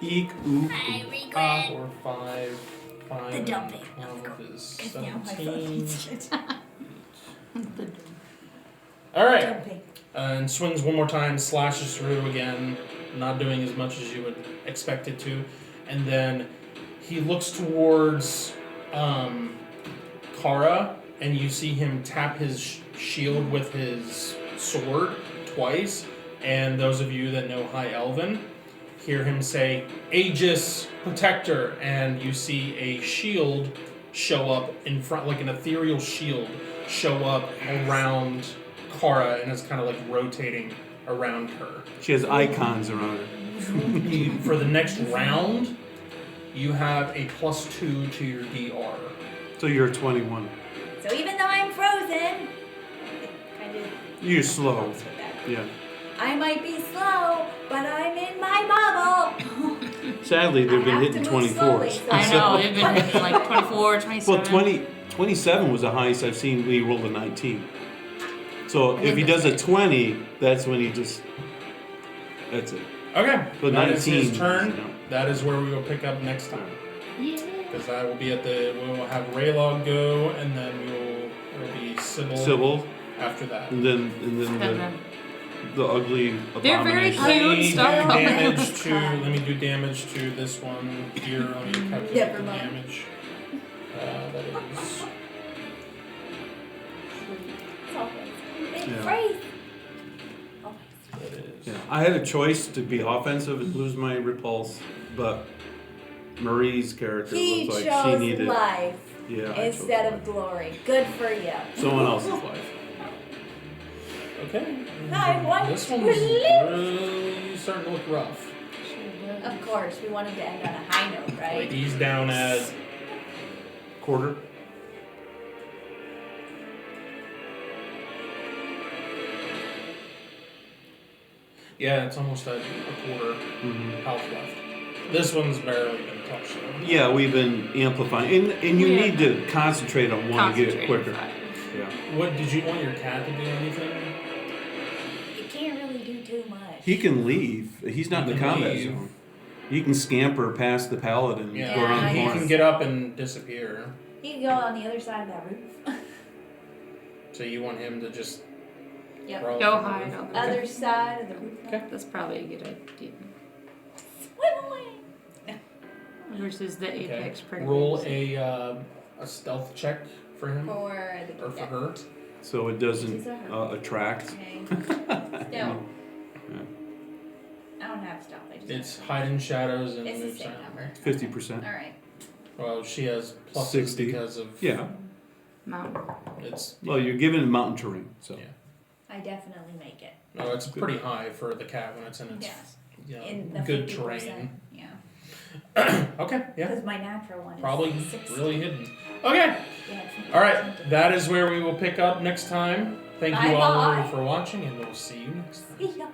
Eek, oop, I oop. regret 4, 5, 5. the dumping. 12 is Because now my 17. phone's All right. dumping. And swings one more time, slashes through again, not doing as much as you would expect it to. And then he looks towards Kara, and you see him tap his shield with his sword twice. And those of you that know High Elven hear him say, Aegis Protector, and you see a shield show up in front, like an ethereal shield show up around Kara, and it's kind of like rotating around her. She has icons around her. For the next round, you have a +2 to your DR. So you're 21. So even though I'm frozen, kind of You're slow. helps with that. Yeah. I might be slow, but I'm in my bubble. Sadly, they've been I have hitting to move slowly, 24s. so I know, they've been hitting like 24, 27. Well, 27 was the highest I've seen when he rolled a 19. So if he does a 20, that's when he just. That's it. Okay, But that is 19. his turn. you know. That is where we will pick up next time. Yeah. Because I will be at the. We will have Raylog go, and then it will be Sybil, after that. and then the ugly They're very abomination. cute. Let me do Stop. damage to. Let me do damage to this one here. Let me calculate Never the mind. damage. That is. It's always big Yeah. phrase. Always. That is. Yeah, I had a choice to be offensive and lose my repulse, but Marie's character He looked like chose she needed. life Yeah, I chose instead of life. glory. Good for you. Someone else's life. Okay. I want This to one's live. really starting to look rough. Of course, we wanted to end on a high note, Like right? he's down at Quarter. yeah, it's almost at a quarter Mm-hmm. health left. This one's barely been touched though. Yeah, we've been amplifying, and you Yeah. need to concentrate on one to get it quicker. Concentrated Yeah, What did you want your cat to do anything? You can't really do too much. he can leave. He's not He in the can combat leave. zone. He can scamper past the paladin Yeah, and go around the he corner. can get up and disappear. You can go on the other side of that roof. So you want him to just Yep. crawl Go up the hide roof? on the Other roof. side of the roof. Okay. That's probably a good idea. Swim away. Versus the Okay. apex predator. Roll a stealth check for him For the or for her. So it doesn't She's a her. attract. Okay. No. I don't have stuff. I just It's hide in shadows and It's the move same sound. number. 50%. Alright. Well, she has pluses 60. because of Yeah. Mountain. It's Well, you're given mountain terrain, so. Yeah. I definitely make it. no, it's pretty high for the cat when it's in its Yes. you know, In the good 50%. terrain. Yeah. Okay, yeah. Because my natural one Probably is 60. really hidden. Okay. Yeah, it's All right. That is where we will pick up next time. Thank you Bye-bye. all for watching, and we'll see you next time. Yeah.